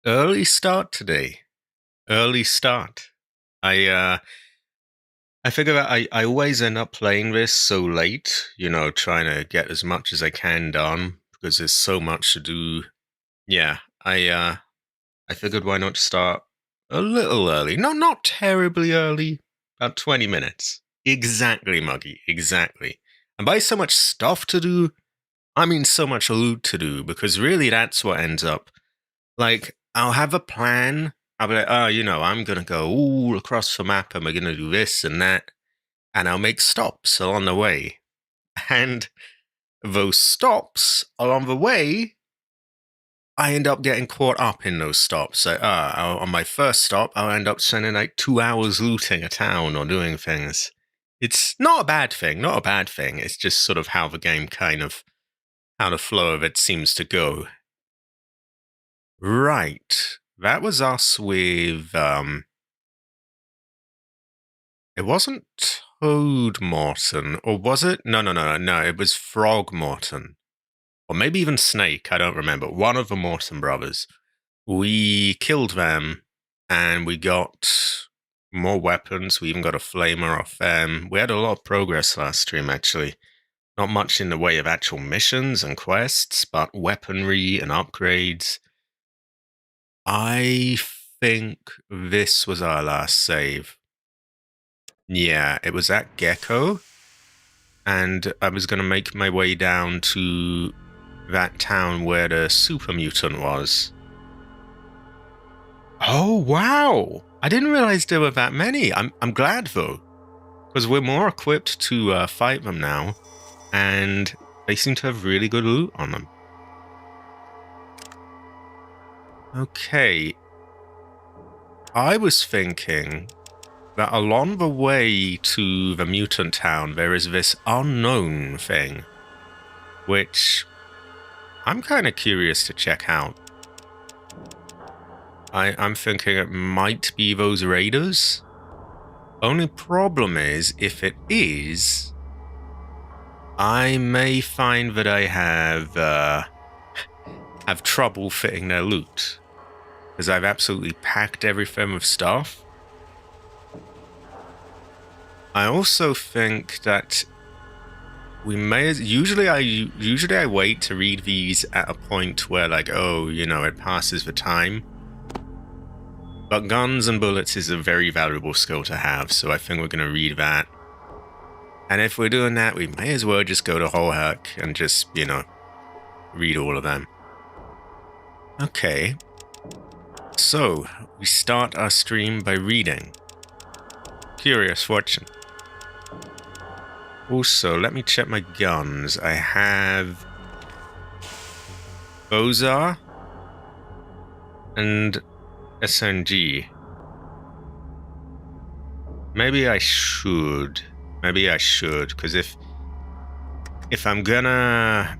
Early start today. Early start. I figure that I always end up playing this so late, trying to get as much as I can done because there's so much to do. Yeah, I figured why not start a little early. Not terribly early, about 20 minutes. Exactly, Muggy, exactly. And by so much stuff to do, I mean so much loot to do, because really that's what ends up. Like, I'll have a plan. I'll be like, oh, I'm going to go all across the map and we're going to do this and that. And I'll make stops along the way. And those stops along the way, I end up getting caught up in those stops. Like, on my first stop, I'll end up spending like 2 hours looting a town or doing things. It's not a bad thing, not a bad thing. It's just sort of how the game how the flow of it seems to go. Right. That was us with it wasn't Toad Morton, or was it? No, it was Frog Morton. Or maybe even Snake, I don't remember. One of the Morton brothers. We killed them and we got more weapons. We even got a flamer off them. We had a lot of progress last stream, actually. Not much in the way of actual missions and quests, but weaponry and upgrades. I think this was our last save. Yeah, it was at Gecko, and I was going to make my way down to that town where the super mutant was. Oh, wow! I didn't realize there were that many. I'm glad, though, because we're more equipped to fight them now, and they seem to have really good loot on them. Okay. I was thinking that along the way to the mutant town, there is this unknown thing, which I'm kind of curious to check out. I'm thinking it might be those raiders. Only problem is, if it is, I may find that I have trouble fitting their loot, because I've absolutely packed everything with stuff. I also think that we may. Usually I wait to read these at a point where, like, oh, it passes the time. But guns and bullets is a very valuable skill to have, so I think we're going to read that. And if we're doing that, we may as well just go to whole heck and just, read all of them. Okay. So, we start our stream by reading. Curious Fortune. Also, let me check my guns. I have Bozar and SNG. Maybe I should, because if I'm gonna...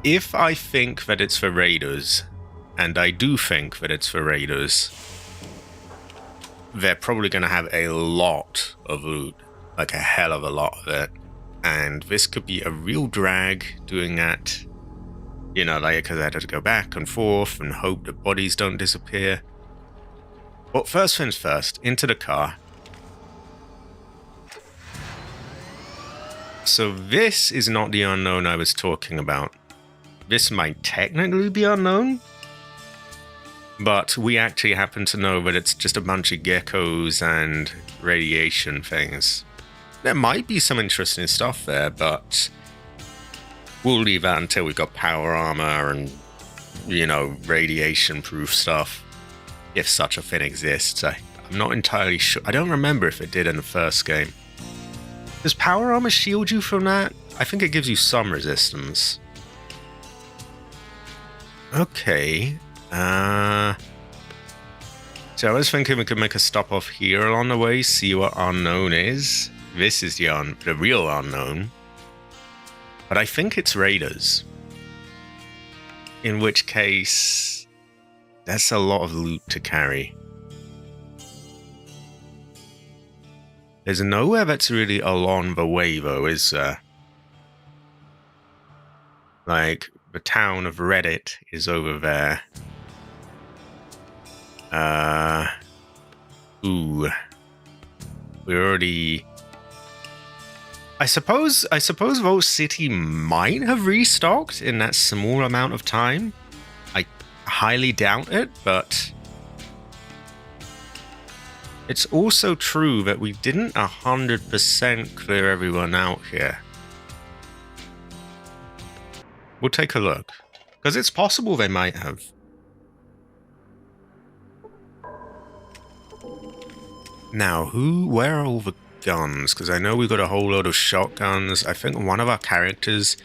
If I think that it's for raiders, and I do think that it's for raiders, they're probably gonna have a lot of loot, like a hell of a lot of it, and this could be a real drag doing that. Because I had to go back and forth and hope the bodies don't disappear. But first things first, into the car. So this is not the unknown I was talking about. This might technically be unknown, but we actually happen to know that it's just a bunch of geckos and radiation things. There might be some interesting stuff there, but we'll leave that until we've got power armor and, radiation-proof stuff, if such a thing exists. I'm not entirely sure. I don't remember if it did in the first game. Does power armor shield you from that? I think it gives you some resistance. Okay. So I was thinking we could make a stop off here along the way, see what unknown is. This is the real unknown. But I think it's raiders. In which case, that's a lot of loot to carry. There's nowhere that's really along the way, though, is there? Like, the town of Reddit is over there. Ooh. We're already... I suppose Vault City might have restocked in that small amount of time. I highly doubt it, but... It's also true that we didn't 100% clear everyone out here. We'll take a look. Because it's possible they might have. Now, where are all the guns? Because I know we've got a whole load of shotguns. I think one of our characters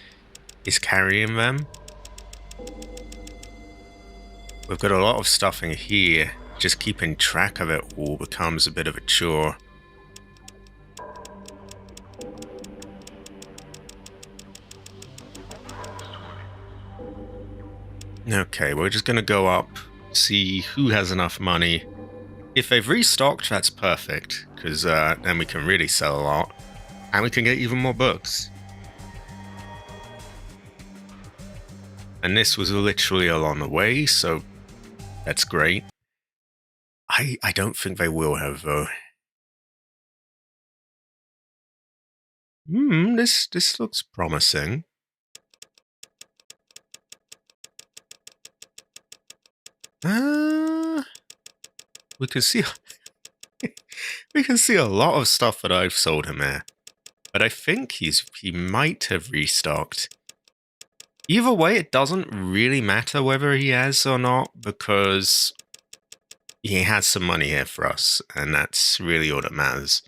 is carrying them. We've got a lot of stuff in here. Just keeping track of it all becomes a bit of a chore. Okay, we're just going to go up, see who has enough money. If they've restocked, that's perfect, because then we can really sell a lot. And we can get even more books. And this was literally along the way, so that's great. I don't think they will have, though. This looks promising. We can see we can see a lot of stuff that I've sold him there. But I think he might have restocked. Either way, it doesn't really matter whether he has or not, because he has some money here for us, and that's really all that matters.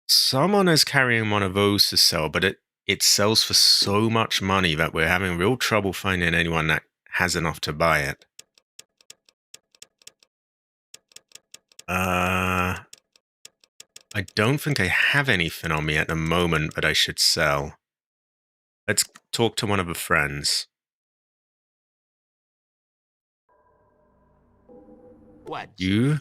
Someone is carrying one of those to sell, but it sells for so much money that we're having real trouble finding anyone that has enough to buy it. I don't think I have anything on me at the moment that I should sell. Let's talk to one of the friends. What you?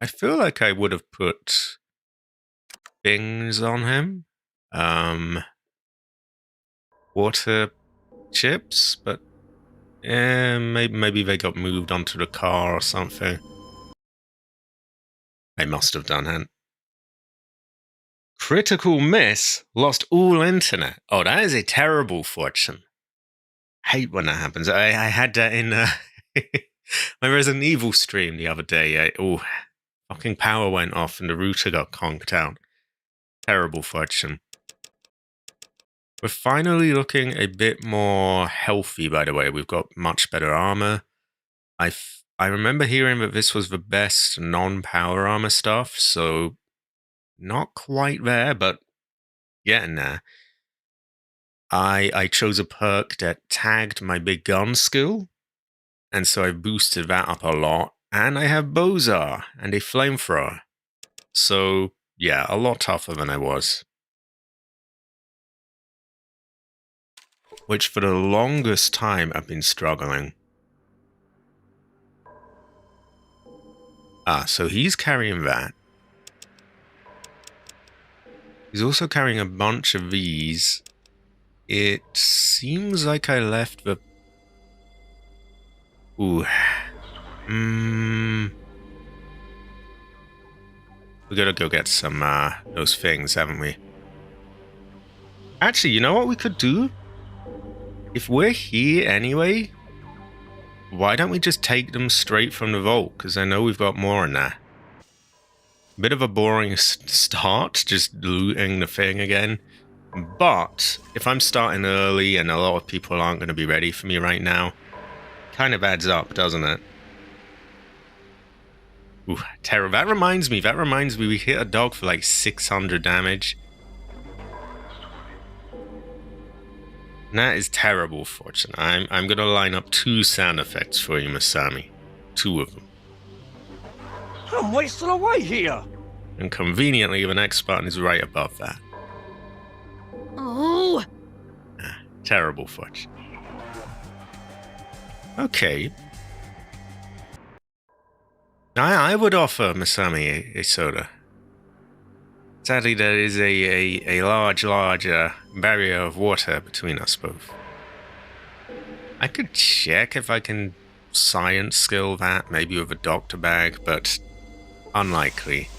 I feel like I would have put things on him. Water chips, but maybe they got moved onto the car or something. They must have done it. Critical miss? Lost all internet. Oh, that is a terrible fortune. Hate when that happens. I had that in my Resident Evil stream the other day. Fucking power went off and the router got conked out. Terrible fortune. We're finally looking a bit more healthy, by the way. We've got much better armor. I remember hearing that this was the best non-power armor stuff, so not quite there, but getting there. I chose a perk that tagged my big gun skill, and so I boosted that up a lot. And I have Bozar and a flamethrower. So, yeah, a lot tougher than I was. Which for the longest time I've been struggling. So he's carrying that. He's also carrying a bunch of these. It seems like I left the... Ooh. We gotta go get some, those things, haven't we? Actually, you know what we could do? If we're here anyway, why don't we just take them straight from the vault? Because I know we've got more in there. Bit of a boring start, just looting the thing again. But if I'm starting early and a lot of people aren't going to be ready for me right now, kind of adds up, doesn't it? Ooh, terror. That reminds me, we hit a dog for like 600 damage. And that is terrible fortune. I'm going to line up 2 sound effects for you, Masami. 2 of them. I'm wasting away here. And conveniently, the next button is right above that. Oh! Terrible fortune. Okay. I would offer Masami a soda. Sadly, there is a large barrier of water between us both. I could check if I can science skill that, maybe with a doctor bag, but unlikely.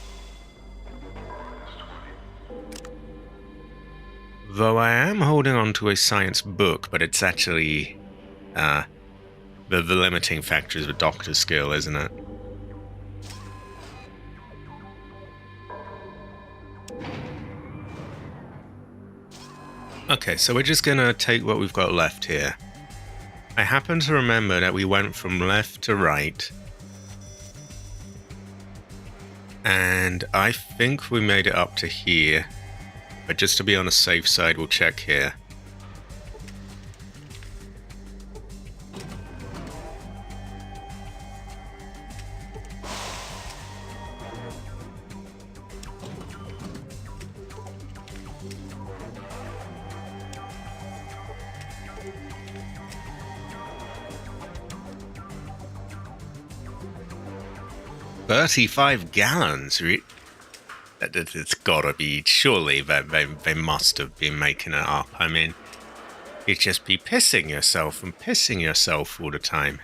Though I am holding on to a science book, but it's actually the limiting factor is the doctor skill, isn't it? Okay, so we're just gonna take what we've got left here. I happen to remember that we went from left to right. And I think we made it up to here. But just to be on the safe side, we'll check here. $35 gallons. It's gotta be. Surely they must have been making it up. I mean, you'd just be pissing yourself and pissing yourself all the time.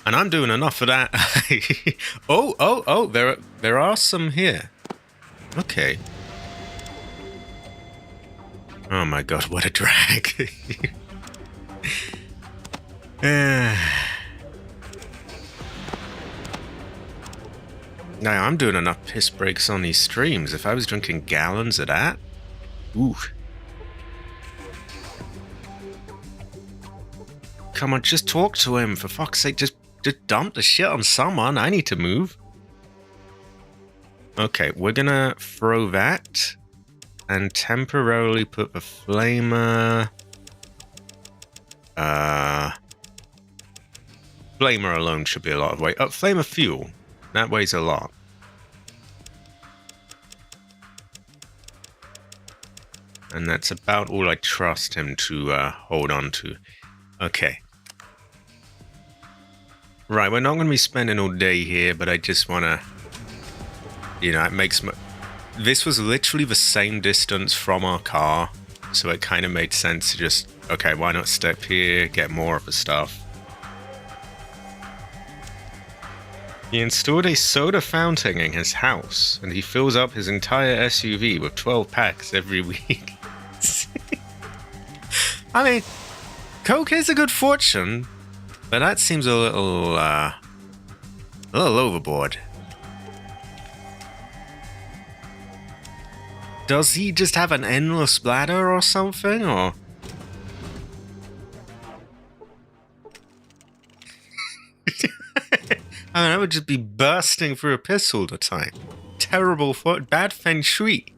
And I'm doing enough of that. oh, there are some here. Okay. Oh my god, what a drag. Now, I'm doing enough piss breaks on these streams. If I was drinking gallons of that, ooh. Come on, just talk to him. For fuck's sake, just dump the shit on someone. I need to move. Okay, we're gonna throw that and temporarily put the flamer. Flamer alone should be a lot of weight. Flamer fuel. That weighs a lot. And that's about all I trust him to hold on to. Okay. Right, we're not going to be spending all day here, but I just want to... You know, it makes... This was literally the same distance from our car, so it kind of made sense to just... Okay, why not step here, get more of the stuff. He installed a soda fountain in his house, and he fills up his entire SUV with 12 packs every week. I mean, Coke is a good fortune, but that seems a little overboard. Does he just have an endless bladder or something, or... I mean, I would just be bursting through a piss all the time. Terrible bad feng shui.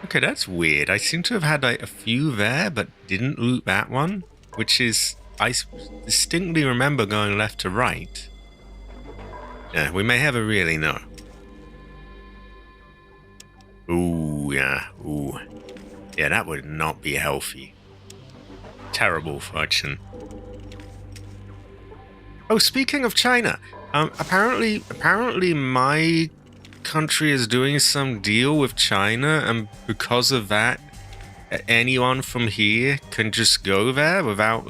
Okay, that's weird. I seem to have had like a few there, but didn't loot that one, which is... I distinctly remember going left to right. Yeah, we may never really know. Ooh, yeah, ooh. Yeah, that would not be healthy. Terrible fortune. Oh, speaking of China, apparently my country is doing some deal with China, and because of that, anyone from here can just go there without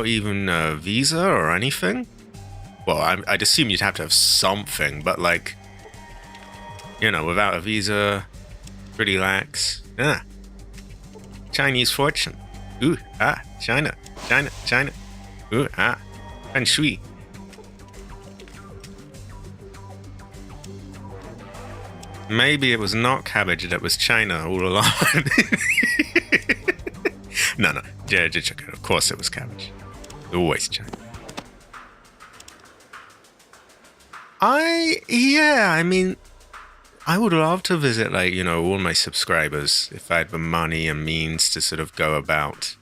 even a visa or anything. Well, I'd assume you'd have to have something, but like, you know, without a visa, pretty lax. Yeah. Chinese fortune. Ooh, ah, China. Ooh, ah, feng shui. Maybe it was not cabbage that was China all along. No, of course it was cabbage. Always China. I mean, I would love to visit, like, you know, all my subscribers if I had the money and means to sort of go about.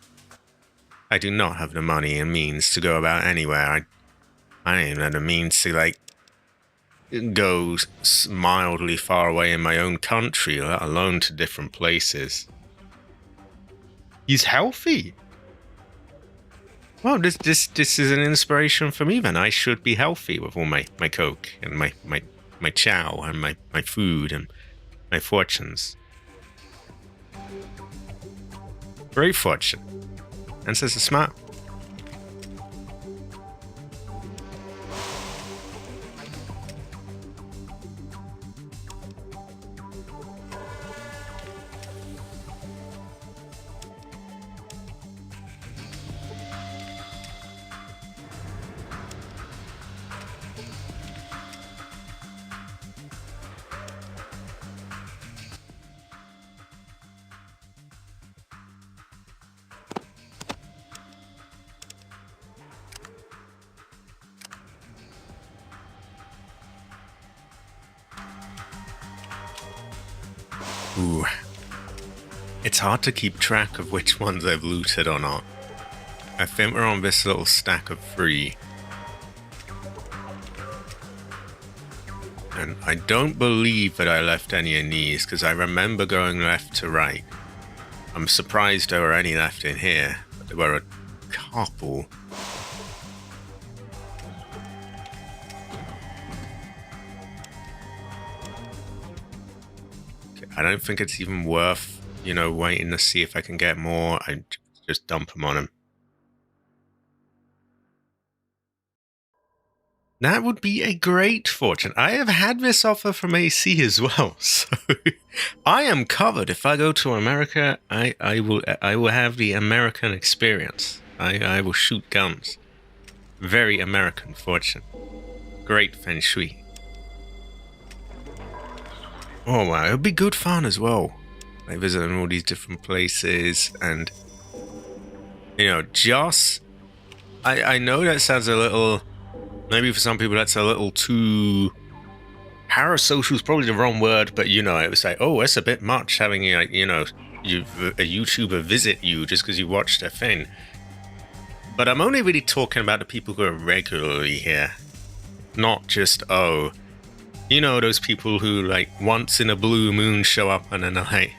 I do not have the money and means to go about anywhere. I don't even have the means to, like, go mildly far away in my own country, let alone to different places. He's healthy. Well, this is an inspiration for me then. I should be healthy with all my coke and my chow and my food and my fortunes. Great fortune. And says a smart. Ooh. It's hard to keep track of which ones I've looted or not. I think we're on this little stack of 3. And I don't believe that I left any in these, because I remember going left to right. I'm surprised there were any left in here, but there were a couple. I don't think it's even worth, waiting to see if I can get more. I just dump them on him. That would be a great fortune. I have had this offer from AC as well, so I am covered. If I go to America, I will have the American experience. I will shoot guns. Very American fortune. Great feng shui. Oh wow, it would be good fun as well. Like visiting all these different places and, just... I know that sounds a little... Maybe for some people that's a little too... Parasocial is probably the wrong word, but, it was like, oh, it's a bit much having, a YouTuber visit you just because you watched a thing. But I'm only really talking about the people who are regularly here. Not just, those people who, like, once in a blue moon show up and then are like,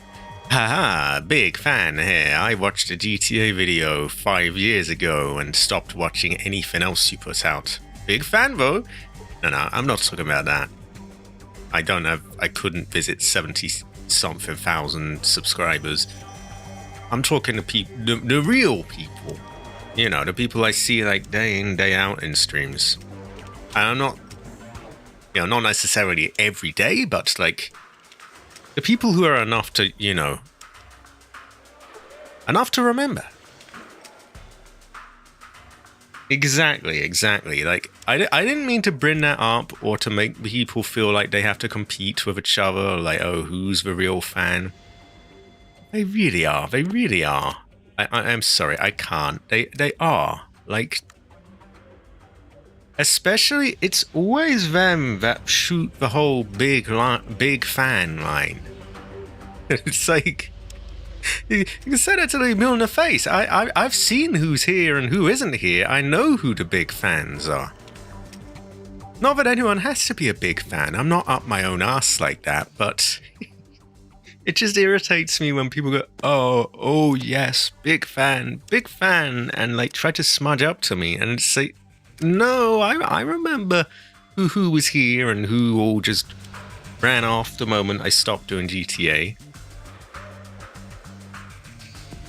haha, big fan here. I watched a GTA video 5 years ago and stopped watching anything else you put out. Big fan, though. No, I'm not talking about that. I couldn't visit 70-something thousand subscribers. I'm talking to the real people. The people I see, like, day in, day out in streams. And I'm not... not necessarily every day, but, like, the people who are enough to, enough to remember. Exactly. Like, I didn't mean to bring that up or to make people feel like they have to compete with each other, or like, oh, who's the real fan? They really are. I'm sorry, I can't. They are. Like... Especially, it's always them that shoot the whole big fan line. It's like, you can say that to the middle in the face. I've seen who's here and who isn't here. I know who the big fans are. Not that anyone has to be a big fan. I'm not up my own ass like that, but it just irritates me when people go, oh yes, big fan, and like try to smudge up to me, and it's like, no, I remember who was here and who all just ran off the moment I stopped doing GTA.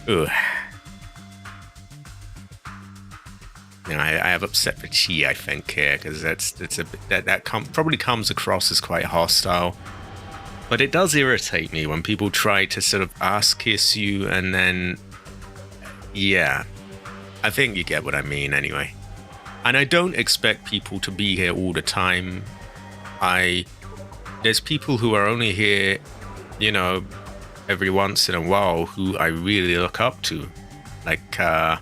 Ugh. I have upset the chi, I think, here, because that probably comes across as quite hostile. But it does irritate me when people try to sort of ass kiss you and then... Yeah. I think you get what I mean anyway. And I don't expect people to be here all the time. There's people who are only here, every once in a while who I really look up to. Like, sorry,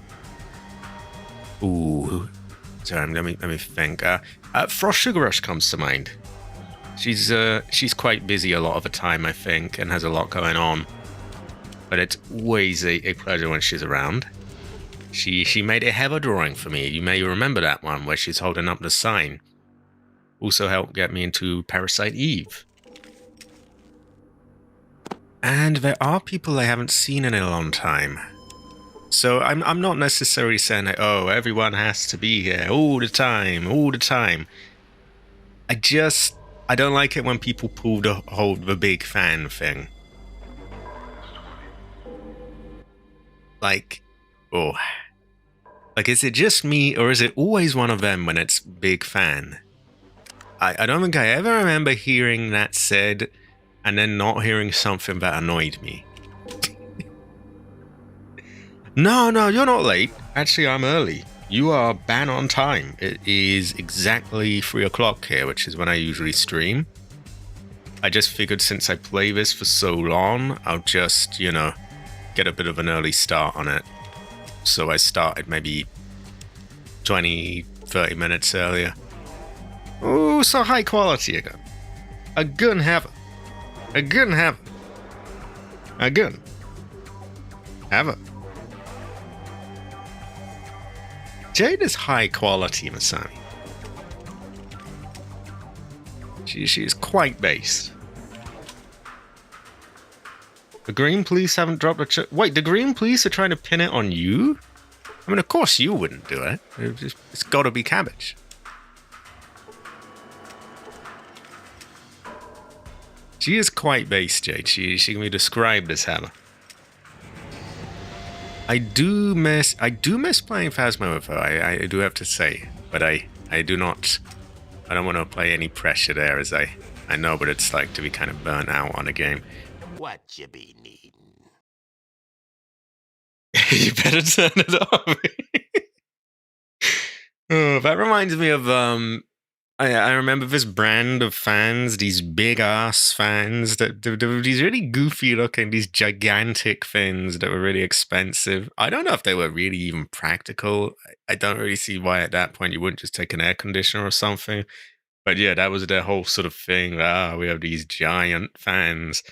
let me think. Frost Sugar Rush comes to mind. She's quite busy a lot of the time, I think, and has a lot going on. But it's always a pleasure when she's around. She made a Heather drawing for me. You may remember that one where she's holding up the sign. Also helped get me into Parasite Eve. And there are people I haven't seen in a long time. So I'm not necessarily saying that, oh, everyone has to be here all the time, all the time. I don't like it when people pull the big fan thing. Like, oh, like is it just me or is it always one of them when it's big fan? I don't think I ever remember hearing that said and then not hearing something that annoyed me. No, you're not late. Actually, I'm early. You are bang on time. It is exactly 3 o'clock here, which is when I usually stream. I just figured since I play this for so long, I'll just, get a bit of an early start on it. So I started maybe 20, 30 minutes earlier. Oh, so high quality again. A gun have it. A gun have it. A gun. Have it. Jade is high quality, Masami. She is quite based. The Green Police haven't dropped a... Wait, the Green Police are trying to pin it on you? I mean, of course you wouldn't do it. It's got to be Cabbage. She is quite based, Jade. She can be described as Hammer. I do miss playing Phasmo with her, I do have to say. But I do not... I don't want to play any pressure there, as I know what it's like to be kind of burnt out on a game. What you be needing? You better turn it off. Oh, that reminds me of I remember this brand of fans, these big ass fans that were these really goofy looking, these gigantic fins that were really expensive. I don't know if they were really even practical. I don't really see why at that point you wouldn't just take an air conditioner or something. But yeah, that was their whole sort of thing. We have these giant fans.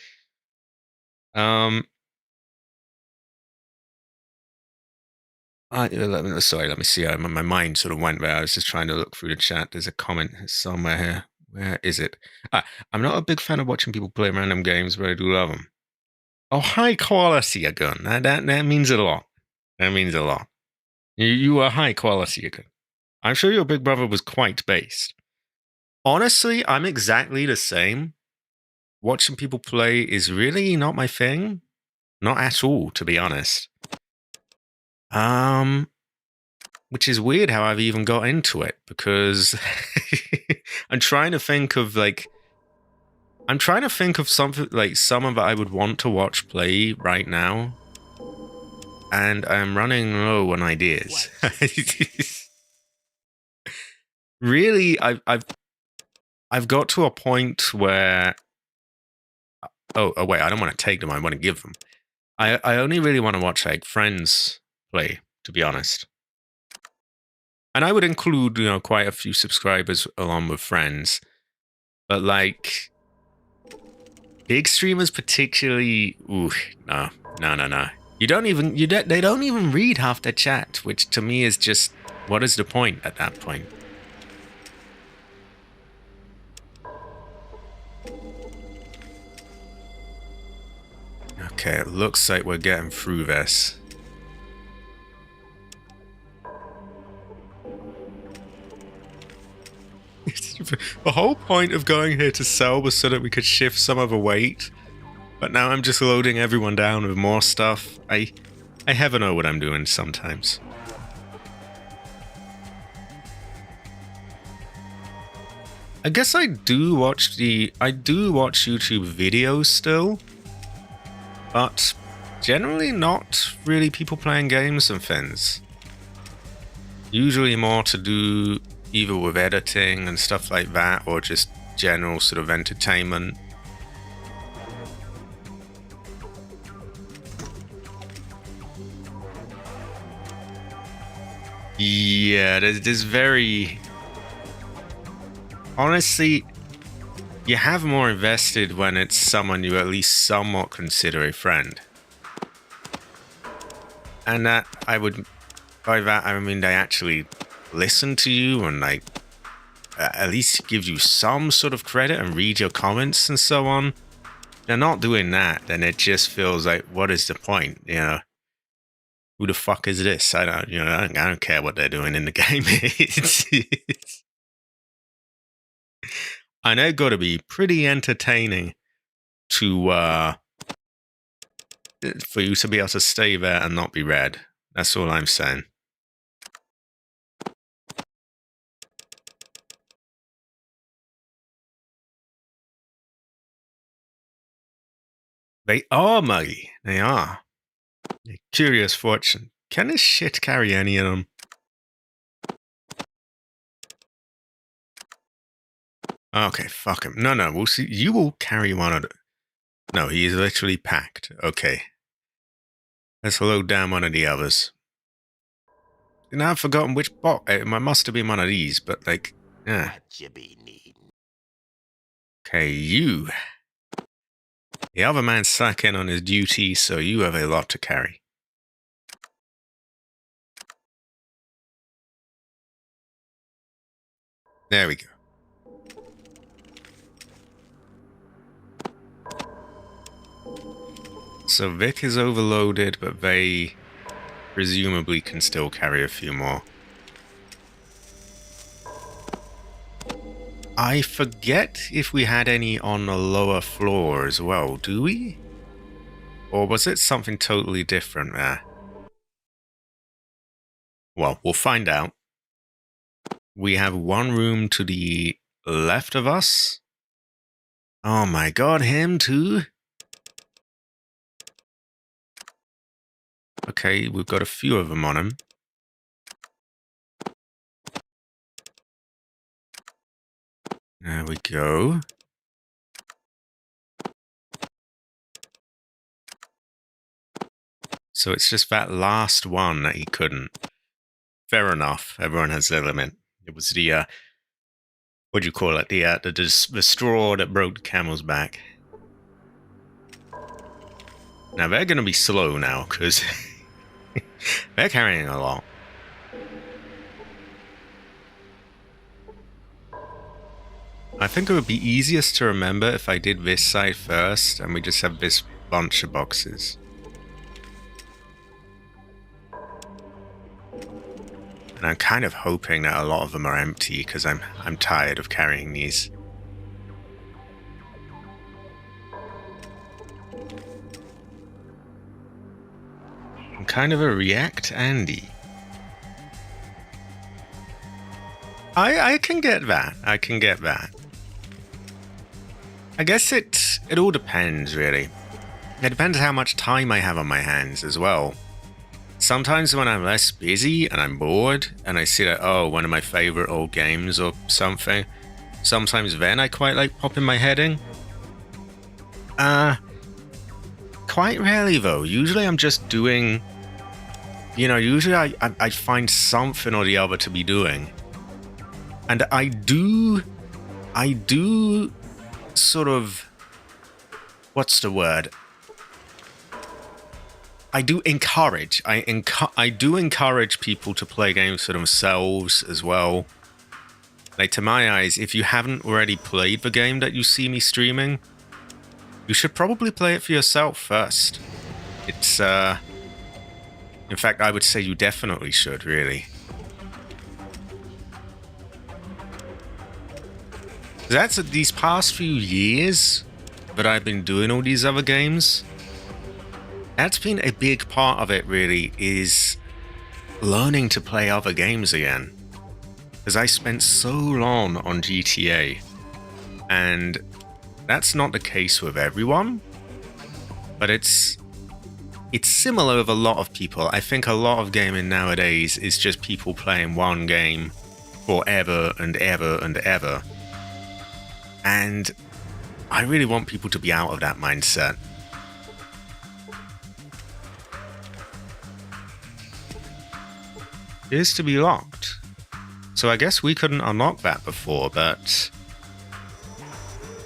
Sorry, let me see. My mind sort of went there. I was just trying to look through the chat. There's a comment somewhere here. Where is it? I'm not a big fan of watching people play random games, but I do love them. Oh, high quality gun. That means a lot. That means a lot. You are high quality gun. I'm sure your big brother was quite based. Honestly, I'm exactly the same. Watching people play is really not my thing. Not at all, to be honest. Which is weird how I've even got into it, because I'm trying to think of something like someone that I would want to watch play right now, and I'm running low on ideas. Really, I've got to a point where oh wait, I don't want to take them, I want to give them. I only really want to watch like friends play, to be honest. And I would include, quite a few subscribers along with friends. But like big streamers particularly, no. They don't even read half their chat, which to me is just, what is the point at that point? Okay, it looks like we're getting through this. The whole point of going here to sell was so that we could shift some of the weight. But now I'm just loading everyone down with more stuff. I never know what I'm doing sometimes. I guess I do watch YouTube videos still. But generally not really people playing games and things. Usually more to do either with editing and stuff like that, or just general sort of entertainment. Yeah, there's very... Honestly, you have more invested when it's someone you at least somewhat consider a friend. And that, by that I mean they actually listen to you and like at least give you some sort of credit and read your comments and so on. They're not doing that, then it just feels like, what is the point, Who the fuck is this? I don't care what they're doing in the game. I know it got to be pretty entertaining to for you to be able to stay there and not be red. That's all I'm saying. They are muggy. They are. A curious fortune. Can this shit carry any of them? Okay, fuck him. No, we'll see. You will carry one of them. No, he is literally packed. Okay. Let's load down one of the others. Now I've forgotten which box. It must have been one of these, but like, yeah. What you be needing? Okay, you. The other man's slacking on his duty, so you have a lot to carry. There we go. So Vic is overloaded, but they presumably can still carry a few more. I forget if we had any on the lower floor as well, do we? Or was it something totally different there? Well, we'll find out. We have one room to the left of us. Oh my god, him too? Okay, we've got a few of them on him. There we go. So it's just that last one that he couldn't. Fair enough. Everyone has their limit. It was the, what do you call it? The straw that broke the camel's back. Now they're going to be slow now, because they're carrying a lot. I think it would be easiest to remember if I did this side first, and we just have this bunch of boxes. And I'm kind of hoping that a lot of them are empty, because I'm tired of carrying these. I'm kind of a React Andy. I can get that. I can get that. I guess it all depends, really. It depends how much time I have on my hands as well. Sometimes when I'm less busy and I'm bored and I see that, oh, one of my favorite old games or something, sometimes then I quite like popping my head in. Quite rarely though. Usually I'm just doing, usually I find something or the other to be doing. And I do sort of, what's the word? I do encourage. I do encourage people to play games for themselves as well. Like, to my eyes, if you haven't already played the game that you see me streaming, you should probably play it for yourself first. It's, in fact, I would say you definitely should, really. That's these past few years that I've been doing all these other games. That's been a big part of it, really, is learning to play other games again. Because I spent so long on GTA, and that's not the case with everyone, but it's similar with a lot of people. I think a lot of gaming nowadays is just people playing one game forever and ever and ever. And I really want people to be out of that mindset. It is to be locked. So I guess we couldn't unlock that before, but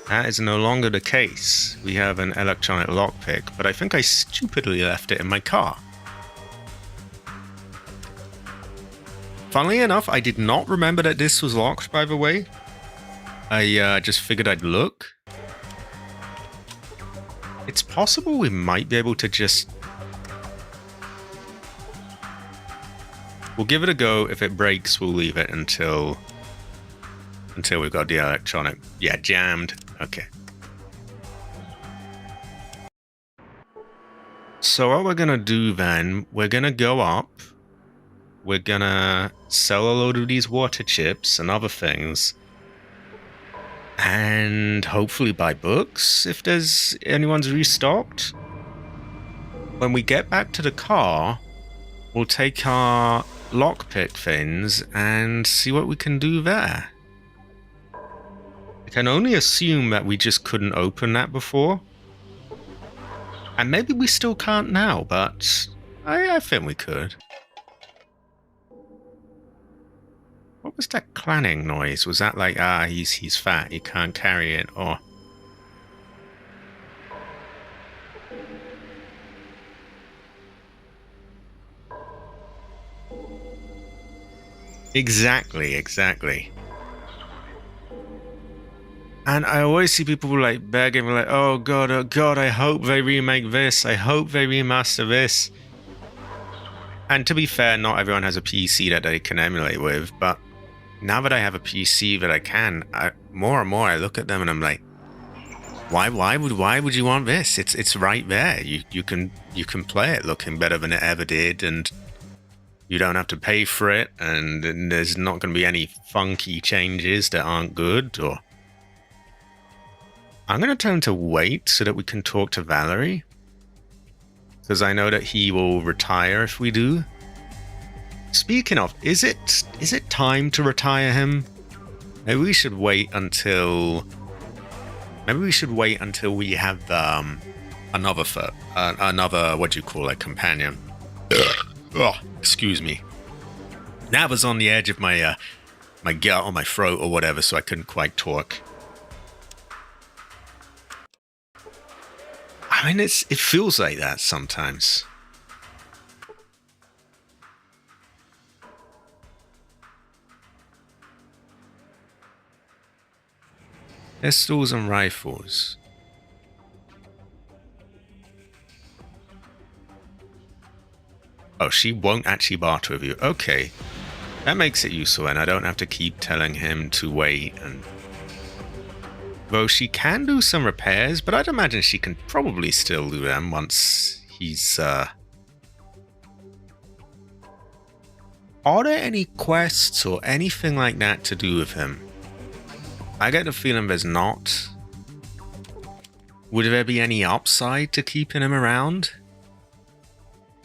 that is no longer the case. We have an electronic lockpick, but I think I stupidly left it in my car. Funnily enough, I did not remember that this was locked, by the way. I just figured I'd look. It's possible we might be able to just We'll give it a go. If it breaks, we'll leave it until we've got the electronic. Yeah, jammed. Okay. So what we're gonna do then, we're gonna go up. We're gonna sell a load of these water chips and other things. And hopefully buy books if there's anyone's restocked. When we get back to the car, we'll take our lockpick things and see what we can do there. I can only assume that we just couldn't open that before. And maybe we still can't now, but I think we could. What was that clanging noise? Was that like, he's fat, he can't carry it, or... Exactly. And I always see people like begging, like, oh god, I hope they remake this, I hope they remaster this. And to be fair, not everyone has a PC that they can emulate with, but now that I have a PC that I can, more and more I look at them and I'm like, why would you want this? It's right there. You can play it looking better than it ever did, and you don't have to pay for it, and there's not going to be any funky changes that aren't good. Or I'm going to tell him to wait so that we can talk to Valerie, because I know that he will retire if we do. Speaking of, is it time to retire him? Maybe we should wait until we have another what do you call it, companion. Oh, excuse me. That was on the edge of my my gut or my throat or whatever, so I couldn't quite talk. I mean, it feels like that sometimes. Pistols and rifles. Oh, she won't actually barter with you. Okay. That makes it useful, and I don't have to keep telling him to wait. And though she can do some repairs, but I'd imagine she can probably still do them once he's... Are there any quests or anything like that to do with him? I get the feeling there's not. Would there be any upside to keeping him around?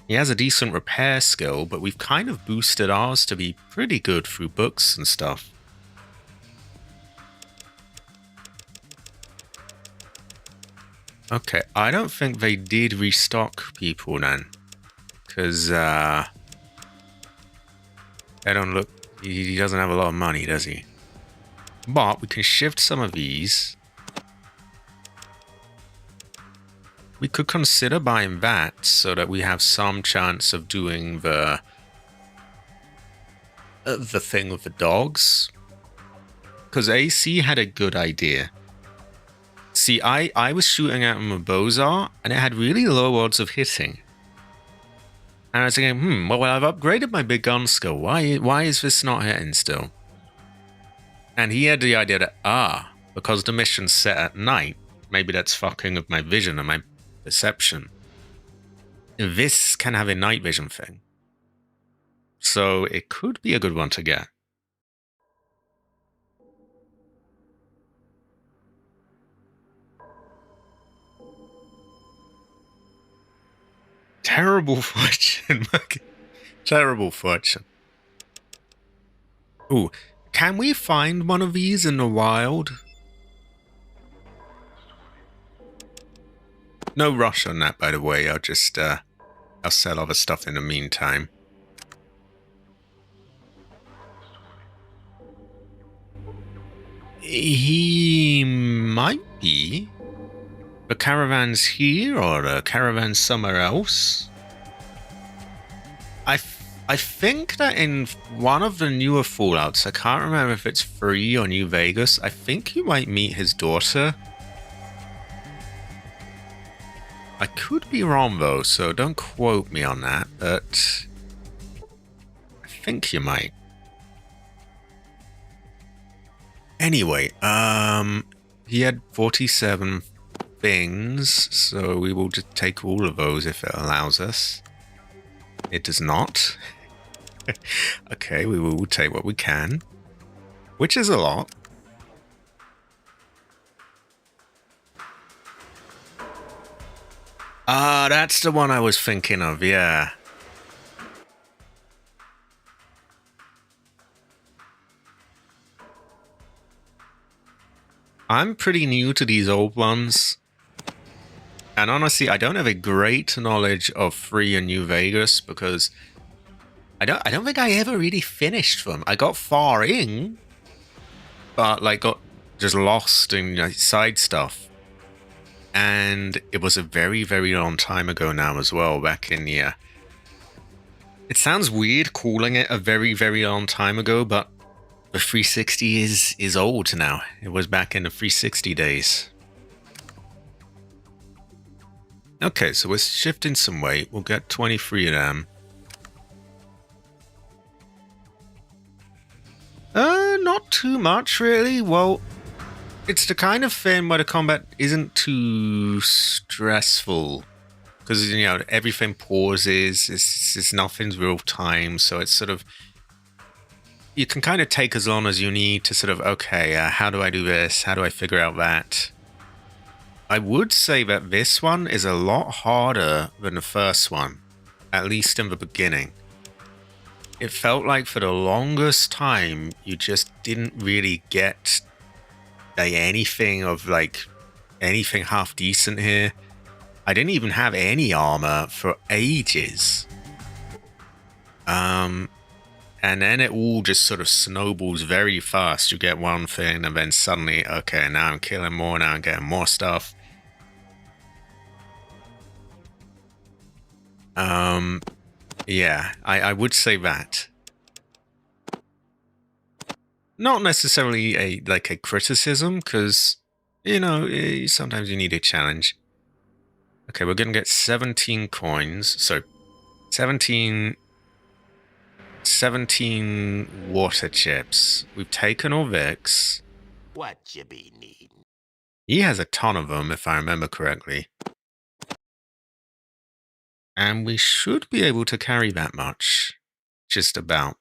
He has a decent repair skill, but we've kind of boosted ours to be pretty good through books and stuff. Okay, I don't think they did restock people then. Because, they don't look... He doesn't have a lot of money, does he? But we can shift some of these. We could consider buying that so that we have some chance of doing the thing with the dogs. Because AC had a good idea. See, I was shooting at him with Bozar, and it had really low odds of hitting. And I was thinking, well, I've upgraded my big gun skill. Why is this not hitting still? And he had the idea that, because the mission's set at night, maybe that's fucking with my vision and my perception. This can have a night vision thing. So it could be a good one to get. Terrible fortune. Terrible fortune. Ooh, can we find one of these in the wild? No rush on that, by the way. I'll just, I'll sell other stuff in the meantime. He might be. The caravan's here, or the caravan somewhere else. I think that in one of the newer Fallouts, I can't remember if it's 3 or New Vegas, I think you might meet his daughter. I could be wrong though, so don't quote me on that, but I think you might. Anyway, he had 47 things, so we will just take all of those if it allows us. It does not. Okay, we will take what we can, which is a lot. Ah, that's the one I was thinking of, yeah. I'm pretty new to these old ones. And honestly, I don't have a great knowledge of Free and New Vegas because I don't think I ever really finished them. I got far in, but like got just lost in side stuff. And it was a very, very long time ago now as well, back in the... It sounds weird calling it a very, very long time ago, but the 360 is old now. It was back in the 360 days. Okay, so we're shifting some weight. We'll get 23 of them. Not too much, really. Well, it's the kind of thing where the combat isn't too stressful. Because, everything pauses. It's nothing's real time. So it's sort of... You can kind of take as long as you need to sort of, okay, how do I do this? How do I figure out that? I would say that this one is a lot harder than the first one, at least in the beginning. It felt like for the longest time, you just didn't really get anything half decent here. I didn't even have any armor for ages. And then it all just sort of snowballs very fast. You get one thing and then suddenly, okay, now I'm killing more, now I'm getting more stuff. Yeah, I would say that. Not necessarily a criticism, because, sometimes you need a challenge. Okay, we're going to get 17 coins. So, 17 water chips. We've taken all Vicks. What you be needing? He has a ton of them, if I remember correctly. And we should be able to carry that much. Just about.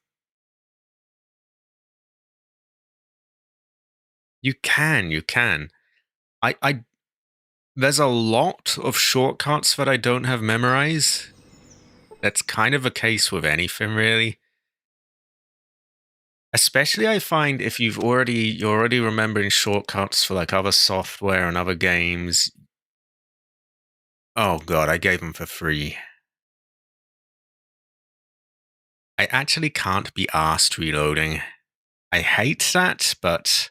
You can. There's a lot of shortcuts that I don't have memorized. That's kind of a case with anything, really. Especially I find if you're already remembering shortcuts for like other software and other games. Oh god, I gave them for free. I actually can't be arsed reloading. I hate that, but...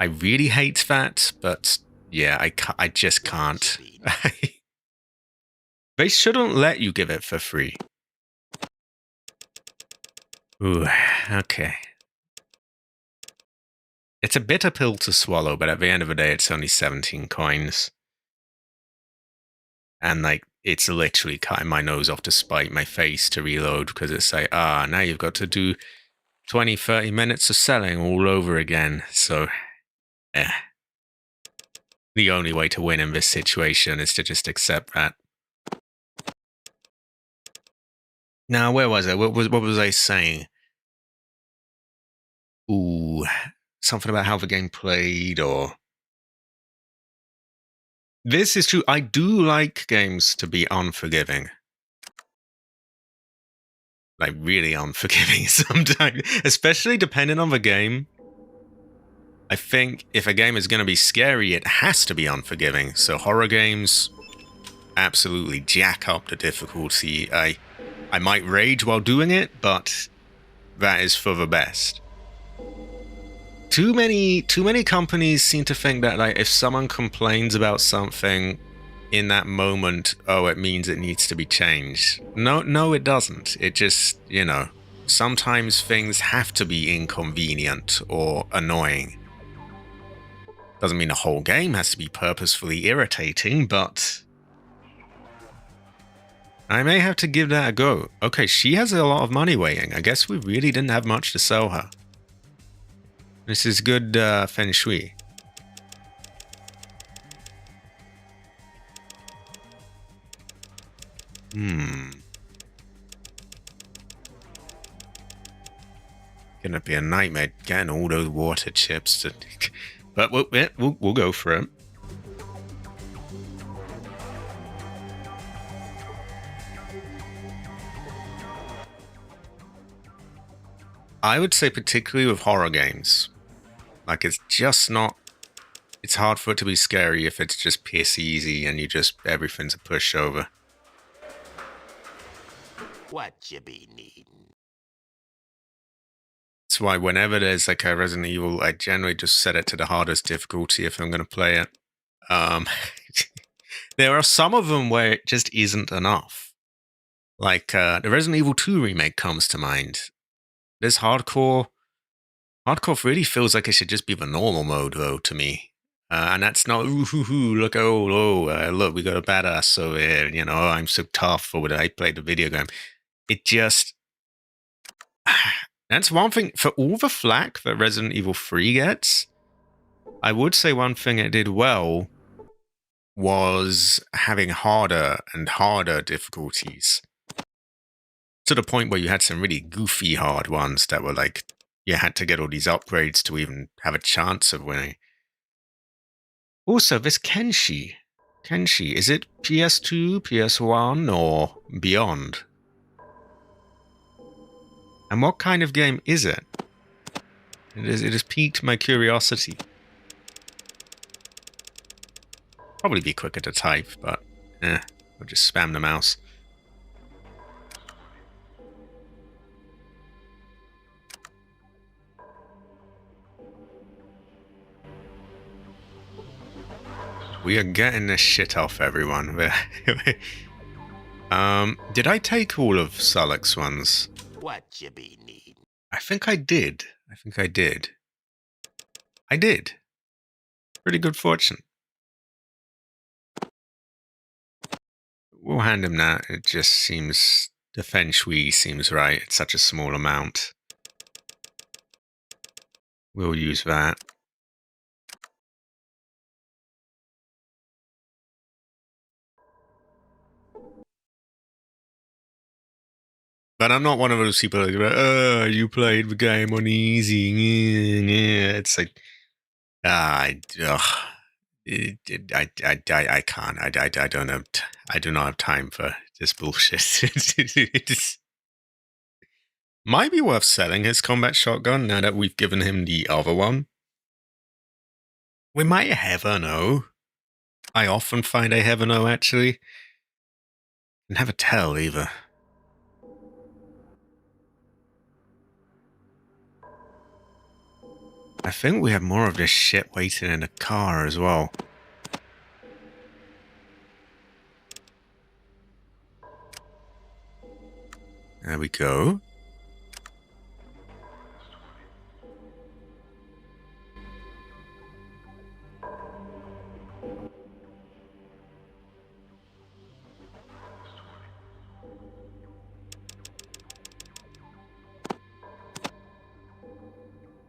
I really hate that, but yeah, I just can't. They shouldn't let you give it for free. Ooh, okay. It's a bitter pill to swallow, but at the end of the day, it's only 17 coins. And like, it's literally cutting my nose off to spite my face to reload, because it's like, now you've got to do 20, 30 minutes of selling all over again. So, the only way to win in this situation is to just accept that. Now, where was I? What was I saying? Ooh, something about how the game played, or... This is true. I do like games to be unforgiving. Like, really unforgiving sometimes. Especially depending on the game. I think if a game is going to be scary, it has to be unforgiving. So horror games absolutely jack up the difficulty. I might rage while doing it, but that is for the best. Too many companies seem to think that like if someone complains about something in that moment, oh, it means it needs to be changed. No, it doesn't. It just, sometimes things have to be inconvenient or annoying. Doesn't mean the whole game has to be purposefully irritating, but I may have to give that a go. Okay, she has a lot of money weighing. I guess we really didn't have much to sell her. This is good feng shui. Gonna be a nightmare getting all those water chips. But we'll go for it. I would say particularly with horror games. Like, it's just not... It's hard for it to be scary if it's just piss easy and everything's a pushover. What you be needing? That's why whenever there's like a Resident Evil, I generally just set it to the hardest difficulty if I'm going to play it. There are some of them where it just isn't enough. Like the Resident Evil 2 remake comes to mind. There's hardcore. Hardcore really feels like it should just be the normal mode, though, to me. And that's not, ooh, hoo, hoo, look, look, we got a badass over here, you know, I'm so tough, or I played the video game. It just... That's one thing, for all the flack that Resident Evil 3 gets, I would say one thing it did well was having harder and harder difficulties. To the point where you had some really goofy hard ones that were like, you had to get all these upgrades to even have a chance of winning. Also, this Kenshi, is it PS2, PS1, or beyond? And what kind of game is it? It has piqued my curiosity. Probably be quicker to type, but I'll just spam the mouse. We are getting this shit off, everyone. Did I take all of Sulek's ones? What you be needing? I think I did. I did. Pretty good fortune. We'll hand him that. It just seems... The feng shui seems right. It's such a small amount. We'll use that. But I'm not one of those people like, oh, you played the game on easy. It's like, I can't. I don't have. I do not have time for this bullshit. It's might be worth selling his combat shotgun now that we've given him the other one. We might ever know. I often find I ever know, actually. Never tell either. I think we have more of this shit waiting in the car as well. There we go.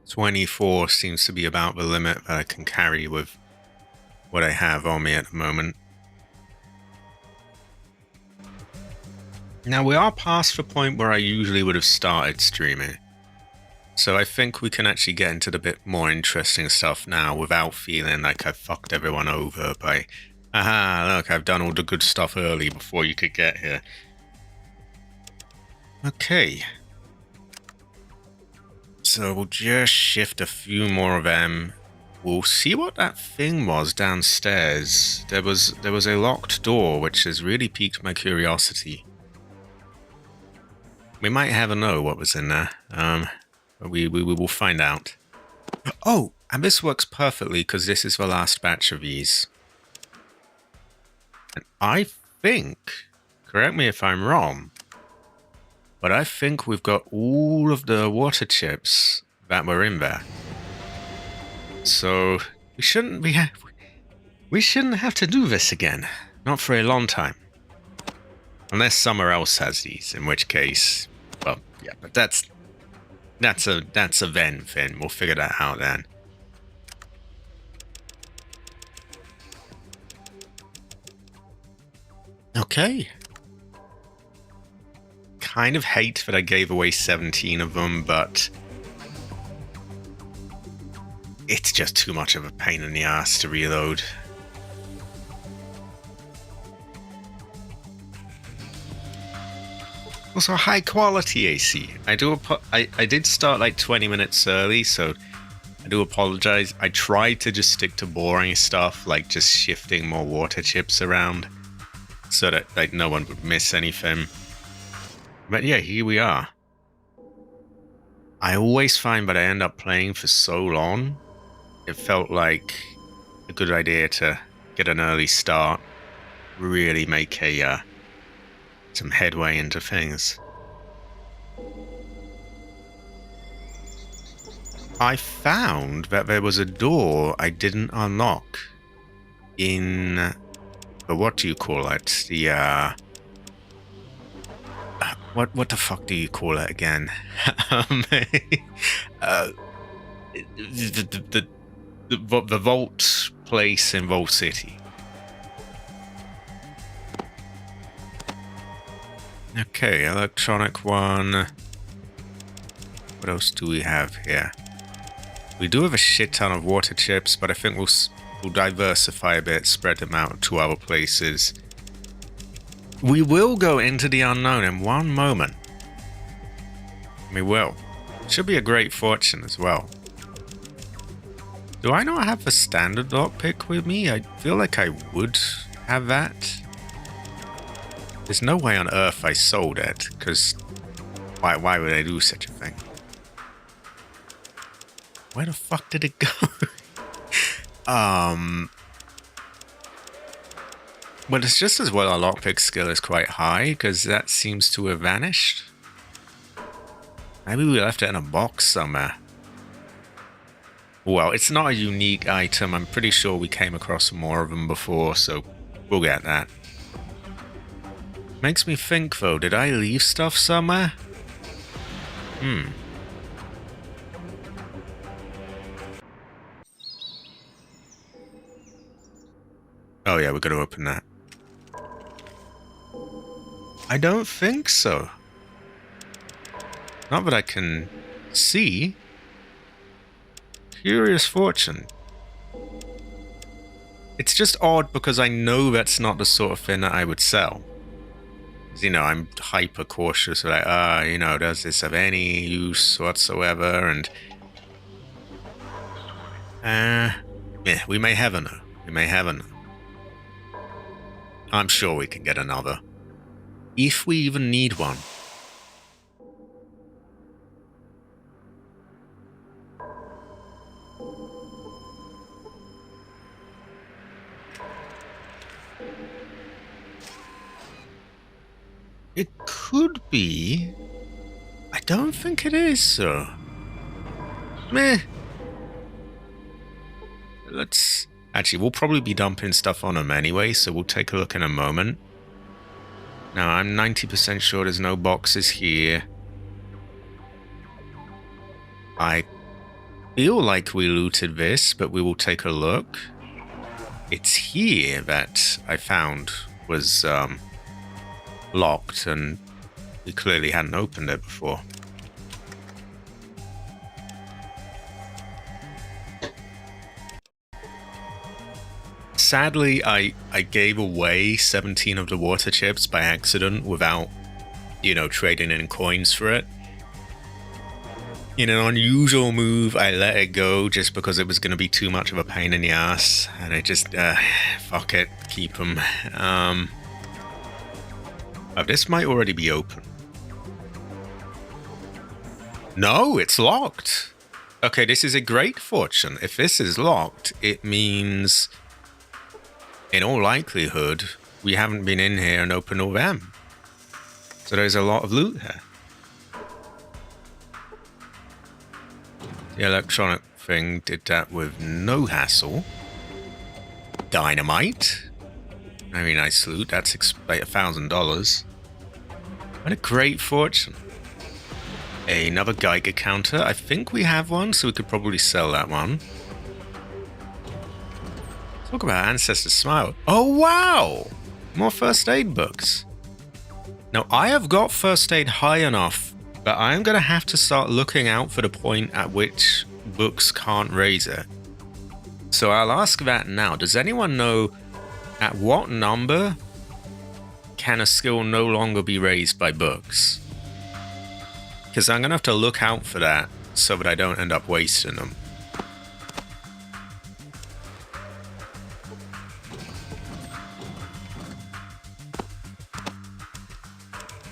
$24 seems to be about the limit that I can carry with what I have on me at the moment. Now, we are past the point where I usually would have started streaming. So I think we can actually get into the bit more interesting stuff now without feeling like I fucked everyone over by, aha, look, I've done all the good stuff early before you could get here. Okay. So we'll just shift a few more of them. We'll see what that thing was downstairs. There was a locked door, which has really piqued my curiosity. We might ever know what was in there. We will find out. Oh, and this works perfectly because this is the last batch of these. And I think, correct me if I'm wrong, but I think we've got all of the water chips that were in there. So we shouldn't have to do this again. Not for a long time. Unless somewhere else has these, in which case, well, yeah, but that's a then thing. We'll figure that out then. Okay. Kind of hate that I gave away 17 of them, but it's just too much of a pain in the ass to reload. Also, high quality AC. I did start like 20 minutes early, so I do apologize. I tried to just stick to boring stuff, like just shifting more water chips around, so that like no one would miss anything. But yeah, here we are. I always find that I end up playing for so long, it felt like a good idea to get an early start, really make some headway into things. I found that there was a door I didn't unlock in the, what do you call it? The what the fuck do you call it again? The vault place in Vault City. Okay, electronic one. What else do we have here? We do have a shit ton of water chips, but I think we'll diversify a bit, spread them out to other places. We will go into the unknown in one moment. We will. Should be a great fortune as well. Do I not have a standard lockpick with me? I feel like I would have that. There's no way on earth I sold it, because why would I do such a thing? Where the fuck did it go? Well, it's just as well our lockpick skill is quite high, because that seems to have vanished. Maybe we left it in a box somewhere. Well, it's not a unique item. I'm pretty sure we came across more of them before, so we'll get that. Makes me think, though, did I leave stuff somewhere? Oh yeah, we're gonna open that. I don't think so. Not that I can see. Curious fortune. It's just odd because I know that's not the sort of thing that I would sell. You know, I'm hyper cautious, like, you know, does this have any use whatsoever? And yeah, we may have another. We may have another. I'm sure we can get another. If we even need one. It could be. I don't think it is, sir. Meh. Let's... Actually, we'll probably be dumping stuff on them anyway, so we'll take a look in a moment. Now, I'm 90% sure there's no boxes here. I feel like we looted this, but we will take a look. It's here that I found was locked, and we clearly hadn't opened it before. Sadly, I gave away 17 of the water chips by accident without, you know, trading in coins for it. In an unusual move, I let it go just because it was going to be too much of a pain in the ass, and I just, fuck it, keep them. Oh, this might already be open. No, it's locked. Okay, this is a great fortune. If this is locked, it means, in all likelihood, we haven't been in here and opened all them. So there's a lot of loot here. The electronic thing did that with no hassle. Dynamite. Very nice loot. That's like $1,000. What a great fortune. Another Geiger counter. I think we have one, so we could probably sell that one. Talk about Ancestor Smile. Oh, wow! More first aid books. Now, I have got first aid high enough, but I'm going to have to start looking out for the point at which books can't raise it. So I'll ask that now. Does anyone know at what number can a skill no longer be raised by books? Because I'm going to have to look out for that so that I don't end up wasting them.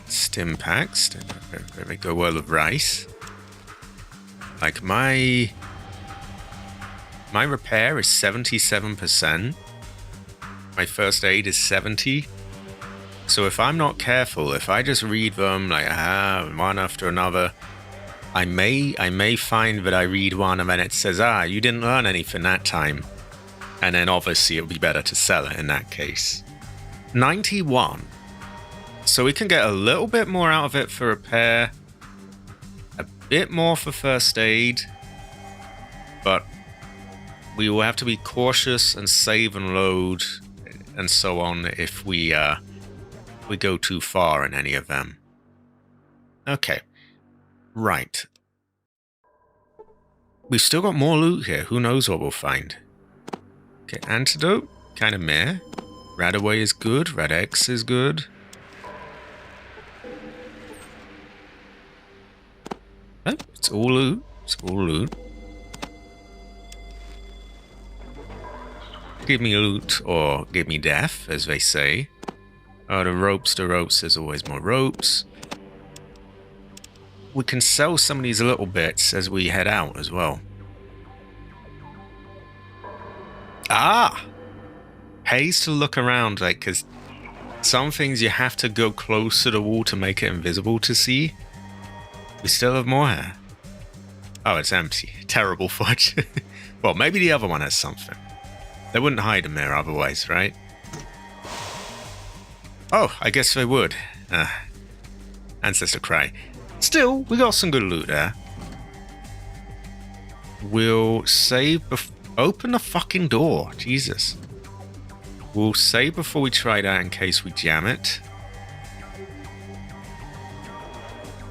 Stim packs. There we go well with rice. Like my repair is 77%. My first aid is 70%. So if I'm not careful, if I just read them like one after another, I may find that I read one and then it says, you didn't learn anything that time. And then obviously it would be better to sell it in that case. 91. So we can get a little bit more out of it for repair, a bit more for first aid, but we will have to be cautious and save and load and so on if we go too far in any of them. Okay. Right. We've still got more loot here. Who knows what we'll find. Okay, antidote. Kind of meh. Radaway is good. Radex is good. Oh, it's all loot. It's all loot. Give me loot or give me death, as they say. Oh, the ropes, there's always more ropes. We can sell some of these little bits as we head out as well. Pays to look around, like, because some things you have to go close to the wall to make it invisible to see. We still have more here. Oh, it's empty. Terrible fortune. Well, maybe the other one has something. They wouldn't hide them there otherwise, right? Oh, I guess they would. Ancestor cry. Still, we got some good loot there. We'll save open the fucking door. Jesus. We'll save before we try that in case we jam it.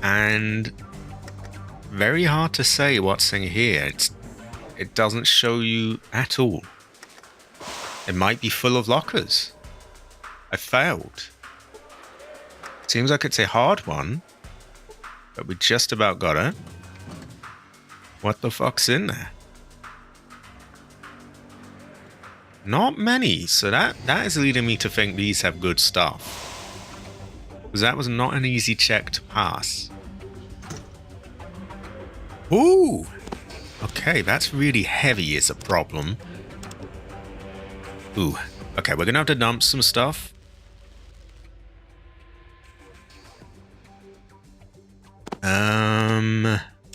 And very hard to say what's in here. It doesn't show you at all. It might be full of lockers. I failed. Seems like it's a hard one, but we just about got it. What the fuck's in there? Not many, so that is leading me to think these have good stuff. Because that was not an easy check to pass. Ooh! Okay, that's really heavy is a problem. Ooh. Okay, we're gonna have to dump some stuff.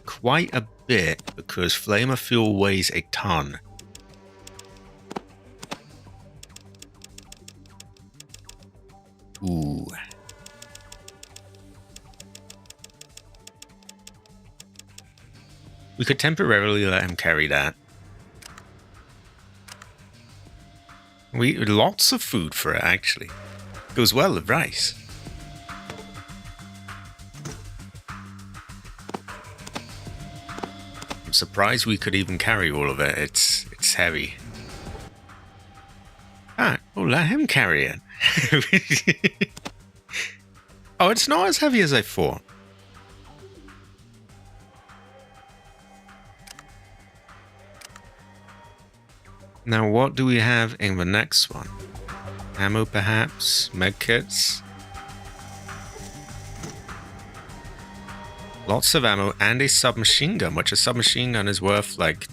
Quite a bit, because flamer fuel weighs a ton. Ooh. We could temporarily let him carry that. Lots of food for it, actually. Goes well with rice. I'm surprised we could even carry all of it. It's heavy. We'll let him carry it. Oh, it's not as heavy as I thought. Now, what do we have in the next one? Ammo, perhaps? Medkits? Lots of ammo and a submachine gun, which a submachine gun is worth, like,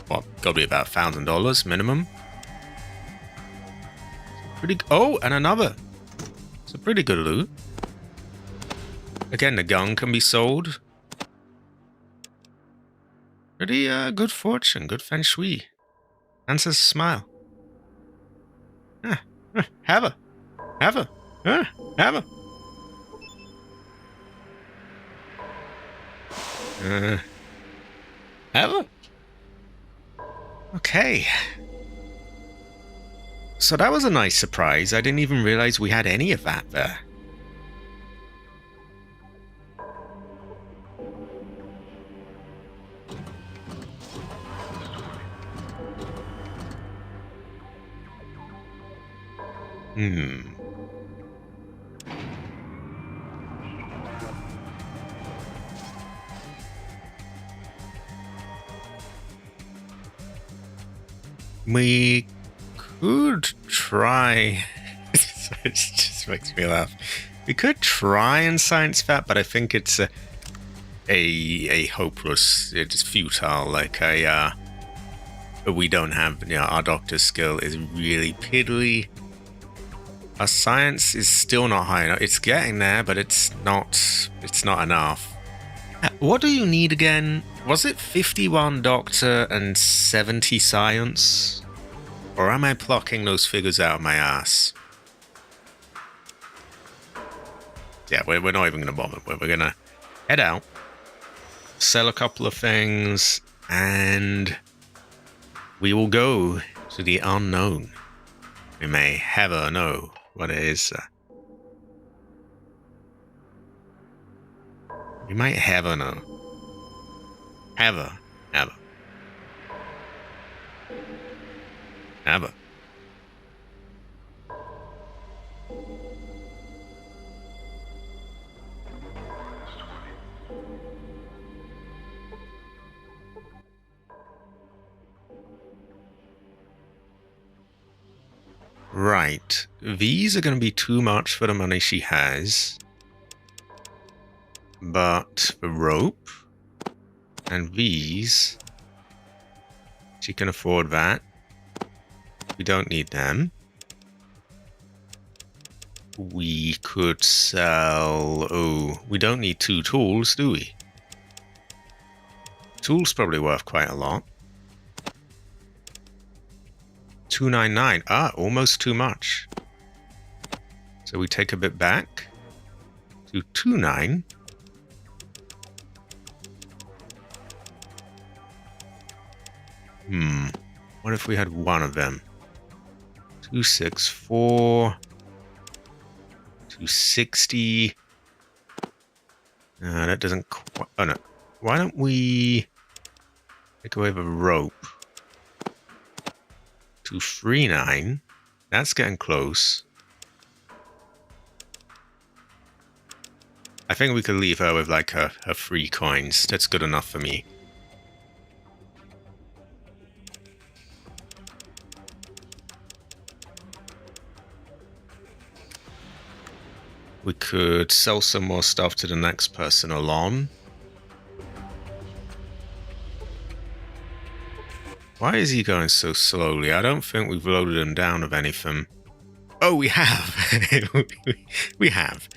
what, gotta be about $1,000 minimum. Oh, and another. It's a pretty good loot. Again, the gun can be sold. Pretty good fortune, good feng shui. Answers smile. Have her. Have her. Have her. Ever? Okay. So that was a nice surprise. I didn't even realize we had any of that there. Hmm. We could try. It just makes me laugh. We could try and science that, but I think it's a hopeless. It's futile. Like we don't have. Our doctor's skill is really piddly. Our science is still not high enough. It's getting there, but it's not. It's not enough. What do you need again? Was it 51 doctor and 70 science? Or am I plucking those figures out of my ass? Yeah, we're not even going to bother. We're going to head out, sell a couple of things, and we will go to the unknown. We may ever know what it is. We might ever know. Ever. Ever. Ever. Right. These are going to be too much for the money she has. But the rope and these, she can afford that. We don't need them. We could sell... Oh, we don't need 2 tools, do we? Tools probably worth quite a lot. 299. Ah, almost too much. So we take a bit back to 29. What if we had one of them? 264. 260. That doesn't quite... Oh, no. Why don't we take away the rope? 239. That's getting close. I think we could leave her with like her 3 coins. That's good enough for me. We could sell some more stuff to the next person along. Why is he going so slowly? I don't think we've loaded him down with anything. Oh, we have. We have.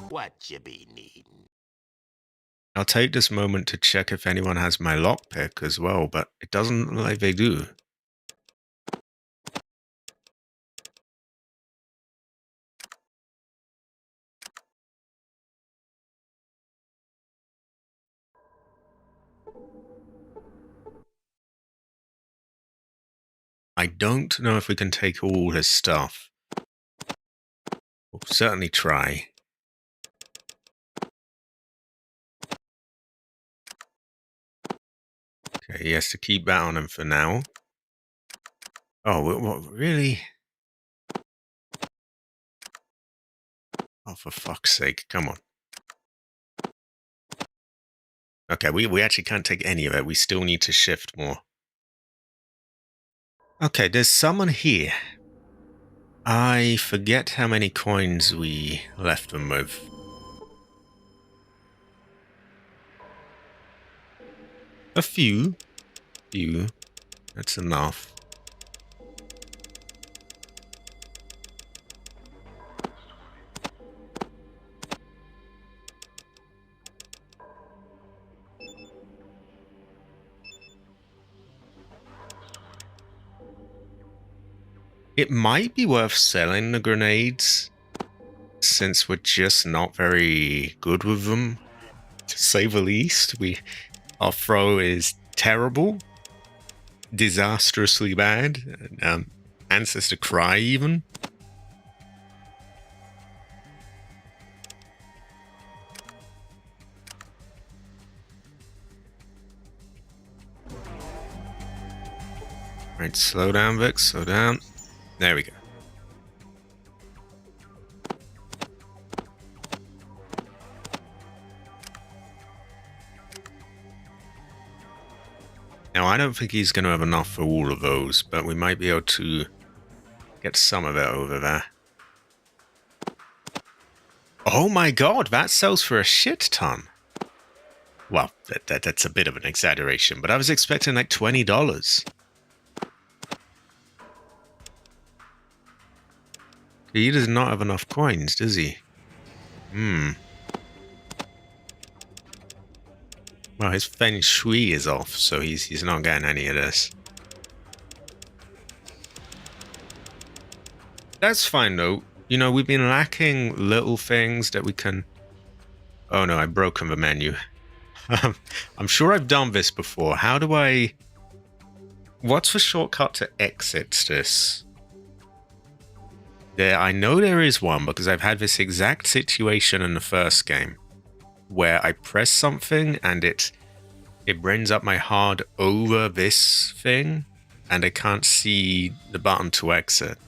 What you be needing? I'll take this moment to check if anyone has my lockpick as well, but it doesn't look like they do. I don't know if we can take all his stuff. We'll certainly try. Okay, he has to keep that on him for now. Oh, what, really? Oh, for fuck's sake, come on. Okay, we actually can't take any of it. We still need to shift more. Okay, there's someone here. I forget how many coins we left them with. A few. Few. That's enough. It might be worth selling the grenades. since we're just not very good with them, to say the least. Our throw is terrible, disastrously bad. Ancestor cry even. Right, slow down, Vic, slow down. There we go. Now, I don't think he's going to have enough for all of those, but we might be able to get some of it over there. Oh my god, that sells for a shit ton. Well, that's a bit of an exaggeration, but I was expecting like $20. He does not have enough coins, does he? Well, his feng shui is off, so he's not getting any of this. That's fine, though. You know, we've been lacking little things that we can... Oh no, I've broken the menu. I'm sure I've done this before. How do I... What's the shortcut to exit this? I know there is one, because I've had this exact situation in the first game, where I press something and it brings up my HUD over this thing, and I can't see the button to exit.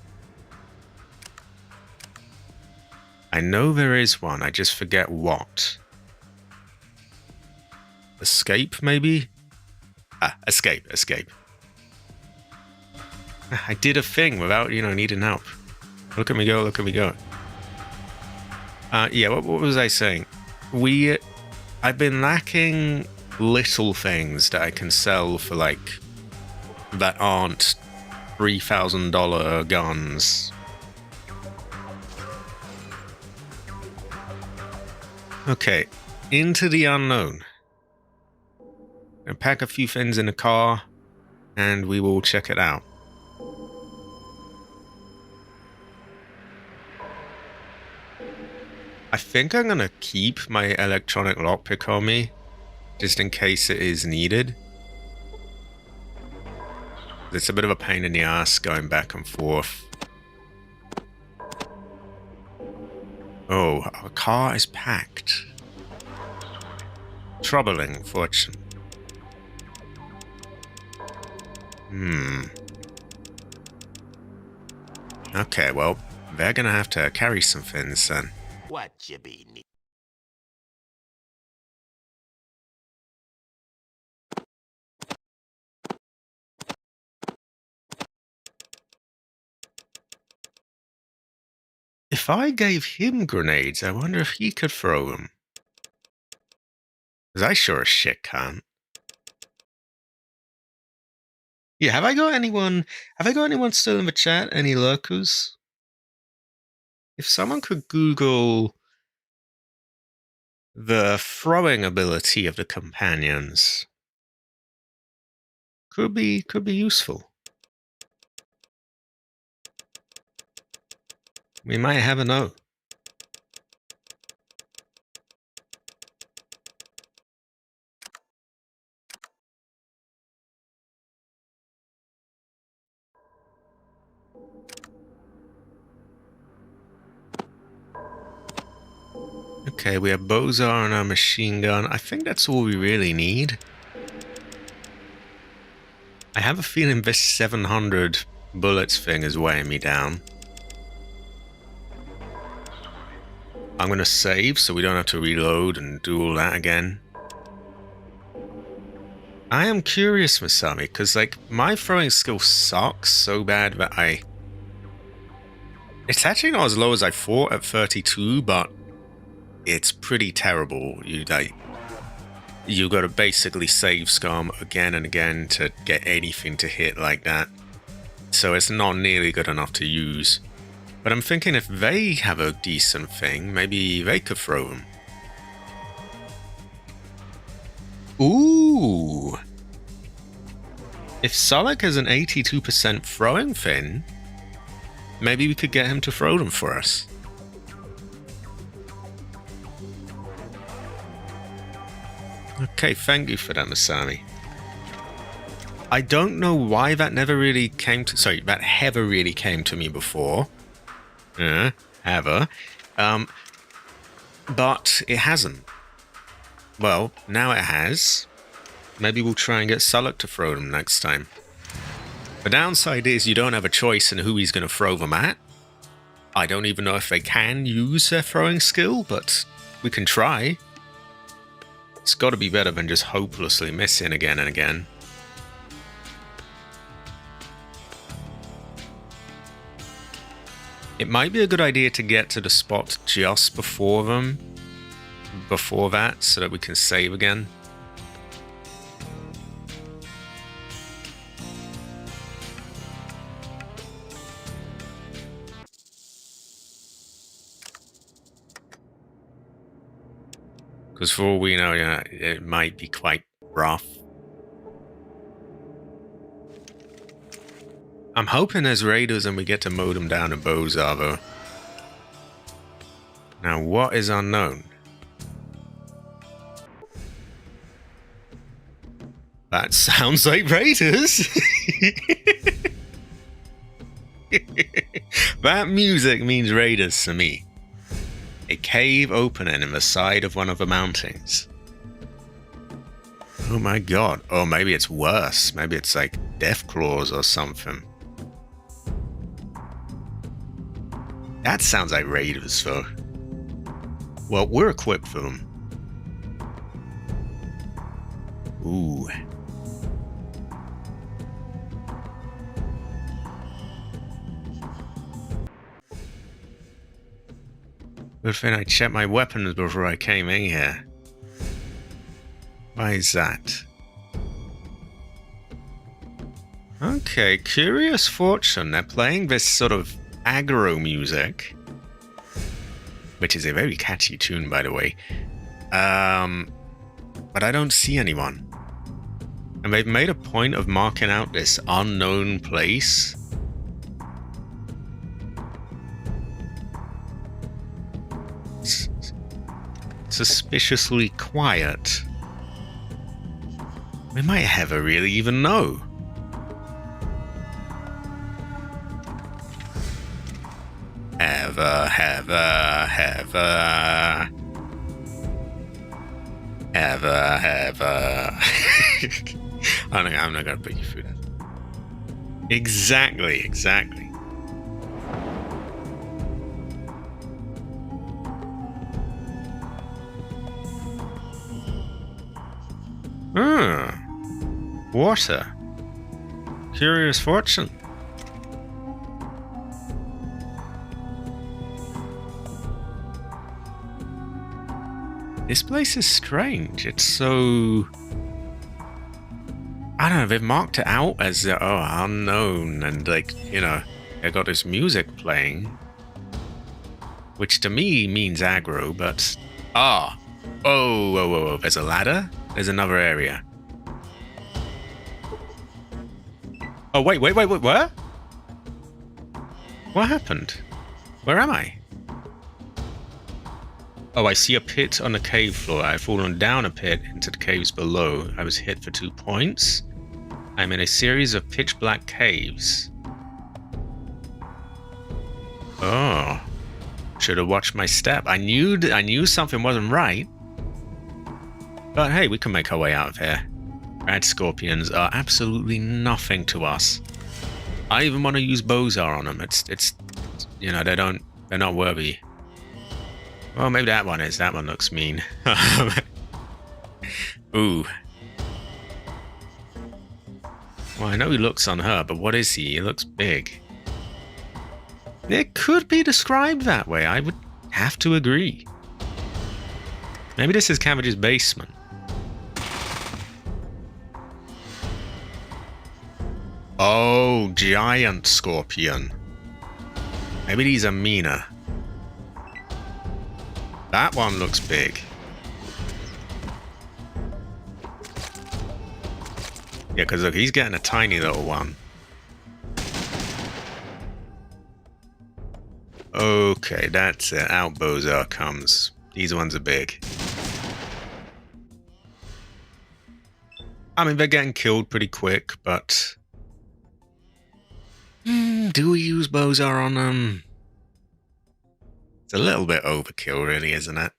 I know there is one, I just forget what. Escape, maybe? Escape. I did a thing without, needing help. Look at me go, look at me go. Yeah, what was I saying? I've been lacking little things that I can sell for, like, that aren't $3,000 guns. Okay, into the unknown. I'll pack a few things in the car, and we will check it out. I think I'm gonna keep my electronic lockpick on me, just in case it is needed. It's a bit of a pain in the ass going back and forth. Oh, our car is packed. Troubling, fortune. Okay, well, they're gonna have to carry some things then. What you be needin'? If I gave him grenades, I wonder if he could throw them. Because I sure as shit can't. Yeah, have I got anyone still in the chat? Any lurkers? If someone could Google the throwing ability of the companions, could be useful. We might have a know. Okay, we have Bozar and our machine gun. I think that's all we really need. I have a feeling this 700 bullets thing is weighing me down. I'm gonna save so we don't have to reload and do all that again. I am curious, Masami, because, like, my throwing skill sucks so bad that it's actually not as low as I thought at 32, but it's pretty terrible. You gotta basically save scum again and again to get anything to hit like that. So it's not nearly good enough to use. But I'm thinking if they have a decent thing, maybe they could throw them. Ooh! If Solak has an 82% throwing thing, maybe we could get him to throw them for us. Okay, thank you for that, Masami. I don't know why that never really came to... Sorry, that ever really came to me before. Ever. But it hasn't. Well, now it has. Maybe we'll try and get Sullock to throw them next time. The downside is you don't have a choice in who he's going to throw them at. I don't even know if they can use their throwing skill, but we can try. It's got to be better than just hopelessly missing again and again. It might be a good idea to get to the spot just before them. Before that, so that we can save again. Because for all we know, yeah, it might be quite rough. I'm hoping there's raiders and we get to mow them down in Bozar, though. Now, what is unknown? That sounds like raiders! That music means raiders to me. A cave opening in the side of one of the mountains. Oh my god. Oh, maybe it's worse. Maybe it's like death claws or something. That sounds like raiders, though. Well, we're equipped for them. Ooh. Good thing I checked my weapons before I came in here. Why is that? Okay, Curious Fortune. They're playing this sort of aggro music, which is a very catchy tune, by the way. But I don't see anyone. And they've made a point of marking out this unknown place. It's suspiciously quiet. We might never really even know. Ever. I'm not gonna put you through that. Exactly. Water. Curious Fortune. This place is strange. It's so... I don't know, they've marked it out as, unknown, and, like, you know, they got this music playing, which to me means aggro, but... Oh, there's a ladder? There's another area. Oh, wait, where? What happened? Where am I? Oh, I see a pit on the cave floor. I've fallen down a pit into the caves below. I was hit for 2 points. I'm in a series of pitch black caves. Oh. Should have watched my step. I knew something wasn't right. But hey, we can make our way out of here. Rad scorpions are absolutely nothing to us. I even want to use Bozar on them. It's you know, they're not worthy. Well, maybe that one is. That one looks mean. Ooh. Well, I know he looks on her, but what is he? He looks big. It could be described that way. I would have to agree. Maybe this is Cabbage's basement. Oh, giant scorpion. Maybe these are meaner. That one looks big. Yeah, because look, he's getting a tiny little one. Okay, that's it. Out Bozar comes. These ones are big. I mean, they're getting killed pretty quick, but... do we use Bozar on them? It's a little bit overkill, really, isn't it?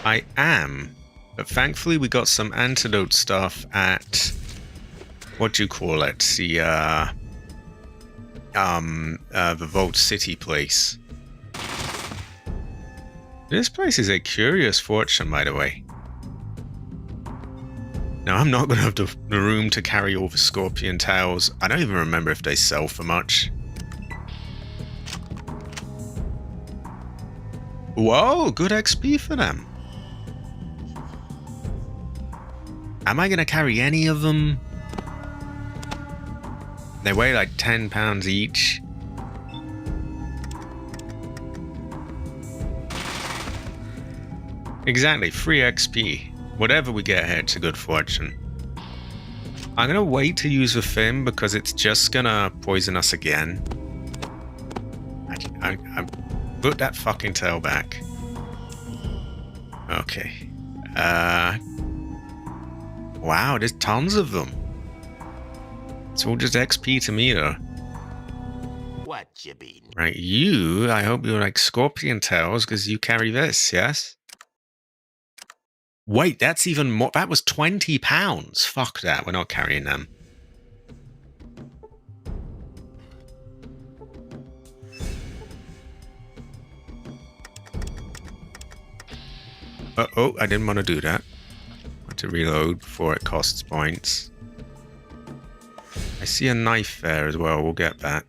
I am. But thankfully we got some antidote stuff at... What do you call it? The Vault City place. This place is a curious fortune, by the way. Now, I'm not going to have the room to carry all the scorpion tails. I don't even remember if they sell for much. Whoa, good XP for them. Am I going to carry any of them? They weigh like 10 pounds each. Exactly, free XP. Whatever we get here, it's a good fortune. I'm going to wait to use the fin because it's just going to poison us again. I put that fucking tail back. Okay. Wow, there's tons of them. It's all just XP to me, though. What you been? Right, you, I hope you like scorpion tails because you carry this, yes? Wait, that's even more. That was 20 pounds. Fuck that, we're not carrying them. Oh, I didn't want to do that. I want to reload before it costs points. I see a knife there as well, we'll get that.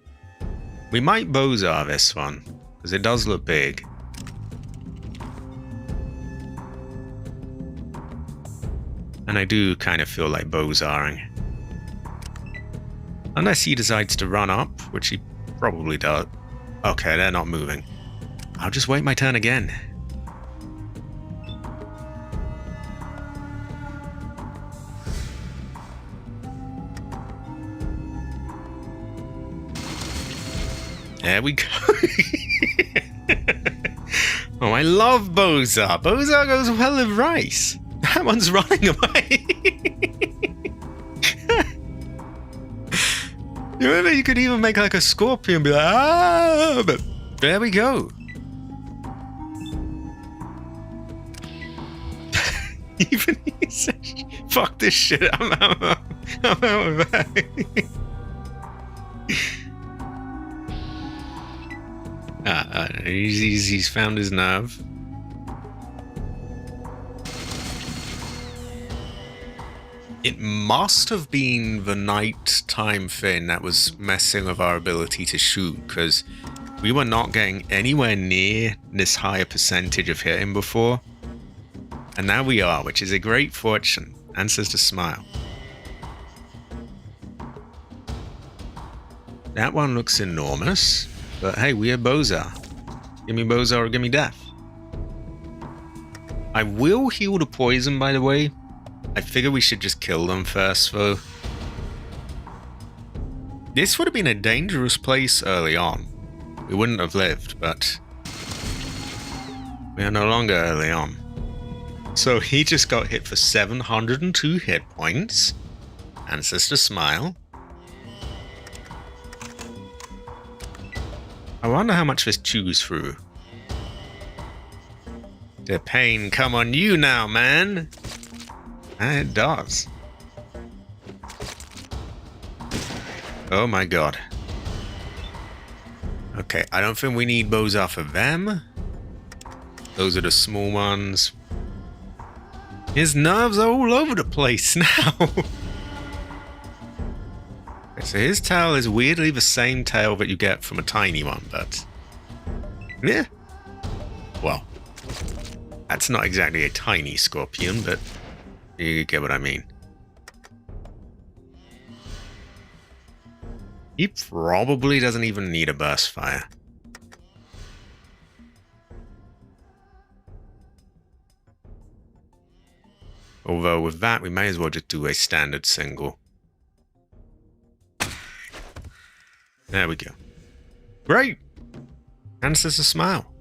We might Bozar this one, because it does look big. And I do kind of feel like Bozaring. Unless he decides to run up, which he probably does. Okay, they're not moving. I'll just wait my turn again. There we go. Oh, I love Bozar. Bozar goes well with rice. That one's running away. You remember you could even make like a scorpion and be like, ah, but there we go. Even he says, fuck this shit, I'm out of that. He's found his nerve. It must have been the nighttime thing that was messing with our ability to shoot, because we were not getting anywhere near this higher percentage of hitting before. And now we are, which is a great fortune. Answers to smile. That one looks enormous, but hey, we are Bozar. Give me Bozar or give me death. I will heal the poison, by the way. I figure we should just kill them first, though. This would have been a dangerous place early on. We wouldn't have lived, but we are no longer early on. So he just got hit for 702 hit points. Ancestor smile. I wonder how much this chews through. The pain come on you now, man. And it does. Oh my god. Okay, I don't think we need Bozar for them. Those are the small ones. His nerves are all over the place now. Okay, so his tail is weirdly the same tail that you get from a tiny one, but... yeah. Well, that's not exactly a tiny scorpion, but you get what I mean. He probably doesn't even need a burst fire. Although with that, we may as well just do a standard single. There we go. Great! Answers a smile.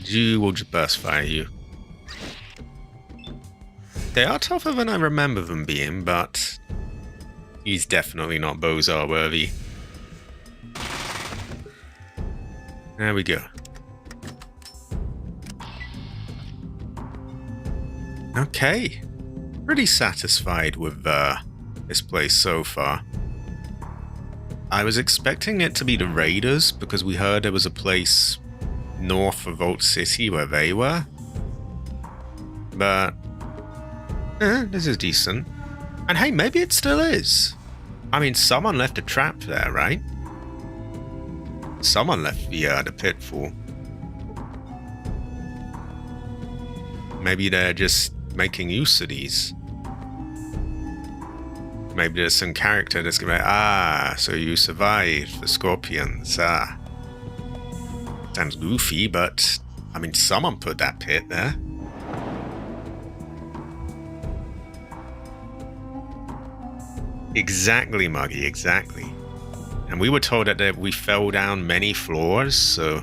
you, we'll just burst fire you. They are tougher than I remember them being, but he's definitely not Bozar worthy. There we go. Okay. Pretty satisfied with this place so far. I was expecting it to be the Raiders because we heard there was a place north of Vault City where they were. But this is decent. And hey, maybe it still is. I mean, someone left a trap there, right? Someone left the pitfall. Maybe they're just making use of these. Maybe there's some character that's gonna be, so you survived the scorpions. Sounds goofy, but I mean, someone put that pit there. Exactly, Muggy, exactly. And we were told that we fell down many floors, so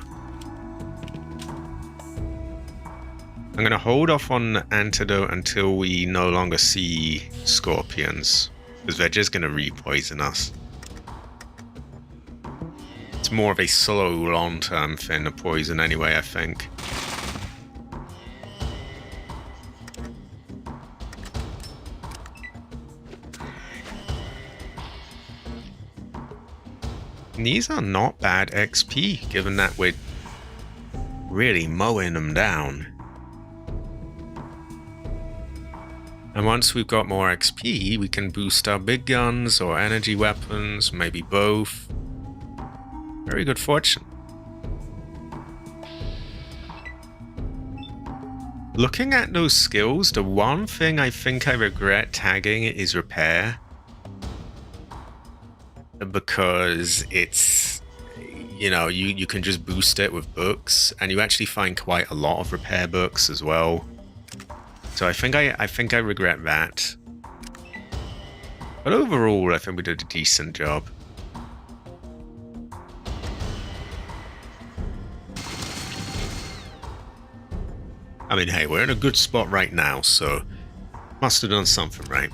I'm going to hold off on the antidote until we no longer see scorpions, because they're just going to re-poison us. It's more of a slow, long-term thing to poison anyway, I think. And these are not bad XP, given that we're really mowing them down. And once we've got more XP, we can boost our big guns or energy weapons, maybe both. Very good fortune. Looking at those skills, the one thing I think I regret tagging is repair. Because it's, you know, you can just boost it with books, and you actually find quite a lot of repair books as well. So I think I regret that. But overall, I think we did a decent job. I mean, hey, we're in a good spot right now, so must have done something right.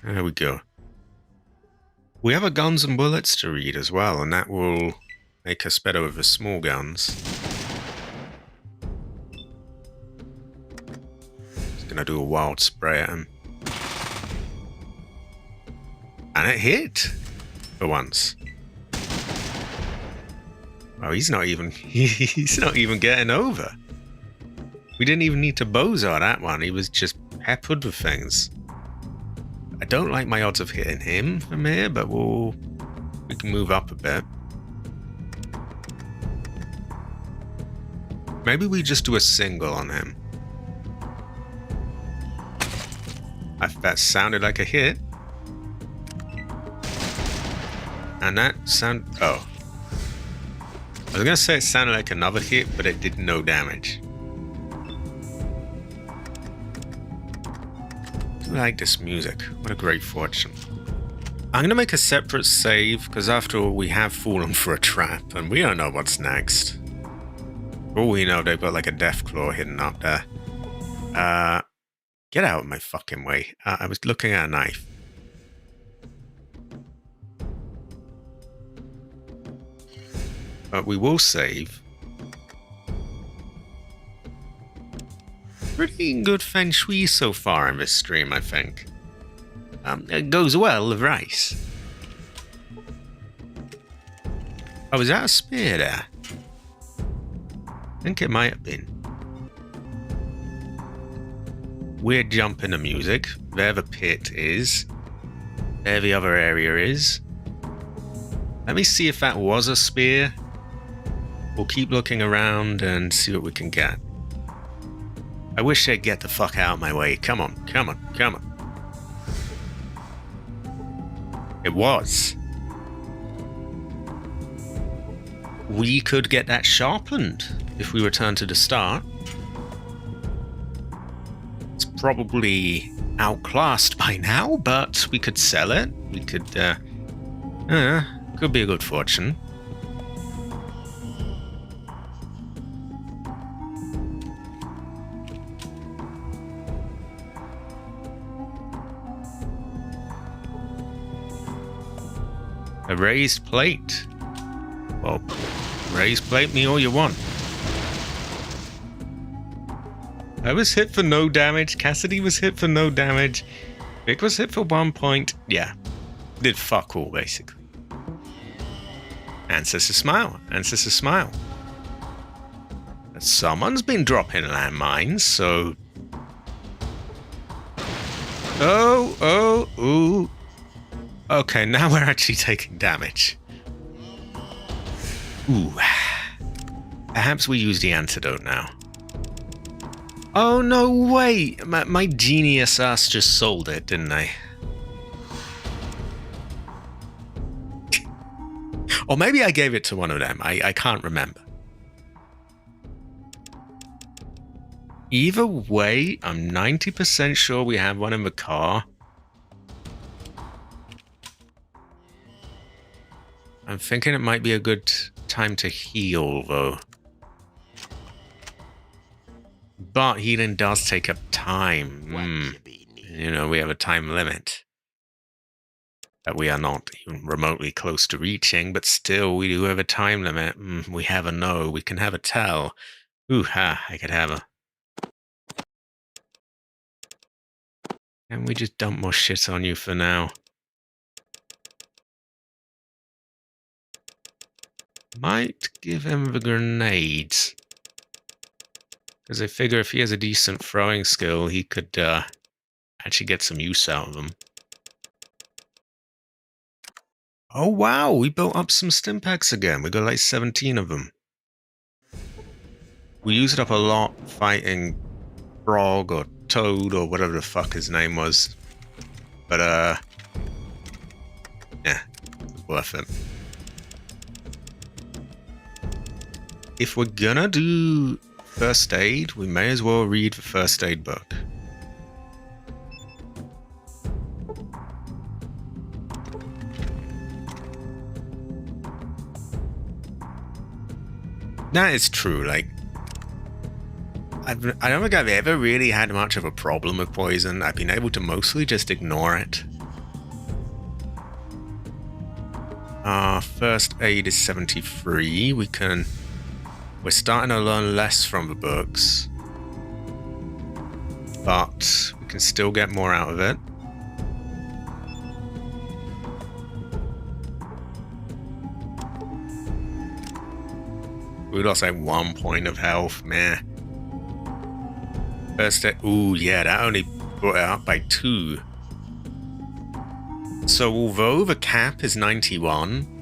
There we go. We have a guns and bullets to read as well, and that will make us better with the small guns. Just gonna do a wild spray at him. And it hit! For once. Oh, he's not even getting over. We didn't even need to Bozar that one, he was just peppered with things. I don't like my odds of hitting him from here, but we can move up a bit. Maybe we just do a single on him. That sounded like a hit. And that oh. I was gonna say it sounded like another hit, but it did no damage. I like this music. What a great fortune. I'm gonna make a separate save, because after all, we have fallen for a trap, and we don't know what's next. For all we know, they've got like a death claw hidden up there. Get out of my fucking way. I was looking at a knife. But we will save. Pretty good feng shui so far in this stream, I think. It goes well with rice. Oh, was that a spear there? I think it might have been. Weird jump in the music. There the pit is. There the other area is. Let me see if that was a spear. We'll keep looking around and see what we can get. I wish they'd get the fuck out of my way. Come on, come on, come on. It was. We could get that sharpened if we return to the start. It's probably outclassed by now, but we could sell it. We could, could be a good fortune. A raised plate. Well, raised plate me all you want. I was hit for no damage. Cassidy was hit for no damage. Vic was hit for 1 point. Yeah. Did fuck all, basically. Ancestor smile. Ancestor smile. Someone's been dropping landmines, so... Ooh. Okay, now we're actually taking damage. Ooh. Perhaps we use the antidote now. Oh, no way! My genius ass just sold it, didn't I? Or maybe I gave it to one of them. I can't remember. Either way, I'm 90% sure we have one in the car. I'm thinking it might be a good time to heal, though. But healing does take up time. You know, we have a time limit that we are not even remotely close to reaching, but still, we do have a time limit. We have a no. We can have a tell. Ooh, I could have a... Can we just dump more shit on you for now? Might give him the grenades. Because I figure if he has a decent throwing skill, he could actually get some use out of them. Oh wow, we built up some stim packs again. We got like 17 of them. We used it up a lot fighting Frog or Toad or whatever the fuck his name was. But yeah, it was worth it. If we're gonna do first aid, we may as well read the first aid book. That is true, like, I don't think I've ever really had much of a problem with poison. I've been able to mostly just ignore it. Our first aid is 73. We're starting to learn less from the books, but we can still get more out of it. We lost like 1 point of health, man. First aid, ooh, yeah, that only brought it up by 2. So although the cap is 91,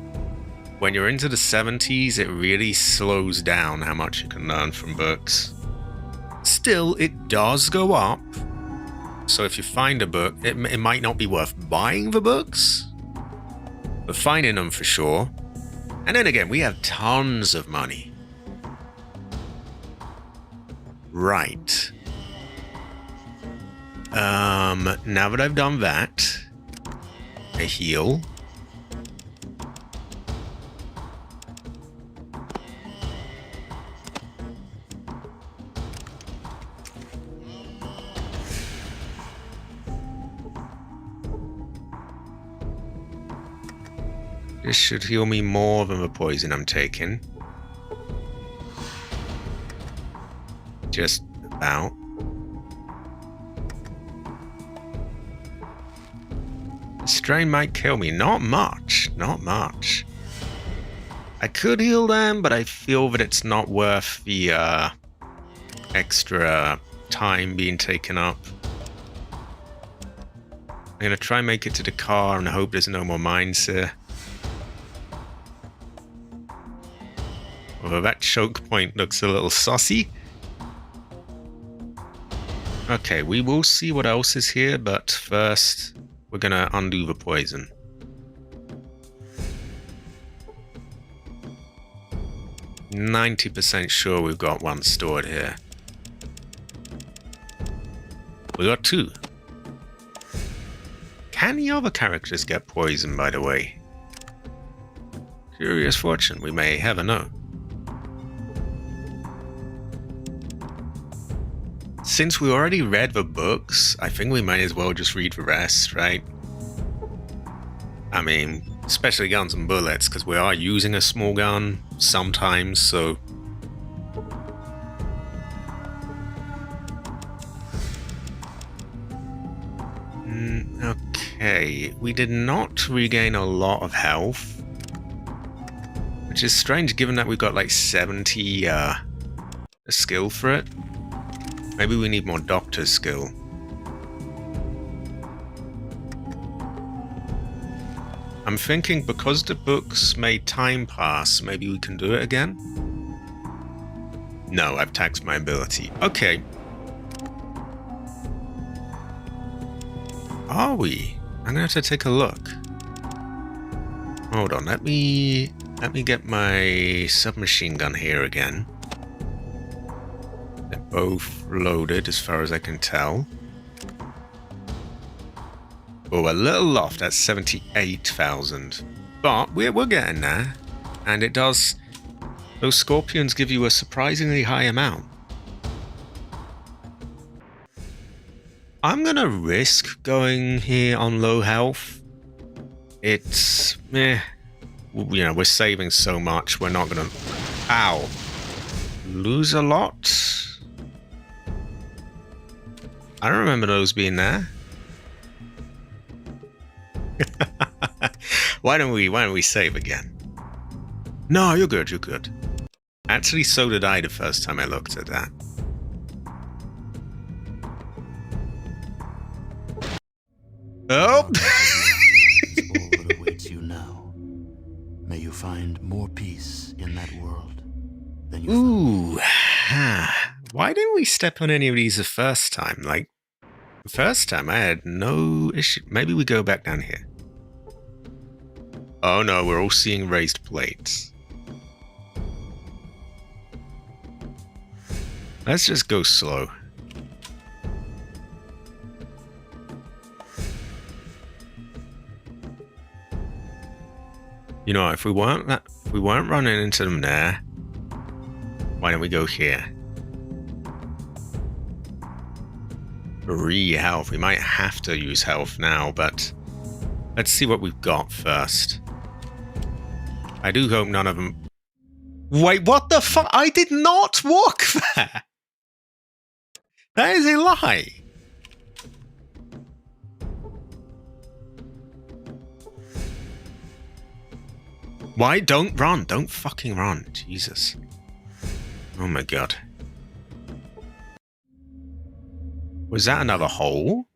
when you're into the 70s, it really slows down how much you can learn from books. Still, it does go up. So if you find a book, it might not be worth buying the books, but finding them for sure. And then again, we have tons of money. Right. Now that I've done that, I heal. This should heal me more than the poison I'm taking. Just about. The strain might kill me. Not much. Not much. I could heal them, but I feel that it's not worth the extra time being taken up. I'm going to try and make it to the car and hope there's no more mines here. Although that choke point looks a little saucy. Okay, we will see what else is here, but first we're gonna undo the poison. %90 sure we've got one stored here. We got two. Can the other characters get poisoned, by the way? Curious fortune, we may ever know. Since we already read the books, I think we might as well just read the rest, right? I mean, especially guns and bullets, because we are using a small gun sometimes, so... Okay, we did not regain a lot of health, which is strange given that we've got like 70 skill for it. Maybe we need more doctor's skill. I'm thinking because the books made time pass, maybe we can do it again? No, I've taxed my ability. Okay. Are we? I'm gonna have to take a look. Hold on, let me get my submachine gun here again. They're both loaded as far as I can tell. Oh, a little off, that's 78,000. But we're getting there. And it does... Those scorpions give you a surprisingly high amount. I'm gonna risk going here on low health. It's... You know, we're saving so much, we're not gonna... Ow. Lose a lot? I don't remember those being there. Why don't we save again? No, you're good, you're good. Actually, so did I the first time I looked at that. Oh! All that awaits you now. May you find more peace in that world than you Ooh. Why didn't we step on any of these the first time? Like, the first time I had no issue. Maybe we go back down here. Oh no, we're all seeing raised plates. Let's just go slow. You know, if we weren't running into them there, why don't we go here? Health. We might have to use health now, but let's see what we've got first. I do hope none of them... Wait, what the fuck? I did not walk there! That is a lie! Why? Don't run. Don't fucking run. Jesus. Oh my god. Was that another hole?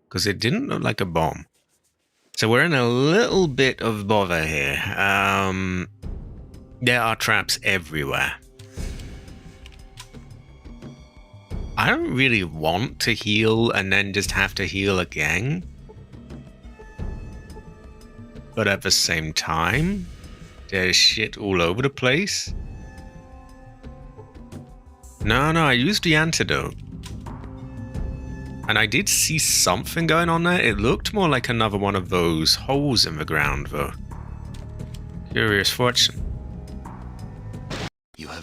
Because it didn't look like a bomb. So we're in a little bit of bother here. There are traps everywhere. I don't really want to heal and then just have to heal again. But at the same time, there's shit all over the place. No, I used the antidote. And I did see something going on there. It looked more like another one of those holes in the ground, though. Curious fortune.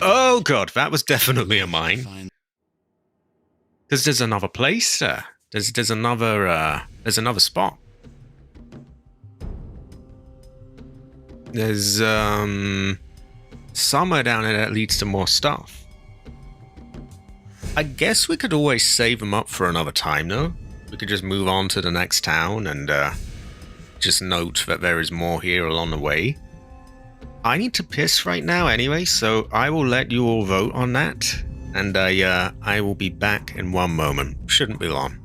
Oh god, that was definitely a mine. Because there's another place there. There's another spot. There's somewhere down there that leads to more stuff. I guess we could always save them up for another time, though. We could just move on to the next town and just note that there is more here along the way. I need to piss right now anyway, so I will let you all vote on that. And I will be back in one moment. Shouldn't be long.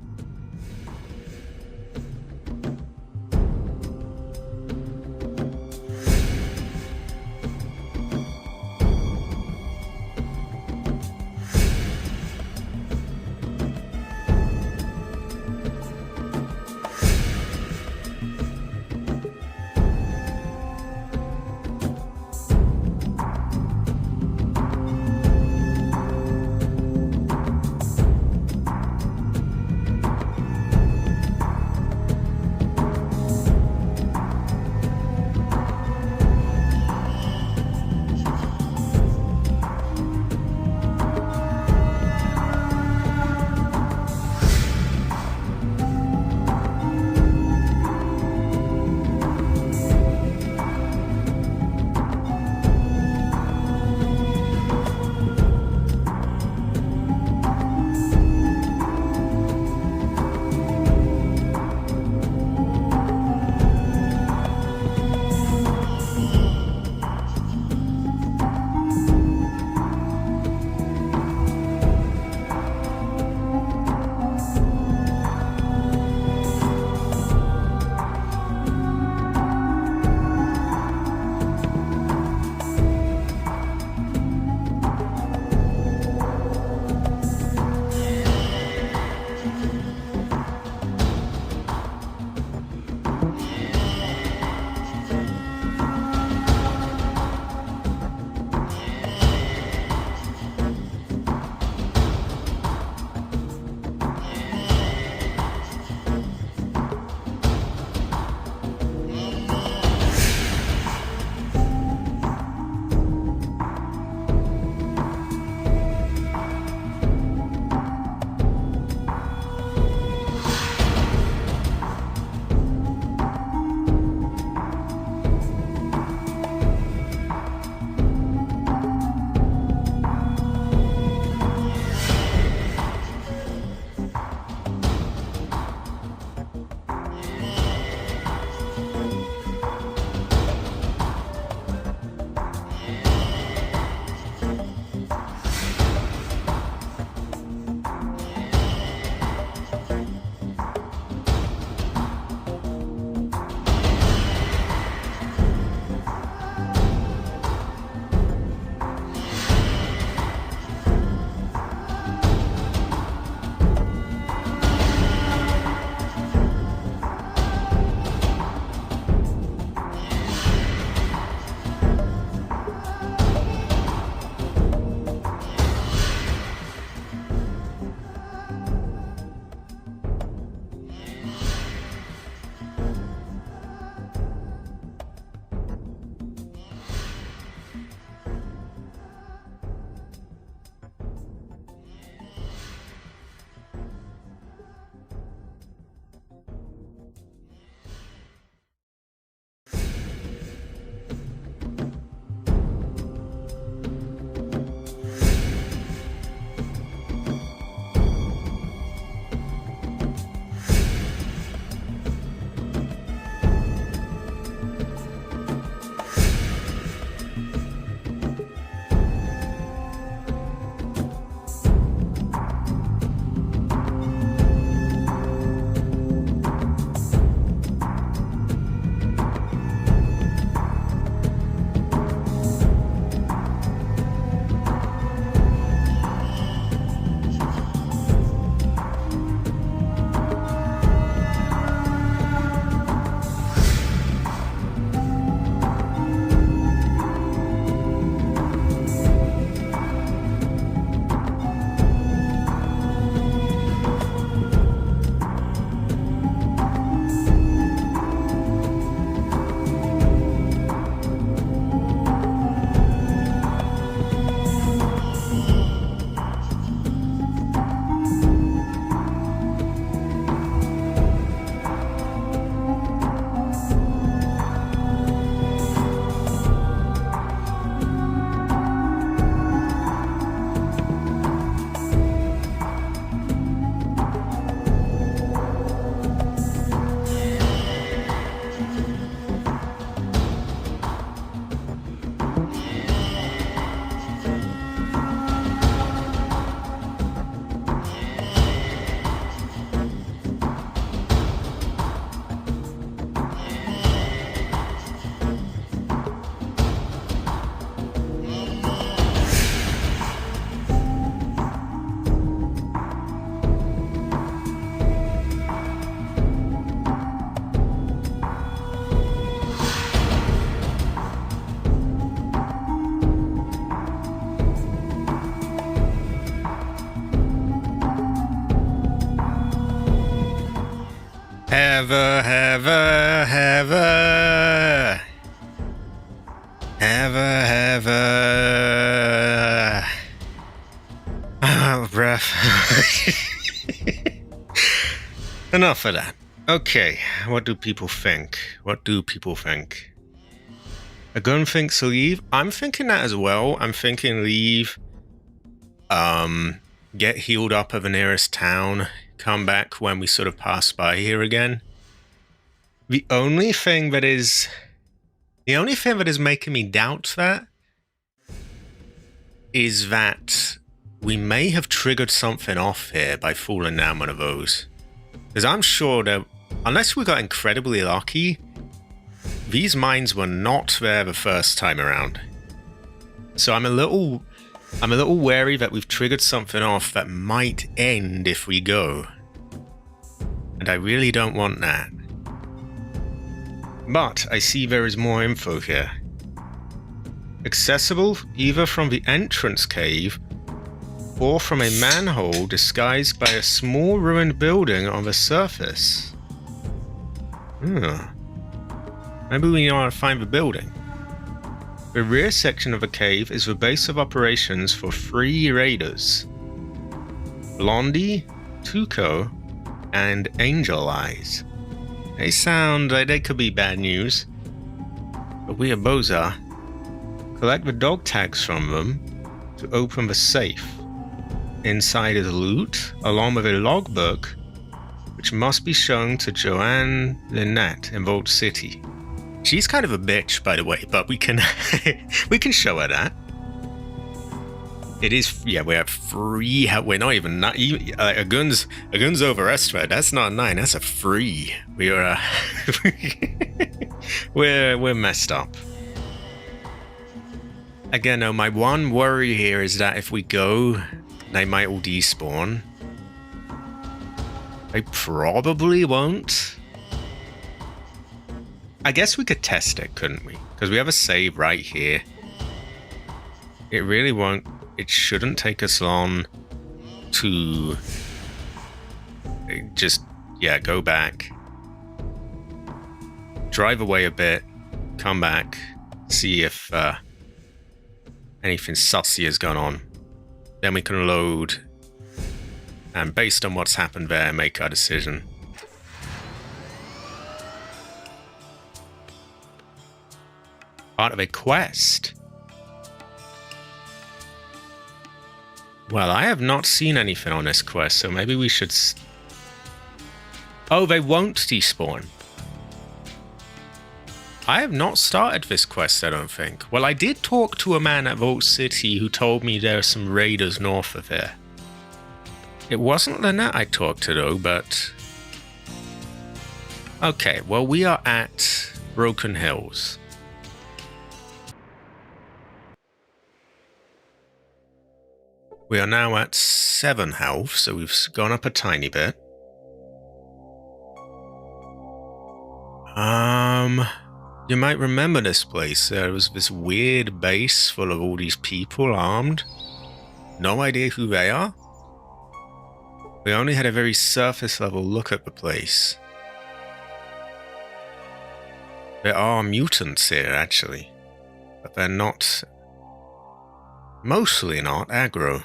Ever, ever, ever. Ever, ever. Oh, breath. Enough of that. Okay, what do people think? What do people think? A gun thinks leave. I'm thinking that as well. I'm thinking leave. Get healed up at the nearest town. Come back when we sort of pass by here again. The only thing that is making me doubt that is that we may have triggered something off here by falling down one of those. Because I'm sure that unless we got incredibly lucky, these mines were not there the first time around. So I'm a little wary that we've triggered something off that might end if we go. And I really don't want that. But I see there is more info here. Accessible either from the entrance cave or from a manhole disguised by a small ruined building on the surface. Maybe we know how to find the building. The rear section of the cave is the base of operations for 3 raiders: Blondie, Tuco, and Angel Eyes. They sound like they could be bad news, but we are Boza. Collect the dog tags from them to open the safe. Inside is loot, along with a logbook, which must be shown to Joanne Lynette in Vault City. She's kind of a bitch, by the way, but we can we can show her that. It is, yeah, we're at 3. We're not even a gun's overestimated. That's not 9. That's a 3. We are we're messed up. Again, though, my one worry here is that if we go, they might all despawn. They probably won't. I guess we could test it, couldn't we? Because we have a save right here. It really won't. It shouldn't take us long to just, yeah, go back. Drive away a bit. Come back. See if anything sussy has gone on. Then we can load. And based on what's happened there, make our decision. Part of a quest. Well, I have not seen anything on this quest, so maybe we should... Oh, they won't despawn. I have not started this quest, I don't think. Well, I did talk to a man at Vault City who told me there are some raiders north of here. It wasn't Lynette I talked to, though, but... Okay, well, we are at Broken Hills. We are now at 7 health, so we've gone up a tiny bit. You might remember this place. There was this weird base full of all these people armed. No idea who they are. We only had a very surface level look at the place. There are mutants here, actually. But they're not... Mostly not aggro.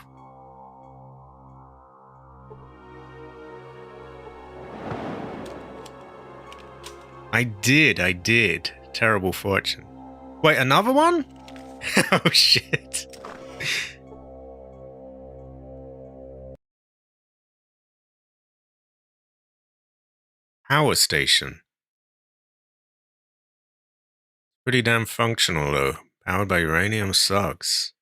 I did. Terrible fortune. Wait, another one? Oh, shit. Power station. Pretty damn functional, though. Powered by uranium slugs.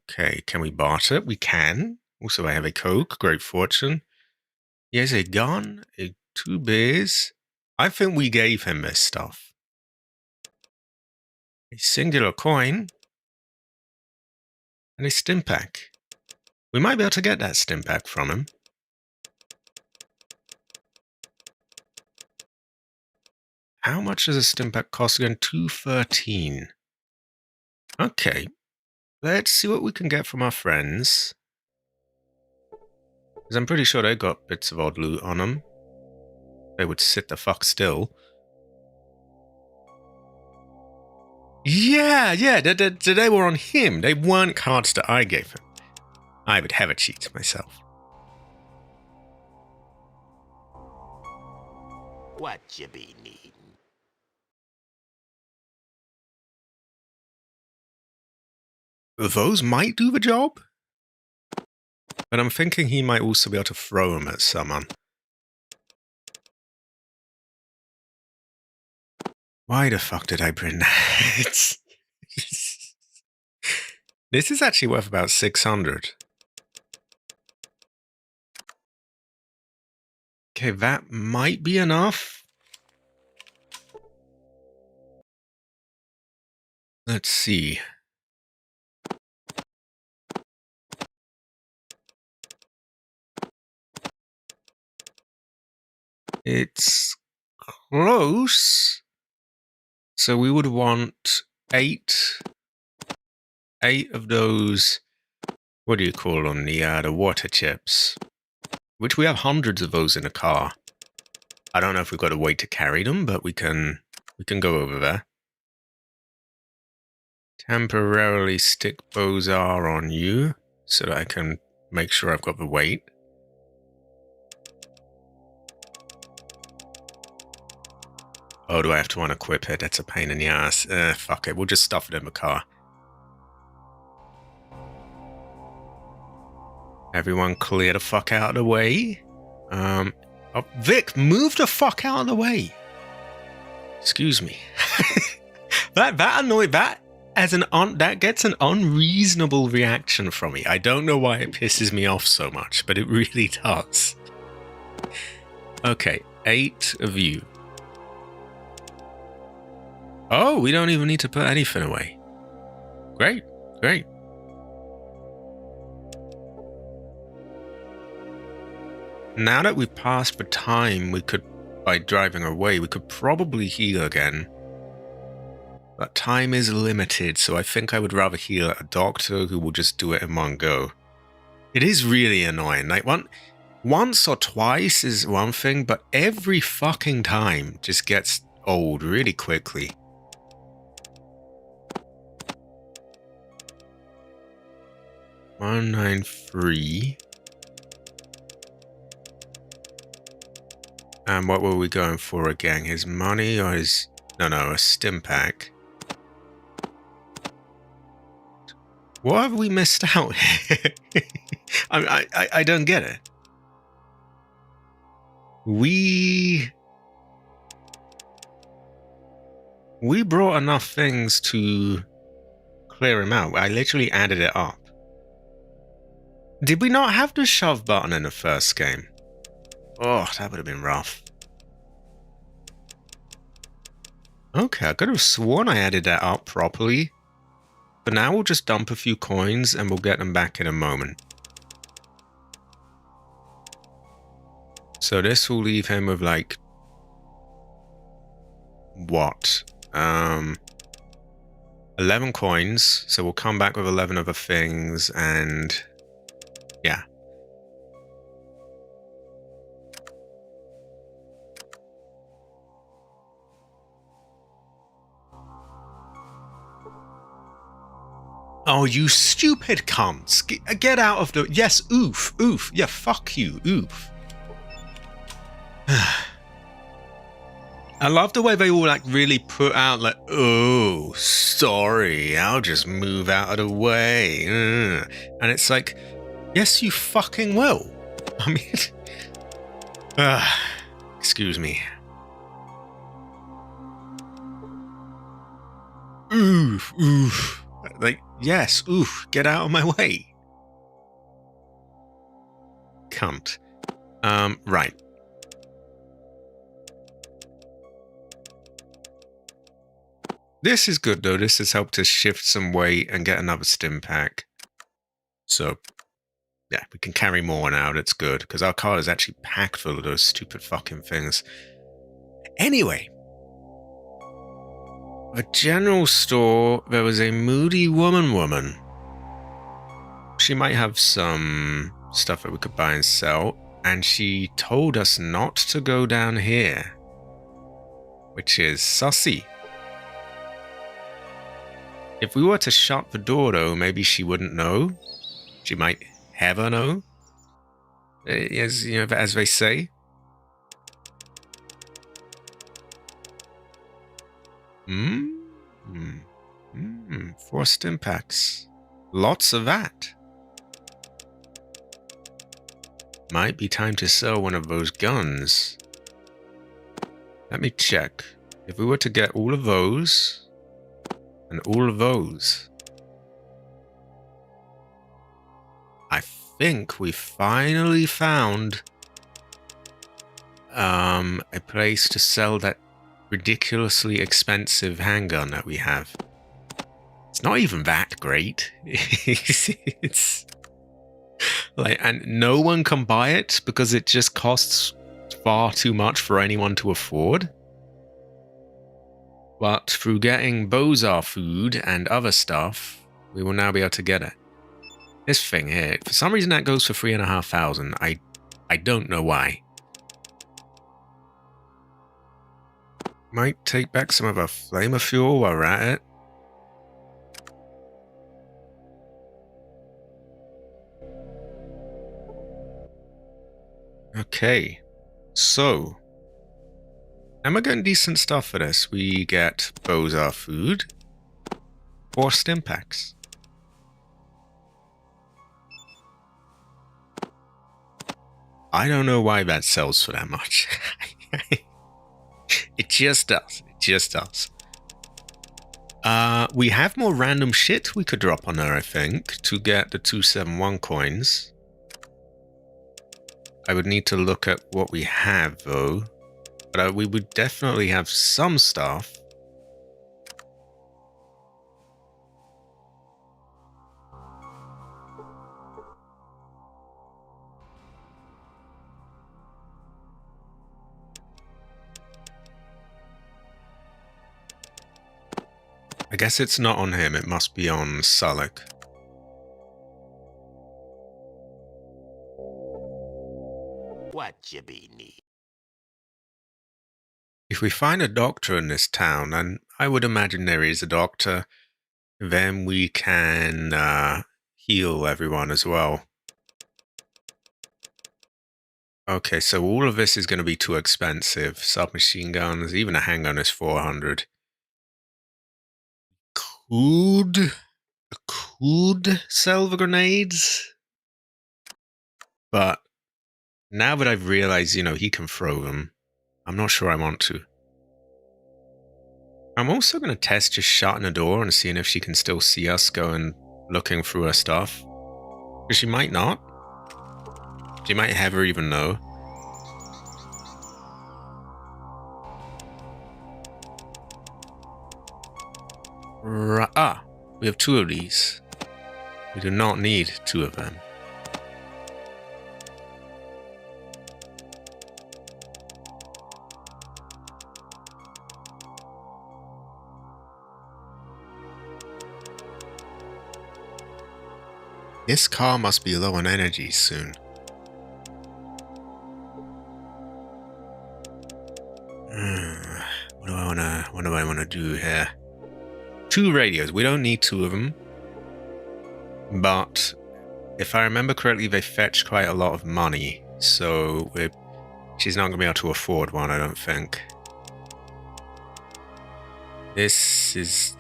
Okay, can we barter it? We can. Also, I have a Coke, great fortune. He has a gun, 2 beers. I think we gave him this stuff. A singular coin. And a stim pack. We might be able to get that stim pack from him. How much does a stim pack cost again? 213. Okay. Let's see what we can get from our friends. Because I'm pretty sure they got bits of odd loot on them. They would sit the fuck still. Yeah, they were on him. They weren't cards that I gave him. I would have a cheat myself. What you be needing? Those might do the job. But I'm thinking he might also be able to throw them at someone. Why the fuck did I bring that? This is actually worth about 600. Okay, that might be enough. Let's see. It's close. So we would want 8 of those, what do you call them, the water chips, which we have hundreds of those in a car. I don't know if we've got a way to carry them, but we can go over there. Temporarily stick Bozar on you so that I can make sure I've got the weight. Oh, do I have to unequip it? That's a pain in the ass. Fuck it, we'll just stuff it in the car. Everyone clear the fuck out of the way. Oh, Vic, move the fuck out of the way. Excuse me. that annoyed that that gets an unreasonable reaction from me. I don't know why it pisses me off so much, but it really does. Okay, 8 of you. Oh, we don't even need to put anything away. Great, great. Now that we've passed the time we could, by driving away, we could probably heal again. But time is limited, so I think I would rather heal a doctor who will just do it in one go. It is really annoying. Like, once or twice is one thing, but every fucking time just gets old really quickly. $193. And what were we going for again? His money or his... No, a stim pack. What have we missed out here? I don't get it. We brought enough things to clear him out. I literally added it up. Did we not have the shove button in the first game? Oh, that would have been rough. Okay, I could have sworn I added that up properly. But now we'll just dump a few coins and we'll get them back in a moment. So this will leave him with like... what? 11 coins. So we'll come back with 11 other things and... yeah. Oh, you stupid cunts. Get out of the... yes, oof. Yeah, fuck you, oof. I love the way they all like really put out like, oh, sorry, I'll just move out of the way. And it's like, yes, you fucking will. I mean, excuse me. Oof. Like, yes, oof, get out of my way. Cunt. Right. This is good though. This has helped us shift some weight and get another stim pack. So, yeah, we can carry more now. That's good because our car is actually packed full of those stupid fucking things. Anyway, A general store, there was a moody woman. She might have some stuff that we could buy and sell, and she told us not to go down here, which is sussy. If we were to shut the door, though, maybe she wouldn't know. She might have her know, as they say. Forced impacts. Lots of that. Might be time to sell one of those guns. Let me check. If we were to get all of those and all of those, I think we finally found a place to sell that ridiculously expensive handgun that we have. It's not even that great. It's like, and no one can buy it because it just costs far too much for anyone to afford. But through getting Bozar food and other stuff, we will now be able to get it. This thing here, for some reason that goes for 3,500. I don't know why. Might take back some of our flamer fuel while we're at it. Okay, so, and we're getting decent stuff for this. We get Bozar food, forced impacts. I don't know why that sells for that much. It just does. It just does. We have more random shit we could drop on there, I think, to get the 271 coins. I would need to look at what we have, though. But we would definitely have some stuff. I guess it's not on him. It must be on Sulek. What you be need? If we find a doctor in this town, and I would imagine there is a doctor, then we can heal everyone as well. Okay, so all of this is going to be too expensive. Submachine guns, even a handgun is 400. Could sell the grenades, but now that I've realized, he can throw them, I'm not sure I want to. I'm also going to test just shutting the door and seeing if she can still see us going looking through her stuff. Because she might not. She might never even know. We have 2 of these. We do not need 2 of them. This car must be low on energy soon. What do I want to do here? 2 radios. We don't need 2 of them. But if I remember correctly, they fetch quite a lot of money. So she's not going to be able to afford one, I don't think. This is...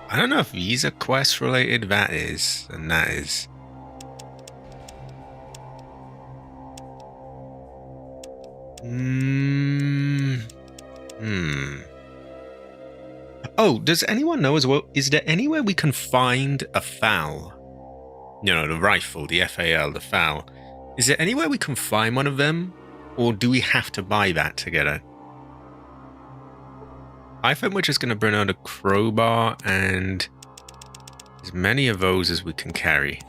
I don't know if these are quest related. That is. And that is. Oh, does anyone know as well, is there anywhere we can find a FAL? The rifle, the FAL, the FAL. Is there anywhere we can find one of them? Or do we have to buy that to get it? I think we're just going to bring out a crowbar and as many of those as we can carry.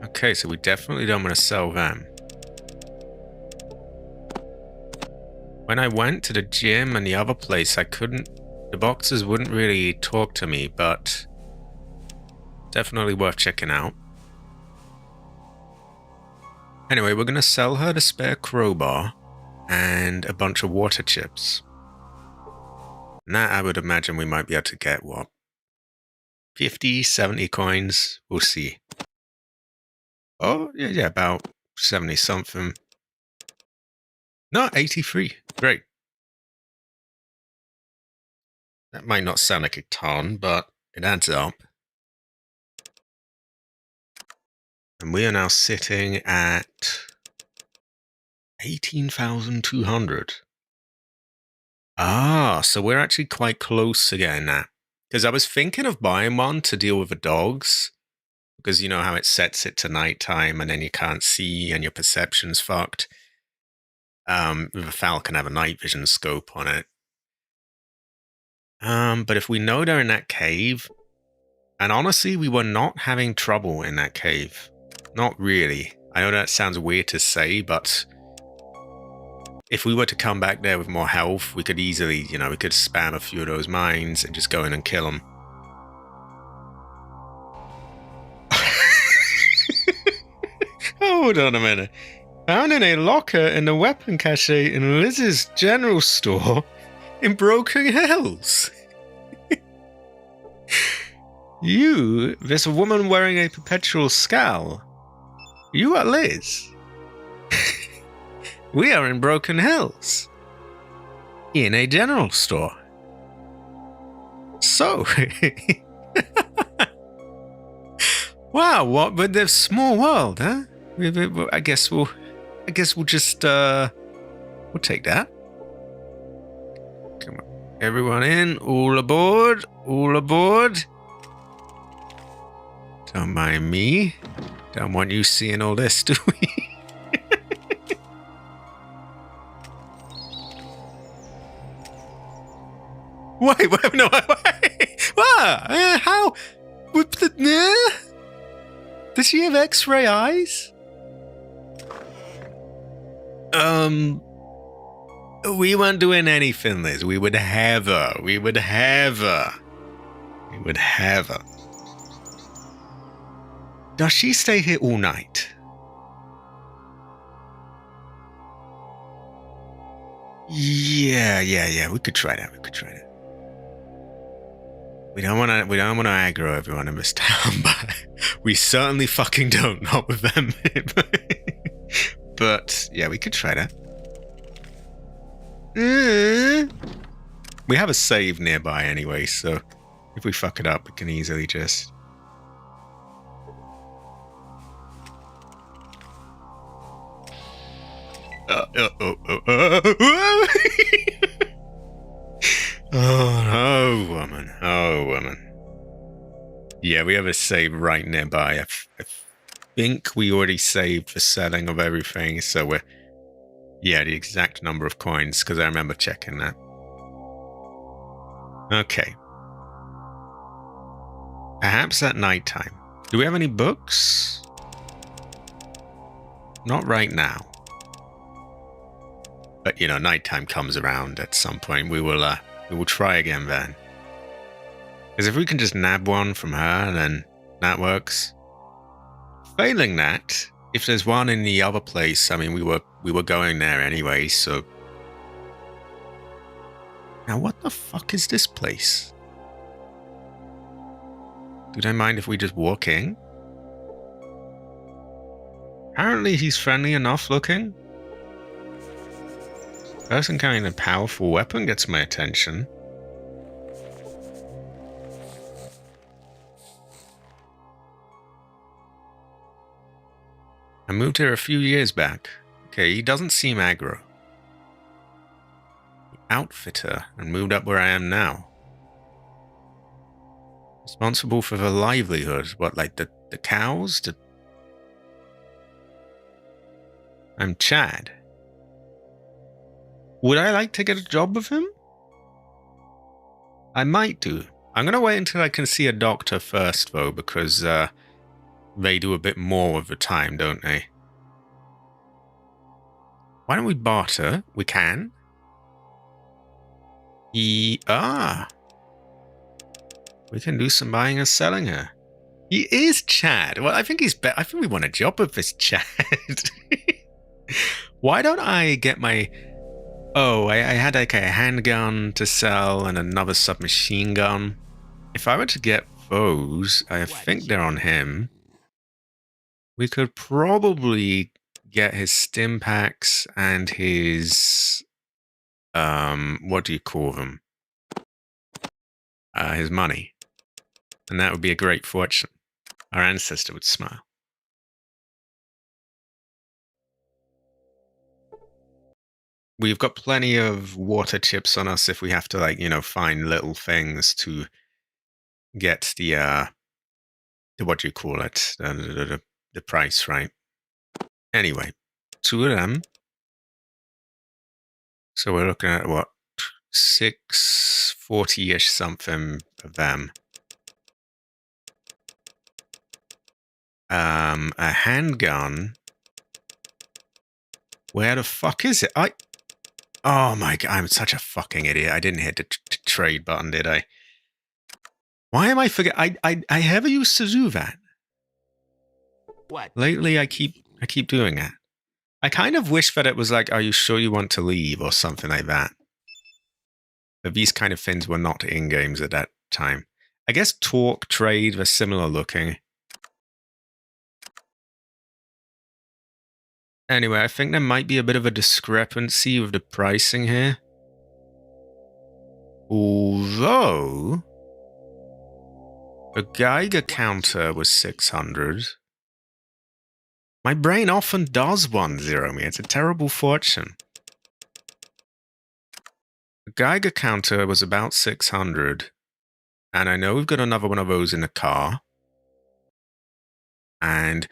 Okay, so we definitely don't want to sell them. when I went to the gym and the other place, the boxers wouldn't really talk to me, but definitely worth checking out. Anyway, we're going to sell her the spare crowbar and a bunch of water chips. And that I would imagine we might be able to get, what, 50, 70 coins? We'll see. Oh, yeah, about 70 something. No, 83. Great. That might not sound like a ton, but it adds up. And we are now sitting at 18,200. Ah, so we're actually quite close to getting that. Because I was thinking of buying one to deal with the dogs. Because you know how it sets it to nighttime and then you can't see and your perception's fucked. The Falcon have a night vision scope on it. But if we know they're in that cave, and honestly, we were not having trouble in that cave. Not really. I know that sounds weird to say, but if we were to come back there with more health, we could easily, we could spam a few of those mines and just go in and kill them. Hold on a minute. Found in a locker in the weapon cache in Liz's general store in Broken Hills. You, this woman wearing a perpetual scowl. You are Liz. We are in Broken Hills. In a general store. So. Wow, what but the small world, huh? I guess we'll just we'll take that. Come on. Everyone in, all aboard, all aboard. Don't mind me. Don't want you seeing all this, do we? Wait, no, wait. What? How? Does she have X-ray eyes? We weren't doing anything, Liz. We would have her. We would have her. We would have her. Does she stay here all night? Yeah. We could try that. We don't want to aggro everyone in this town, but we certainly fucking don't. Not with them. But yeah, we could try that. We have a save nearby anyway, so if we fuck it up, we can easily just. Oh, woman. Yeah, we have a save right nearby. I think we already saved the selling of everything, so we're... Yeah, the exact number of coins, because I remember checking that. Okay. Perhaps at nighttime. Do we have any books? Not right now. But, nighttime comes around at some point. We will try again then. Because if we can just nab one from her, then that works. Failing that, if there's one in the other place, I mean, we were going there anyway, so... Now, what the fuck is this place? Do they mind if we just walk in? Apparently he's friendly enough looking. Person carrying a powerful weapon gets my attention. I moved here a few years back. Okay, he doesn't seem aggro. Outfitter and moved up where I am now. Responsible for the livelihood. What, like the cows? I'm Chad. Would I like to get a job with him? I might do. I'm going to wait until I can see a doctor first, though, because they do a bit more of the time, don't they? Why don't we barter? We can. We can do some buying and selling here. He is Chad. Well, I think he's better. I think we want a job with this Chad. Why don't I get my... Oh, I had like a handgun to sell and another submachine gun. If I were to get those, I think they're on him. We could probably get his stim packs and his... what do you call them? His money. And that would be a great fortune. Our ancestor would smile. We've got plenty of water chips on us if we have to, like, you know, find little things to get the what do you call it? The price, right? Anyway, 2 of them. So we're looking at, what, 640-ish something of them. A handgun. Where the fuck is it? Oh my god, I'm such a fucking idiot. I didn't hit the trade button, did I? Why am I forgetting? I ever used to do that. What? Lately, I keep doing that. I kind of wish that it was like, are you sure you want to leave or something like that. But these kind of things were not in games at that time. I guess talk, trade were similar looking. Anyway, I think there might be a bit of a discrepancy with the pricing here. Although the Geiger counter was 600. My brain often does 1-0 me. It's a terrible fortune. The Geiger counter was about 600. And I know we've got another one of those in the car. And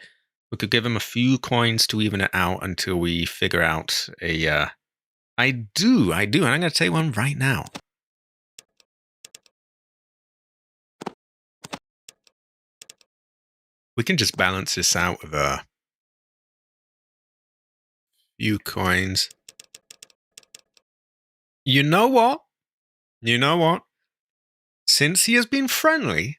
we could give him a few coins to even it out until we figure out a... I do. And I'm going to take one right now. We can just balance this out with a few coins. You know what? Since he has been friendly,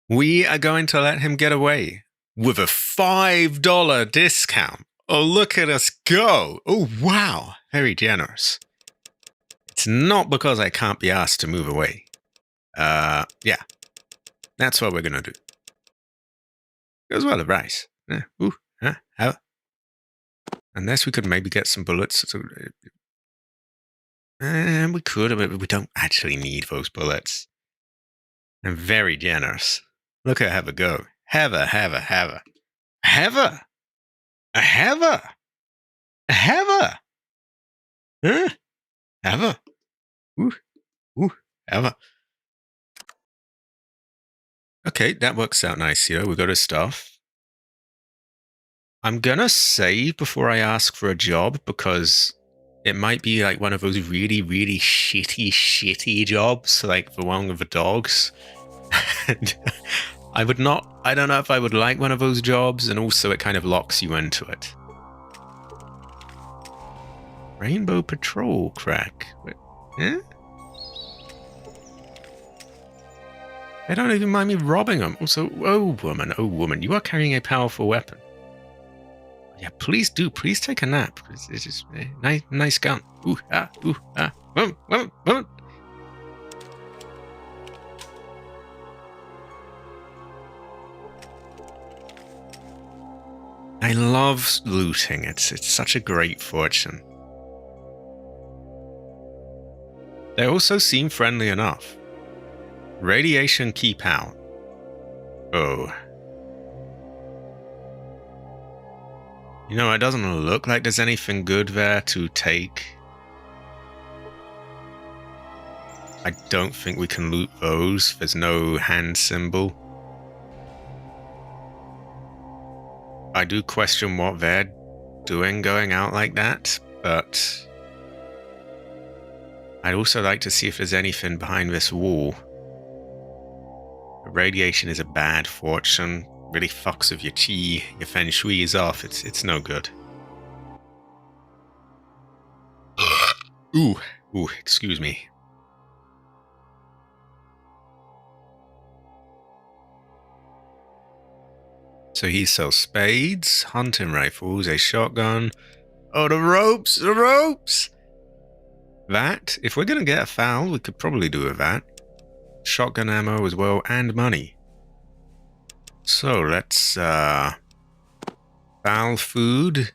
we are going to let him get away with a $5 discount. Oh, look at us go. Oh, wow. Very generous. It's not because I can't be asked to move away. Yeah. That's what we're going to do. Goes well, the rice. How? Unless we could maybe get some bullets. We could, but we don't actually need those bullets. I'm very generous. Look at Heather go. Heather. Heather! A Heather! Huh? Heather! Ooh, Heather. Okay, that works out nice here. We got his stuff. I'm gonna save before I ask for a job because it might be like one of those really, really shitty jobs, like the one with the dogs. I don't know if I would like one of those jobs, and also it kind of locks you into it. Rainbow Patrol crack. Eh? They don't even mind me robbing them. Also, oh woman, you are carrying a powerful weapon. Yeah, please do. Please take a nap. It's just a nice gun. Woman. I love looting. It's such a great fortune. They also seem friendly enough. Radiation keep out. Oh. You know, it doesn't look like there's anything good there to take. I don't think we can loot those. There's no hand symbol. I do question what they're doing going out like that, but I'd also like to see if there's anything behind this wall. The radiation is a bad fortune. Really fucks with your chi. Your feng shui is off. It's no good. Ooh, excuse me. So he sells spades, hunting rifles, a shotgun. Oh, the ropes, the ropes! That, if we're gonna get a foul, we could probably do with that. Shotgun ammo as well, and money. So let's, foul food.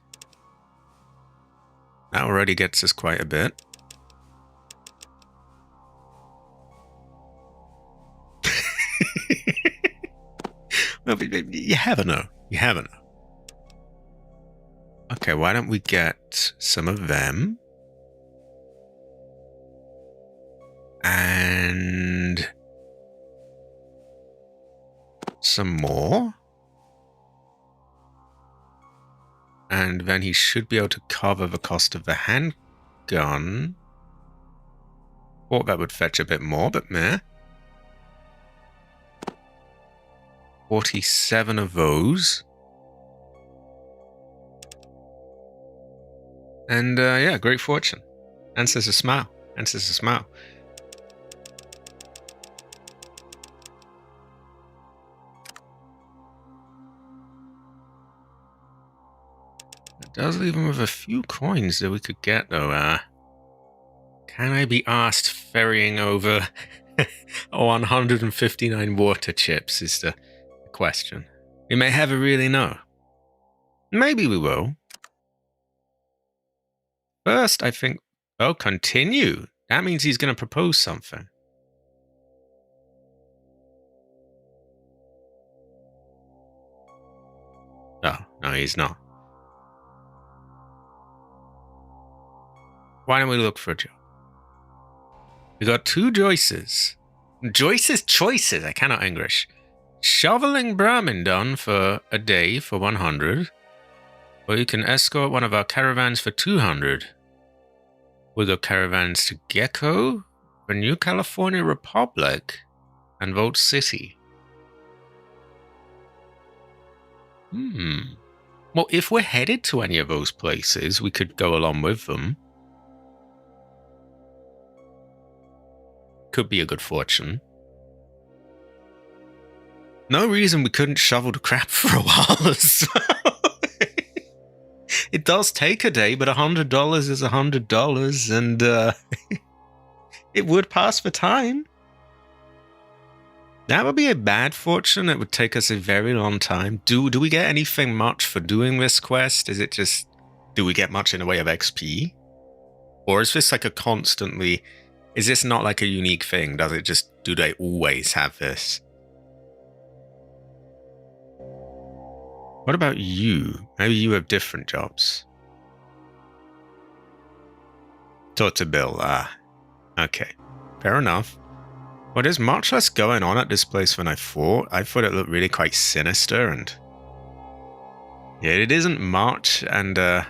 That already gets us quite a bit. You never know. You never know. Okay, why don't we get some of them? And some more. And then he should be able to cover the cost of the handgun. Thought that would fetch a bit more, but meh. 47 of those. And yeah, great fortune. Answers a smile. Answers a smile. It does leave him with a few coins that we could get, though. Can I be asked ferrying over 159 water chips is the question. We may never really know. Maybe we will. First, I think... Oh, continue. That means he's going to propose something. Oh, no, he's not. Why don't we look for a job? We got two Joyces. Joyce's choices. I cannot English. Shoveling Brahmin done for a day for 100. Or you can escort one of our caravans for 200. We got caravans to Gecko, the New California Republic, and Vault City. Well, if we're headed to any of those places, we could go along with them. Could be a good fortune. No reason we couldn't shovel the crap for a while as well. It does take a day, but $100 is $100, and it would pass for time. That would be a bad fortune. It would take us a very long time. Do we get anything much for doing this quest? Is it just... Do we get much in the way of XP? Or is this like a constantly... Is this not like a unique thing? Does it just... Do they always have this? What about you? Maybe you have different jobs. Talk to Bill. Okay. Fair enough. Well, there's much less going on at this place than I thought. I thought it looked really quite sinister, and... Yeah, it isn't much, and I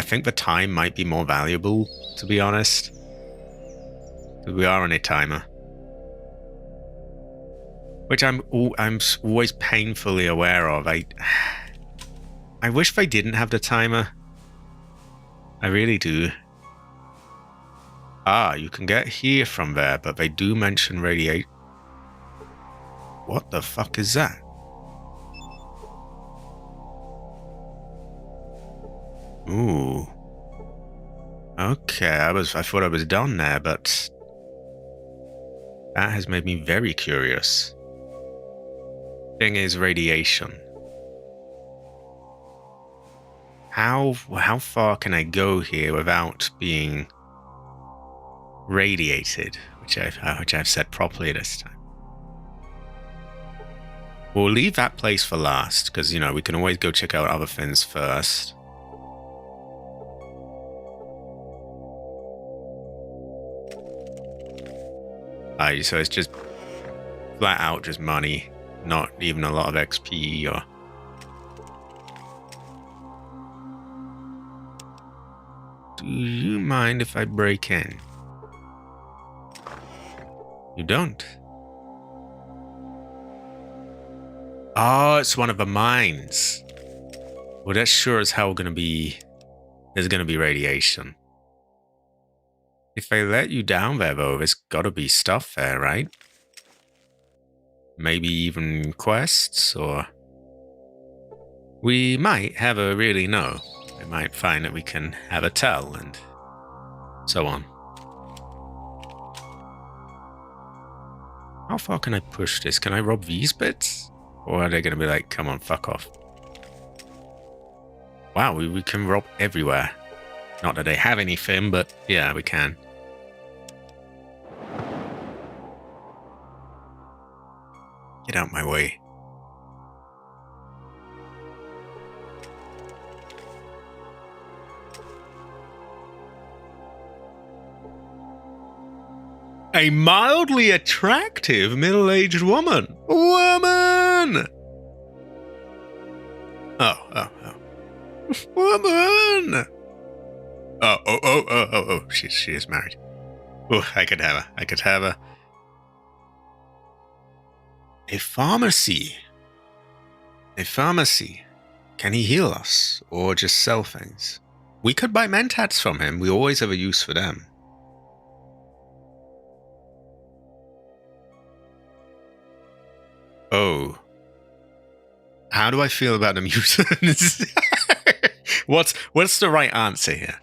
think the time might be more valuable, to be honest. Because we are on a timer. Which I'm always painfully aware of. I wish they didn't have the timer. I really do. You can get here from there, but they do mention radiate. What the fuck is that? Ooh. Okay, I thought I was done there, but that has made me very curious. Thing is radiation. How far can I go here without being radiated, which I've said properly this time. We'll leave that place for last, because, you know, we can always go check out other things first. So it's just flat out just money, not even a lot of XP or... Do you mind if I break in? You don't? Oh, it's one of the mines. Well, that's sure as hell gonna be... There's gonna be radiation. If they let you down there, though, there's gotta be stuff there, right? Maybe even quests, or... We might have a really know. We might find that we can have a tell, and so on. How far can I push this? Can I rob these bits? Or are they gonna be like, come on, fuck off? Wow, we can rob everywhere. Not that they have anything, but yeah, we can. Get out my way. A mildly attractive middle-aged woman. Woman! Oh. Woman! Oh, she is married. Oh, I could have her. A pharmacy. Can he heal us? Or just sell things? We could buy mentats from him. We always have a use for them. Oh. How do I feel about the mutants? What's the right answer here?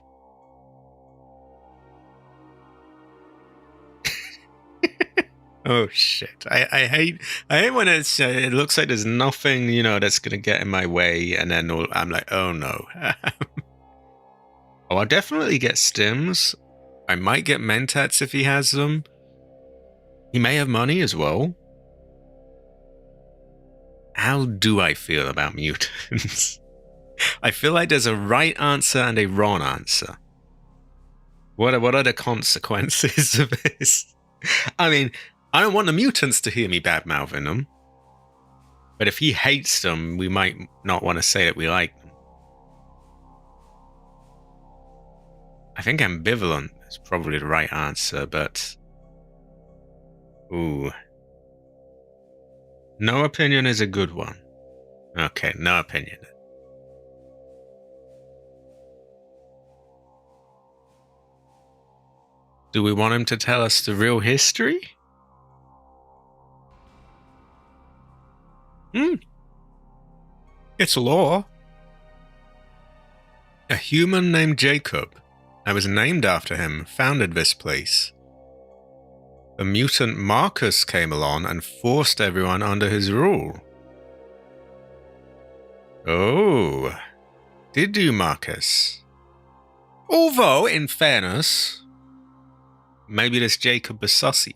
Oh shit! I hate when it looks like there's nothing that's gonna get in my way, and then I'm like, oh no. Oh, I'll definitely get stims. I might get mentats if he has them. He may have money as well. How do I feel about mutants? I feel like there's a right answer and a wrong answer. What are the consequences of this? I mean, I don't want the mutants to hear me bad-mouthing them. But if he hates them, we might not want to say that we like them. I think ambivalent is probably the right answer, but... Ooh. No opinion is a good one. Okay, no opinion. Do we want him to tell us the real history? It's law. A human named Jacob. I was named after him, founded this place. The mutant Marcus came along and forced everyone under his rule. Oh, did you, Marcus? Although, in fairness, maybe this Jacob was sussy.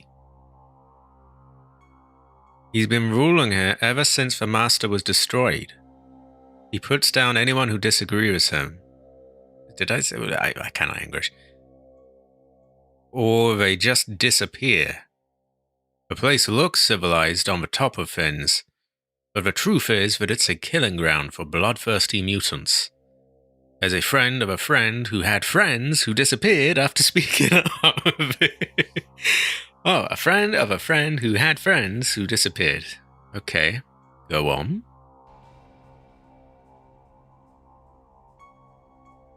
He's been ruling here ever since the Master was destroyed. He puts down anyone who disagrees with him. Did I say? I cannot English. Or they just disappear. The place looks civilized on the top of things, but the truth is that it's a killing ground for bloodthirsty mutants. As a friend of a friend who had friends who disappeared after speaking up. Oh, a friend of a friend who had friends who disappeared. Okay, go on.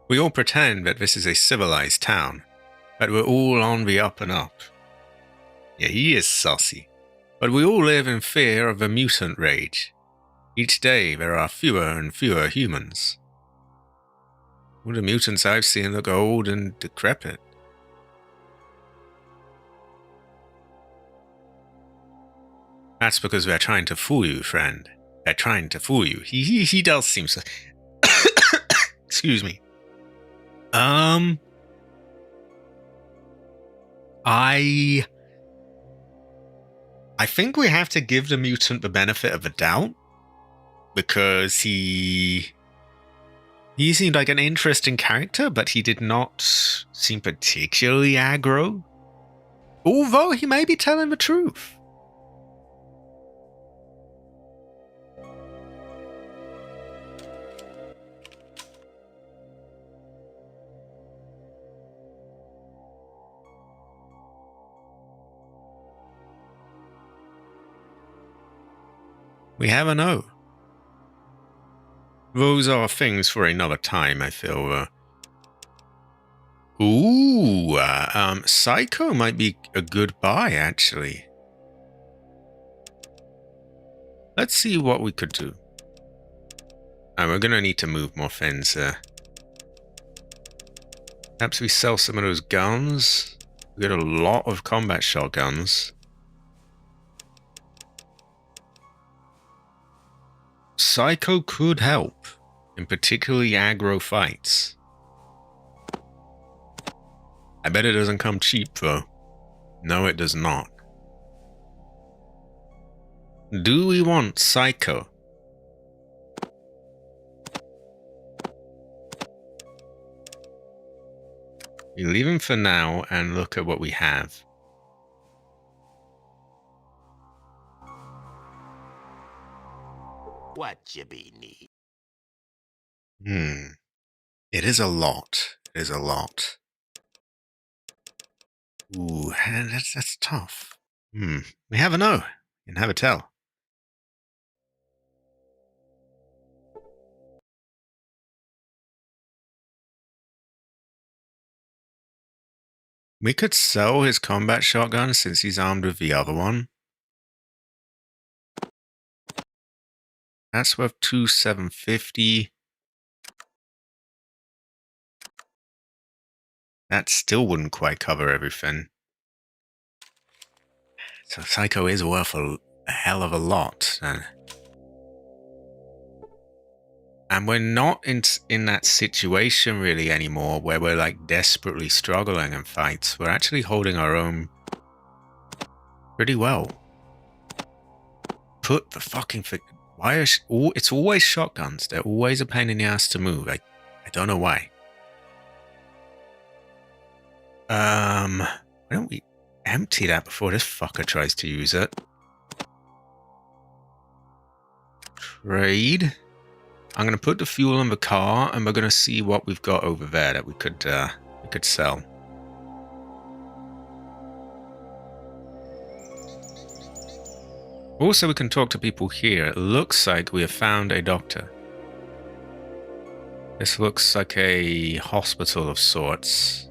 We all pretend that this is a civilized town, that we're all on the up and up. Yeah, he is saucy. But we all live in fear of the mutant rage. Each day there are fewer and fewer humans. All the mutants I've seen look old and decrepit. That's because they're trying to fool you, friend. They're trying to fool you. He does seem so... Excuse me. I think we have to give the mutant the benefit of the doubt, because he seemed like an interesting character, but he did not seem particularly aggro. Although he may be telling the truth. We have a no. Those are things for another time, I feel. Ooh, Psycho might be a good buy, actually. Let's see what we could do. We're going to need to move more fins. Perhaps we sell some of those guns. We got a lot of combat shotguns. Psycho could help, in particularly aggro fights. I bet it doesn't come cheap, though. No, it does not. Do we want Psycho? We leave him for now and look at what we have. What you be need? It is a lot. It is a lot. Ooh, that's tough. We have a no. You can have a tell. We could sell his combat shotgun since he's armed with the other one. That's worth 2,750. That still wouldn't quite cover everything. So Psycho is worth a hell of a lot. And we're not in that situation really anymore where we're like desperately struggling in fights. We're actually holding our own pretty well. Put the fucking... Why are... It's always shotguns. They're always a pain in the ass to move. I don't know why. Why don't we empty that before this fucker tries to use it? Trade. I'm going to put the fuel in the car, and we're going to see what we've got over there that we could sell. Also, we can talk to people here. It looks like we have found a doctor. This looks like a hospital of sorts.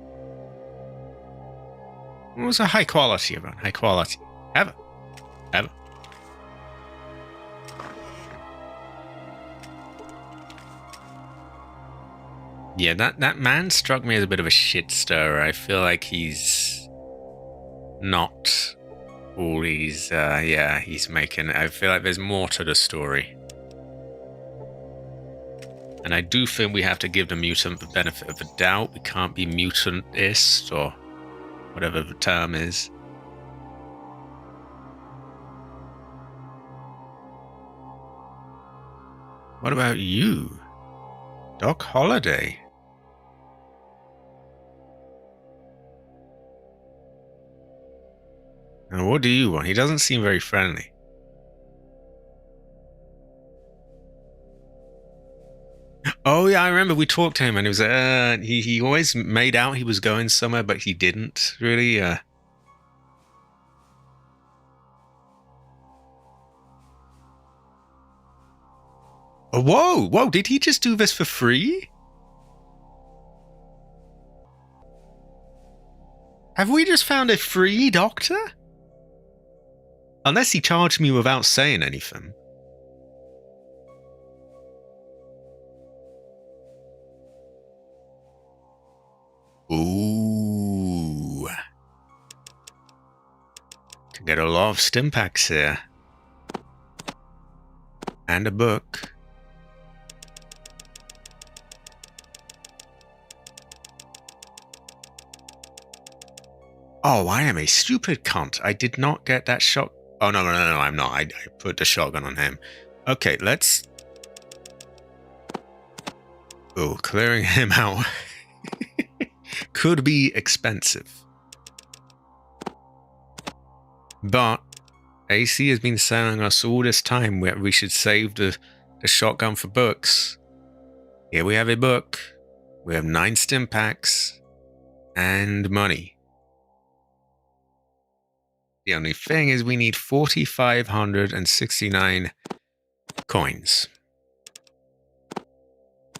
It was a high quality around. High quality. Have it. Yeah, that man struck me as a bit of a shit stirrer. I feel like he's not all he's making. I feel like there's more to the story. And I do think we have to give the mutant the benefit of the doubt. We can't be mutantist or whatever the term is. What about you? Doc Holliday? Now, what do you want? He doesn't seem very friendly. Oh yeah, I remember we talked to him, and it was he always made out he was going somewhere, but he didn't really. Oh, whoa! Did he just do this for free? Have we just found a free doctor? Unless he charged me without saying anything. Ooh. Can get a lot of stim packs here. And a book. Oh, I am a stupid cunt. I did not get that shot. Oh, no, I'm not. I put the shotgun on him. Okay, let's... Oh, clearing him out could be expensive. But AC has been telling us all this time that we should save the shotgun for books. Here we have a book. We have 9 stim packs and money. The only thing is we need 4,569 coins.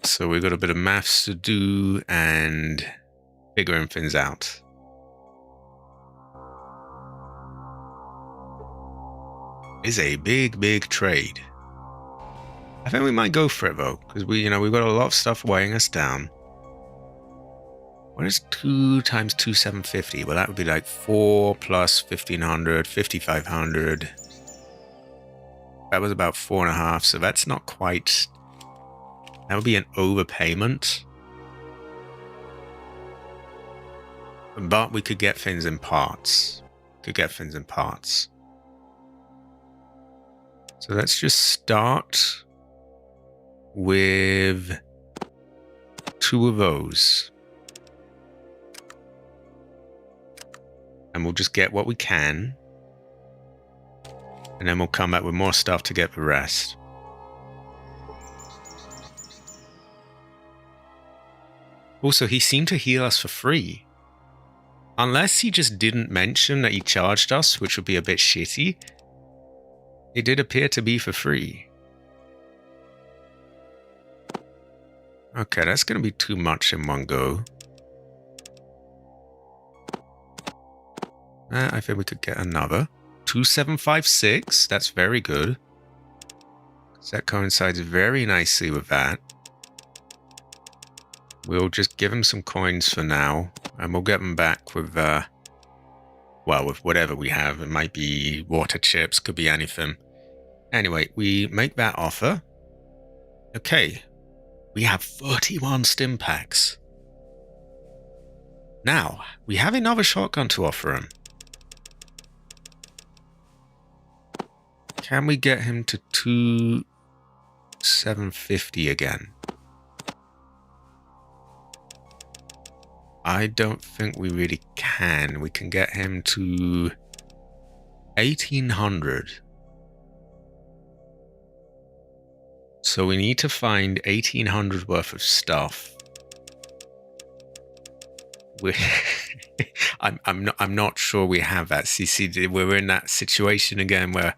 So we've got a bit of maths to do, and figuring things out. Is a big, big trade. I think we might go for it though, because we've got a lot of stuff weighing us down. What is 2 times 2, 750? Well, that would be like 4 plus 1500, 5500. That was about 4.5, so that's not quite. That would be an overpayment. But we could get things in parts. So let's just start with 2 of those. And we'll just get what we can. And then we'll come back with more stuff to get the rest. Also, he seemed to heal us for free. Unless he just didn't mention that he charged us, which would be a bit shitty. It did appear to be for free. Okay, that's going to be too much in one go. I think we could get another. 2756, that's very good. That coincides very nicely with that. We'll just give him some coins for now, and we'll get them back with, with whatever we have. It might be water chips, could be anything. Anyway, we make that offer. Okay, we have 31 stim packs. Now, we have another shotgun to offer him. Can we get him to 2,750 again? I don't think we really can. We can get him to 1,800. So we need to find 1,800 worth of stuff. I'm not sure we have that. See, we're in that situation again where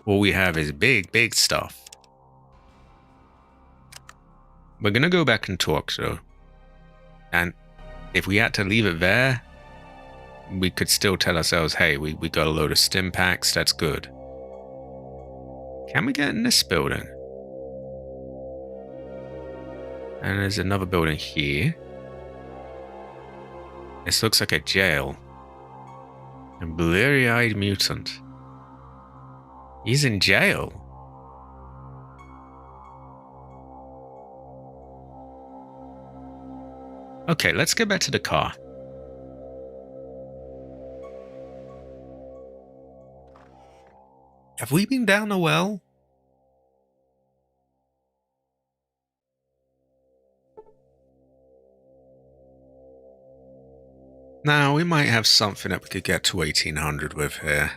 all we have is big stuff. We're gonna go back and talk though, and if we had to leave it there, we could still tell ourselves, hey, we got a load of stim packs, that's good. Can we get in this building? And there's another building here. This looks like a jail. A bleary-eyed mutant. He's in jail. Okay, let's get back to the car. Have we been down a well? Now, we might have something that we could get to 1,800 with here.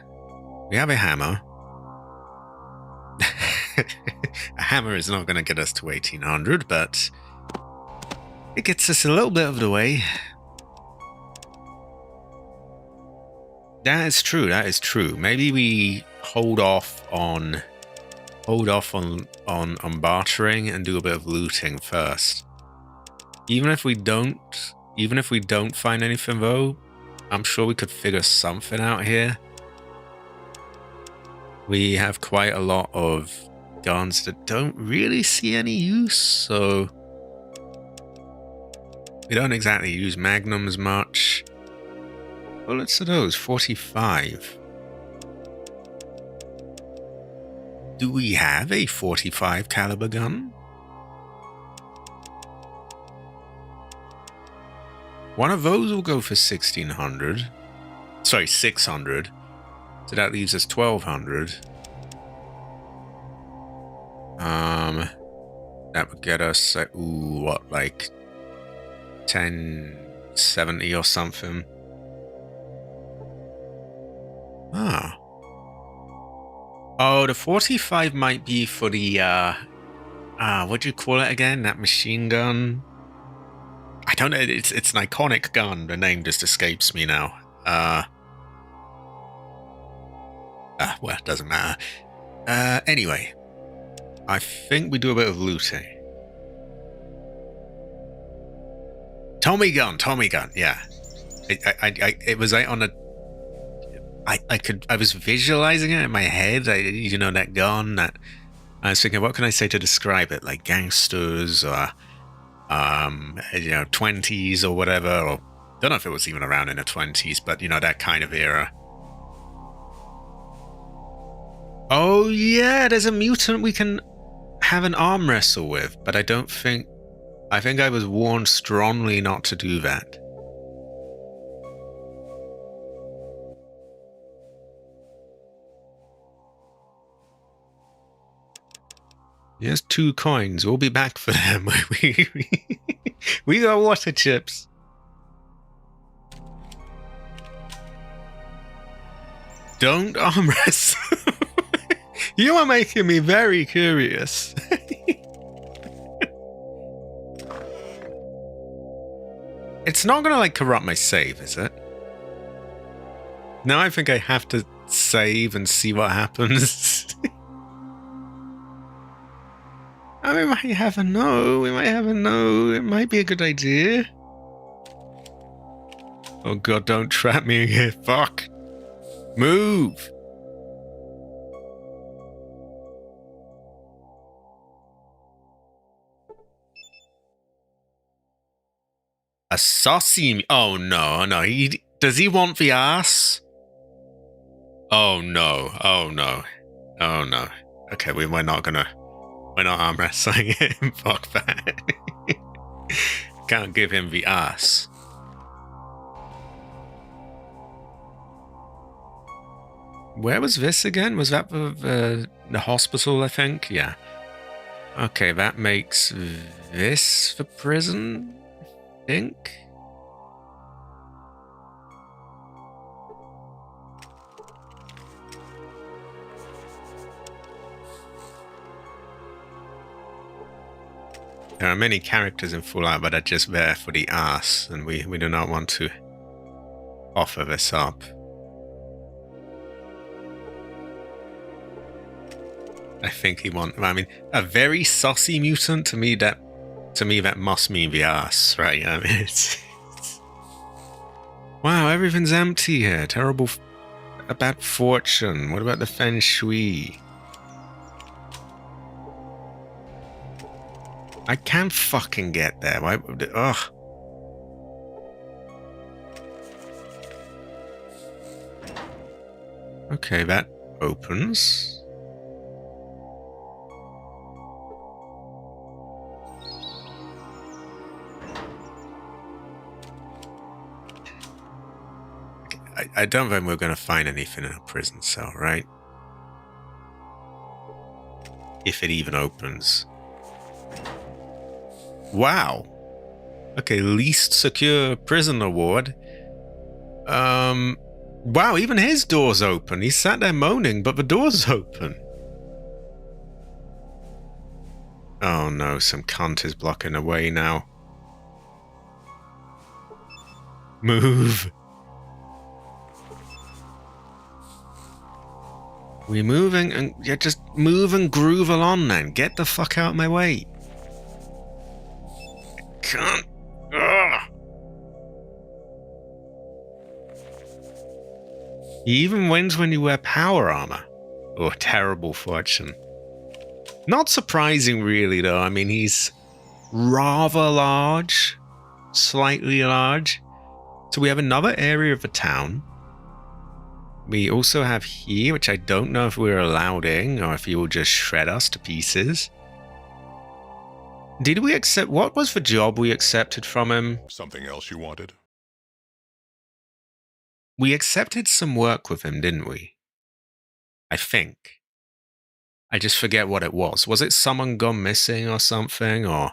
We have a hammer. A hammer is not going to get us to 1,800, but it gets us a little bit of the way. That is true. Maybe we hold off on bartering and do a bit of looting first. Even if we don't find anything though, I'm sure we could figure something out here. We have quite a lot of guns that don't really see any use, so we don't exactly use magnums much. Bullets are those, 45. Do we have a 45 caliber gun? One of those will go for 1,600. Sorry, 600. So that leaves us 1,200. That would get us, like 1070 or something. Ah. Oh, the 45 might be for the, what do you call it again? That machine gun? I don't know, it's an iconic gun. The name just escapes me now. Well, it doesn't matter. Anyway. I think we do a bit of looting. Tommy gun, Tommy gun. Yeah, it was like on a. I was visualizing it in my head. That gun. That I was thinking, what can I say to describe it? Like gangsters or 20s or whatever. Or don't know if it was even around in the 20s, but that kind of era. Oh yeah, there's a mutant we can have an arm wrestle with, but I don't think. I think I was warned strongly not to do that. Here's 2 coins. We'll be back for them. We got water chips. Don't arm wrestle. You are making me very curious. It's not gonna corrupt my save, is it? Now I think I have to save and see what happens. I mean, we might have a no. We might have a no. It might be a good idea. Oh god, don't trap me here. Fuck. Move. A saucy. Oh no, no. Does he want the ass? Oh no. Oh no. Oh no. Okay, we're not arm wrestling him. Fuck that. Can't give him the ass. Where was this again? Was that the hospital, I think? Yeah. Okay, that makes this the prison, I think? There are many characters in Fallout that are just there for the ass, and we do not want to offer this up. I think I mean, a very saucy mutant, to me that must mean the ass, right? I mean, wow, everything's empty here. Terrible, a bad fortune. What about the feng shui? I can't fucking get there. Why? Ugh. Okay, that opens. I don't think we're going to find anything in a prison cell, right? If it even opens. Wow. Okay, least secure prison award. Wow, even his door's open. He sat there moaning, but the door's open. Oh no, some cunt is blocking the way now. Move. We moving and yeah, just move and groove along then. Get the fuck out of my way. Can't. Ugh. He even wins when you wear power armor. Oh, terrible fortune. Not surprising, really, though. I mean, he's rather large, slightly large. So we have another area of the town. We also have here, which I don't know if we're allowed in or if he will just shred us to pieces. Did we accept? What was the job we accepted from him? Something else you wanted? We accepted some work with him, didn't we? I think. I just forget what it was. Was it someone gone missing or something, or?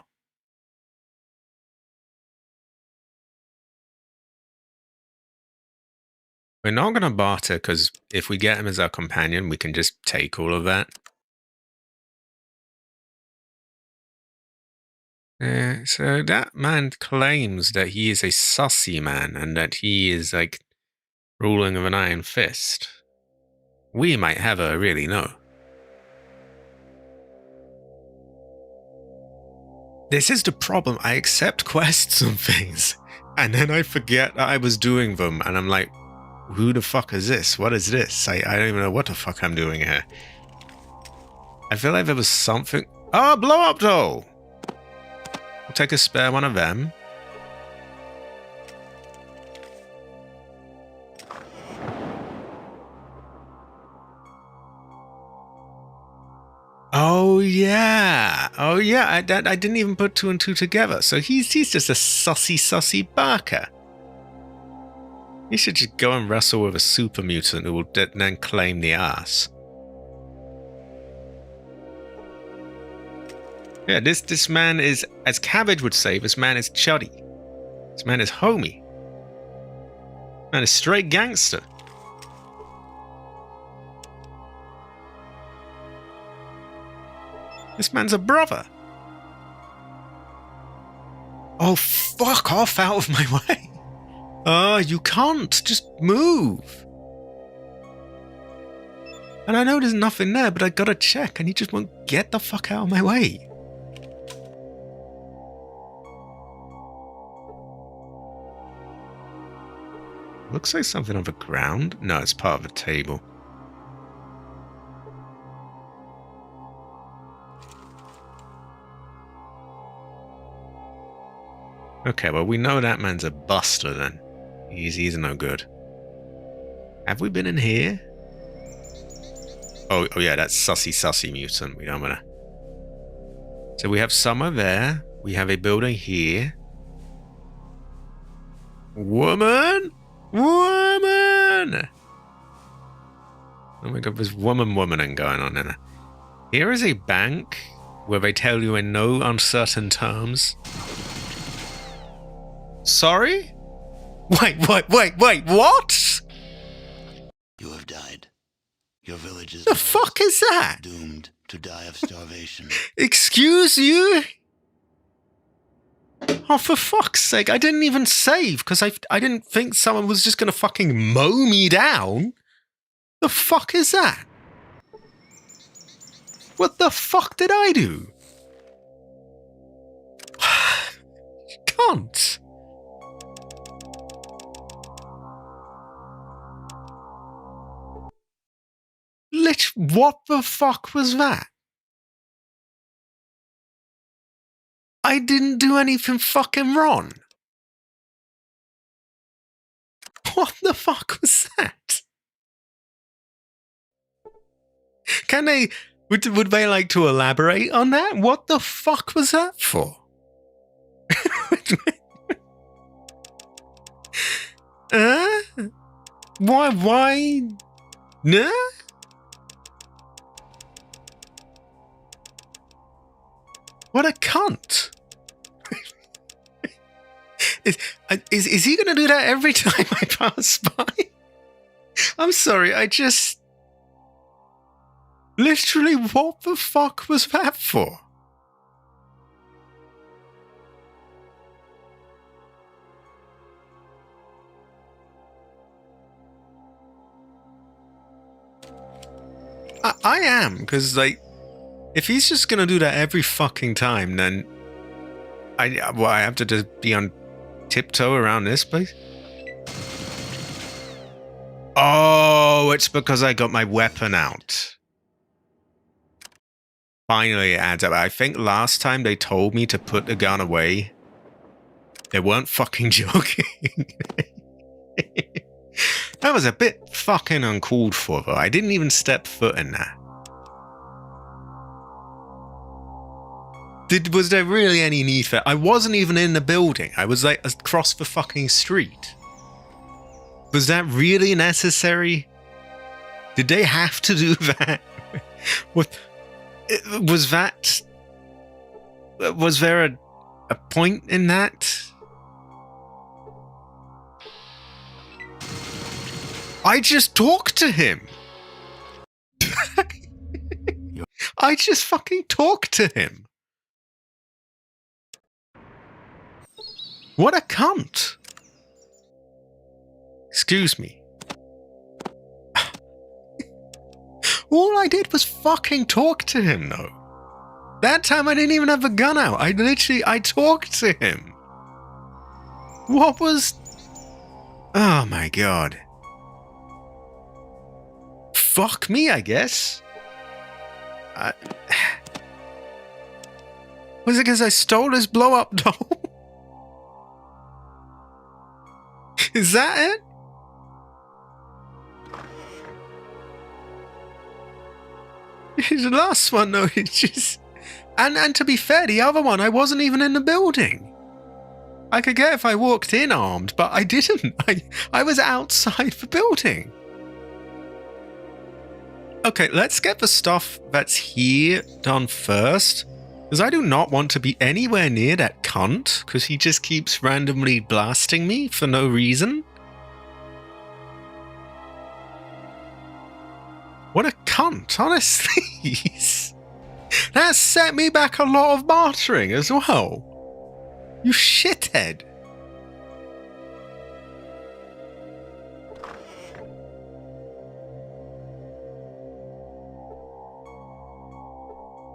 We're not going to barter, because if we get him as our companion, we can just take all of that. So that man claims that he is a sussy man, and that he is, ruling of an iron fist. We might have a really know. This is the problem. I accept quests and things, and then I forget that I was doing them, and I'm like, who the fuck is this? What is this? I don't even know what the fuck I'm doing here. I feel like there was something... Oh, blow up doll! We'll take a spare one of them. Oh yeah, I didn't even put two and two together. So he's just a sussy barker. He should just go and wrestle with a super mutant who will then claim the ass. Yeah, this man is, as Cabbage would say, this man is chuddy. This man is homie. This man is straight gangster. This man's a brother. Oh, fuck off out of my way. Oh, you can't. Just move. And I know there's nothing there, but I gotta check, and he just won't get the fuck out of my way. Looks like something on the ground. No, it's part of a table. Okay, well, we know that man's a buster then. He's no good. Have we been in here? Oh yeah, that's sussy mutant. We don't wanna... So we have summer there. We have a building here. Woman! Woman! Oh my god, there's womaning going on in there. Here is a bank where they tell you in no uncertain terms. Sorry? Wait, what? You have died. Your village is The fuck is that? doomed to die of starvation. Excuse you? Oh, for fuck's sake, I didn't even save, because I didn't think someone was just going to fucking mow me down. The fuck is that? What the fuck did I do? Cunt. What the fuck was that? I didn't do anything fucking wrong. What the fuck was that? Can they... Would they like to elaborate on that? What the fuck was that for? Why? Nah? What a cunt. Is he going to do that every time I pass by? I'm sorry, I just... Literally, what the fuck was that for? I am, because, like, if he's just going to do that every fucking time, then I have to just be on tiptoe around this place? Oh, it's because I got my weapon out. Finally, it adds up. I think last time they told me to put the gun away. They weren't fucking joking. That was a bit fucking uncalled for, though. I didn't even step foot in there. Was there really any need for it? I wasn't even in the building. I was like across the fucking street. Was that really necessary? Did they have to do that? Was that... Was there a point in that? I just talked to him. I just fucking talked to him. What a cunt. Excuse me. All I did was fucking talk to him, though. That time I didn't even have a gun out. I talked to him. What was... Oh my god. Fuck me, I guess. Was it because I stole his blow-up doll? Is that it? The last one, though, it's just... And to be fair, the other one, I wasn't even in the building. I could get if I walked in armed, but I didn't. I was outside the building. Okay, let's get the stuff that's here done first. Because I do not want to be anywhere near that cunt, because he just keeps randomly blasting me for no reason. What a cunt, honestly. That set me back a lot of bartering as well. You shithead.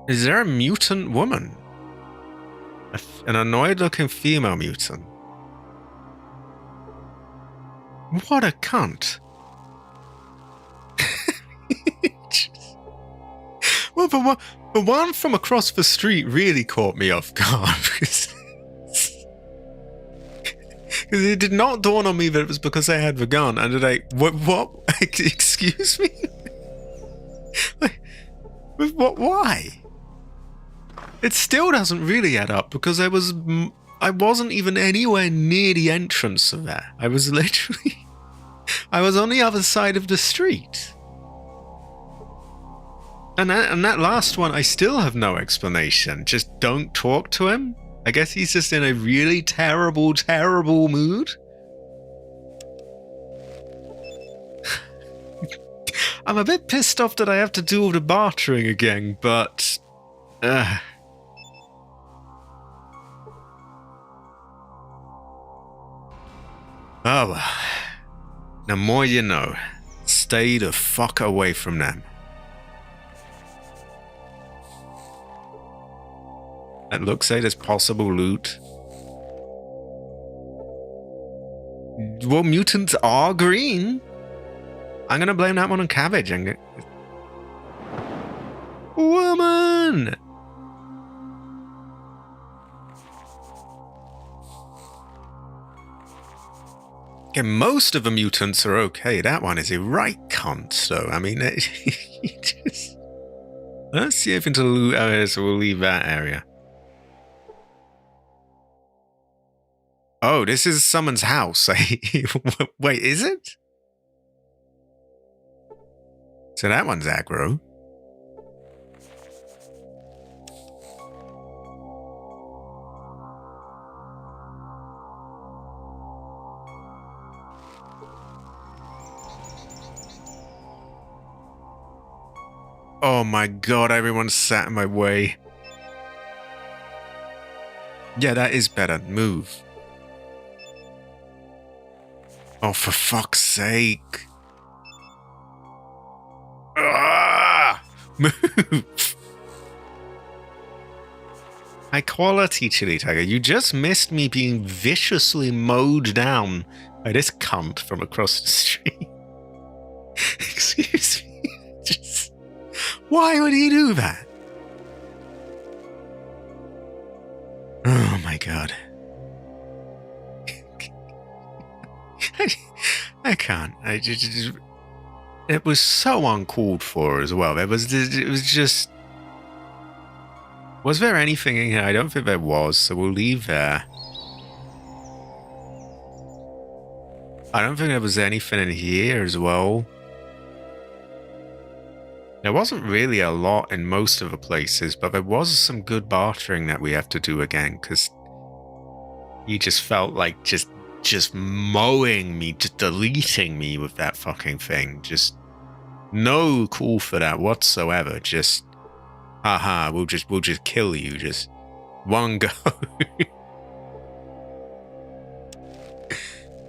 Is there a mutant woman? An annoyed-looking female mutant. What a cunt. Well, the one from across the street really caught me off guard because it did not dawn on me that it was because I had the gun. And what? Excuse me? What? Why? It still doesn't really add up because I wasn't even anywhere near the entrance of that. I was on the other side of the street. And that last one, I still have no explanation. Just don't talk to him. I guess he's just in a really terrible, terrible mood. I'm a bit pissed off that I have to do all the bartering again, but... Oh, well. The more you know. Stay the fuck away from them. It looks like there's possible loot. Well, mutants are green. I'm gonna blame that one on cabbage. Woman! Okay, most of the mutants are okay. That one is a right cunt, so, I mean, just... Let's see if into the loot area, so we'll leave that area. Oh, this is someone's house. Wait, is it? So that one's aggro. Oh my god, everyone sat in my way. Yeah, that is better. Move. Oh, for fuck's sake. Ah! Move. High quality Chili Tiger. You just missed me being viciously mowed down by this cunt from across the street. Excuse me. Why would he do that? Oh my god. I can't. It was so uncalled for as well. It was just... Was there anything in here? I don't think there was, so we'll leave there. I don't think there was anything in here as well. There wasn't really a lot in most of the places, but there was some good bartering that we have to do again, because he just felt like just mowing me, just deleting me with that fucking thing. Just no call for that whatsoever. Just, haha, we'll just kill you. Just one go.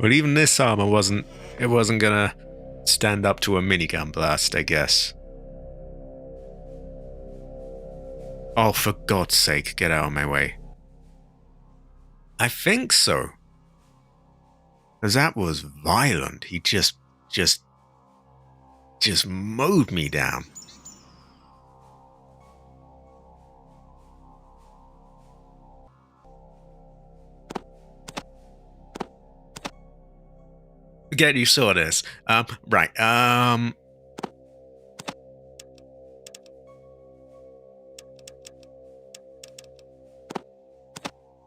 But even this armor wasn't gonna stand up to a minigun blast, I guess. Oh, for God's sake, get out of my way. I think so. Because that was violent. He just mowed me down. Forget you saw this. Right.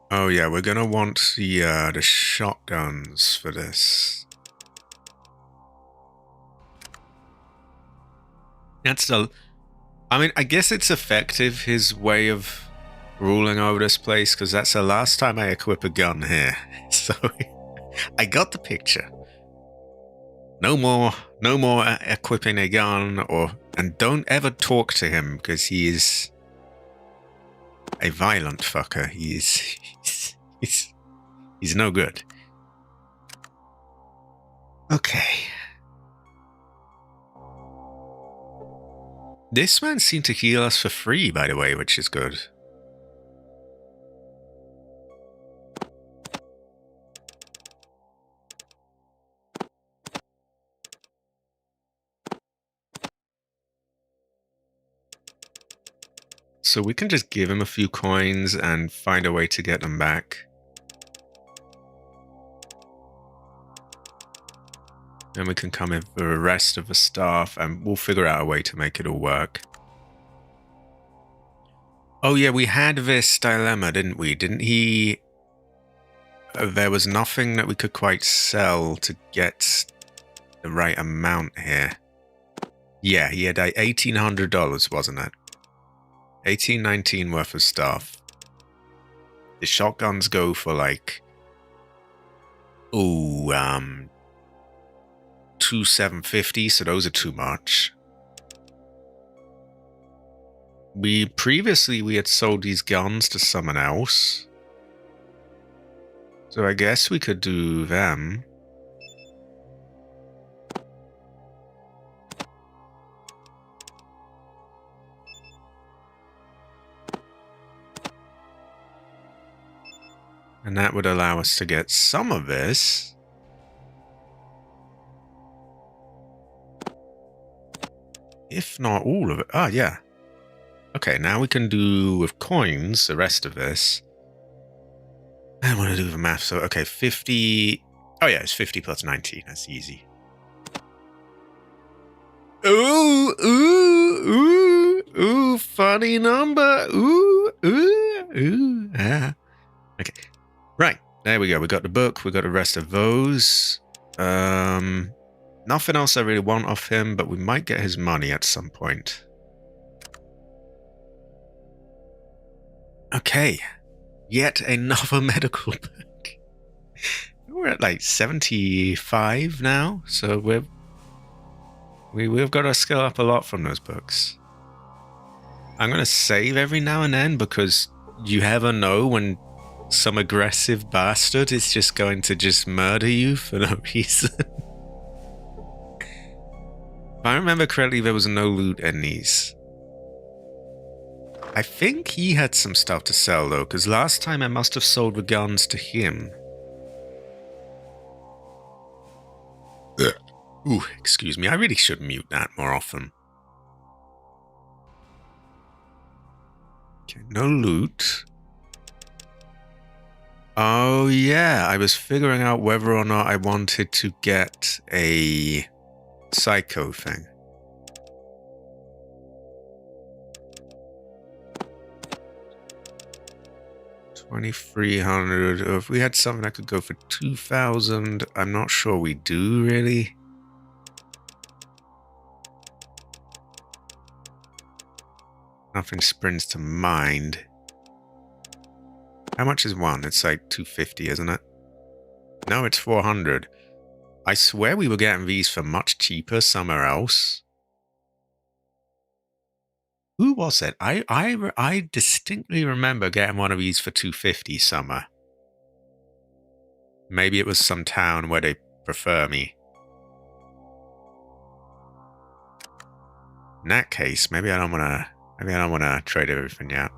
Oh yeah, we're gonna want the shotguns for this. That's the. I mean, I guess it's effective, his way of ruling over this place, because that's the last time I equip a gun here. So I got the picture. No more equipping a gun, and don't ever talk to him because he is a violent fucker. He's no good. Okay. This man seemed to heal us for free, by the way, which is good. So we can just give him a few coins and find a way to get them back. Then we can come in for the rest of the staff and we'll figure out a way to make it all work. Oh yeah, we had this dilemma, didn't we? Didn't he... there was nothing that we could quite sell to get the right amount here. Yeah, he had $1,800, wasn't it? $1,819 worth of stuff. The shotguns go for like... ooh, $2,750, so those are too much. Previously we had sold these guns to someone else, so I guess we could do them. And that would allow us to get some of this. If not all of it. Ah, yeah. Okay, now we can do with coins the rest of this. I want to do the math, so okay, 50... oh yeah, it's 50 plus 19, that's easy. Ooh, ooh, ooh, ooh, funny number, ooh, ooh, ooh, ah. Okay, right, there we go, we got the book, we got the rest of those. Nothing else I really want off him, but we might get his money at some point. Okay, yet another medical book. We're at like 75 now, so we've got to skill up a lot from those books. I'm going to save every now and then because you never know when some aggressive bastard is just going to just murder you for no reason. If I remember correctly, there was no loot in these. I think he had some stuff to sell though, because last time I must have sold the guns to him. Ooh, excuse me, I really should mute that more often. Okay, no loot. Oh yeah, I was figuring out whether or not I wanted to get a psycho thing. $2,300. If we had something that could go for 2,000, I'm not sure we do really. Nothing springs to mind. How much is one? It's like 250, isn't it? No, it's 400. I swear we were getting these for much cheaper somewhere else. Who was it? I distinctly remember getting one of these for 250 somewhere. Maybe it was some town where they prefer me. In that case, maybe I don't want to I mean, I want to trade everything out.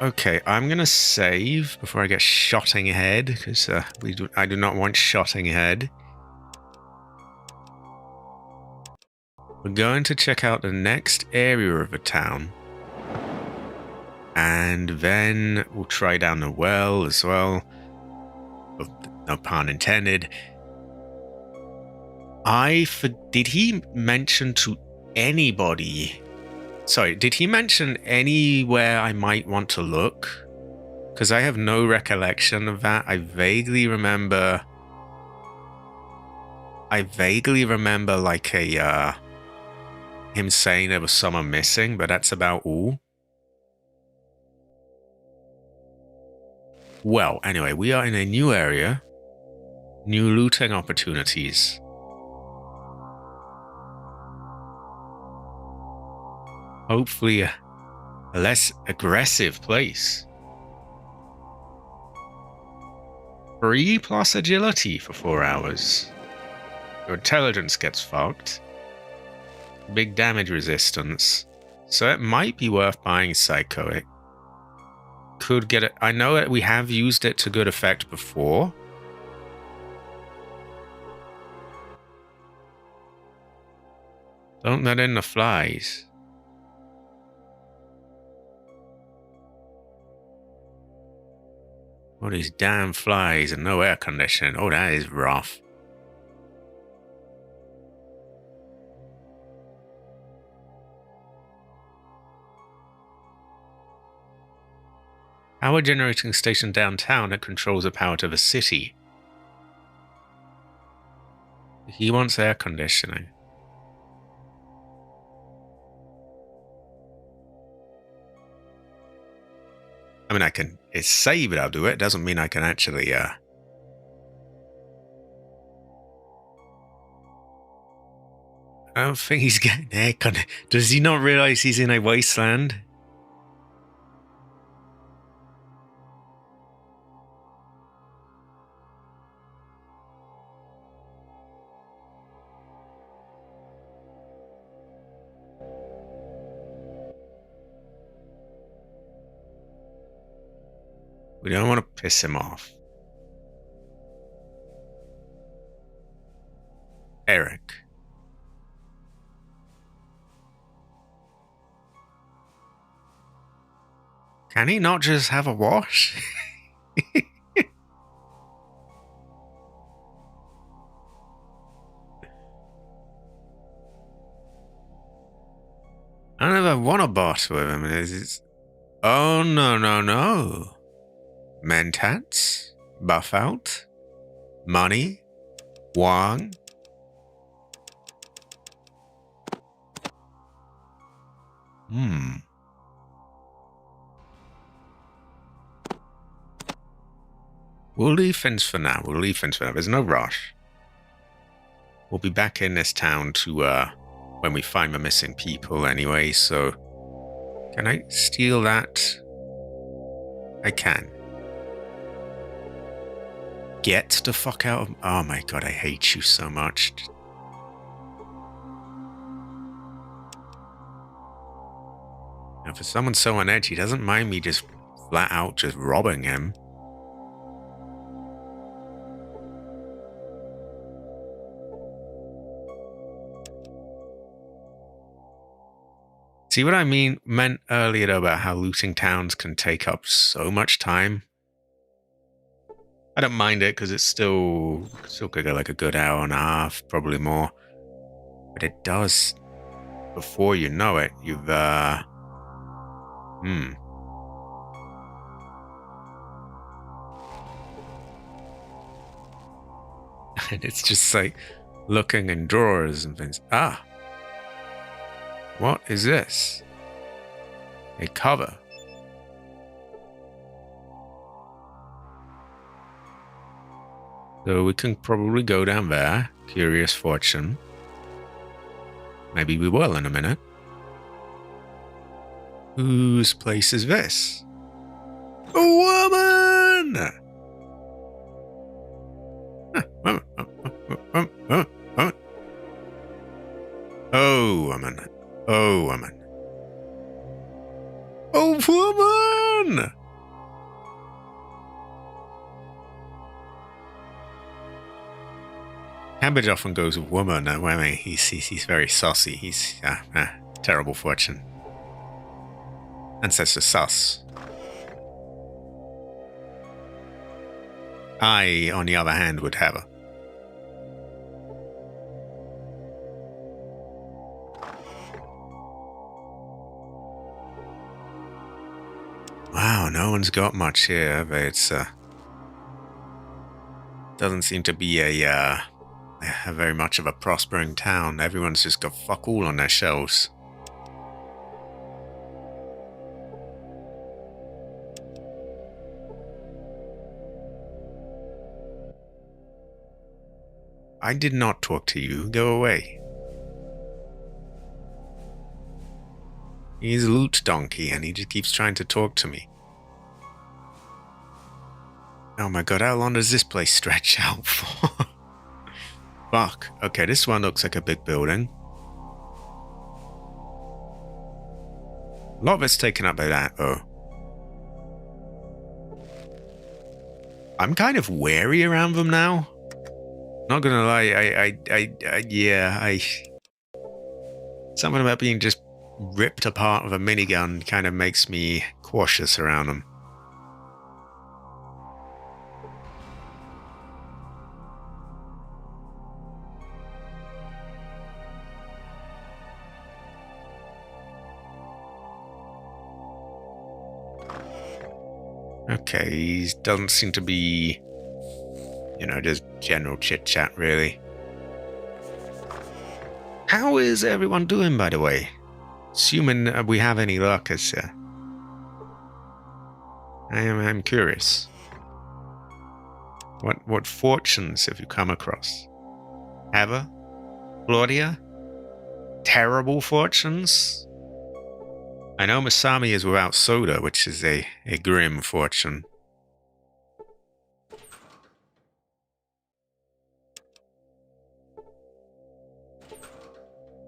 Okay, I'm gonna save before I get shotting ahead, because I do not want shotting ahead. We're going to check out the next area of the town. And then we'll try down the well as well. No pun intended. Did he mention to anybody? Sorry, did he mention anywhere I might want to look? Because I have no recollection of that. I vaguely remember like him saying there was someone missing, but that's about all. Well, anyway, we are in a new area. New looting opportunities. Hopefully a less aggressive place. 3 plus agility for 4 hours. Your intelligence gets fucked. Big damage resistance. So it might be worth buying Psychoic. Could get it. I know that we have used it to good effect before. Don't let in the flies. All these damn flies and no air conditioning. Oh, that is rough. Power generating station downtown that controls the power to the city. He wants air conditioning. I mean, it's say that I'll do it. Doesn't mean I can actually, I don't think he's getting air conditioning. Does he not realize he's in a wasteland? We don't want to piss him off. Eric. Can he not just have a wash? I don't ever want a boss with him. Oh, no. Mentats? Buff out? Money? Wang? We'll leave things for now. There's no rush. We'll be back in this town to, when we find the missing people anyway, so... Can I steal that? I can. Get the fuck out of... Oh my god, I hate you so much. Now, for someone so on edge, he doesn't mind me just flat out just robbing him. See what I meant earlier though, about how looting towns can take up so much time? I don't mind it because it's still could go like a good hour and a half, probably more. But it does, before you know it, you've and it's just like looking in drawers and things. Ah. What is this? A cover. So we can probably go down there. Curious fortune. Maybe we will in a minute. Whose place is this? A woman! Oh, woman. Oh, woman. Oh, woman! Cabbage often goes with woman. I mean, he's very saucy. He's terrible fortune. Ancestor sus. I, on the other hand, would have her. Wow, no one's got much here, but it's doesn't seem to be a very much of a prospering town. Everyone's just got fuck all on their shelves. I did not talk to you. Go away. He's a loot donkey and he just keeps trying to talk to me. Oh my god, how long does this place stretch out for? Fuck. Okay, this one looks like a big building. A lot of it's taken up by that, though. I'm kind of wary around them now. Not gonna lie, yeah, something about being just ripped apart with a minigun kind of makes me cautious around them. Okay, he doesn't seem to be, just general chit-chat, really. How is everyone doing, by the way? Assuming we have any luck as I'm curious. What fortunes have you come across? Ever? Claudia? Terrible fortunes? I know Masami is without soda, which is a grim fortune.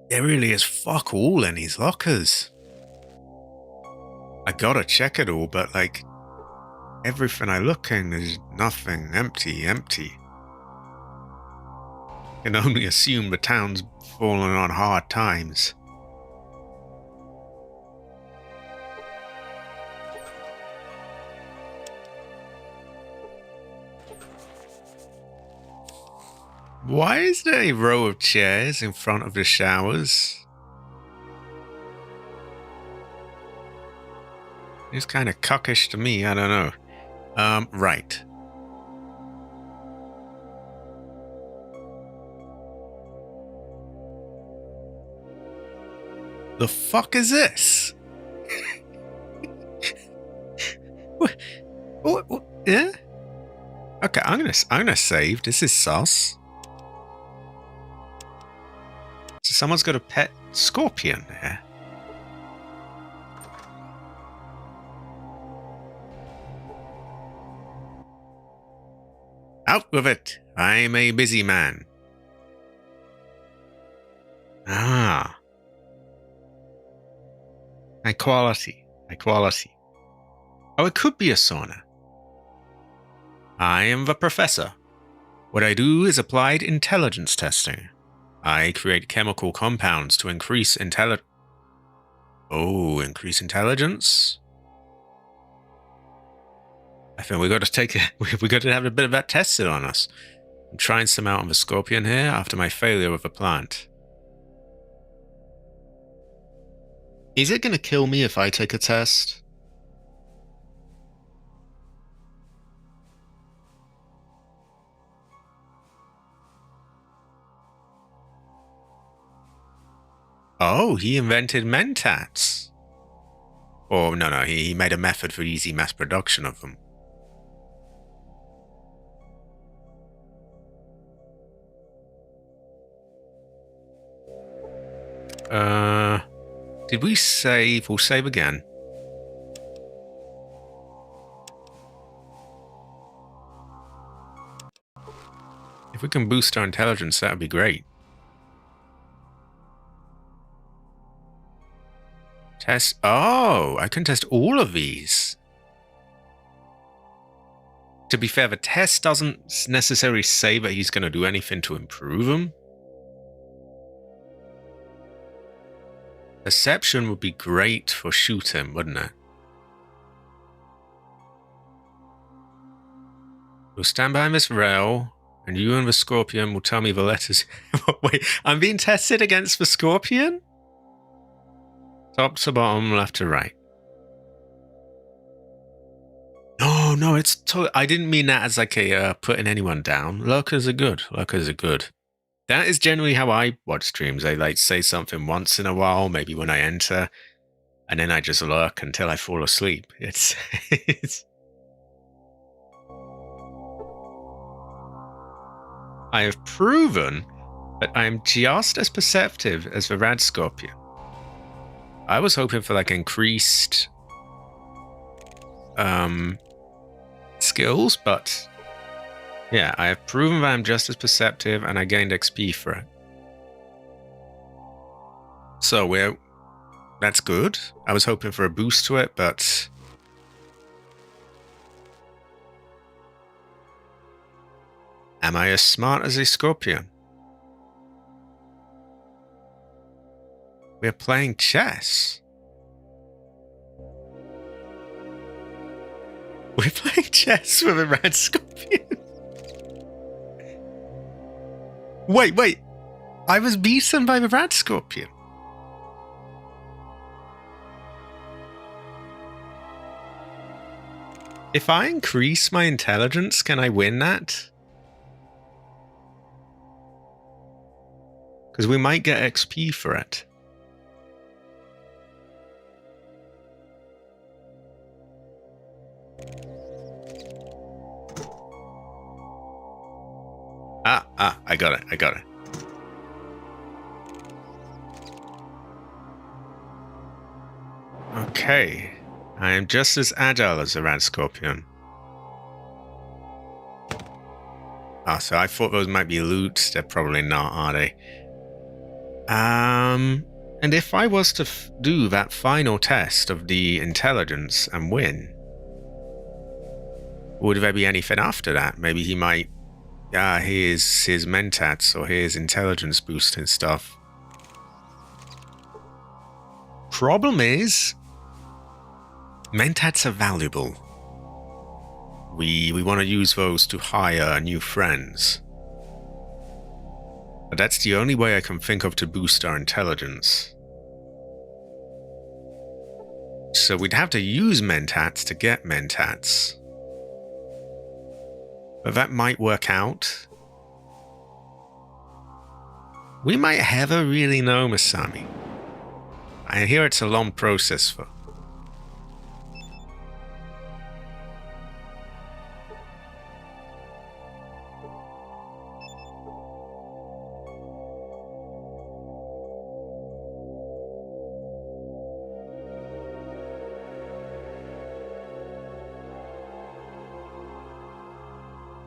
There really is fuck all in these lockers. I gotta check it all, but like, everything I look in is nothing. Empty. Can only assume the town's fallen on hard times. Why is there a row of chairs in front of the showers? It's kind of cuckish to me, I don't know. Right. The fuck is this? what? Yeah? Okay, I'm gonna save. This is sus. So someone's got a pet scorpion there. Out with it. I'm a busy man. Ah. Equality. Oh, it could be a sauna. I am the professor. What I do is applied intelligence testing. I create chemical compounds to increase intelligence. Oh, increase intelligence? I think we got to have a bit of that tested on us. I'm trying some out on the scorpion here after my failure with the plant. Is it going to kill me if I take a test? Oh, he invented mentats. Or no, he made a method for easy mass production of them. Did we save? We'll save again. we can boost our intelligence, that would be great. Test. Oh, I can test all of these. To be fair, the test doesn't necessarily say that he's going to do anything to improve them. Perception would be great for shooting, wouldn't it? We'll stand behind this rail, and you and the scorpion will tell me the letters. Wait, I'm being tested against the scorpion? Top to bottom, left to right. No, it's I didn't mean that as like a putting anyone down. Lurkers are good. Lurkers are good. That is generally how I watch streams. I like say something once in a while, maybe when I enter, and then I just lurk until I fall asleep. It's I have proven that I am just as perceptive as the rad scorpion. I was hoping for like increased skills, but yeah, I have proven that I'm just as perceptive, and I gained XP for it. So that's good. I was hoping for a boost to it, but am I as smart as a scorpion? We're playing chess. We're playing chess with a red scorpion. Wait. I was beaten by the red scorpion. If I increase my intelligence, can I win that? Because we might get XP for it. I got it. Okay. I am just as agile as a red scorpion. So I thought those might be loot. They're probably not, are they? And if I was to do that final test of the intelligence and win, would there be anything after that? Maybe he might, here's his mentats or here's intelligence boosting stuff. Problem is, mentats are valuable. We want to use those to hire new friends. But that's the only way I can think of to boost our intelligence. So we'd have to use mentats to get mentats. But that might work out. We might never really know, Masami. I hear it's a long process for.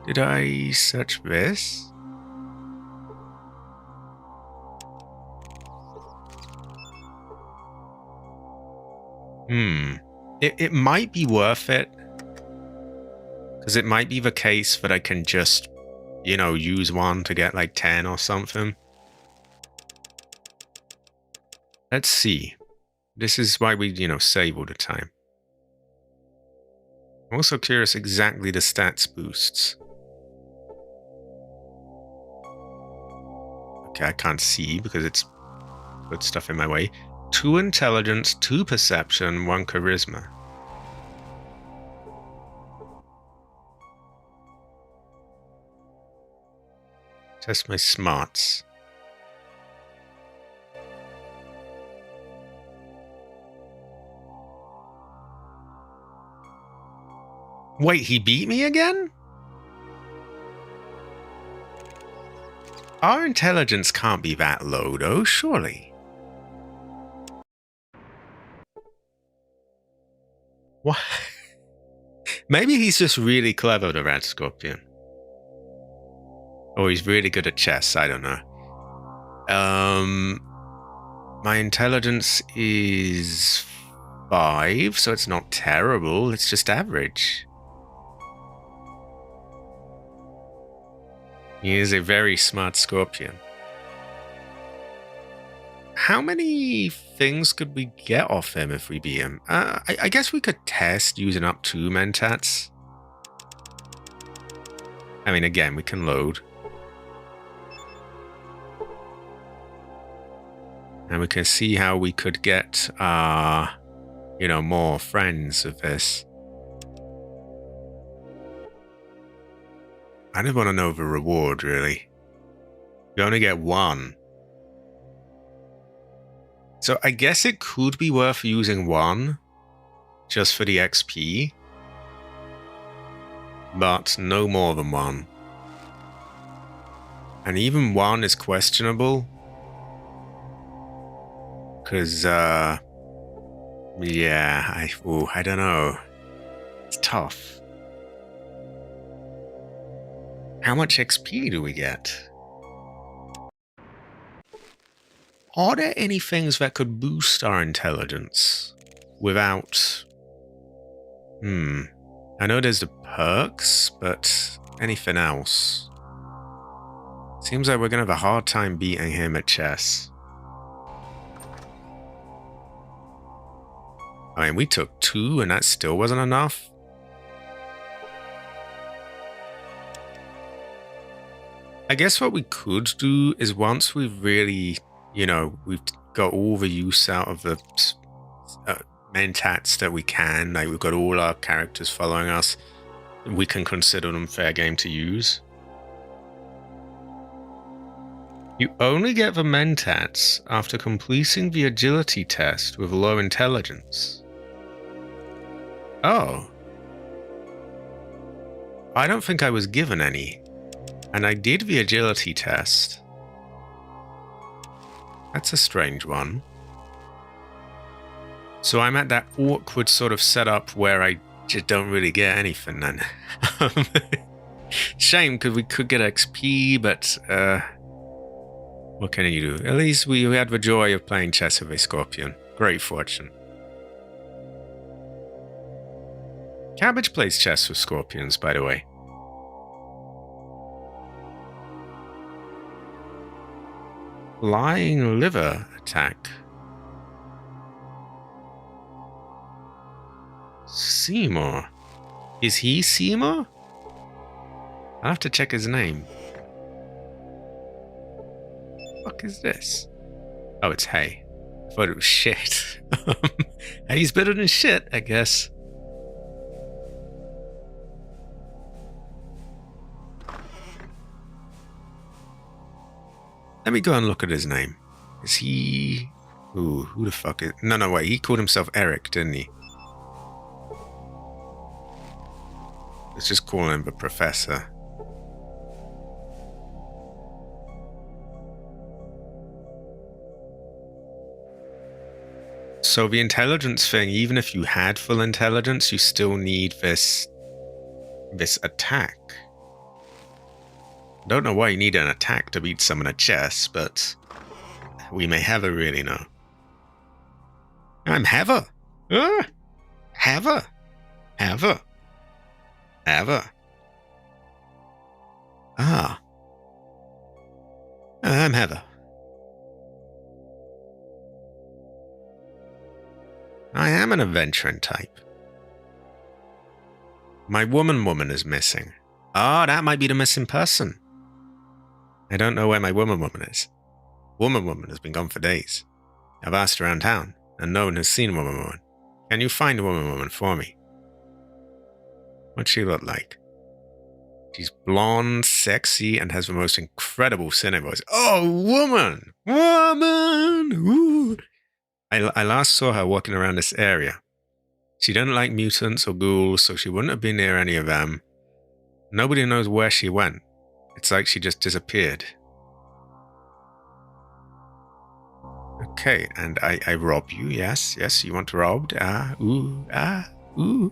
Did I search this? It might be worth it. Because it might be the case that I can just, use one to get like 10 or something. Let's see. This is why we, save all the time. I'm also curious exactly the stats boosts. Okay, I can't see because it's put stuff in my way. 2 intelligence, 2 perception, 1 charisma. Test my smarts. Wait, he beat me again? Our intelligence can't be that low, though, surely. What? Maybe he's just really clever, the red scorpion. Oh, he's really good at chess. I don't know. My intelligence is 5, so it's not terrible. It's just average. He is a very smart scorpion. How many things could we get off him if we beat him? I guess we could test using up 2 mentats. I mean, again, we can load. And we can see how we could get, more friends of this. I just want to know the reward, really. You only get 1. So I guess it could be worth using 1 just for the XP, but no more than 1. And even 1 is questionable, because, I don't know. It's tough. How much XP do we get? Are there any things that could boost our intelligence without... I know there's the perks, but anything else? Seems like we're going to have a hard time beating him at chess. I mean, we took 2 and that still wasn't enough. I guess what we could do is once we've really, we've got all the use out of the mentats that we can, like we've got all our characters following us, we can consider them fair game to use. You only get the mentats after completing the agility test with low intelligence. Oh. I don't think I was given any. And I did the agility test. That's a strange one. So I'm at that awkward sort of setup where I just don't really get anything then. Shame, because we could get XP, but what can you do? At least we had the joy of playing chess with a scorpion. Great fortune. Cabbage plays chess with scorpions, by the way. Flying liver attack. Seymour. Is he Seymour? I'll have to check his name. What the fuck is this? Oh, it's hay. I thought it was shit. Hay's better than shit, I guess. Let me go and look at his name. Is he... Ooh, who the fuck is... No, wait. He called himself Eric, didn't he? Let's just call him the Professor. So the intelligence thing, even if you had full intelligence, you still need this attack. Don't know why you need an attack to beat someone at chess, but we may have a really know. I'm Heather. Heather. Heather. Heather. Ah. I'm Heather. I am an adventuring type. My woman is missing. Oh, that might be the missing person. I don't know where my woman is. Woman has been gone for days. I've asked around town, and no one has seen woman. Can you find woman for me? What's she look like? She's blonde, sexy, and has the most incredible singing voice. Oh, woman! Woman! Ooh. I last saw her walking around this area. She didn't like mutants or ghouls, so she wouldn't have been near any of them. Nobody knows where she went. It's like she just disappeared. Okay, and I rob you, yes, you want robbed? Ooh, ooh,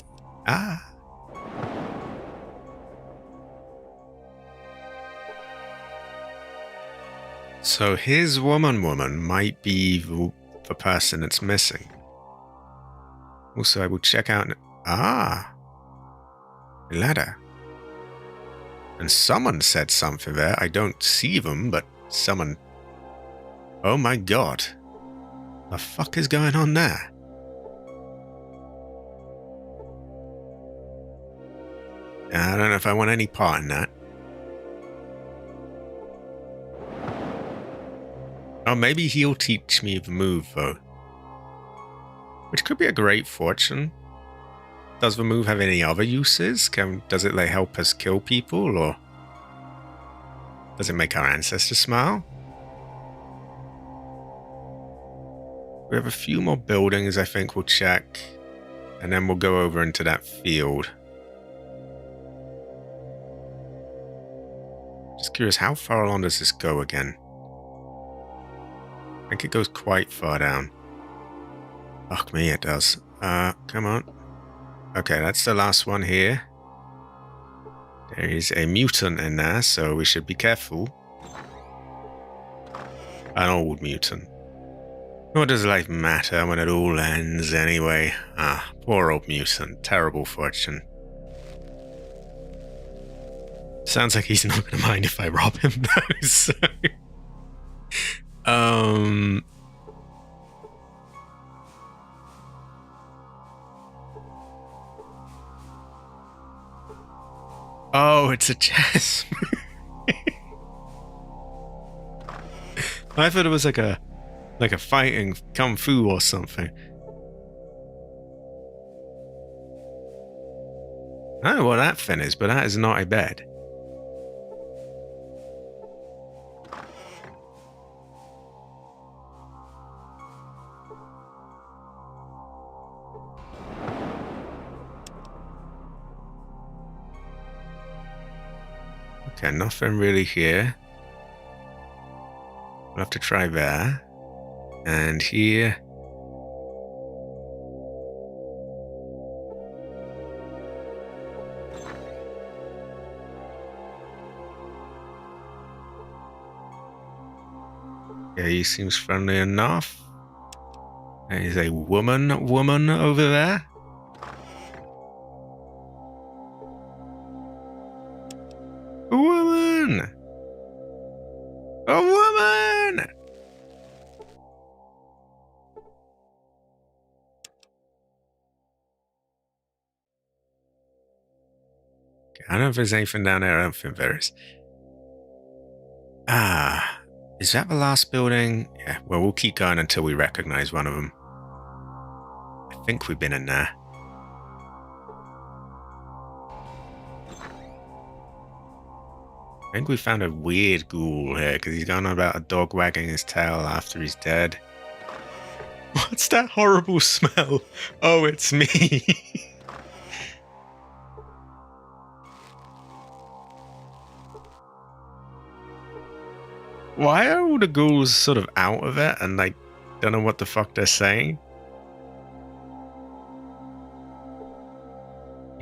So his woman might be the person that's missing. Also, I will check out... Ah! A ladder. And someone said something there. I don't see them, but someone... Oh my god. The fuck is going on there? I don't know if I want any part in that. Oh, maybe he'll teach me the move, though. Which could be a great fortune. Does the move have any other uses? Does it, like, help us kill people, or... Does it make our ancestors smile? We have a few more buildings I think we'll check. And then we'll go over into that field. Just curious, how far along does this go again? I think it goes quite far down. Fuck me, it does. Come on. Okay, that's the last one here. There is a mutant in there, so we should be careful. An old mutant. What does life matter when it all ends anyway? Ah, poor old mutant. Terrible fortune. Sounds like he's not going to mind if I rob him, though, so... Oh, it's a chess. I thought it was like a fighting kung fu or something. I don't know what that thing is, but that is not a bed. Okay, nothing really here. We'll have to try there. And here. Yeah, he seems friendly enough. There is a woman over there. A woman! A woman! I don't know if there's anything down there. I don't think there is. Ah, is that the last building? Yeah, well, we'll keep going until we recognize one of them. I think we've been in there. I think we found a weird ghoul here, because he's going on about a dog wagging his tail after he's dead. What's that horrible smell? Oh, it's me. Why are all the ghouls sort of out of it and like don't know what the fuck they're saying?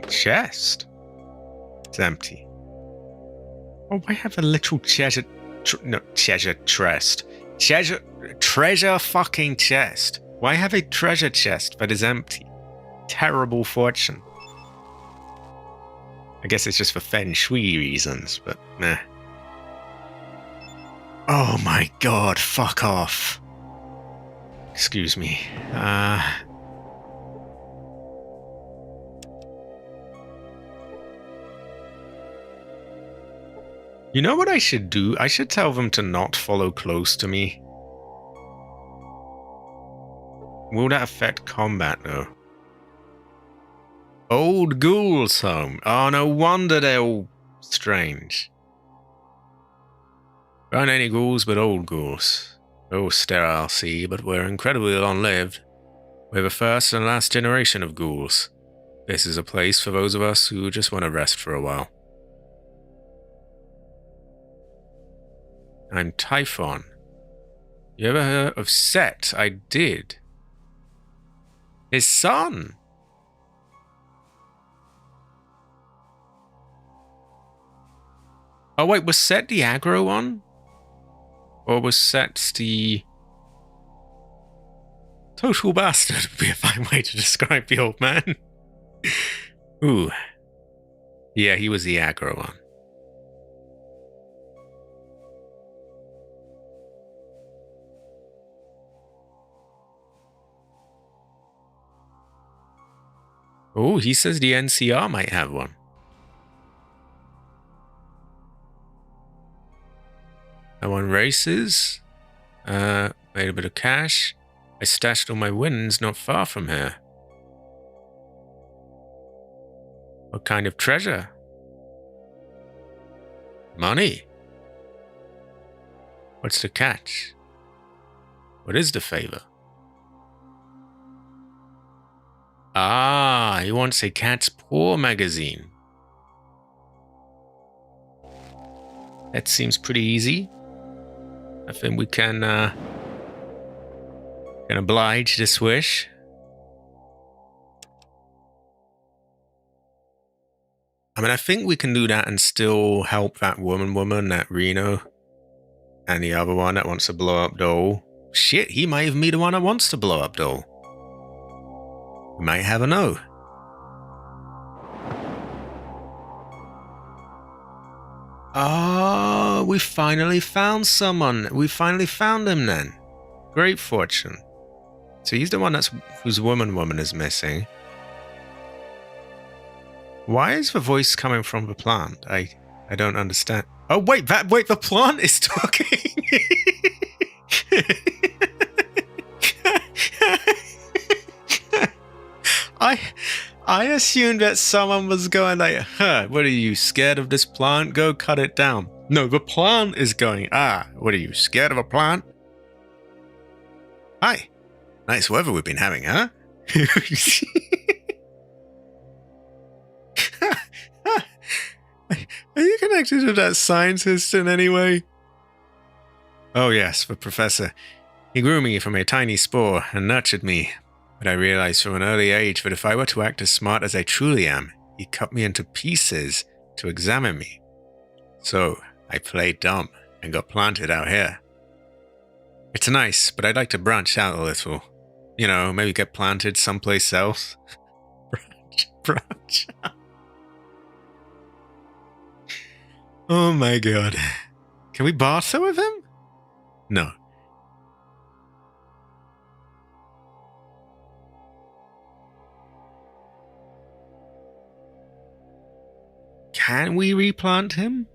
Chest. It's empty. Oh, I have a little treasure chest. Treasure fucking chest. Why have a treasure chest that is empty? Terrible fortune. I guess it's just for feng shui reasons, but meh. Oh my god, fuck off. Excuse me. You know what I should do? I should tell them to not follow close to me. Will that affect combat, though? Old ghouls home. Oh, no wonder they're all strange. There aren't any ghouls but old ghouls. Oh, sterile sea, but we're incredibly long-lived. We're the first and last generation of ghouls. This is a place for those of us who just want to rest for a while. I'm Typhon. You ever heard of Set? I did. His son! Oh wait, was Set the aggro one? Or was Sets the total bastard would be a fine way to describe the old man. Ooh. Yeah, he was the aggro one. Oh, he says the NCR might have one. I won races. Made a bit of cash. I stashed all my winnings not far from here. What kind of treasure? Money. What's the catch? What is the favor? Ah, he wants a Cat's Paw magazine. That seems pretty easy. I think we can oblige this wish. I mean, I think we can do that and still help that woman, that Reno, and the other one that wants to blow up Dole. Shit, he might even be the one that wants to blow up Dole. We might have a no. Oh, we finally found someone. We finally found him then. Great fortune. So he's the one whose woman is missing. Why is the voice coming from the plant? I don't understand. Oh wait, the plant is talking. I assumed that someone was going like, huh, what are you, scared of this plant? Go cut it down. No, the plant is going, what are you, scared of a plant? Hi. Nice weather we've been having, huh? Are you connected to that scientist in any way? Oh yes, the professor. He grew me from a tiny spore and nurtured me. But I realized from an early age that if I were to act as smart as I truly am, he'd cut me into pieces to examine me. So I played dumb and got planted out here. It's nice, but I'd like to branch out a little. You know, maybe get planted someplace else. branch out. Oh my god. Can we barter with him? No. Can we replant him?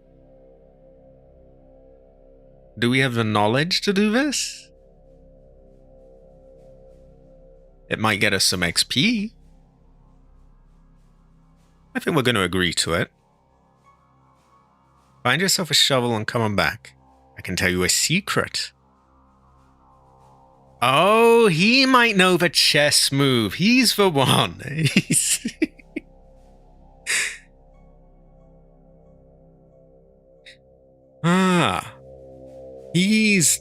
Do we have the knowledge to do this? It might get us some XP. I think we're going to agree to it. Find yourself a shovel and come on back. I can tell you a secret. Oh, he might know the chess move. He's the one. He's...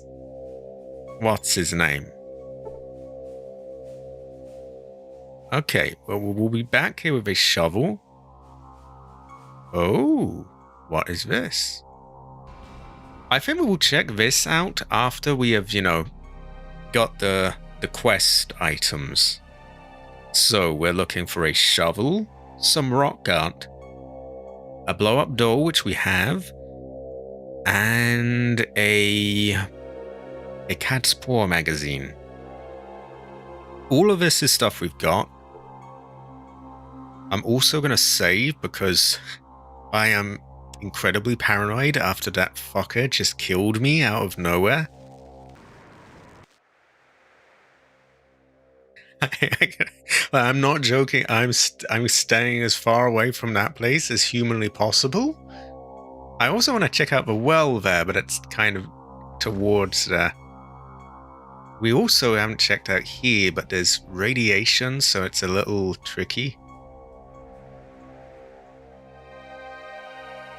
What's his name? Okay, well, we'll be back here with a shovel. Oh, what is this? I think we will check this out after we have, got the quest items. So, we're looking for a shovel, some rock art, a blow-up door, which we have, and a Cat's Paw magazine. All of this is stuff we've got. I'm also going to save because I am incredibly paranoid after that fucker just killed me out of nowhere. I'm not joking. I'm staying as far away from that place as humanly possible. I also want to check out the well there, but it's kind of towards there. We also haven't checked out here, but there's radiation, so it's a little tricky.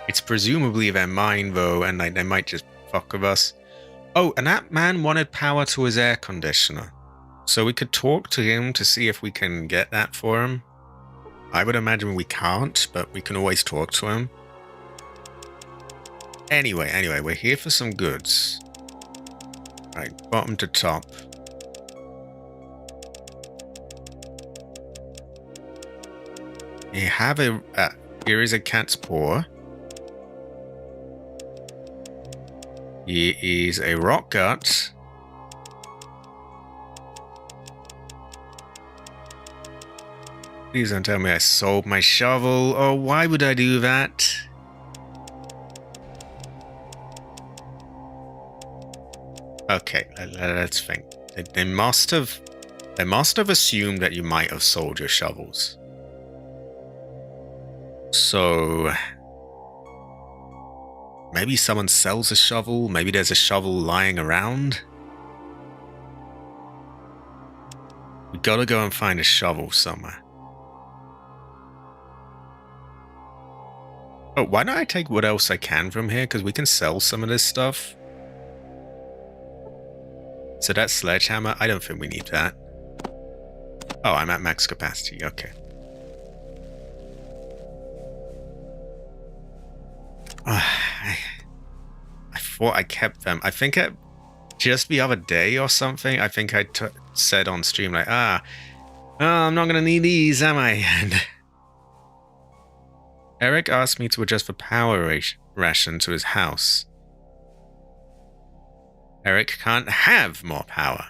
It's presumably their mine, though, and they might just fuck with us. Oh, and that man wanted power to his air conditioner. So we could talk to him to see if we can get that for him. I would imagine we can't, but we can always talk to him. Anyway, we're here for some goods. Right, bottom to top. You have a... here is a cat's paw. Here is a rock gut. Please don't tell me I sold my shovel. Oh, why would I do that? Okay, let's think. They must have assumed that you might have sold your shovels. So maybe someone sells a shovel. Maybe there's a shovel lying around. We gotta go and find a shovel somewhere. Oh, why don't I take what else I can from here? Because we can sell some of this stuff. So that sledgehammer, I don't think we need that. Oh, I'm at max capacity. Okay. I thought I kept them. I think just the other day or something, I think I said on stream like, oh, I'm not going to need these, am I? And Eric asked me to adjust the power ration to his house. Eric can't have more power.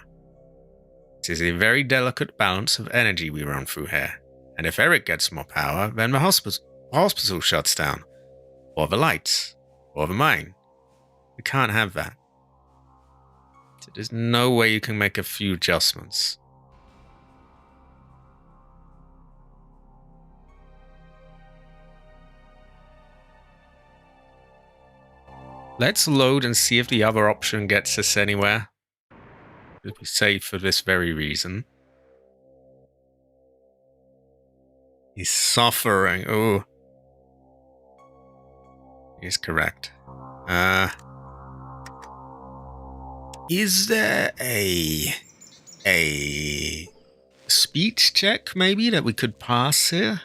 It is a very delicate balance of energy we run through here. And if Eric gets more power, then the hospital shuts down. Or the lights. Or the mine. We can't have that. So there's no way you can make a few adjustments. Let's load and see if the other option gets us anywhere. It'll be safe for this very reason. He's suffering. Oh. He's correct. Is there a speech check maybe that we could pass here?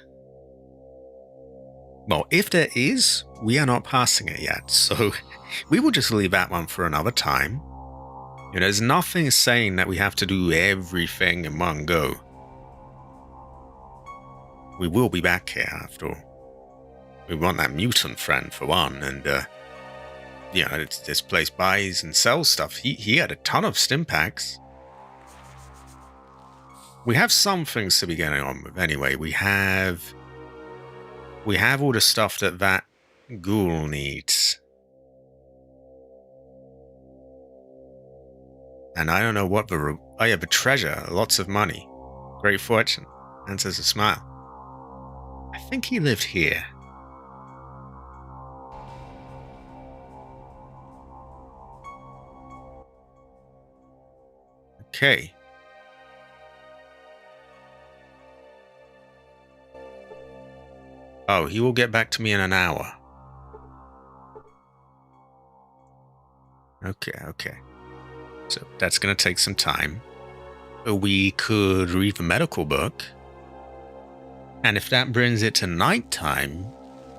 Well, if there is, we are not passing it yet, so we will just leave that one for another time. You know, there's nothing saying that we have to do everything in one go. We will be back here after all. We want that mutant friend for one, and you know, this place buys and sells stuff. He had a ton of stim packs. We have some things to be getting on with anyway. We have all the stuff that ghoul needs. And I don't know what the... Oh yeah, the treasure. Lots of money. Great fortune. Answers a smile. I think he lived here. Okay. Oh, he will get back to me in an hour. Okay. So that's going to take some time. We could read the medical book. And if that brings it to nighttime,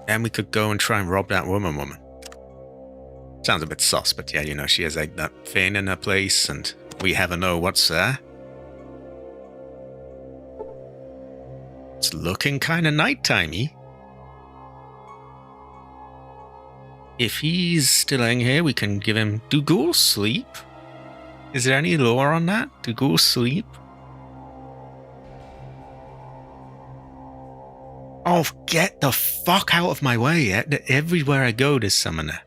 then we could go and try and rob that woman. Sounds a bit sus, but yeah, you know, she has that thing in her place and we never know what's there. It's looking kind of nighttimey. If he's still in here, we can give him... Do ghouls sleep? Is there any lore on that? Do ghouls sleep? Oh, get the fuck out of my way. Everywhere I go, there's summoner.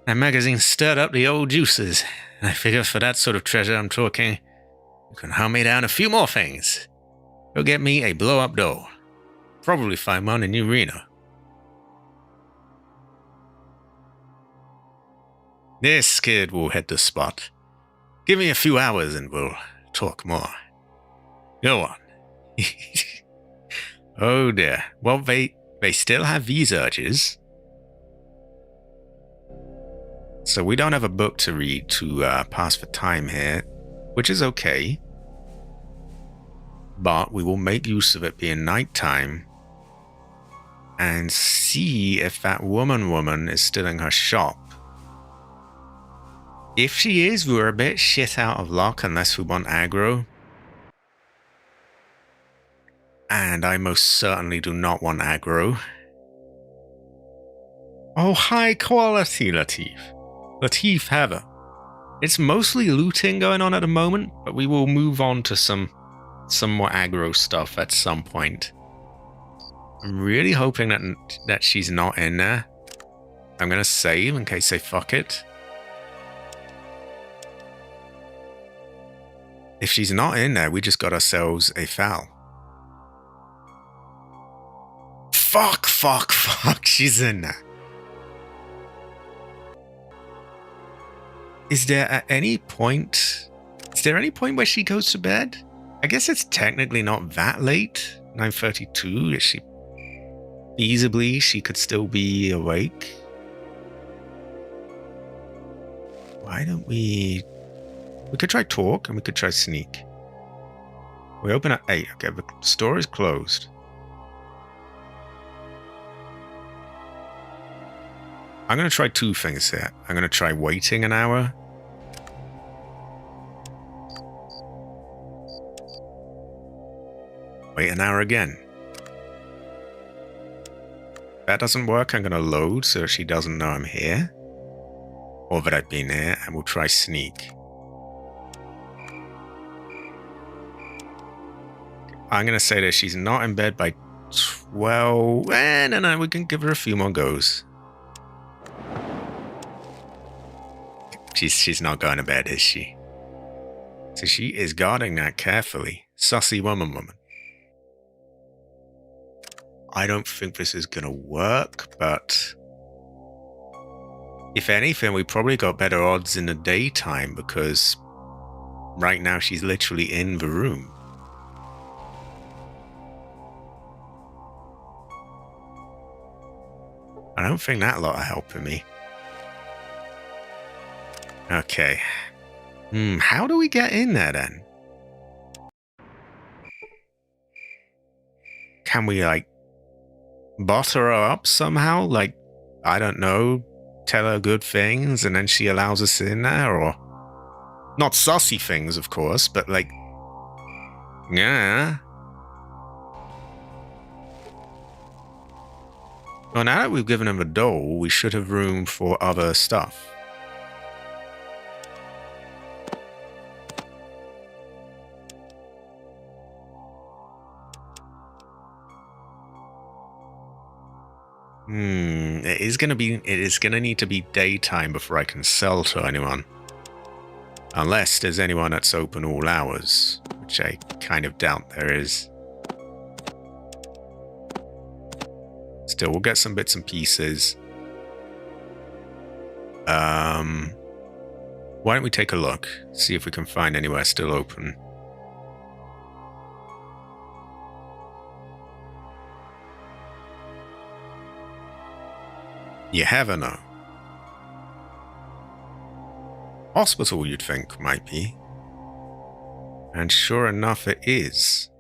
That magazine stirred up the old juices. And I figure for that sort of treasure I'm talking, you can hunt me down a few more things. Go get me a blow-up doll. Probably find one in New Reno. This kid will hit the spot. Give me a few hours and we'll talk more. Go on. Oh dear. Well, they still have these urges. So we don't have a book to read to pass the time here, which is okay. But we will make use of it being nighttime and see if that woman is still in her shop. If she is, we're a bit shit out of luck unless we want aggro. And I most certainly do not want aggro. Oh, high quality, Latif. Latif Heather. It's mostly looting going on at the moment, but we will move on to some more aggro stuff at some point. I'm really hoping that she's not in there. I'm gonna save in case they fuck it. If she's not in there, we just got ourselves a foul. Fuck, she's in there. Is there any point where she goes to bed? I guess it's technically not that late. 9:32. Is she feasibly she could still be awake? Why don't we could try talk and we could try sneak. We open at 8. Okay, the store is closed. I'm going to try two things here. I'm going to try waiting an hour. Wait an hour again. If that doesn't work, I'm going to load so she doesn't know I'm here. Or that I've been here, and we'll try sneak. I'm going to say that she's not in bed by 12. No, we can give her a few more goes. She's not going to bed, is she? So she is guarding that carefully. Sussy woman. I don't think this is going to work, but if anything, we probably got better odds in the daytime because right now she's literally in the room. I don't think that lot are helping me. Okay. How do we get in there then? Can we, like, butter her up somehow? Like, I don't know, tell her good things and then she allows us in there? Or not sussy things, of course, but like, yeah. Well, now that we've given him a doll, we should have room for other stuff. It is gonna need to be daytime before I can sell to anyone. Unless there's anyone that's open all hours, which I kind of doubt there is. Still, we'll get some bits and pieces. Why don't we take a look, see if we can find anywhere still open. You never know. Hospital, you'd think, might be. And sure enough, it is.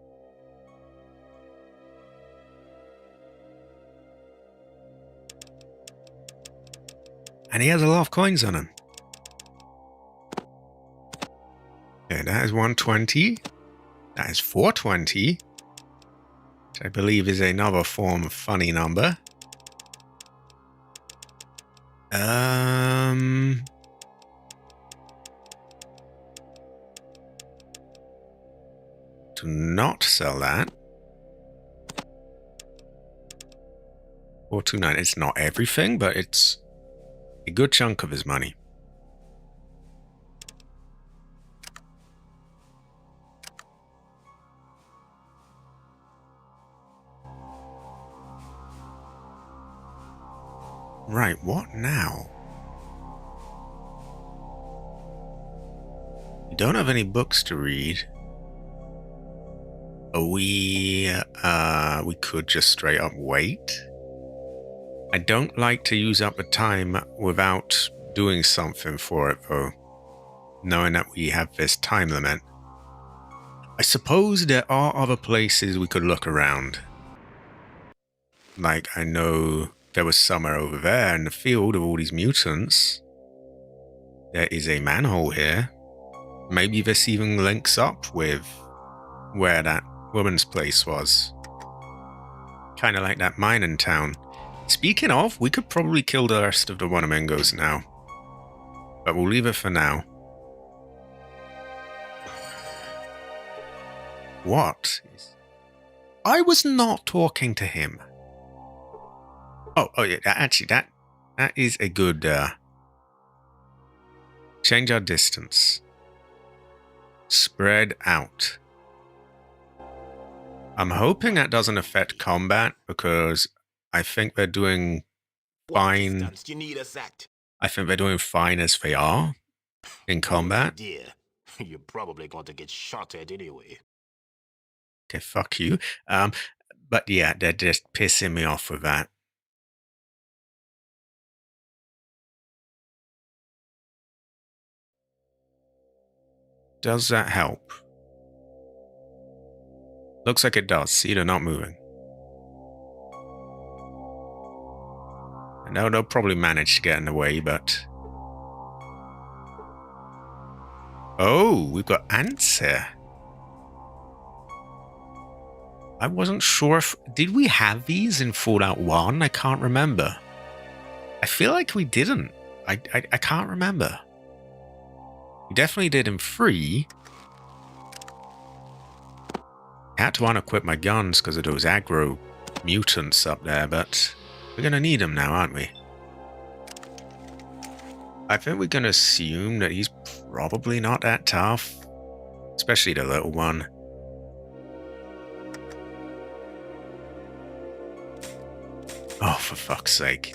And he has a lot of coins on him. Okay, that is 120. That is 420. Which I believe is another form of funny number. Do not sell that. 429. It's not everything, but it's a good chunk of his money. Right, what now? We don't have any books to read. We could just straight up wait. I don't like to use up the time without doing something for it, though, knowing that we have this time limit. I suppose there are other places we could look around. Like, I know there was somewhere over there in the field of all these mutants. There is a manhole here. Maybe this even links up with where that woman's place was. Kind of like that mining town. Speaking of, we could probably kill the rest of the Wanamingos now. But we'll leave it for now. What? I was not talking to him. Oh yeah, actually, that is a good, change our distance. Spread out. I'm hoping that doesn't affect combat, because I think they're doing fine. You need us at? I think they're doing fine as they are in combat. Dear, you're probably going to get shot at anyway. Okay, fuck you. But yeah, they're just pissing me off with that. Does that help? Looks like it does. See, they're not moving. I know they'll probably manage to get in the way, but... Oh, we've got ants here. I wasn't sure if... Did we have these in Fallout 1? I can't remember. I feel like we didn't. I can't remember. We definitely did in 3. I had to unequip my guns because of those aggro mutants up there, but we're going to need them now, aren't we? I think we're going to assume that he's probably not that tough. Especially the little one. Oh, for fuck's sake.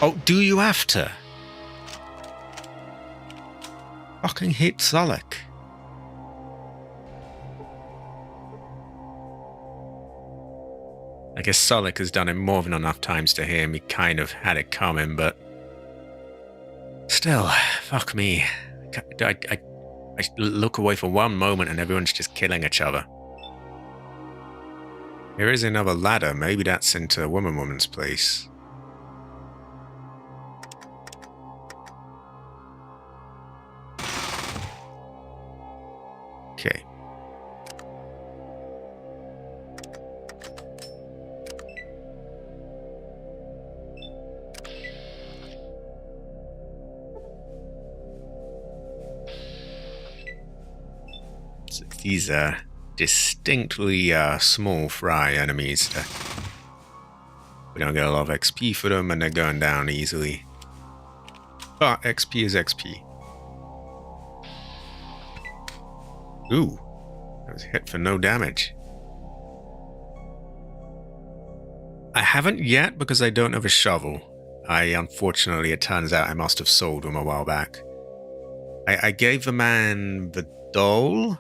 Oh, do you have to? Fucking hit Solek. I guess Solek has done it more than enough times to hear me kind of had it coming, but... Still, fuck me. I look away for one moment and everyone's just killing each other. Here is another ladder. Maybe that's into Woman's place. Okay. So these are distinctly small fry enemies. We don't get a lot of XP for them, and they're going down easily. But XP is XP. Ooh, that was hit for no damage. I haven't yet because I don't have a shovel. Unfortunately, it turns out I must have sold them a while back. I gave the man the doll.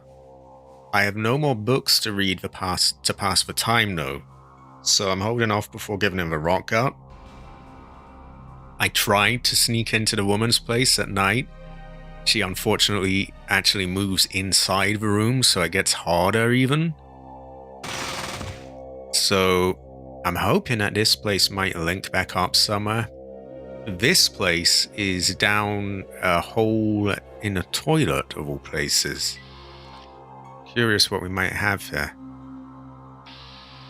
I have no more books to read to pass the time though, so I'm holding off before giving him the rock gut. I tried to sneak into the woman's place at night. She unfortunately actually moves inside the room, so it gets harder even. So I'm hoping that this place might link back up somewhere. This place is down a hole in a toilet of all places. Curious what we might have here.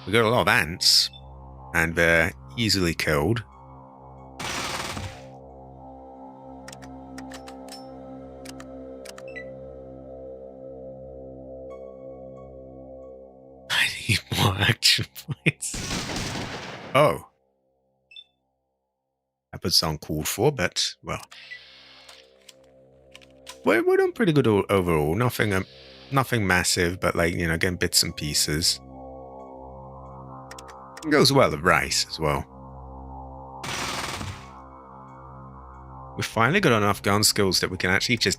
We got a lot of ants, and they're easily killed. I need more action points. Oh. That would sound called for, but, well. We're doing pretty good overall. Nothing massive, but like, you know, getting bits and pieces. It goes well with rice as well. We've finally got enough gun skills that we can actually just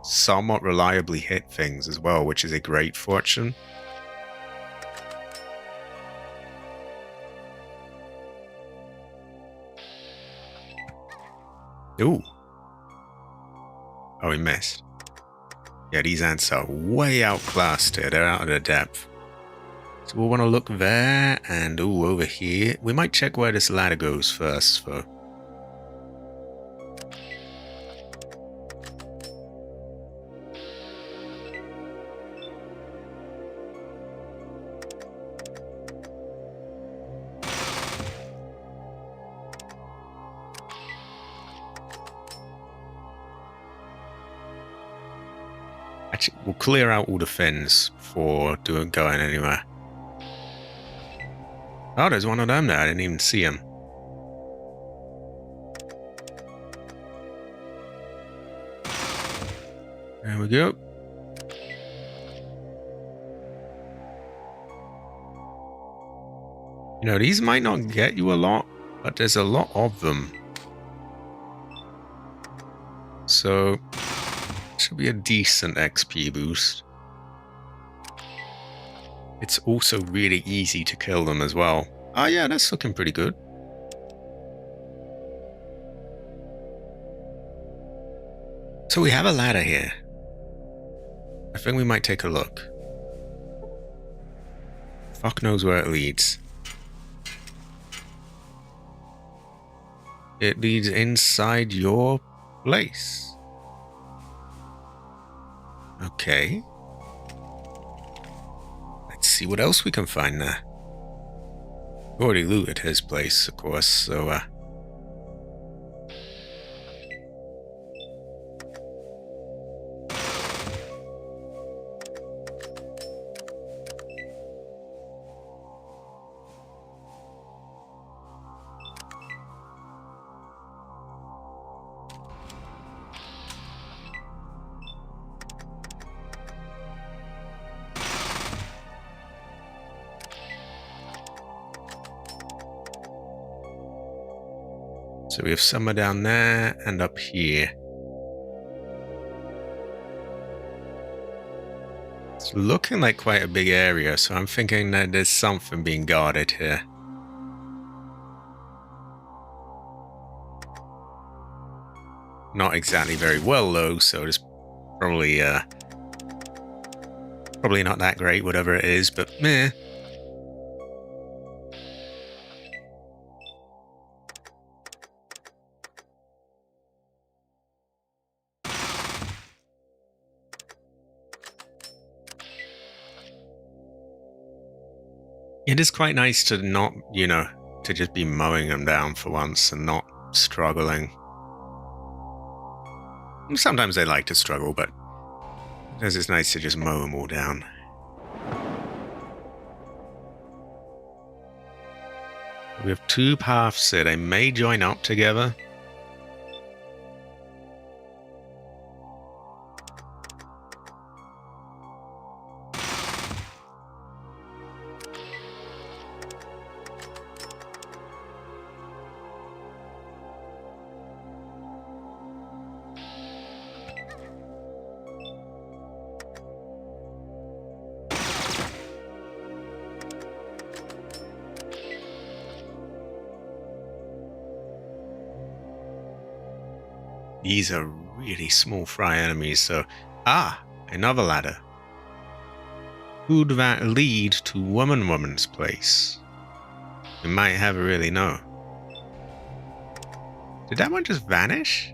somewhat reliably hit things as well, which is a great fortune. Ooh. Oh, we missed. Yeah, these ants are way outclassed here. They're out of their depth. So we'll want to look there and over here. We might check where this ladder goes first, though. Actually, we'll clear out all the fins before going anywhere. Oh, there's one of them there. I didn't even see him. There we go. You know, these might not get you a lot, but there's a lot of them. So, should be a decent XP boost. It's also really easy to kill them as well. Oh yeah, that's looking pretty good. So we have a ladder here. I think we might take a look. Fuck knows where it leads. It leads inside your place. Okay. Let's see what else we can find there. We already looted his place, of course, so so we have somewhere down there and up here. It's looking like quite a big area, so I'm thinking that there's something being guarded here. Not exactly very well though, so it's probably not that great, whatever it is, but meh. It is quite nice to not, you know, to just be mowing them down for once and not struggling. Sometimes they like to struggle, but it's nice to just mow them all down. We have two paths here. They may join up together. These are really small fry enemies, so... Ah! Another ladder. Could that lead to Woman's place? We might have a really know. Did that one just vanish?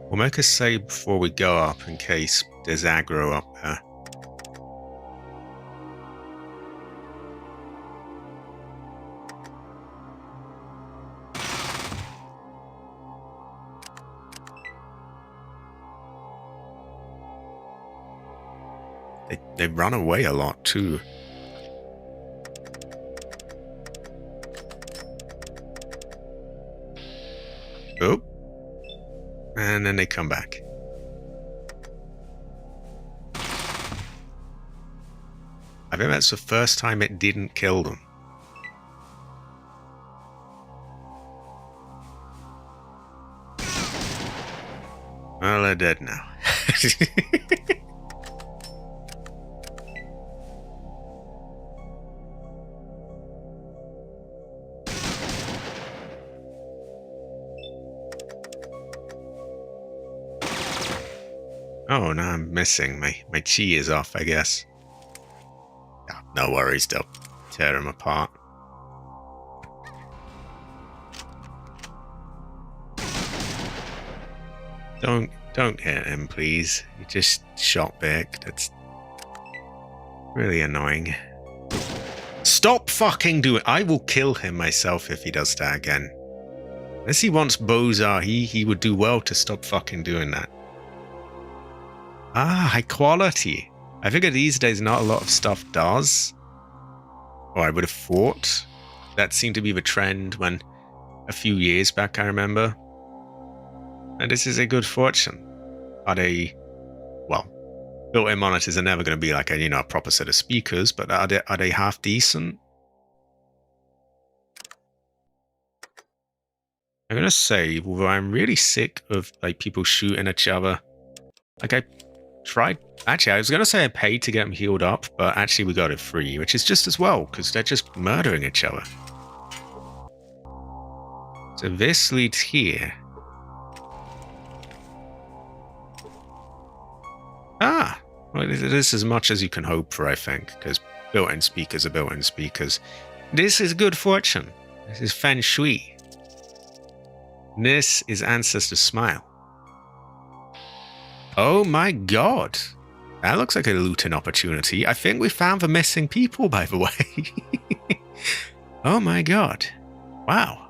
We'll make a save before we go up in case there's aggro up there. They run away a lot too. Oh. And then they come back. I think that's the first time it didn't kill them. Well, they're dead now. Oh, no, I'm missing. My chi is off, I guess. Oh, no worries, they'll tear him apart. Don't hit him, please. He just shot back. That's really annoying. Stop fucking doing. I will kill him myself if he does that again. Unless he wants Bozar, he would do well to stop fucking doing that. Ah, high quality. I figure these days not a lot of stuff does. Or I would have thought. That seemed to be the trend when a few years back, I remember. And this is a good fortune. Are they, well, built-in monitors are never going to be like a proper set of speakers, but are they half decent? I'm gonna say, although I'm really sick of like people shooting each other. Like I tried. Actually, I was gonna say I paid to get them healed up, but actually we got it free, which is just as well because they're just murdering each other. So this leads here. Ah, well, it is as much as you can hope for, I think, because built-in speakers are built-in speakers. This is good fortune. This is feng shui. This is Ancestor Smile. Oh my god. That looks like a looting opportunity. I think we found the missing people, by the way. Oh my god. Wow.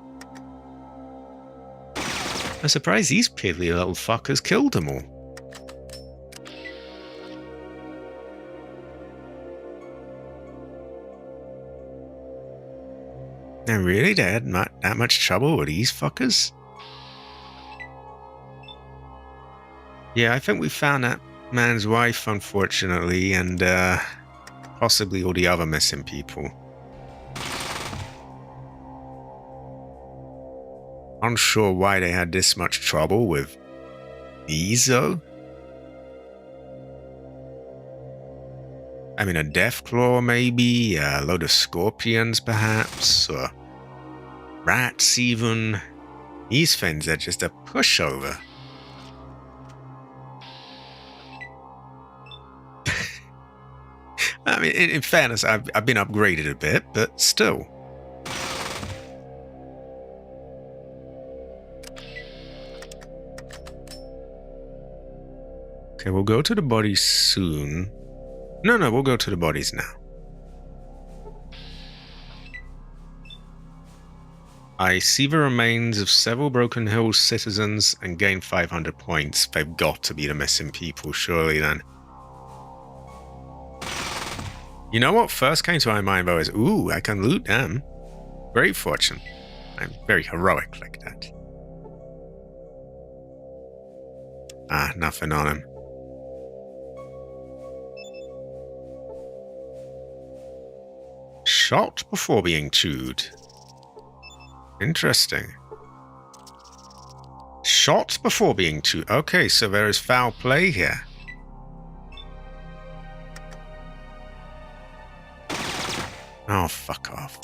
I'm surprised these piddly little fuckers killed them all. They're really dead? Not that much trouble with these fuckers? Yeah, I think we found that man's wife, unfortunately, and possibly all the other missing people. Unsure why they had this much trouble with these, though. I mean, a Deathclaw, maybe, a load of scorpions, perhaps, or rats, even. These things are just a pushover. I mean, in fairness, I've been upgraded a bit, but still. Okay, we'll go to the bodies soon. No, we'll go to the bodies now. I see the remains of several Broken Hills citizens and gain 500 points. They've got to be the missing people, surely then. You know what first came to my mind though is, ooh, I can loot them. Great fortune. I'm very heroic like that. Ah, nothing on him. Shot before being chewed. Interesting. Shot before being chewed. Okay, so there is foul play here. Oh, fuck off.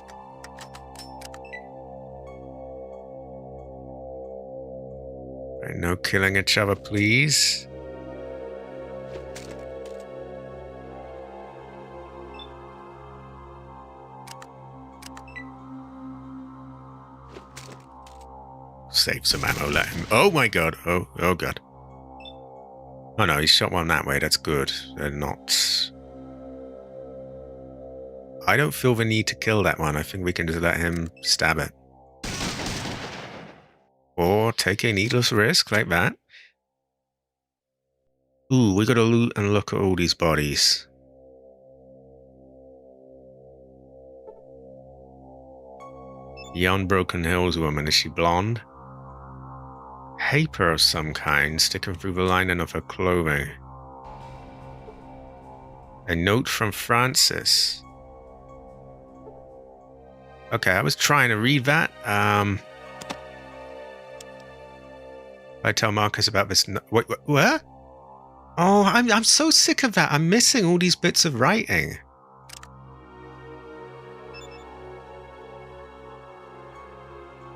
Right, no killing each other, please. Save some ammo, let him. Oh my god. Oh god. Oh no, he shot one that way. That's good. They're not. I don't feel the need to kill that one. I think we can just let him stab it. Or take a needless risk like that. Ooh, we gotta loot and look at all these bodies. The Unbroken Hills woman, is she blonde? Paper of some kind sticking through the lining of her clothing. A note from Francis. Okay, I was trying to read that. I tell Marcus about this. Wait, what? Oh, I'm so sick of that. I'm missing all these bits of writing.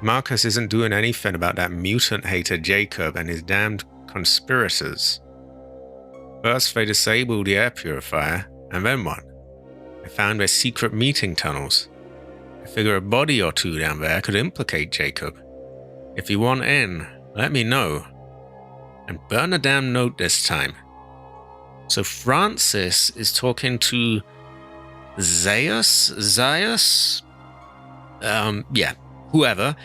Marcus isn't doing anything about that mutant hater Jacob and his damned conspirators. First, they disabled the air purifier, and then what? They found their secret meeting tunnels. I figure a body or two down there could implicate Jacob. If you want in, let me know. And burn a damn note this time. So Francis is talking to Zaius? Yeah, whoever.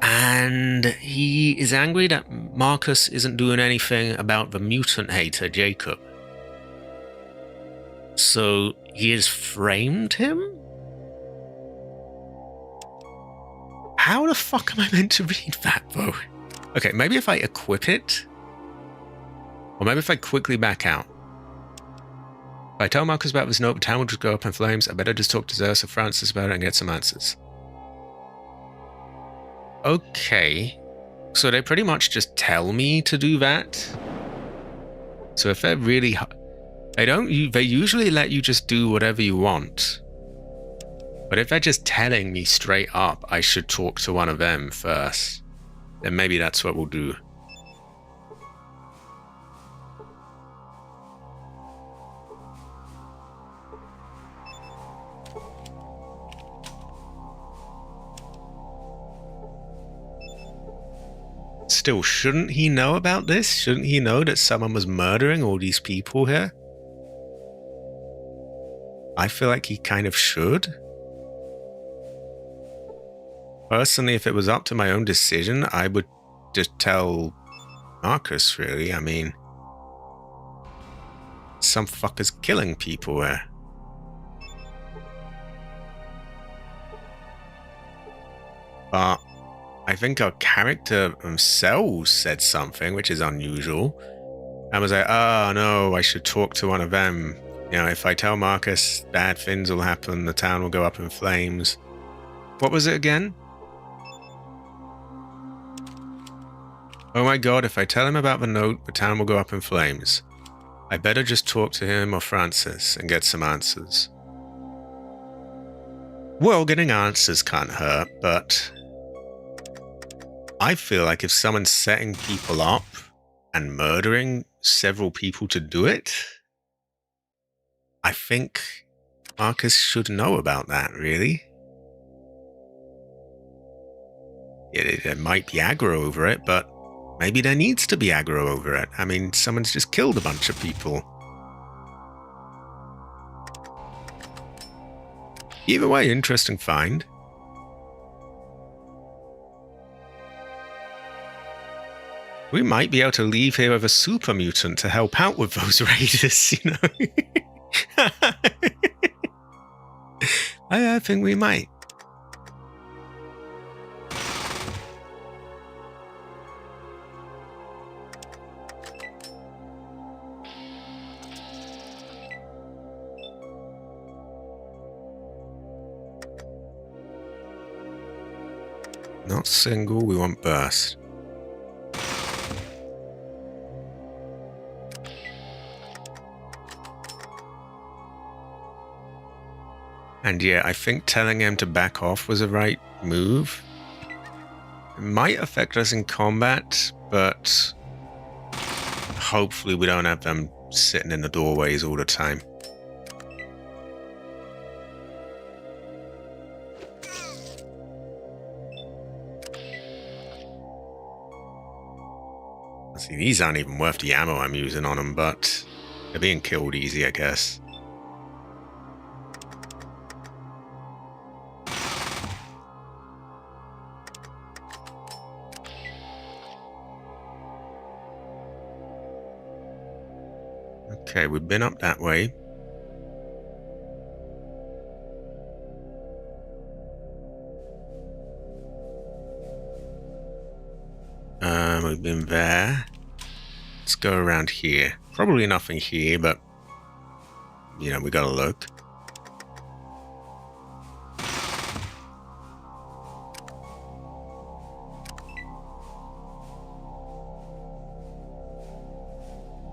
And he is angry that Marcus isn't doing anything about the mutant hater, Jacob. So he has framed him? How the fuck am I meant to read that, though? Okay, maybe if I equip it? Or maybe if I quickly back out. If I tell Marcus about this note, the town will just go up in flames. I better just talk to Zeus or Francis about it and get some answers. Okay. So they pretty much just tell me to do that? So if they're really... They usually let you just do whatever you want. But if they're just telling me straight up I should talk to one of them first, then maybe that's what we'll do. Still, shouldn't he know about this? Shouldn't he know that someone was murdering all these people here? I feel like he kind of should. Personally, if it was up to my own decision, I would just tell Marcus, really. I mean, some fucker's killing people here. But I think our character themselves said something, which is unusual. I was like, oh no, I should talk to one of them. You know, if I tell Marcus, bad things will happen, the town will go up in flames. What was it again? Oh my god, if I tell him about the note, the town will go up in flames. I better just talk to him or Francis and get some answers. Well, getting answers can't hurt, but I feel like if someone's setting people up and murdering several people to do it, I think Marcus should know about that, really. Yeah, there might be aggro over it, but maybe there needs to be aggro over it. I mean, someone's just killed a bunch of people. Either way, interesting find. We might be able to leave here with a super mutant to help out with those raiders, you know? I think we might. Not single, we want burst. And yeah, I think telling him to back off was a right move. It might affect us in combat, but hopefully we don't have them sitting in the doorways all the time. See, these aren't even worth the ammo I'm using on them, but they're being killed easy, I guess. Okay, we've been up that way. We've been there. Let's go around here. Probably nothing here, but you know, we gotta look.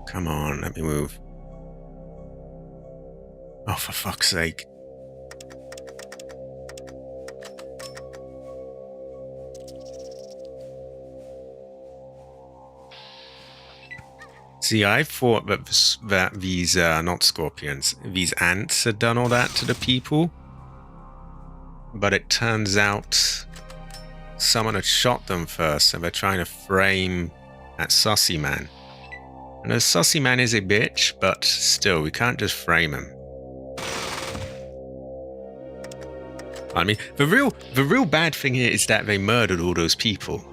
Come on, let me move. Oh, for fuck's sake. See, I thought that these, not scorpions, these ants had done all that to the people. But it turns out someone had shot them first, and they're trying to frame that sussy man. And the sussy man is a bitch, but still, we can't just frame him. I mean, the real bad thing here is that they murdered all those people.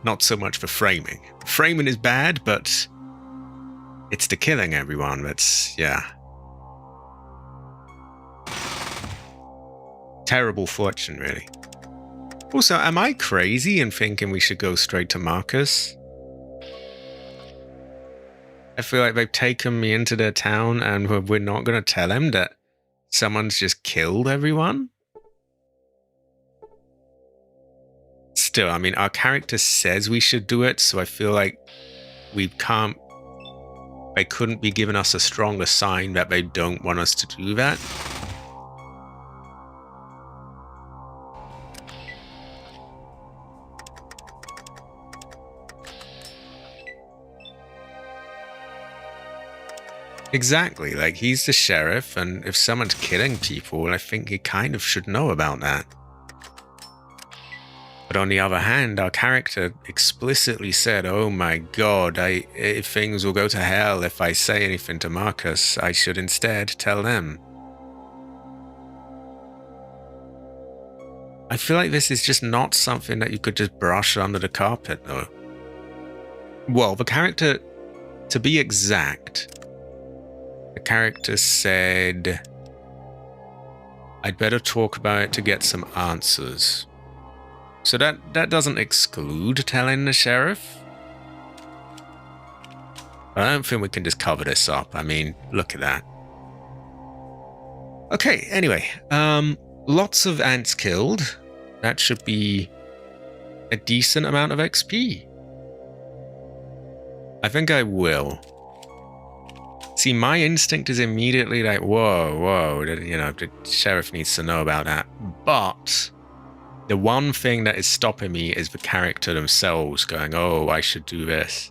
Not so much for framing. Framing is bad, but it's the killing everyone that's, yeah. Terrible fortune, really. Also, am I crazy in thinking we should go straight to Marcus? I feel like they've taken me into their town and we're not going to tell him that someone's just killed everyone? Still, I mean, our character says we should do it, so I feel like we can't... They couldn't be giving us a stronger sign that they don't want us to do that. Exactly, like he's the sheriff, and if someone's killing people, I think he kind of should know about that. But on the other hand, our character explicitly said, oh my god, things will go to hell if I say anything to Marcus. I should instead tell them. I feel like this is just not something that you could just brush under the carpet, though. Well, the character, to be exact, the character said, I'd better talk about it to get some answers. So that doesn't exclude telling the sheriff. But I don't think we can just cover this up. I mean, look at that. Okay, anyway, lots of ants killed. That should be a decent amount of XP. I think I will. See, my instinct is immediately like, whoa, you know, the sheriff needs to know about that. But the one thing that is stopping me is the character themselves going, oh, I should do this.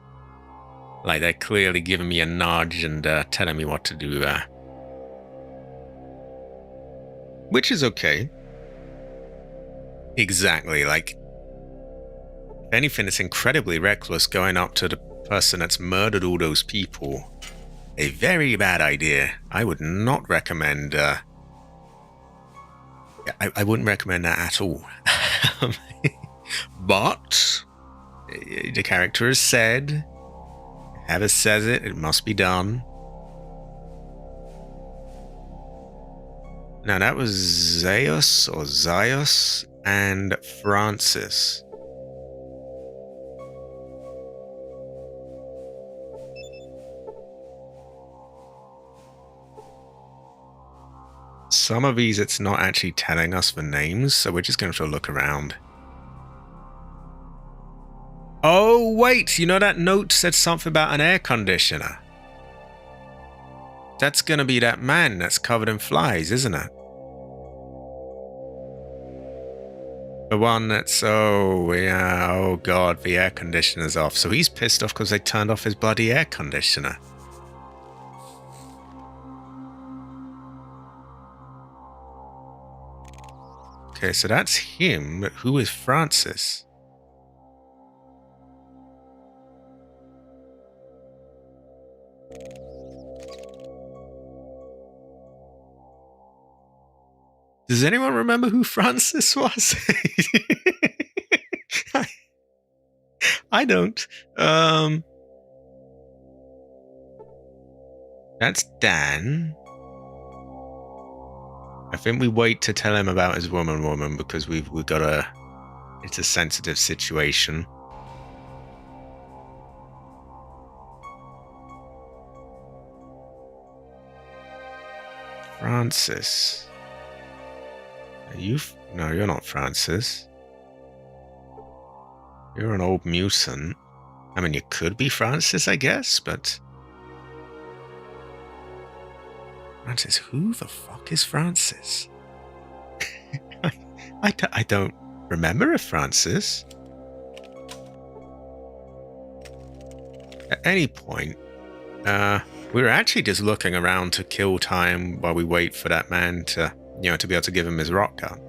Like, they're clearly giving me a nudge and telling me what to do there. Which is okay. Exactly, like, if anything, it's incredibly reckless going up to the person that's murdered all those people. A very bad idea. I would not recommend... I wouldn't recommend that at all. But the character has said, whoever says it, it must be done. Now that was Zaius and Francis. Some of these, it's not actually telling us the names, so we're just going to have to look around. Oh, wait, you know that note said something about an air conditioner? That's going to be that man that's covered in flies, isn't it? The one that's, oh, yeah, oh god, the air conditioner's off. So he's pissed off because they turned off his bloody air conditioner. Okay, so that's him, but who is Francis? Does anyone remember who Francis was? I don't. That's Dan. I think we wait to tell him about his woman because we've got it's a sensitive situation. Francis. No, you're not Francis. You're an old mutant. I mean, you could be Francis, I guess, but... Francis, who the fuck is Francis? I don't remember a Francis. At any point, We were actually just looking around to kill time while we wait for that man to, to be able to give him his rock gun.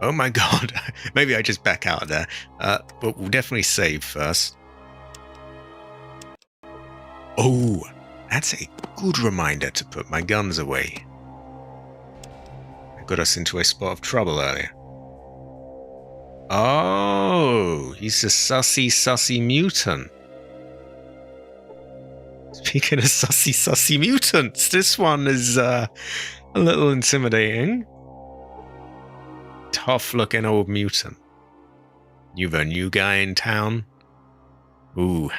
Oh my god. Maybe I just back out of there. But we'll definitely save first. Oh, that's a good reminder to put my guns away. I got us into a spot of trouble earlier. Oh, he's a sussy mutant. Speaking of sussy mutants, this one is a little intimidating. Tough looking old mutant. You've a new guy in town? Ooh.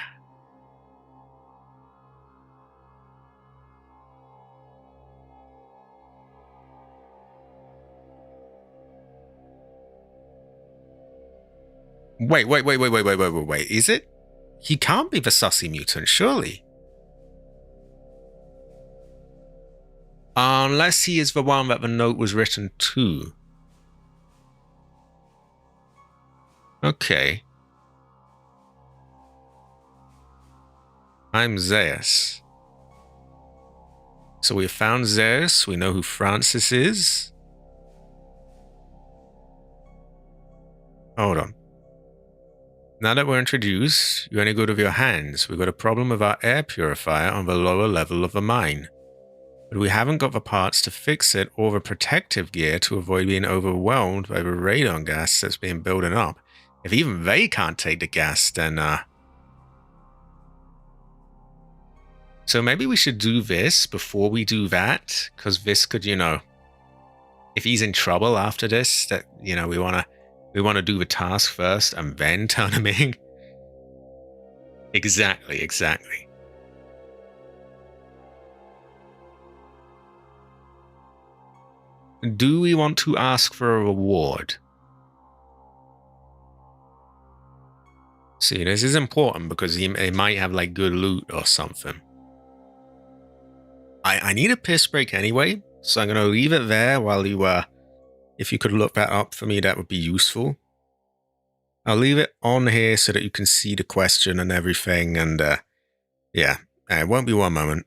Wait. Is it? He can't be the sussy mutant, surely. Unless he is the one that the note was written to. Okay. I'm Zeus. So we have found Zeus. We know who Francis is. Hold on. Now that we're introduced, you're any good with your hands. We've got a problem with our air purifier on the lower level of the mine. But we haven't got the parts to fix it or the protective gear to avoid being overwhelmed by the radon gas that's being building up. If even they can't take the gas, then, So maybe we should do this before we do that, because this could, if he's in trouble after this, that, we want to do the task first and then turn him in. Exactly. Do we want to ask for a reward? See, this is important because he might have like good loot or something. I need a piss break anyway, so I'm going to leave it there while you, if you could look that up for me, that would be useful. I'll leave it on here so that you can see the question and everything, and yeah, it won't be one moment.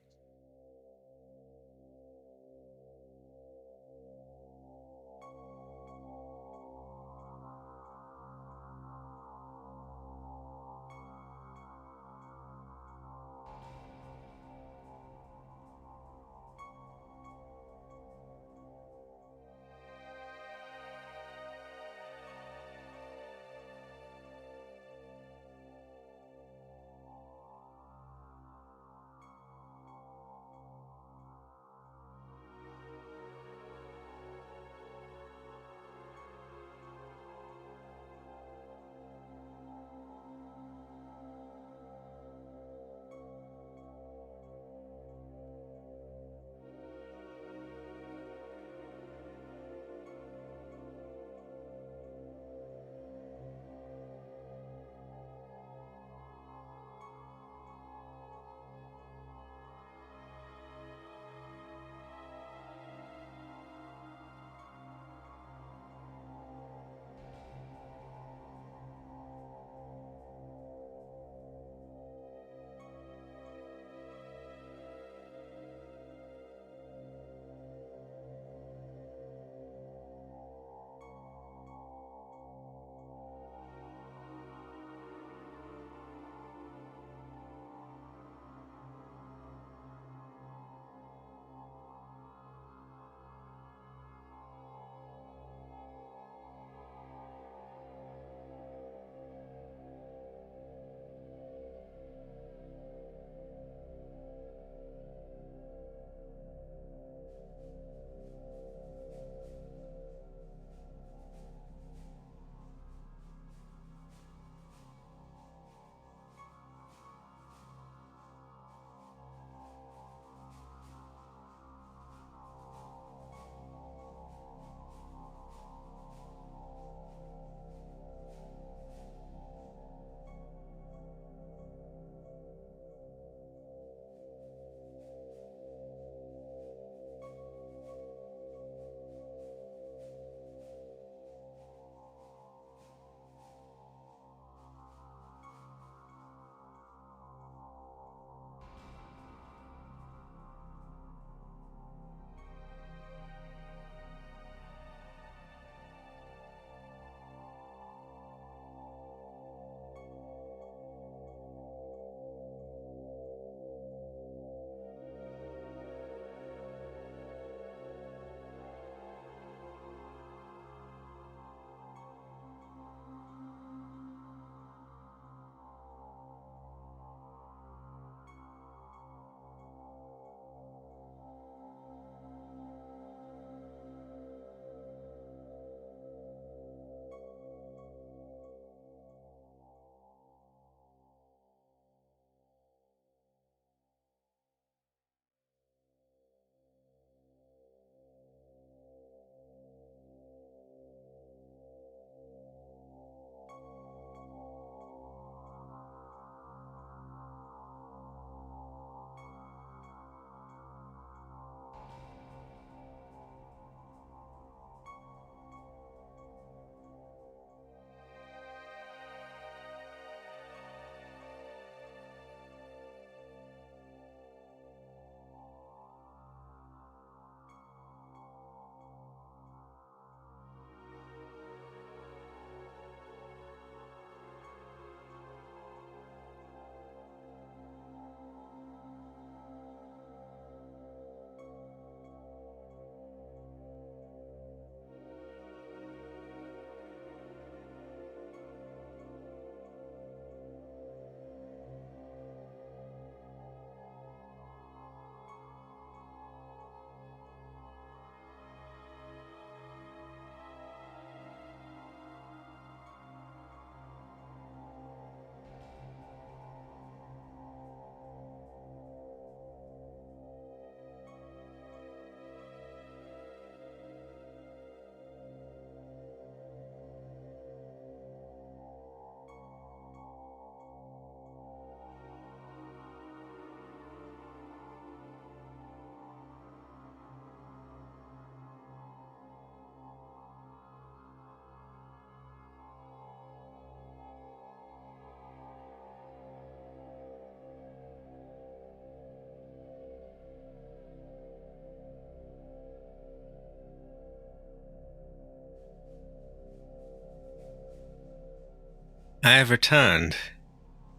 I have returned.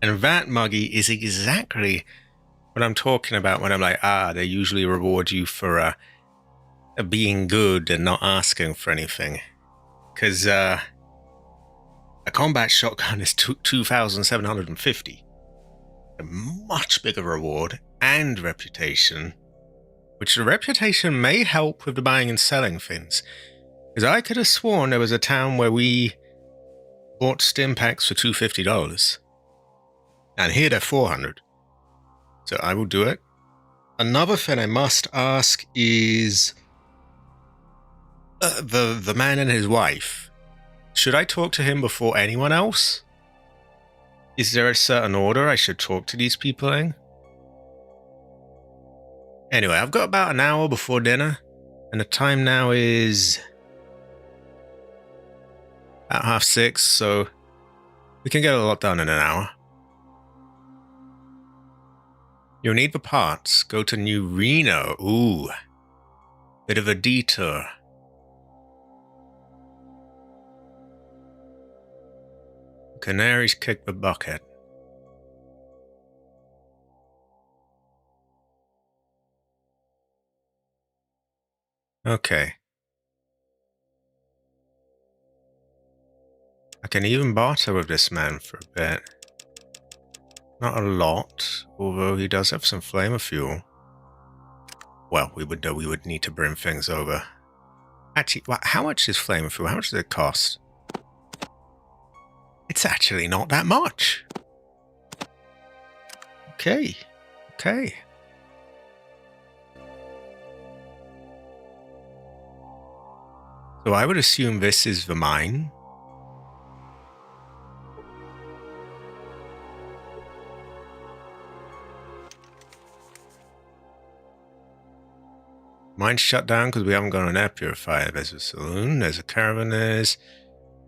And that, Muggy, is exactly what I'm talking about when I'm like, they usually reward you for being good and not asking for anything. Because a combat shotgun is 2,750. A much bigger reward and reputation, which the reputation may help with the buying and selling things. Because I could have sworn there was a town where we bought stim packs for $250. And here they're 400. So I will do it. Another thing I must ask is the man and his wife. Should I talk to him before anyone else? Is there a certain order I should talk to these people in? Anyway, I've got about an hour before dinner, and the time now is about 6:30, so we can get a lot done in an hour. You'll need the parts. Go to New Reno. Ooh. Bit of a detour. Canaries kick the bucket. Okay. I can even barter with this man for a bit. Not a lot, although he does have some flamer fuel. Well, we would need to bring things over. Actually, how much is flamer fuel? How much does it cost? It's actually not that much. Okay. So I would assume this is the mine. Mine's shut down because we haven't got an air purifier. There's a saloon, there's a caravan, there's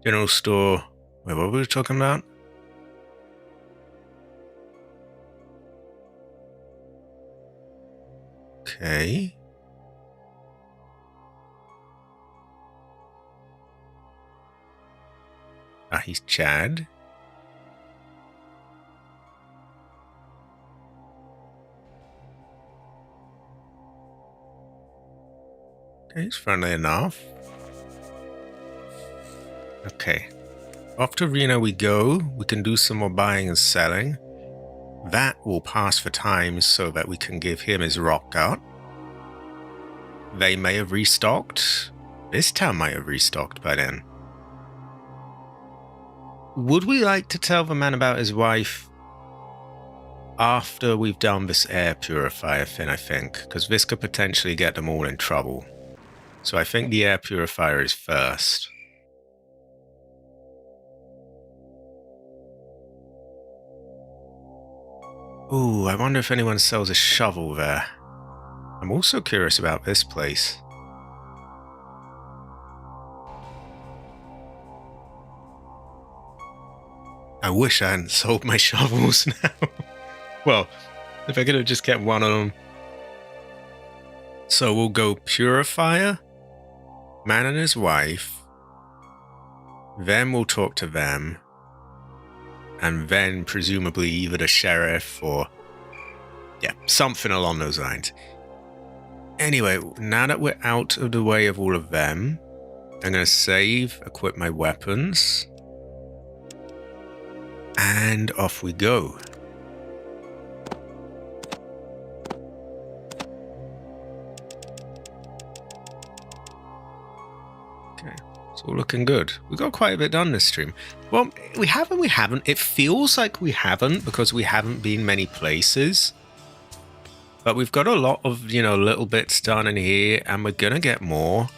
general store. Wait, what were we talking about? Okay. He's Chad. Okay, he's friendly enough. Okay. Off to Reno we go. We can do some more buying and selling. That will pass for time so that we can give him his rock art. They may have restocked. This town might have restocked by then. Would we like to tell the man about his wife after we've done this air purifier thing, I think? Because this could potentially get them all in trouble. So I think the air purifier is first. Ooh, I wonder if anyone sells a shovel there. I'm also curious about this place. I wish I hadn't sold my shovels now. Well, if I could have just kept one of them. So we'll go Purifier, man and his wife. Then we'll talk to them. And then presumably either the sheriff or... yeah, something along those lines. Anyway, now that we're out of the way of all of them, I'm going to save, equip my weapons. And off we go. Okay, it's all looking good. We got quite a bit done this stream. Well, we haven't. It feels like we haven't because we haven't been many places. But we've got a lot of, little bits done in here, and we're going to get more.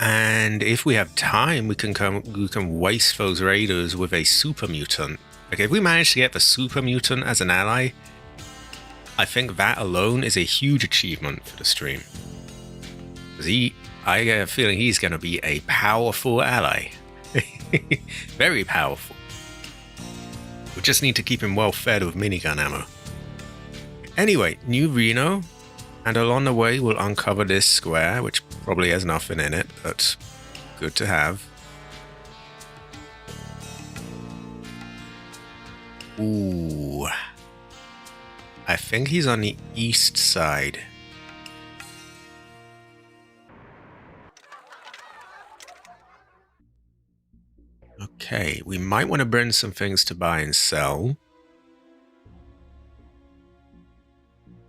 And if we have time, we can waste those raiders with a super mutant. Like, if we manage to get the super mutant as an ally, I think that alone is a huge achievement for the stream. Because I get a feeling he's going to be a powerful ally. Very powerful. We just need to keep him well fed with minigun ammo. Anyway, New Reno. And along the way, we'll uncover this square, which probably has nothing in it, but good to have. Ooh. I think he's on the east side. Okay, we might want to bring some things to buy and sell.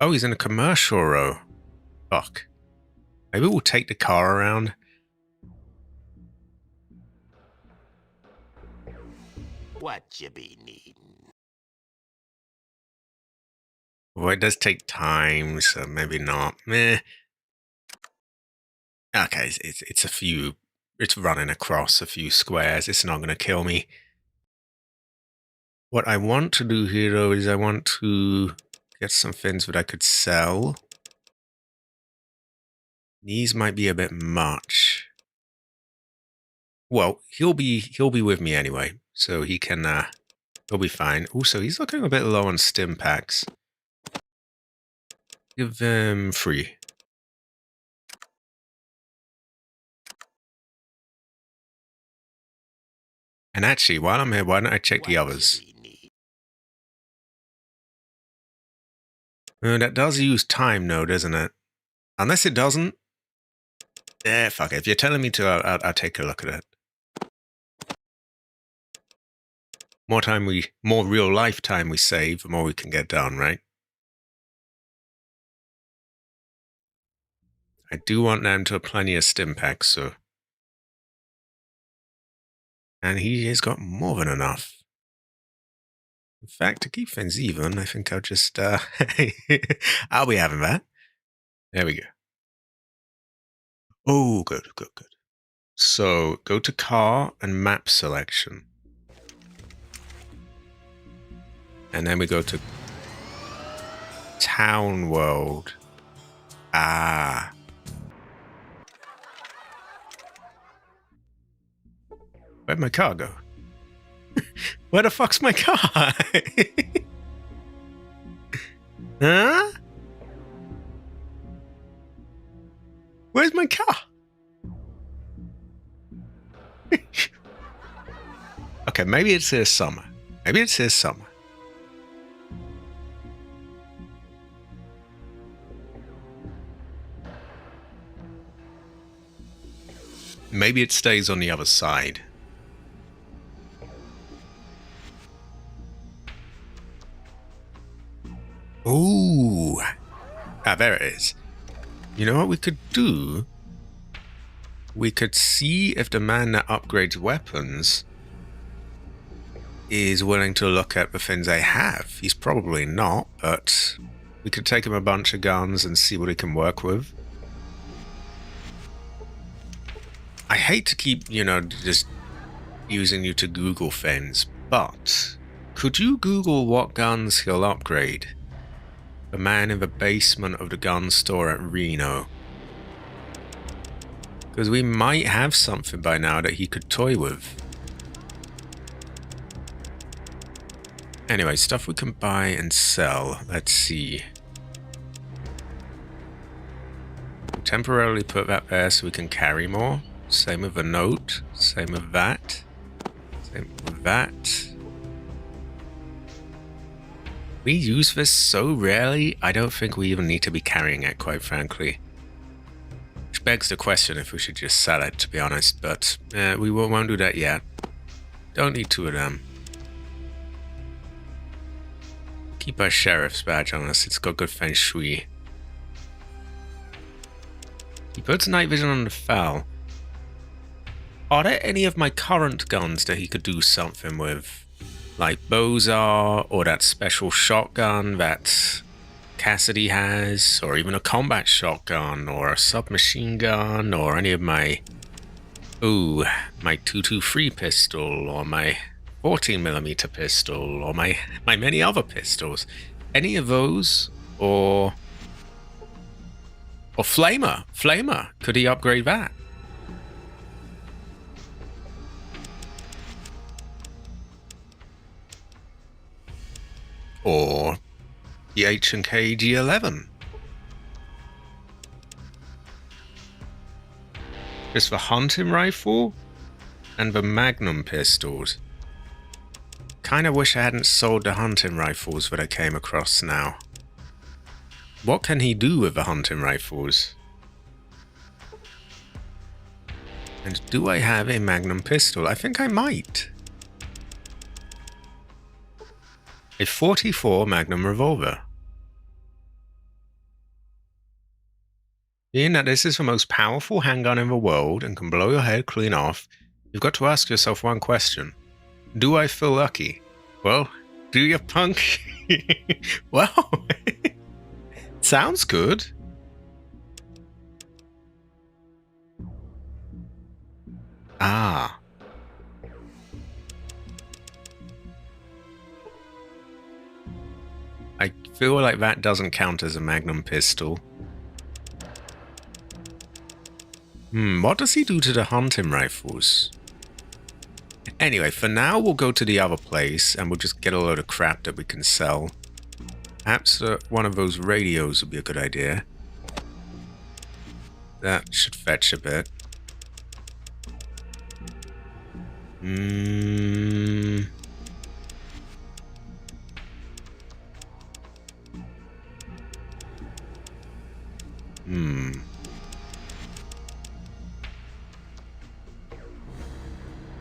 Oh, he's in a commercial row. Fuck. Maybe we'll take the car around. What you be needing? Well, it does take time, so maybe not. Meh. Okay, it's a few. It's running across a few squares. It's not going to kill me. What I want to do here, though, is I want to get some things that I could sell. These might be a bit much. Well, he'll be with me anyway, so he can he'll be fine. Also, he's looking a bit low on stim packs. Give them 3. And actually, while I'm here, why don't I check the others? That does use time, though, doesn't it? Unless it doesn't. Fuck it. If you're telling me to, I'll take a look at it. More real life time we save, the more we can get done, right? I do want them to have plenty of stim packs, so. And he has got more than enough. In fact, to keep things even, I think I'll just, I'll be having that. There we go. Oh, good. So, go to car and map selection. And then we go to town world. Ah. Where'd my car go? Where the fuck's my car? Huh? Where's my car? Okay, maybe it says summer. Maybe it stays on the other side. Ooh. Ah, there it is. You know what we could do? We could see if the man that upgrades weapons is willing to look at the things I have. He's probably not, but we could take him a bunch of guns and see what he can work with. I hate to keep, just using you to Google things, but could you Google what guns he'll upgrade? The man in the basement of the gun store at Reno. Because we might have something by now that he could toy with. Anyway, stuff we can buy and sell. Let's see. Temporarily put that there so we can carry more. Same with the note. Same with that. Same with that. We use this so rarely, I don't think we even need to be carrying it, quite frankly. Which begs the question if we should just sell it, to be honest, but we won't do that yet. Don't need 2 of them. Keep our sheriff's badge on us, it's got good feng shui. He puts night vision on the foul. Are there any of my current guns that he could do something with? Like Bozar, or that special shotgun that Cassidy has, or even a combat shotgun, or a submachine gun, or any of my 223 pistol, or my 14mm pistol, or my many other pistols. Any of those, or Flamer, could he upgrade that? Or the H&K G11. Just the hunting rifle and the Magnum pistols. kind of wish I hadn't sold the hunting rifles that I came across now. What can he do with the hunting rifles? And do I have a magnum pistol? I think I might. A 44 magnum revolver. Being that this is the most powerful handgun in the world and can blow your head clean off, you've got to ask yourself one question. Do I feel lucky? Well, do you, punk? Well, sounds good. Ah. I feel like that doesn't count as a magnum pistol. What does he do to the hunting rifles? Anyway, for now we'll go to the other place and we'll just get a load of crap that we can sell. Perhaps one of those radios would be a good idea. That should fetch a bit.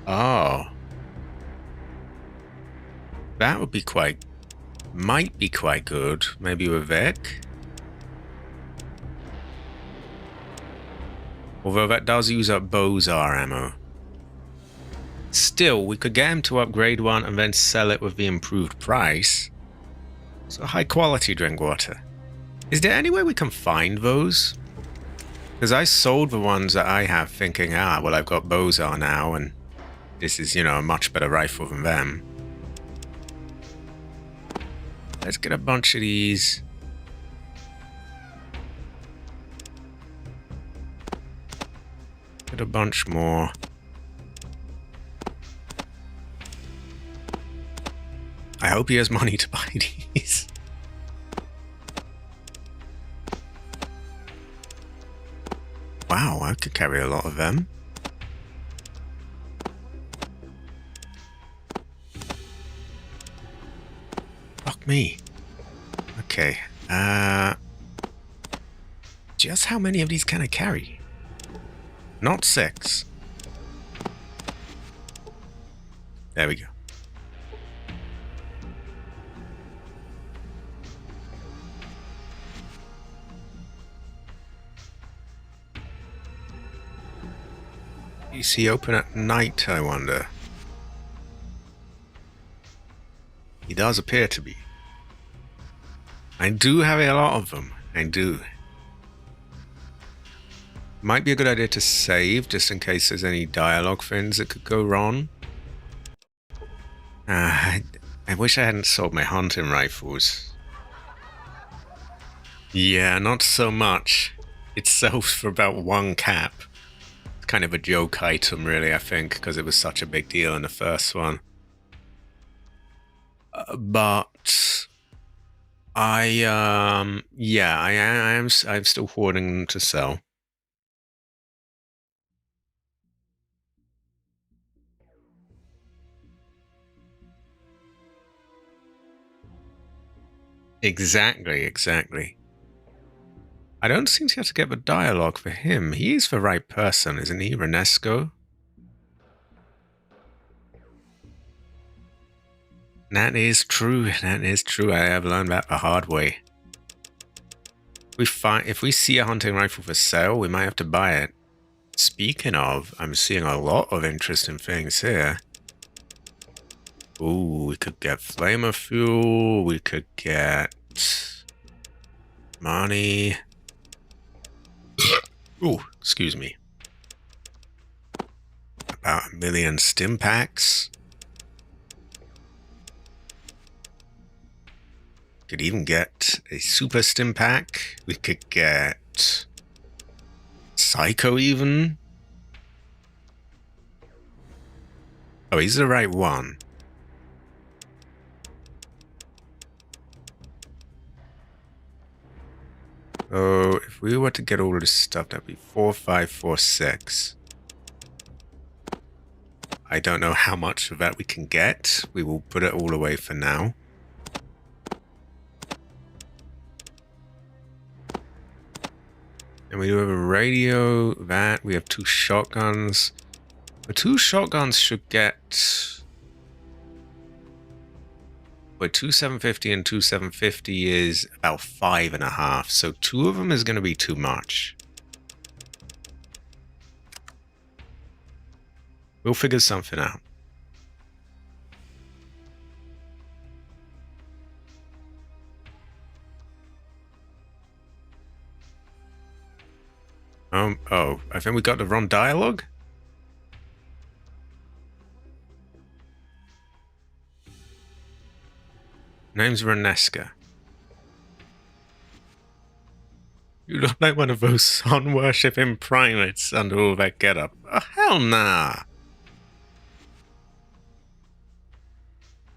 Oh. That would be might be quite good. Maybe with Vic. Although that does use up Bozar ammo. Still, we could get him to upgrade one and then sell it with the improved price. So high quality drink water. Is there any way we can find those? Because I sold the ones that I have thinking, well, I've got Bozar now and this is, a much better rifle than them. Let's get a bunch of these. Get a bunch more. I hope he has money to buy these. Wow, I could carry a lot of them. Fuck me. Okay. Just how many of these can I carry? Not 6. There we go. Is he open at night, I wonder? He does appear to be. I do have a lot of them. I do. Might be a good idea to save, just in case there's any dialogue things that could go wrong. I wish I hadn't sold my hunting rifles. Yeah, not so much. It sells for about 1 cap. It's kind of a joke item, really, I think, because it was such a big deal in the first one. But I'm still hoarding them to sell. Exactly. I don't seem to have to get the dialogue for him. He is the right person, isn't he, Renesco? That is true. I have learned that the hard way. If we see a hunting rifle for sale, we might have to buy it. Speaking of, I'm seeing a lot of interesting things here. Ooh, we could get flamer fuel. We could get money. Ooh, excuse me. About 1 million stim packs. Could even get a super stim pack. We could get Psycho even. Oh, he's the right one. So if we were to get all this stuff, that'd be 4, 5, 4, 6. I don't know how much of that we can get. We will put it all away for now. And we do have a radio, that. We have 2 shotguns. The 2 shotguns should get... Wait, 2 750 and 2 750 is about 5.5. So 2 of them is going to be too much. We'll figure something out. Oh, I think we got the wrong dialogue. Name's Renesca. You look like one of those sun-worshipping primates under all that getup. Oh, hell nah.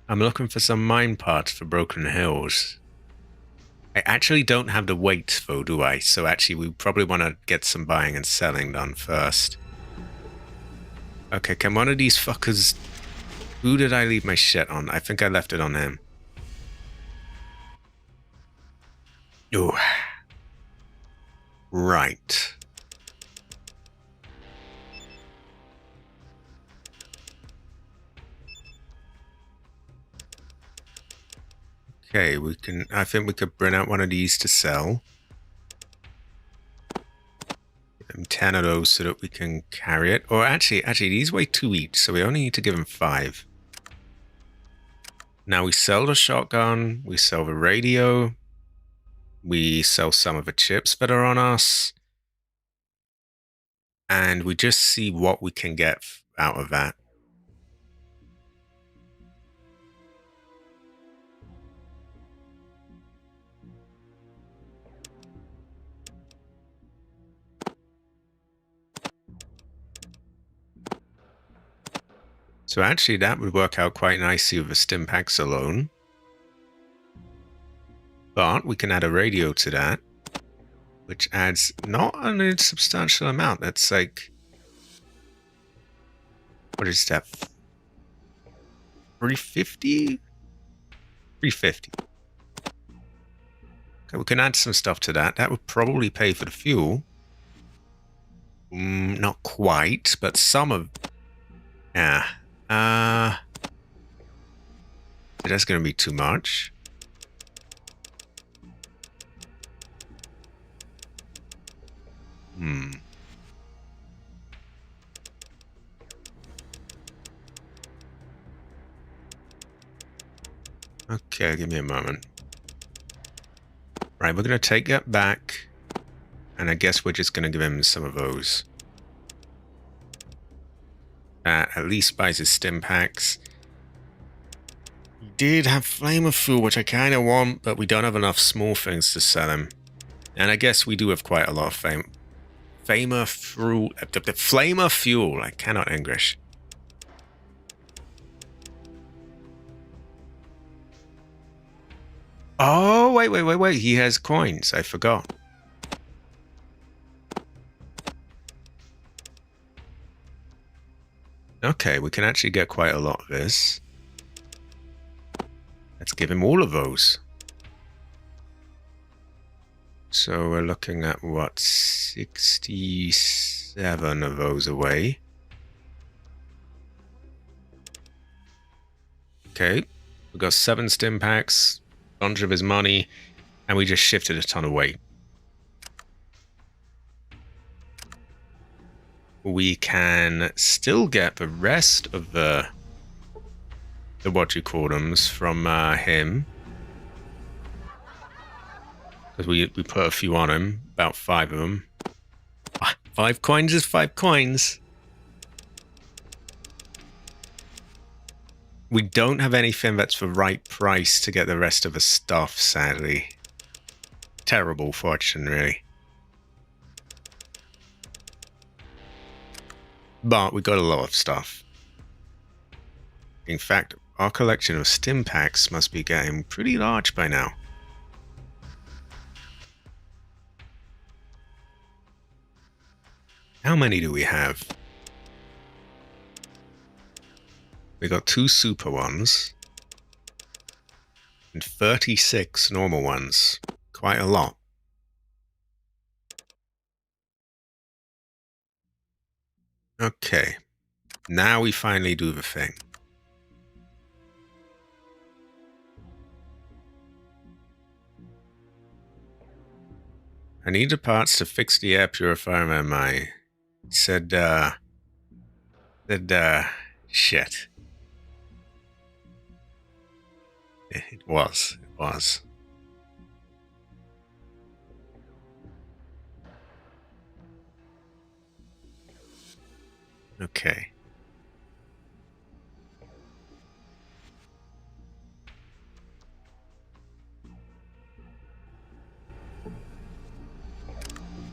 I'm looking for some mine parts for Broken Hills. I actually don't have the weight, though, do I? So actually, we probably want to get some buying and selling done first. Okay, can one of these fuckers... Who did I leave my shit on? I think I left it on him. Ooh. Right. Okay, we can... I think we could bring out one of these to sell. 10 of those so that we can carry it. Or actually, these weigh 2 each, so we only need to give them 5. Now we sell the shotgun, we sell the radio, we sell some of the chips that are on us, and we just see what we can get out of that. So actually that would work out quite nicely with the stim packs alone. But we can add a radio to that, which adds not an insubstantial amount. That's like... What is that? 350? 350. Okay, we can add some stuff to that. That would probably pay for the fuel. Not quite, but some of... Yeah. That's going to be too much. Okay, give me a moment. Right, we're going to take that back. And I guess we're just going to give him some of those. That at least buys his stim packs. He did have Flame of Fuel, which I kind of want, but we don't have enough small things to sell him. And I guess we do have quite a lot of Flamer Fuel. The Flamer Fuel. I cannot English. Oh, wait. He has coins. I forgot. Okay, we can actually get quite a lot of this. Let's give him all of those. So we're looking at, what, 67 of those away. Okay, we got 7 stim packs, a bunch of his money, and we just shifted a ton of weight. We can still get the rest of the what you call them from him. Because we put a few on him, about 5 of them. 5 coins is 5 coins. We don't have anything that's the right price to get the rest of the stuff, sadly. Terrible fortune, really. But we got a lot of stuff. In fact, our collection of stim packs must be getting pretty large by now. How many do we have? We got 2 super ones and 36 normal ones. Quite a lot. Okay. Now we finally do the thing. I need the parts to fix the air purifier in my... Said, shit. It was. Okay.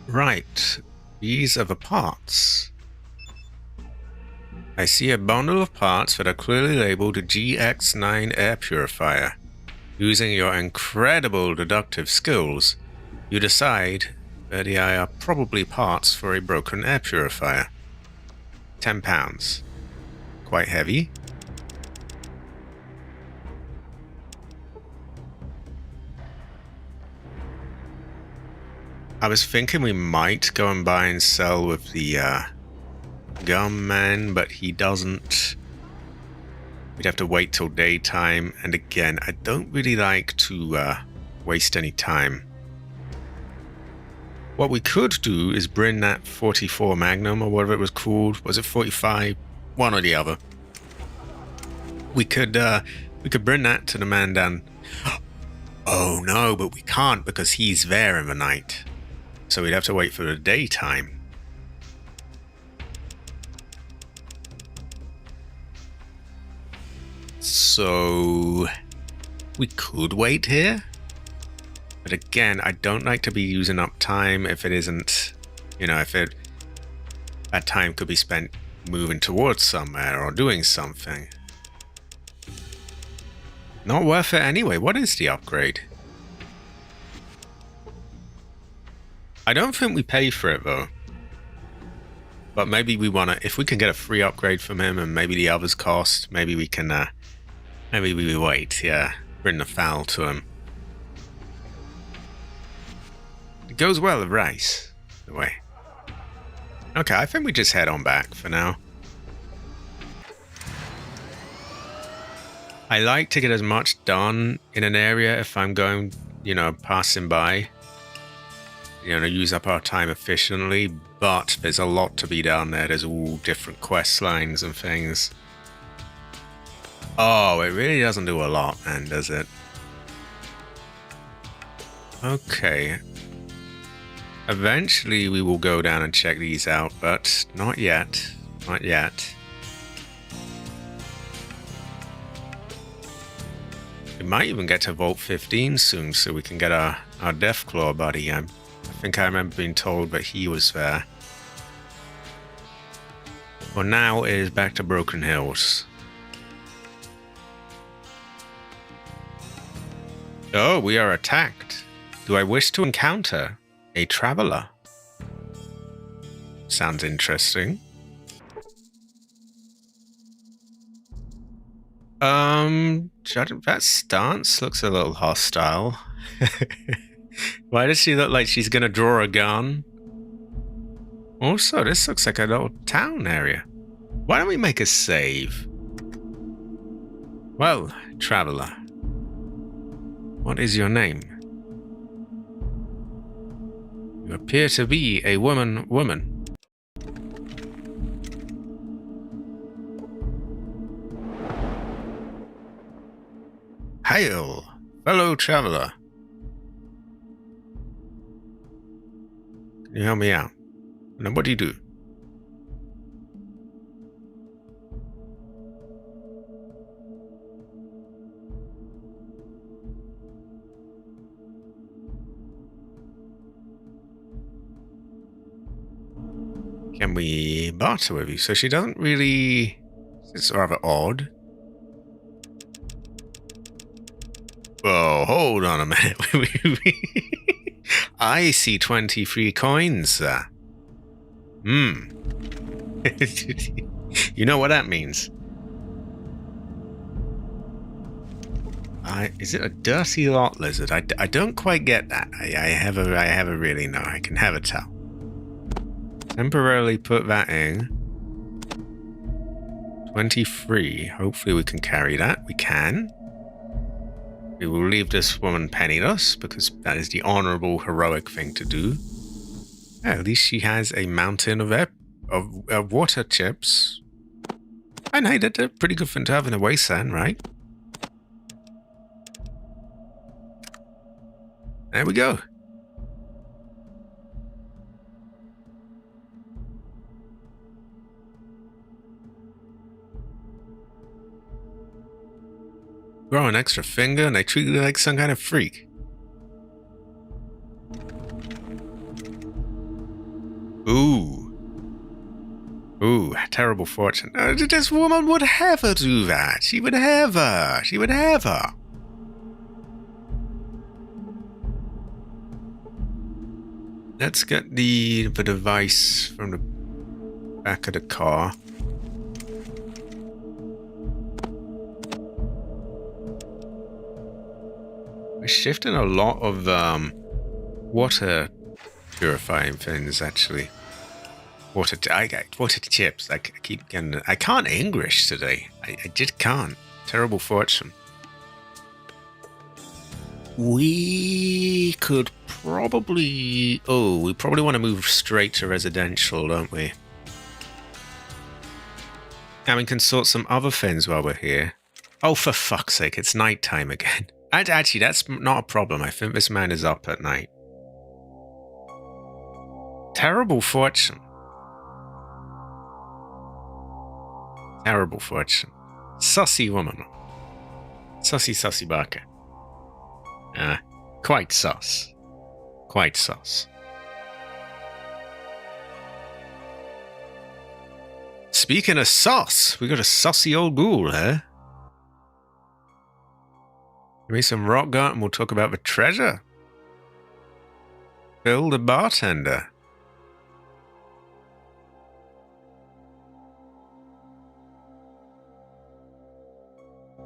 Right. These are the parts. I see a bundle of parts that are clearly labeled GX9 air purifier. Using your incredible deductive skills, you decide that they are probably parts for a broken air purifier. 10 pounds. Quite heavy. I was thinking we might go and buy and sell with the gun man, but he doesn't. We'd have to wait till daytime, and again, I don't really like to waste any time. What we could do is bring that 44 Magnum, or whatever it was called. Was it 45? One or the other. We could bring that to the man down. Oh no, but we can't because he's there in the night. So we'd have to wait for the daytime. So we could wait here. But again, I don't like to be using up time if it isn't, that time could be spent moving towards somewhere or doing something. Not worth it anyway. What is the upgrade? I don't think we pay for it though. But maybe we want to, if we can get a free upgrade from him and maybe the others cost, maybe we can, maybe we wait, yeah. Bring the fowl to him. It goes well with rice, the way. Okay, I think we just head on back for now. I like to get as much done in an area if I'm going, passing by. Use up our time efficiently, but there's a lot to be done there. There's all different quest lines and things. Oh, it really doesn't do a lot, man, does it? Okay. Eventually we will go down and check these out, but not yet. Not yet. We might even get to Vault 15 soon, so we can get our Deathclaw buddy. I think I remember being told that he was there. For now, it is back to Broken Hills. Oh, we are attacked. Do I wish to encounter a traveler? Sounds interesting. That stance looks a little hostile. Why does she look like she's gonna draw a gun? Also, this looks like a little town area. Why don't we make a save? Well, traveler, what is your name? You appear to be a woman. Hail, fellow traveler. Can you help me out? And then what do you do? Can we barter with you? So she doesn't really... It's rather odd. Oh, hold on a minute. I see 23 coins there. You know what that means? Is it a dirty lot lizard? I don't quite get that. I have a really no. I can have a tell. Temporarily put that in. 23. Hopefully we can carry that. We can. We will leave this woman penniless because that is the honorable, heroic thing to do. Yeah, at least she has a mountain of water chips. And hey, that's a pretty good thing to have in a wasteland, right? There we go. Grow an extra finger and they treat you like some kind of freak. Ooh. Ooh, terrible fortune. This woman would never do that. She would never. She would never. Let's get the device from the back of the car. We're shifting a lot of water purifying things, actually. Water chips. I keep getting. I can't English today. I just can't. Terrible fortune. We could probably. Oh, we probably want to move straight to residential, don't we? And we can sort some other things while we're here. Oh, for fuck's sake! It's nighttime again. Actually, that's not a problem. I think this man is up at night. Terrible fortune. Terrible fortune. Sussy woman. Sussy baka. Quite sus. Quite sus. Speaking of sus, we got a sussy old ghoul, huh? Give me some rock gut and we'll talk about the treasure. Bill the bartender.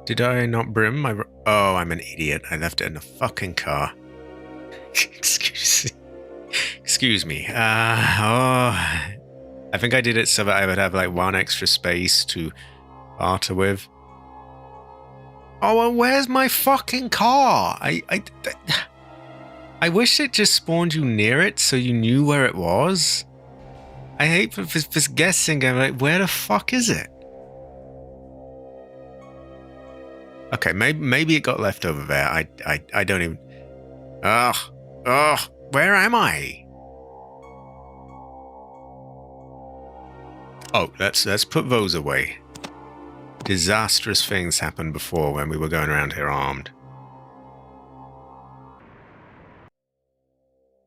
Did I not bring my... Oh, I'm an idiot. I left it in the fucking car. Excuse me. I think I did it so that I would have like one extra space to barter with. Oh, well, where's my fucking car? I wish it just spawned you near it so you knew where it was. I hate this guessing. I'm like, where the fuck is it? Okay, maybe it got left over there. I don't even... Ugh, where am I? Oh, let's put those away. Disastrous things happened before when we were going around here armed.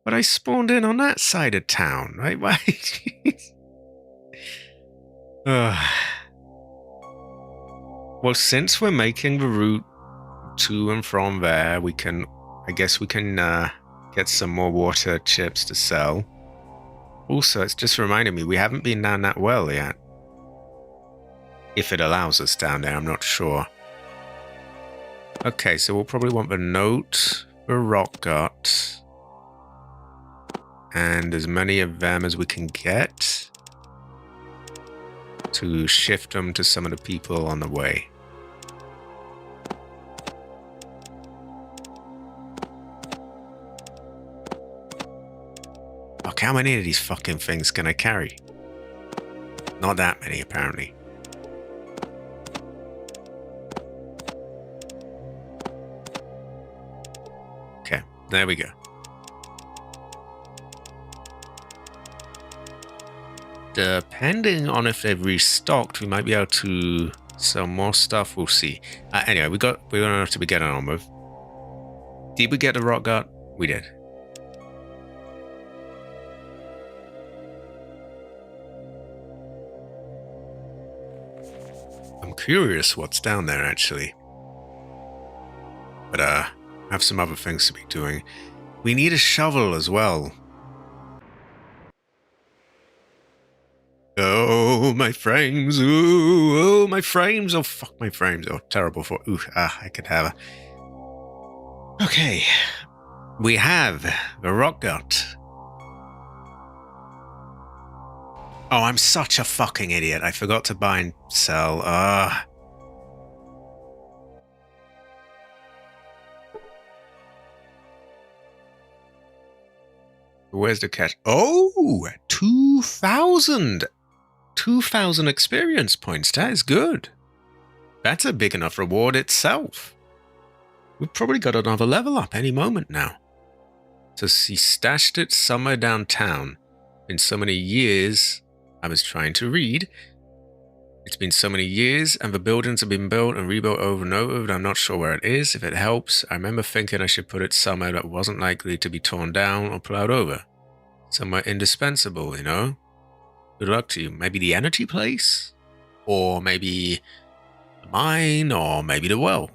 But I spawned in on that side of town, right? Why? Well, since we're making the route to and from there, I guess we can get some more water chips to sell. Also, it's just reminding me, we haven't been down that well yet. If it allows us down there, I'm not sure. Okay, so we'll probably want the note, the rock gut, and as many of them as we can get to shift them to some of the people on the way. Okay, how many of these fucking things can I carry? Not that many, apparently. Okay, there we go. Depending on if they've restocked, we might be able to sell more stuff. We'll see. Anyway, we're going to have to be getting on with. Did we get the rock gut? We did. I'm curious what's down there, actually. But I have some other things to be doing. We need a shovel as well. Oh, my frames. Ooh, oh, my frames. Oh, fuck my frames. Oh, terrible for... Ooh, I could have Okay. We have the rock gut. Oh, I'm such a fucking idiot. I forgot to buy and sell. Where's the catch? Oh, 2,000. 2,000 experience points. That is good. That's a big enough reward itself. We've probably got another level up any moment now. So he stashed it somewhere downtown. In so many years, I was trying to read. It's been so many years, and the buildings have been built and rebuilt over and over, and I'm not sure where it is. If it helps, I remember thinking I should put it somewhere that wasn't likely to be torn down or plowed over. Somewhere indispensable, you know? Good luck to you. Maybe the energy place? Or maybe the mine? Or maybe the well?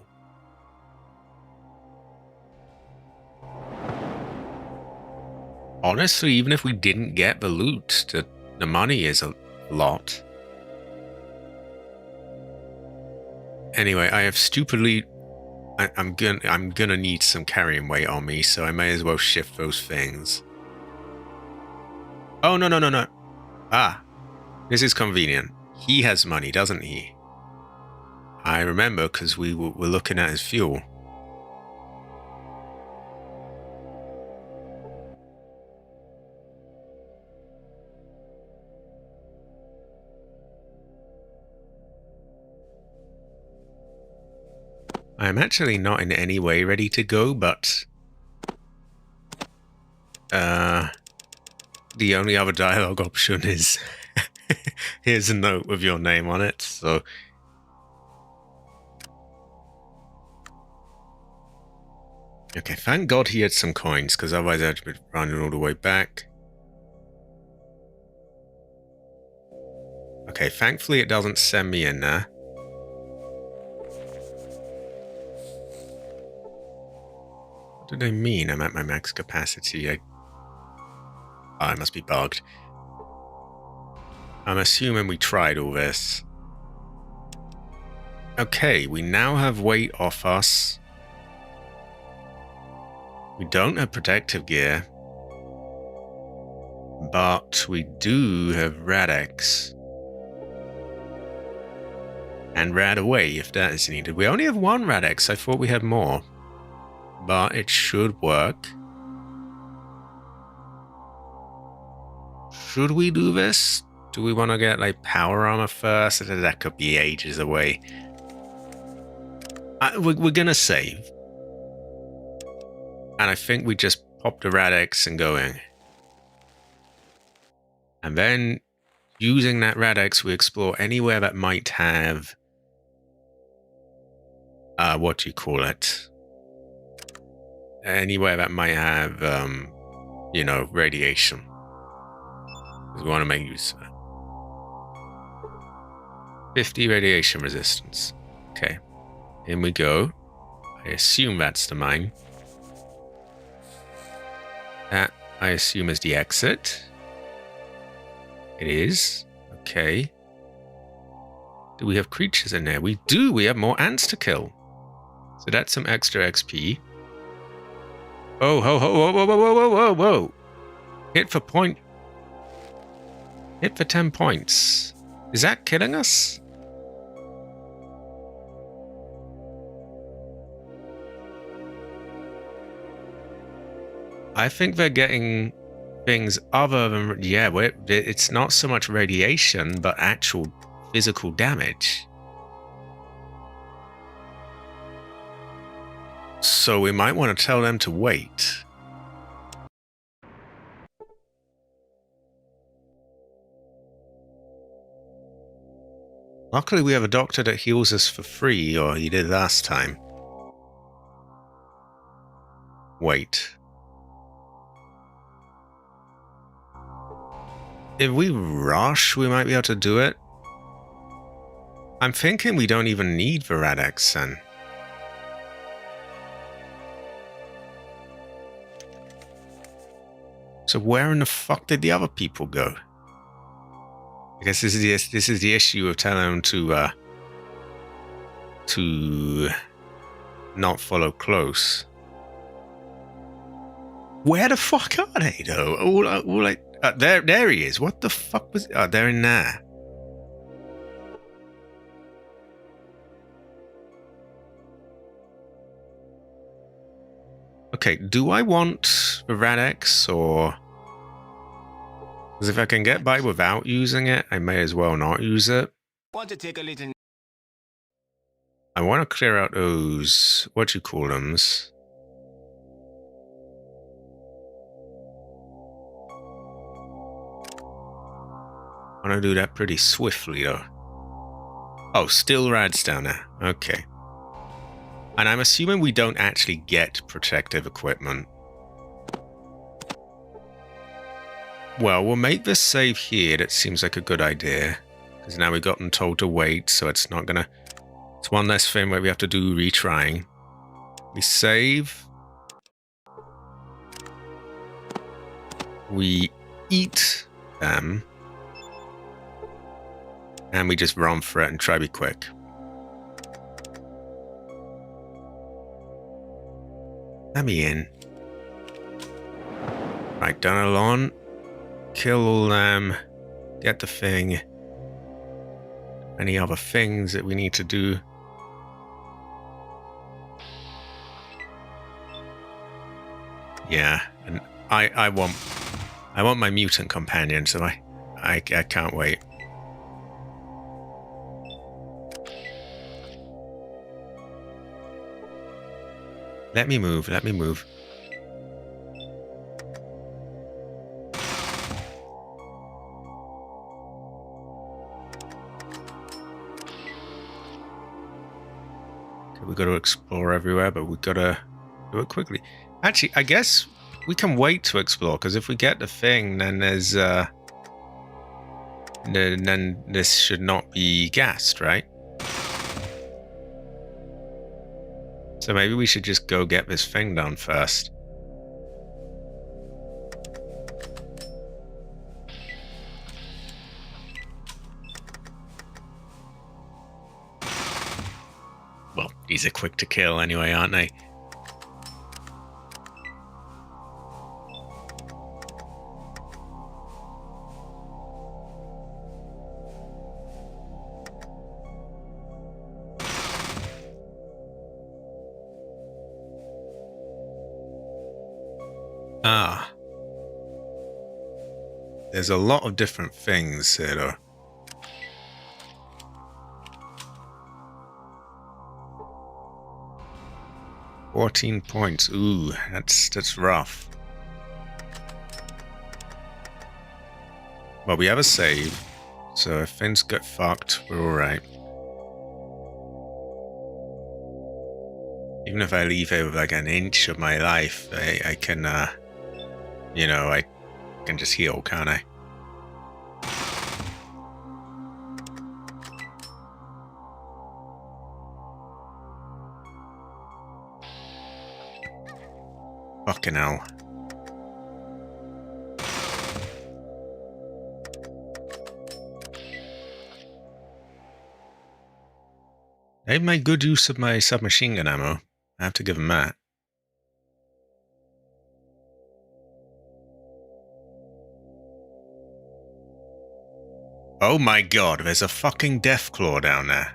Honestly, even if we didn't get the loot, the money is a lot. Anyway, I have stupidly... I'm gonna need some carrying weight on me, so I may as well shift those things. Oh, no. Ah, this is convenient. He has money, doesn't he? I remember, because we were looking at his fuel. I am actually not in any way ready to go, but... the only other dialogue option is... here's a note with your name on it, so... Okay, thank God he had some coins, because otherwise I'd be running all the way back. Okay, thankfully it doesn't send me in there. What do they mean I'm at my max capacity? I must be bugged. I'm assuming we tried all this. Okay, we now have weight off us. We don't have protective gear. But we do have Radex. And Rad away if that is needed. We only have one Radex. I thought we had more. But it should work. Should we do this? Do we want to get like power armor first? That could be ages away. We're gonna save. And I think we just pop the Radex and go in. And then, using that Radex, we explore anywhere that might have... what do you call it? Anywhere that might have, you know, radiation. Because we want to make use of it. 50 radiation resistance. Okay. In we go. I assume that's the mine. That, I assume, is the exit. It is. Okay. Do we have creatures in there? We do. We have more ants to kill. So that's some extra XP. Oh, ho, ho, whoa, whoa, whoa, whoa, whoa, whoa. Hit for point. Hit for 10 points. Is that killing us? I think they're getting things other than... Yeah, it's not so much radiation, but actual physical damage. So we might want to tell them to wait. Luckily we have a doctor that heals us for free, or he did last time. Wait. If we rush, we might be able to do it. I'm thinking we don't even need the Radex then. So where in the fuck did the other people go? I guess this is the issue of telling them to not follow close. Where the fuck are they, though? There he is. What the fuck was... Oh, they're in there. Okay, do I want the Rad-X, or... Because if I can get by without using it, I may as well not use it. Want to take a little... I want to clear out those... What you call them? I want to do that pretty swiftly, though. Oh, still Rad's down there. Okay. And I'm assuming we don't actually get protective equipment. Well, we'll make this save here. That seems like a good idea. Because now we've gotten told to wait, so it's not gonna... It's one less thing where we have to do retrying. We save. We eat them. And we just run for it and try to be quick. Let me in. Right, done along. Kill all them. Get the thing. Any other things that we need to do? Yeah, and I want my mutant companion, so I can't wait. Let me move, let me move. Okay, we got to explore everywhere, but we got to do it quickly. Actually, I guess we can wait to explore, because if we get the thing, then there's then this should not be gassed, right? So maybe we should just go get this thing done first. Well, these are quick to kill anyway, aren't they? Ah. There's a lot of different things here, though. $14 points. Ooh, that's rough. Well, we have a save, so if things get fucked, we're alright. Even if I leave here with like an inch of my life, I can, you know, I can just heal, can't I? Fucking hell. They've made good use of my submachine gun ammo. I have to give them that. Oh my god, there's a fucking Deathclaw down there.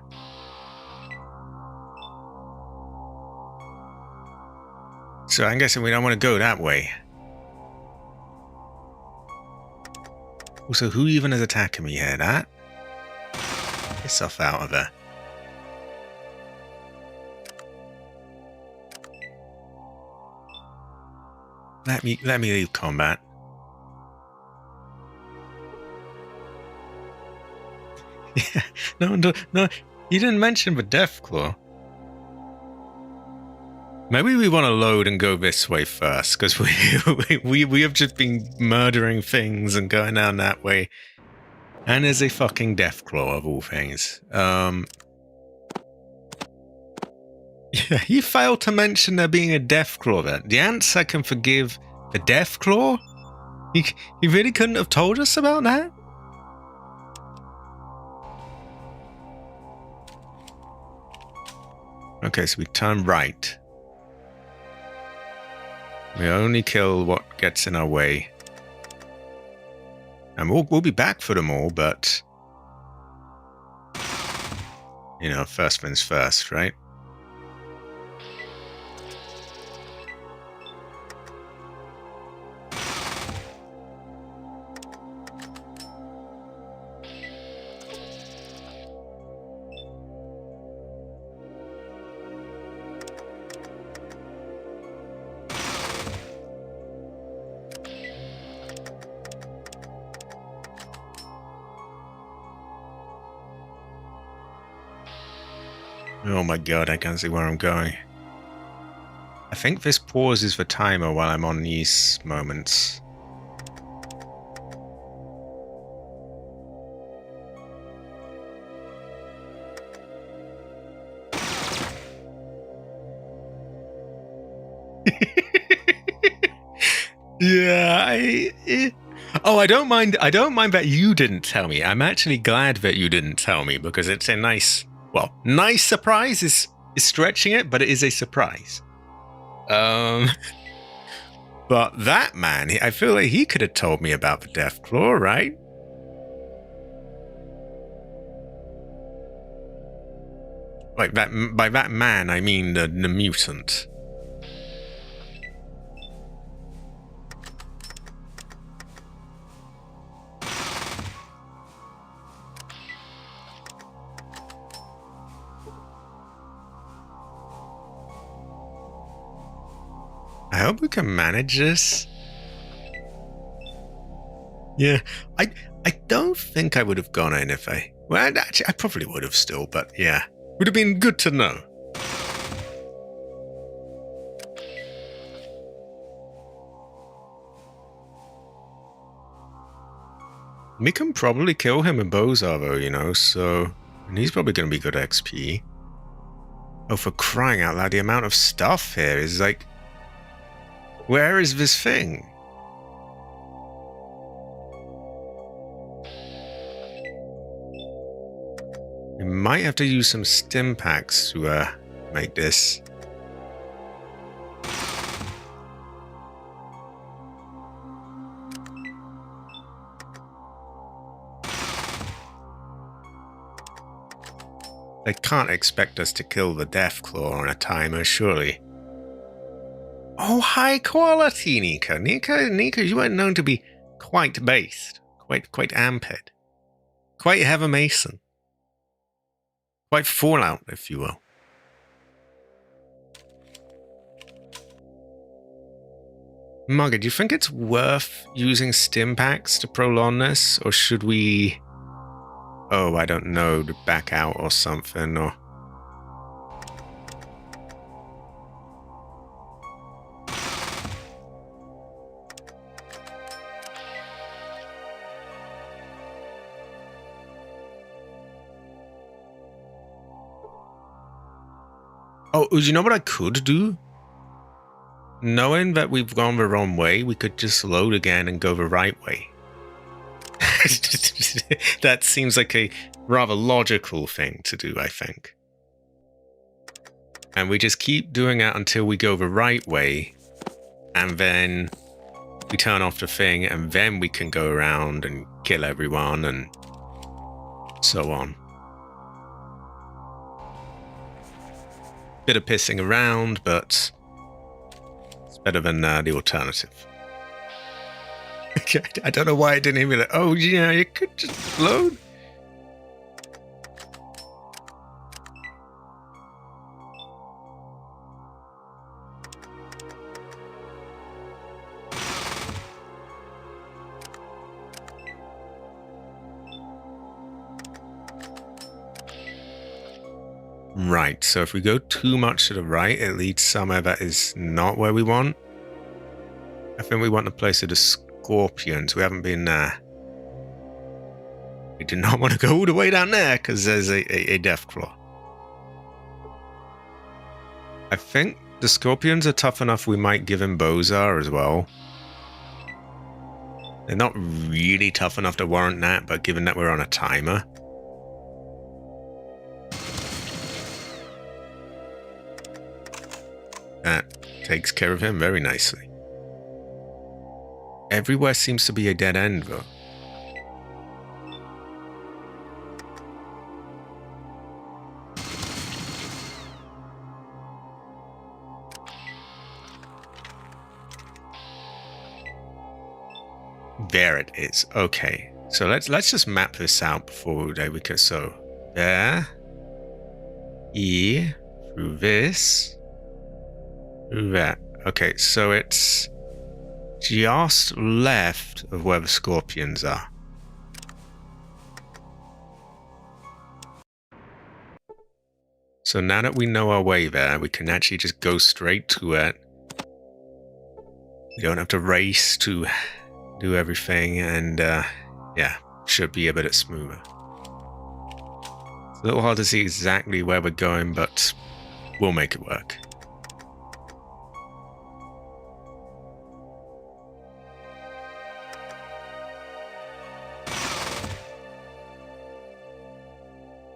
So I'm guessing we don't want to go that way. Also, who even is attacking me here? That? Get yourself out of there. Let me leave combat. Yeah, no, you didn't mention the Deathclaw. Maybe we want to load and go this way first, because we have just been murdering things and going down that way. And there's a fucking Deathclaw of all things. Yeah, you failed to mention there being a Deathclaw there. The ants I can forgive. The Deathclaw? You really couldn't have told us about that? Okay, so we turn right. We only kill what gets in our way. And we'll be back for them all, but... You know, first things first, right? Oh my god, I can't see where I'm going. I think this pauses the timer while I'm on these moments. Yeah, I don't mind that you didn't tell me. I'm actually glad that you didn't tell me because it's a nice surprise is stretching it, but it is a surprise. But that man, I feel like he could have told me about the Deathclaw, right? Like that, by that man, I mean the mutant. I hope we can manage this. Yeah, I don't think I would have gone in if I... Well, actually, I probably would have still, but yeah. Would have been good to know. We can probably kill him in Bozar, though, you know, so... And he's probably going to be good XP. Oh, for crying out loud, the amount of stuff here is like... Where is this thing? We might have to use some stim packs to make this. They can't expect us to kill the Deathclaw on a timer, surely. Oh, high quality, Nika. Nika, you are known to be quite based, quite amped, quite Heather Mason, quite Fallout, if you will. Margaret, do you think it's worth using stim packs to prolong this, or should we... Oh, I don't know, to back out or something, or... Oh, you know what I could do? Knowing that we've gone the wrong way, we could just load again and go the right way. That seems like a rather logical thing to do, I think. And we just keep doing that until we go the right way, and then we turn off the thing, and then we can go around and kill everyone, and so on. Bit of pissing around, but it's better than the alternative. I don't know why I didn't even... Oh, yeah, you could just load. Right, so if we go too much to the right, it leads somewhere that is not where we want. I think we want the place of the Scorpions. We haven't been there. We do not want to go all the way down there because there's a Deathclaw. I think the Scorpions are tough enough we might give him Bozar as well. They're not really tough enough to warrant that, but given that we're on a timer... That takes care of him very nicely. Everywhere seems to be a dead end, though. There it is. Okay. So let's just map this out before we can. So there. E through this. Through that. Okay, so it's just left of where the scorpions are. So now that we know our way there, we can actually just go straight to it. We don't have to race to do everything, and yeah, should be a bit smoother. It's a little hard to see exactly where we're going, but we'll make it work.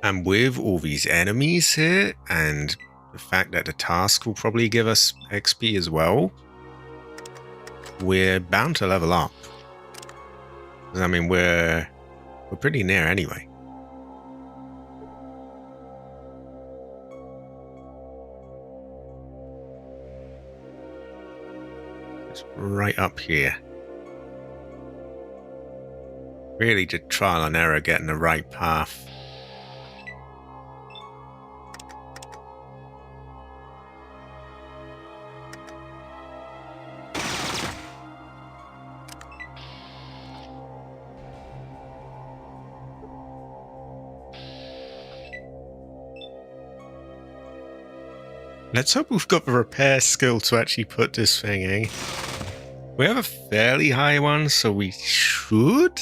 And with all these enemies here, and the fact that the task will probably give us XP as well, we're bound to level up. I mean, we're pretty near anyway. It's right up here. Really just trial and error getting the right path. Let's hope we've got the repair skill to actually put this thing in. We have a fairly high one, so we should?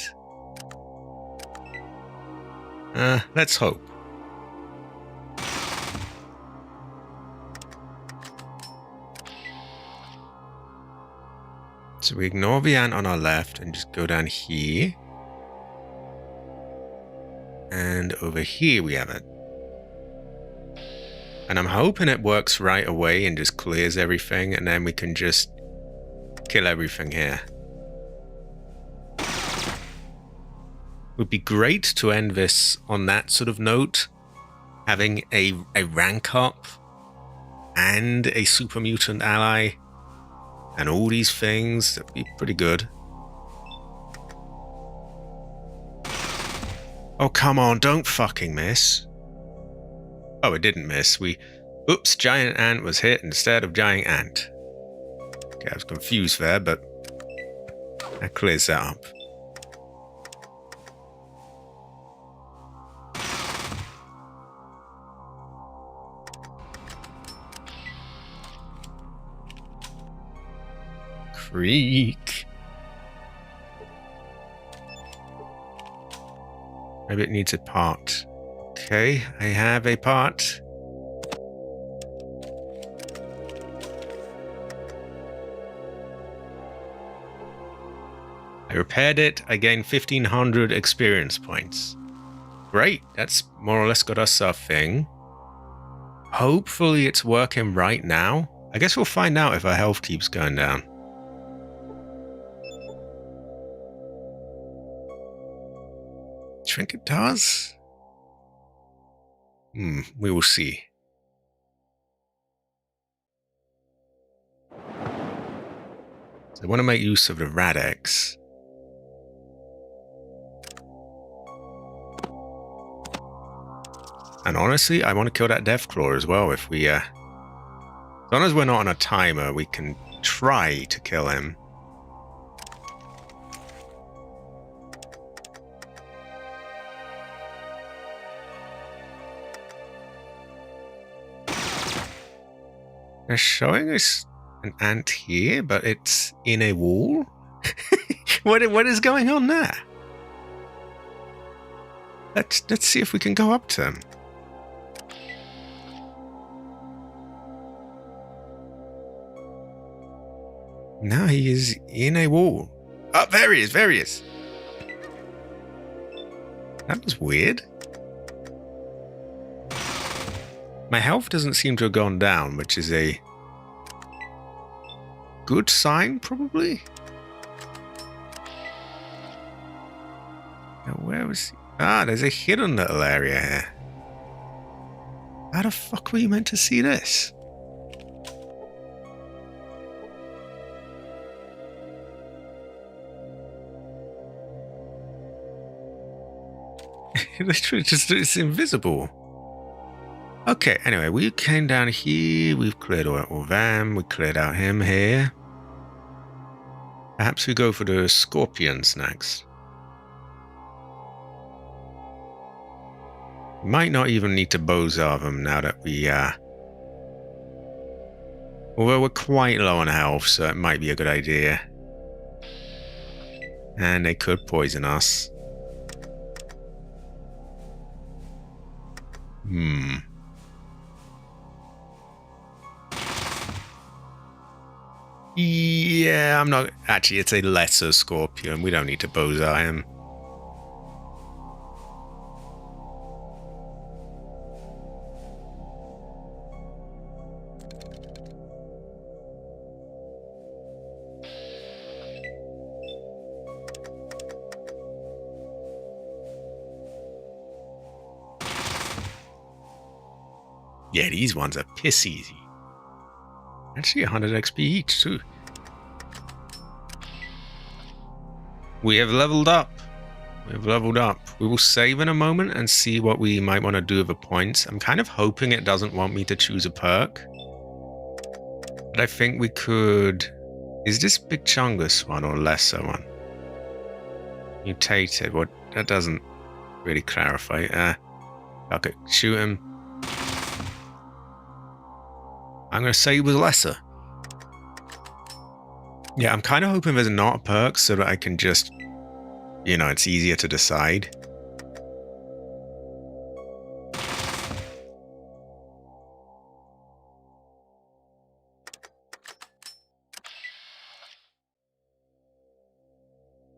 Let's hope. So we ignore the ant on our left and just go down here. And over here we have it. And I'm hoping it works right away and just clears everything, and then we can just kill everything here. Would be great to end this on that sort of note. Having a rank up and a super mutant ally and all these things, that'd be pretty good. Oh, come on, don't fucking miss. Oh, it didn't miss. Oops, giant ant was hit instead of giant ant. Okay, I was confused there, but that clears that up. Creek. Maybe it needs a part. Okay, I have a part. I repaired it. I gained 1,500 experience points. Great, that's more or less got us our thing. Hopefully it's working right now. I guess we'll find out if our health keeps going down. Trinket does? We will see. So I want to make use of the Radex. And honestly, I want to kill that Deathclaw as well if we, as long as we're not on a timer, we can try to kill him. They're showing us an ant here, but it's in a wall? What is going on there? Let's see if we can go up to him. No, he is in a wall. Oh, there he is, there he is. That was weird. My health doesn't seem to have gone down, which is a good sign, probably. Now, where was he? Ah, there's a hidden little area here. How the fuck were you meant to see this? Literally, it's invisible. Okay, anyway, we came down here. We've cleared all them. We cleared out him here. Perhaps we go for the scorpions next. Might not even need to bozar them now that we, although we're quite low on health, so it might be a good idea. And they could poison us. Yeah, I'm not... Actually, it's a lesser scorpion. We don't need to bozar him. Yeah, these ones are piss easy. Actually, 100 XP each, too. We have leveled up. We have leveled up. We will save in a moment and see what we might want to do with the points. I'm kind of hoping it doesn't want me to choose a perk. But I think we could... Is this Big Chungus one or lesser one? Mutated. What? That doesn't really clarify. Okay, shoot him. I'm going to say he was lesser. Yeah, I'm kind of hoping there's not a perk so that I can just, you know, it's easier to decide.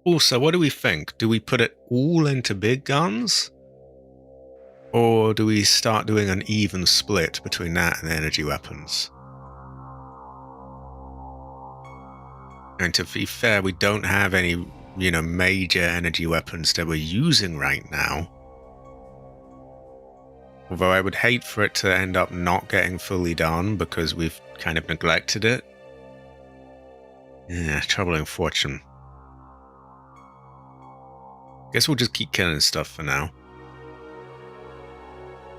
Also, what do we think? Do we put it all into big guns? Or do we start doing an even split between that and energy weapons? And to be fair, we don't have any, you know, major energy weapons that we're using right now. Although I would hate for it to end up not getting fully done because we've kind of neglected it. Yeah, troubling fortune. Guess we'll just keep killing stuff for now.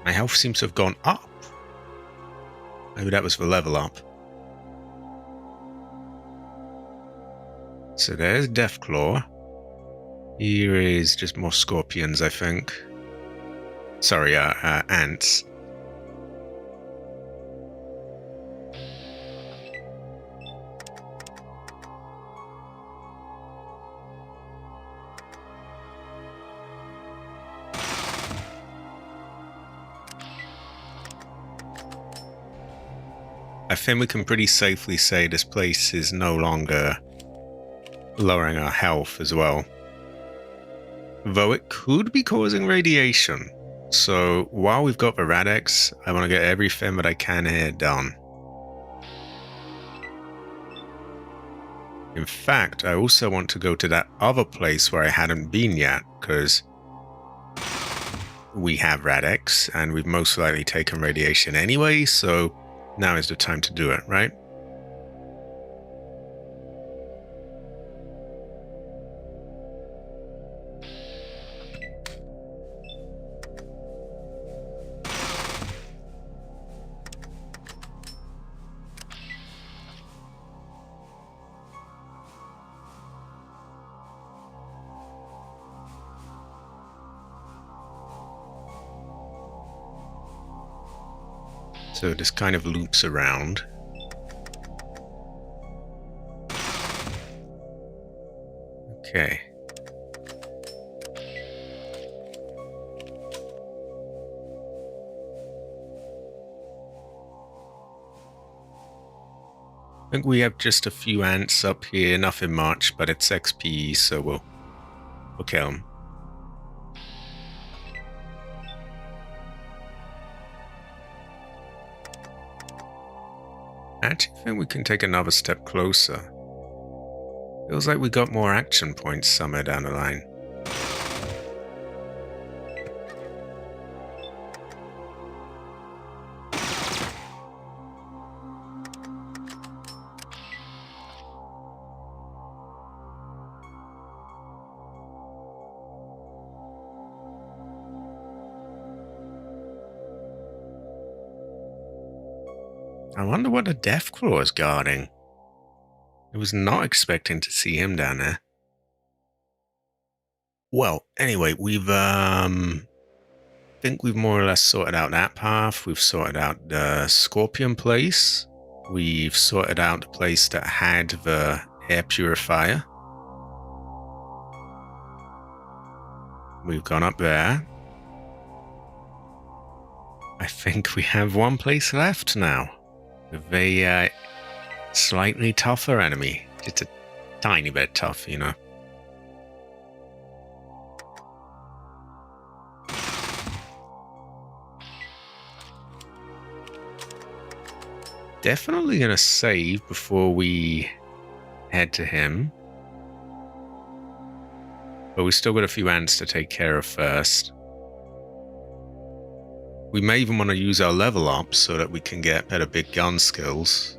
My health seems to have gone up. Maybe that was the level up. So there's Deathclaw. Here is just more scorpions, I think. Sorry, ants. I think we can pretty safely say this place is no longer lowering our health as well. Though it could be causing radiation. So while we've got the Radex, I want to get everything that I can here done. In fact, I also want to go to that other place where I hadn't been yet, because we have Radex, and we've most likely taken radiation anyway, so now is the time to do it, right? So this kind of loops around. Okay. I think we have just a few ants up here, nothing much, but it's XP, so we'll kill them. I actually think we can take another step closer. Feels like we got more action points somewhere down the line. I wonder what the Deathclaw is guarding. I was not expecting to see him down there. Well, anyway, we've think we've more or less sorted out that path. We've sorted out the Scorpion place. We've sorted out the place that had the air purifier. We've gone up there. I think we have one place left now. With a slightly tougher enemy. Just a tiny bit tough, you know. Definitely gonna save before we head to him. But we've still got a few ants to take care of first. We may even want to use our level up so that we can get better big gun skills.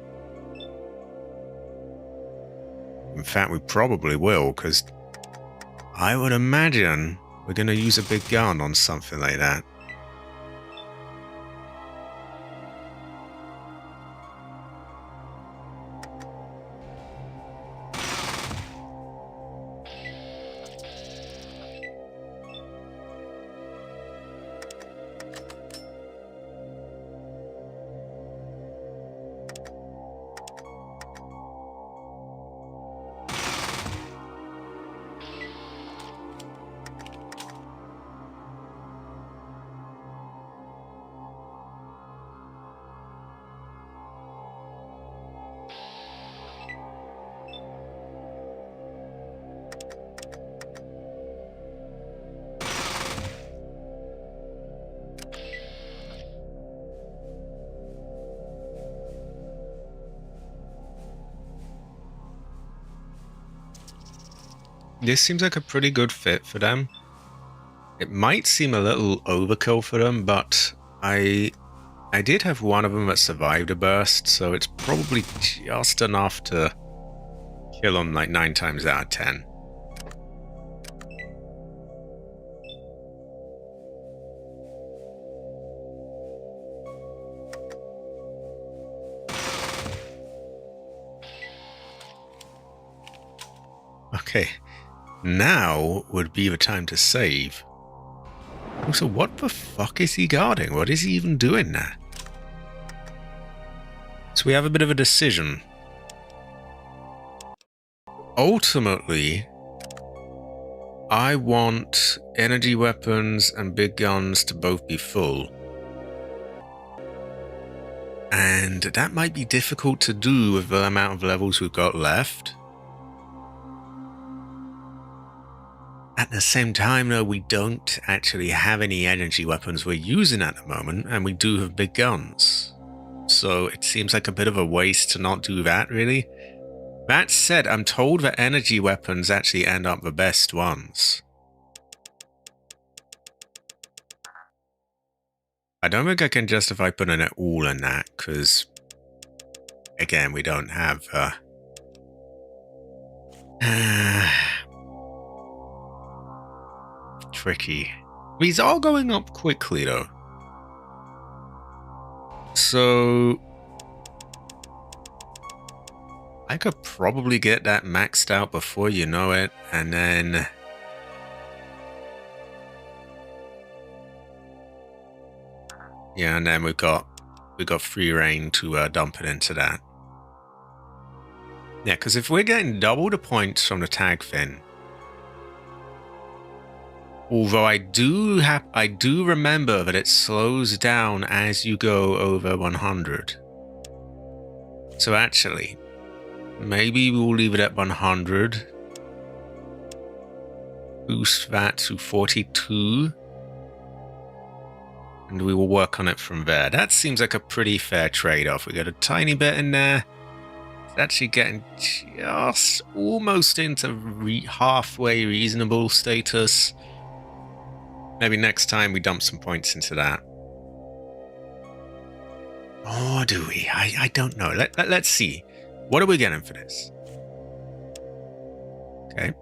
In fact, we probably will, because I would imagine we're going to use a big gun on something like that. This seems like a pretty good fit for them. It might seem a little overkill for them, but I did have one of them that survived a burst, so it's probably just enough to kill them like 9 times out of 10. Okay, now would be the time to save. Also, what the fuck is he guarding? What is he even doing there? So we have a bit of a decision. Ultimately, I want energy weapons and big guns to both be full. And that might be difficult to do with the amount of levels we've got left. At the same time, though, we don't actually have any energy weapons we're using at the moment, and we do have big guns. So it seems like a bit of a waste to not do that, really. That said, I'm told that energy weapons actually end up the best ones. I don't think I can justify putting it all in that, because, again, we don't have... tricky. These are going up quickly, though. So... I could probably get that maxed out before you know it, and then... yeah, and then we've got free reign to dump it into that. Yeah, because if we're getting double the points from the tag fin, although I do remember that it slows down as you go over 100. So actually, maybe we'll leave it at 100. Boost that to 42. And we will work on it from there. That seems like a pretty fair trade-off. We got a tiny bit in there. It's actually getting just almost into halfway reasonable status. Maybe next time we dump some points into that. Or do we? I don't know. Let's see. What are we getting for this? Okay.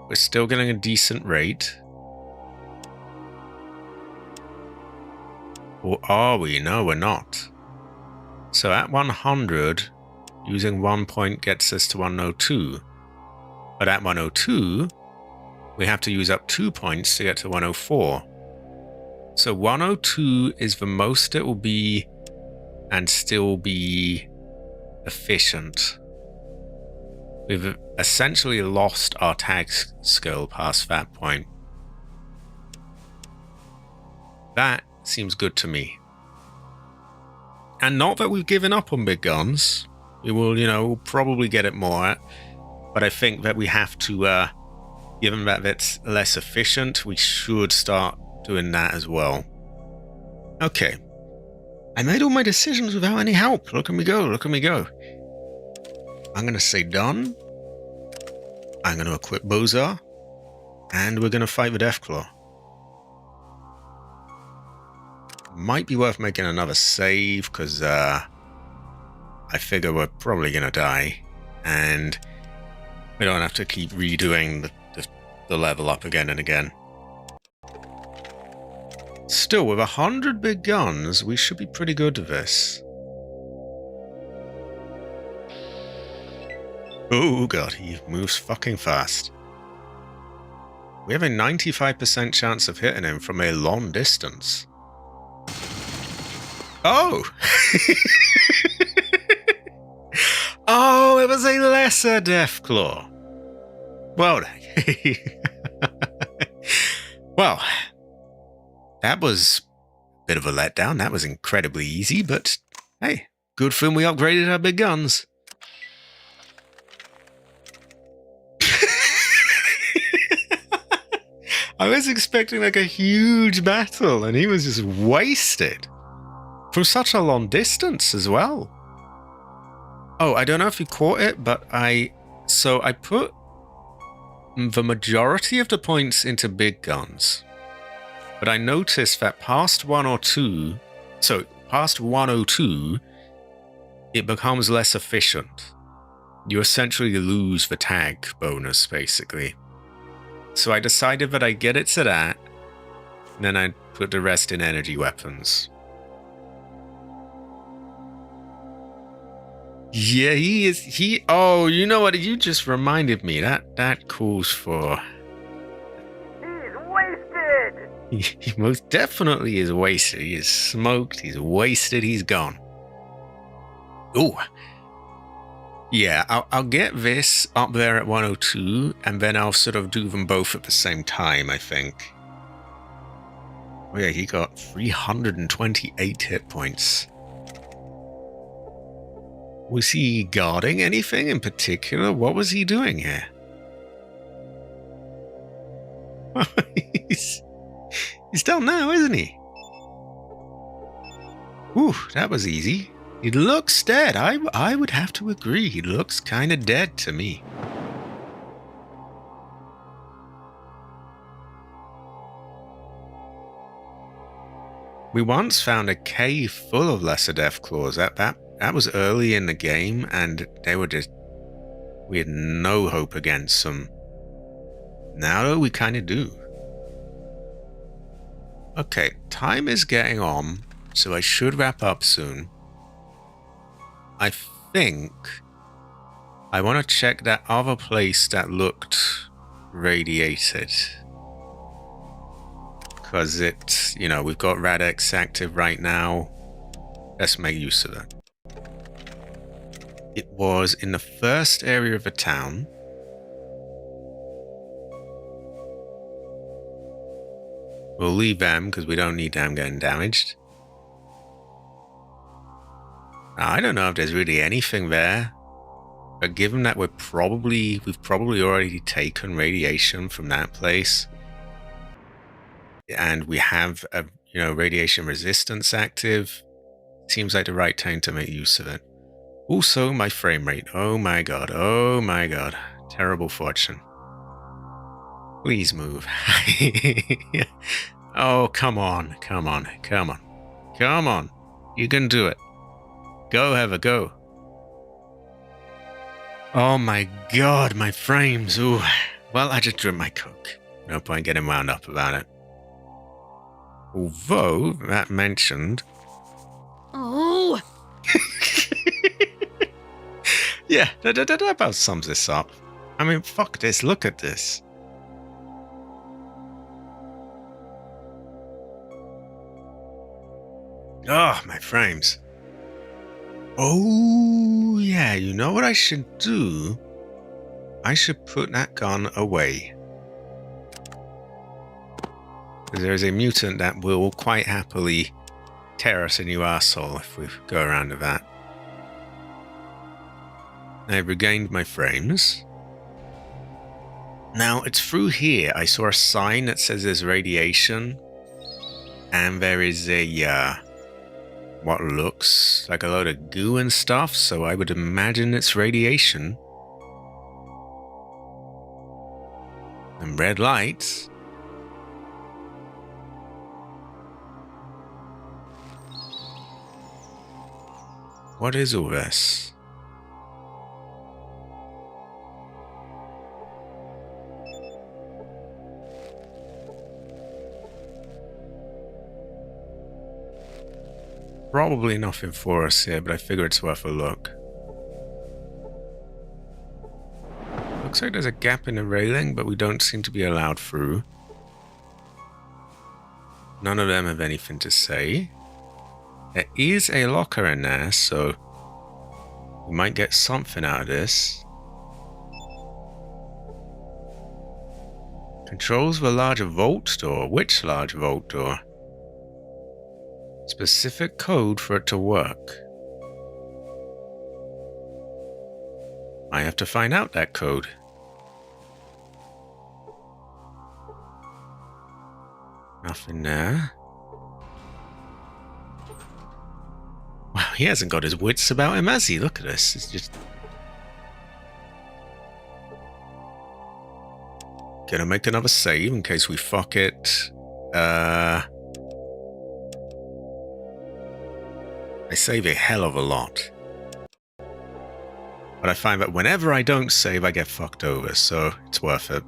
We're still getting a decent rate. Or are we? No, we're not. So at 100, using 1 point gets us to 102. But at 102, we have to use up 2 points to get to 104. So 102 is the most it will be and still be efficient. We've essentially lost our tag skill past that point. That seems good to me. And not that we've given up on big guns. We will, we'll probably get it more. But I think that we have to, given that it's less efficient, we should start doing that as well. Okay. I made all my decisions without any help. Look at me go, look at me go. I'm going to say done. I'm going to equip Bozar. And we're going to fight the Deathclaw. Might be worth making another save, because I figure we're probably going to die. And we don't have to keep redoing the level up again and again. Still, with 100 big guns, we should be pretty good at this. Oh god, he moves fucking fast. We have a 95% chance of hitting him from a long distance. Oh! Oh, it was a lesser Deathclaw. Well, well, that was a bit of a letdown. That was incredibly easy, but hey, good thing we upgraded our big guns. I was expecting like a huge battle, and he was just wasted. From such a long distance as well. Oh, I don't know if you caught it, but I put the majority of the points into big guns. But I noticed that past 102, past 102, it becomes less efficient. You essentially lose the tag bonus, basically. So I decided that I'd get it to that, and then I'd put the rest in energy weapons. Yeah, oh, you know what, you just reminded me, that calls for... He's wasted! He most definitely is wasted. He is smoked, he's wasted, he's gone. Ooh. Yeah, I'll get this up there at 102, and then I'll sort of do them both at the same time, I think. Oh yeah, he got 328 hit points. Was he guarding anything in particular? What was he doing here? he's down now, isn't he? Whew, that was easy. He looks dead. I would have to agree. He looks kind of dead to me. We once found a cave full of lesser Deathclaws. That was early in the game, and they were just... we had no hope against them. Now, though, we kind of do. Okay, time is getting on, so I should wrap up soon. I think I want to check that other place that looked radiated. Because we've got Radix active right now. Let's make use of that. It was in the first area of the town. We'll leave them because we don't need them getting damaged. Now, I don't know if there's really anything there, but given that we've probably already taken radiation from that place, and we have a radiation resistance active, seems like the right time to make use of it. Also, my frame rate. Oh my god. Oh my god. Terrible fortune. Please move. Oh, come on. Come on. Come on. Come on. You can do it. Go, Heather, go. Oh my god, my frames. Ooh. Well, I just drank my Coke. No point getting wound up about it. Although, that mentioned... Oh! Yeah, that about sums this up. I mean, fuck this. Look at this. Oh, my frames. Oh, yeah, you know what I should do? I should put that gun away. There's a mutant that will quite happily tear us a new arsehole if we go around with that. I've regained my frames. Now, it's through here. I saw a sign that says there's radiation. And there is a, what looks like a load of goo and stuff, so I would imagine it's radiation. And red lights. What is all this? Probably nothing for us here, but I figure it's worth a look. Looks like there's a gap in the railing, but we don't seem to be allowed through. None of them have anything to say. There is a locker in there, so we might get something out of this. Controls the larger vault door. Which large vault door? Specific code for it to work. I have to find out that code. Nothing there. Wow, he hasn't got his wits about him, has he? Look at this. It's just... Gonna make another save in case we fuck it. I save a hell of a lot. But I find that whenever I don't save, I get fucked over, so it's worth it.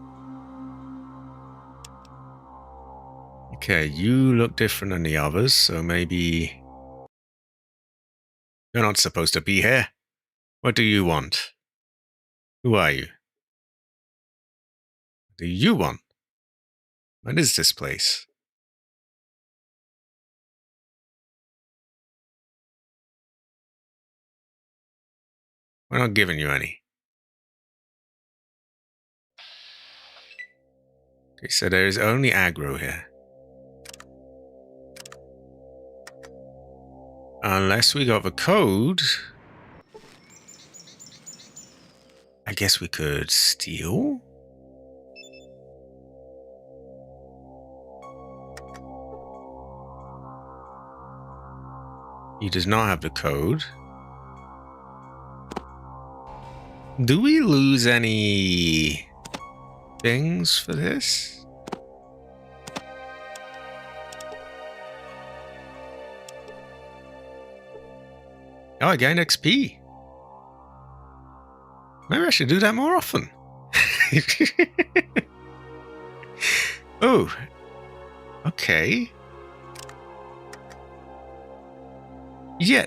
Okay, you look different than the others, so maybe... You're not supposed to be here. What do you want? Who are you? What do you want? What is this place? We're not giving you any. Okay, so there is only aggro here. Unless we got the code... I guess we could steal? He does not have the code. Do we lose any things for this? Oh, I gained XP. Maybe I should do that more often. Oh. Okay. Yeah,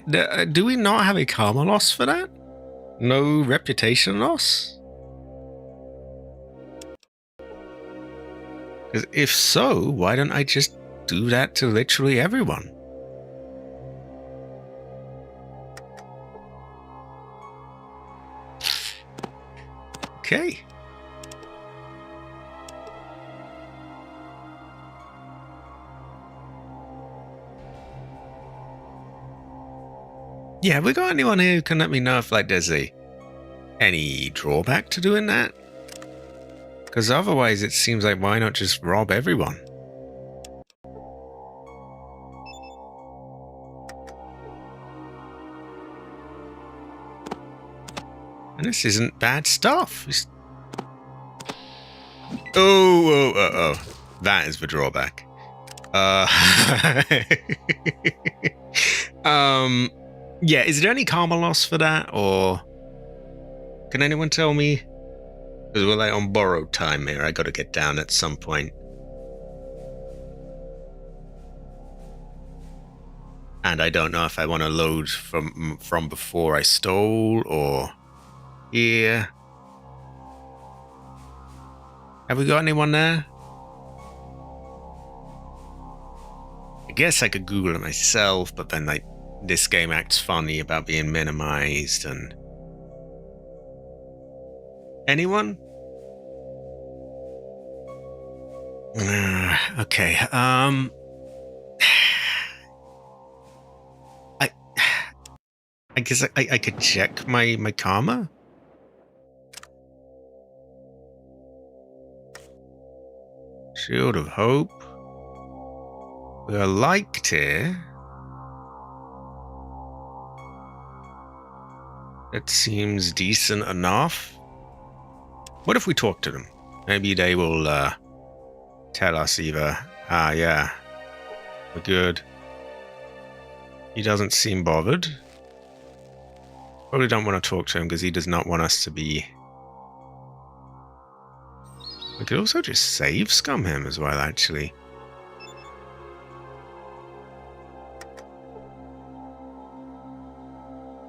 do we not have a karma loss for that? No reputation loss? Because if so, why don't I just do that to literally everyone? Okay. Yeah, have we got anyone here who can let me know if like there's any drawback to doing that? Because otherwise it seems like why not just rob everyone? And this isn't bad stuff. Oh. That is the drawback. Yeah, is there any karma loss for that, or can anyone tell me? Because we're like on borrowed time here. I got to get down at some point. And I don't know if I want to load from before I stole, or here. Have we got anyone there? I guess I could Google it myself, but then like this game acts funny about being minimized and... Anyone? Okay, I guess I could check my karma? Shield of Hope. We are liked here. That seems decent enough. What if we talk to them? Maybe they will tell us either, yeah, we're good. He doesn't seem bothered. Probably don't want to talk to him because he does not want us to be... We could also just save scum him as well, actually.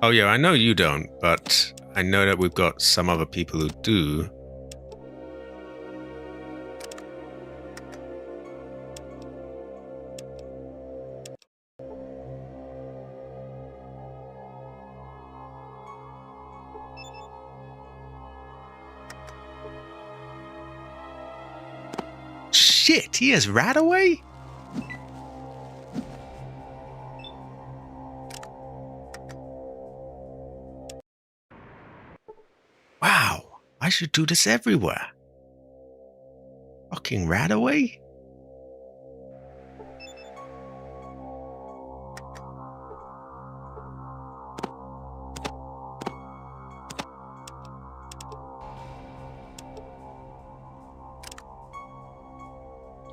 Oh yeah, I know you don't, but I know that we've got some other people who do. Shit, he has Rataway? Wow, I should do this everywhere. Fucking Rataway?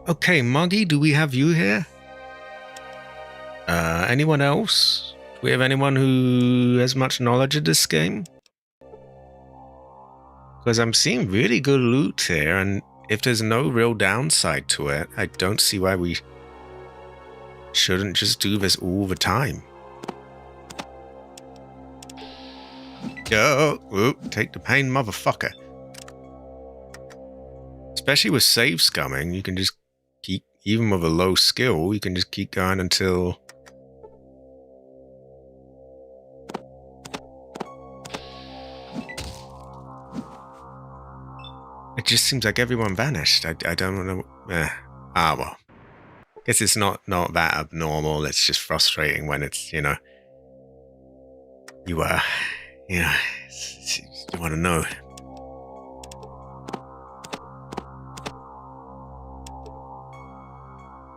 Okay, Muggy, do we have you here? Anyone else? Do we have anyone who has much knowledge of this game? Because I'm seeing really good loot here, and if there's no real downside to it, I don't see why we shouldn't just do this all the time. Yo, whoop, take the pain, motherfucker. Especially with save scumming, you can just keep, even with a low skill, you can just keep going until... It just seems like everyone vanished. I don't know. Well. Guess it's not that abnormal. It's just frustrating when it's, you know... You want to know.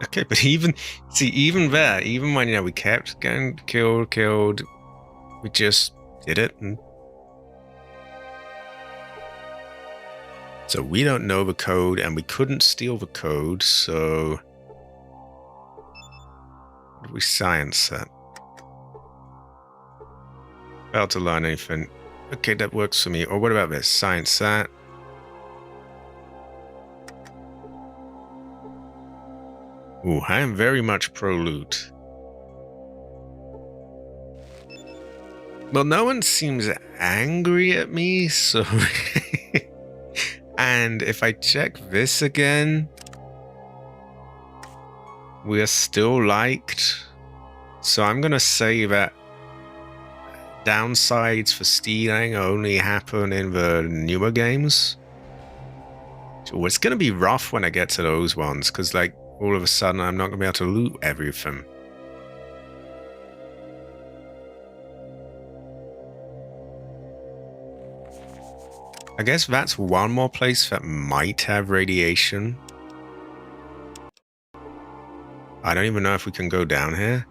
Okay, but even there, even when, we kept getting killed, we just did it. And so we don't know the code, and we couldn't steal the code, so... What did we science that? Failed to learn anything. Okay, that works for me. Or what about this? Science that. Ooh, I am very much pro-loot. Well, no one seems angry at me, so... And if I check this again... We are still liked. So I'm gonna say that... Downsides for stealing only happen in the newer games. So it's gonna be rough when I get to those ones, because like all of a sudden I'm not gonna be able to loot everything. I guess that's one more place that might have radiation. I don't even know if we can go down here.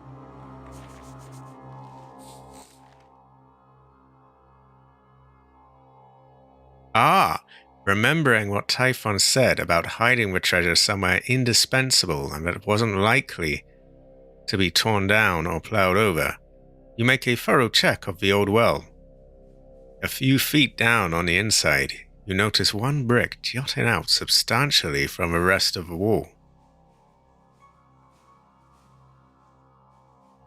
Ah, remembering what Typhon said about hiding the treasure somewhere indispensable and that it wasn't likely to be torn down or plowed over, you make a thorough check of the old well. A few feet down on the inside, you notice one brick jutting out substantially from the rest of the wall.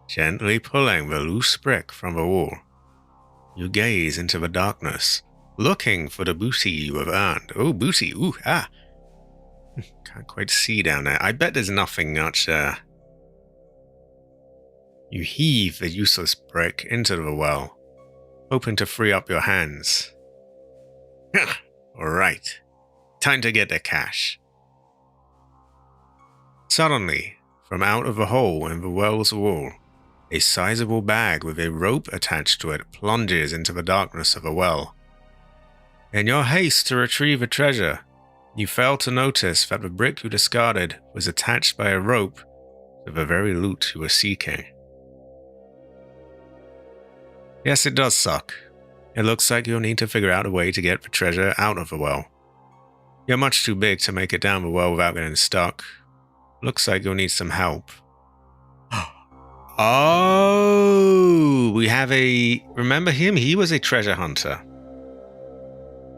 Gently pulling the loose brick from the wall, you gaze into the darkness looking for the booty you have earned. Oh, booty. Ooh, ah. Can't quite see down there. I bet there's nothing much there. You heave the useless brick into the well, hoping to free up your hands. Alright, time to get the cash. Suddenly, from out of a hole in the well's wall, a sizable bag with a rope attached to it plunges into the darkness of the well. In your haste to retrieve the treasure, you fail to notice that the brick you discarded was attached by a rope to the very loot you were seeking. Yes, it does suck. It looks like you'll need to figure out a way to get the treasure out of the well. You're much too big to make it down the well without getting stuck. Looks like you'll need some help. Oh, we have a... Remember him? He was a treasure hunter.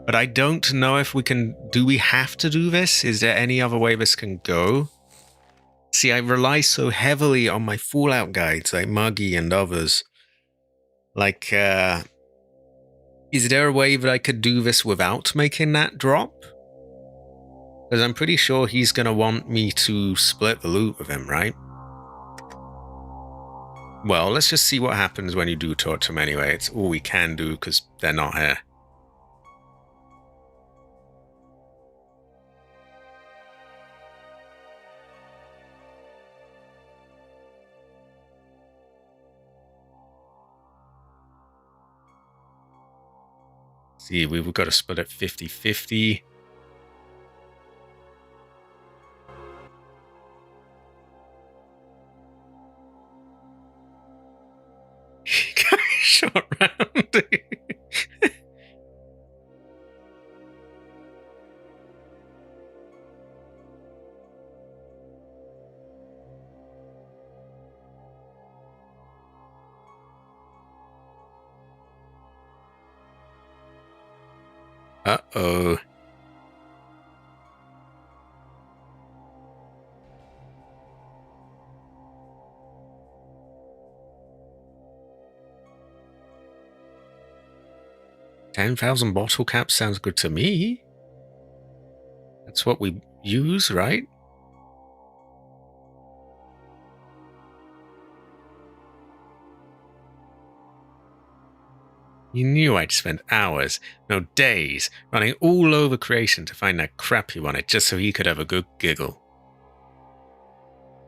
But I don't know if we can... Do we have to do this? Is there any other way this can go? See, I rely so heavily on my Fallout guides, like Muggy and others. Like, is there a way that I could do this without making that drop? Because I'm pretty sure he's going to want me to split the loot with him, right? Well, let's just see what happens when you do talk to him anyway. It's all we can do because they're not here. See, we've got to split it 50-50. Short round. Uh-oh. $10,000 bottle cap sounds good to me. That's what we use, right? You knew I'd spend hours, no days, running all over creation to find that crap you wanted just so he could have a good giggle.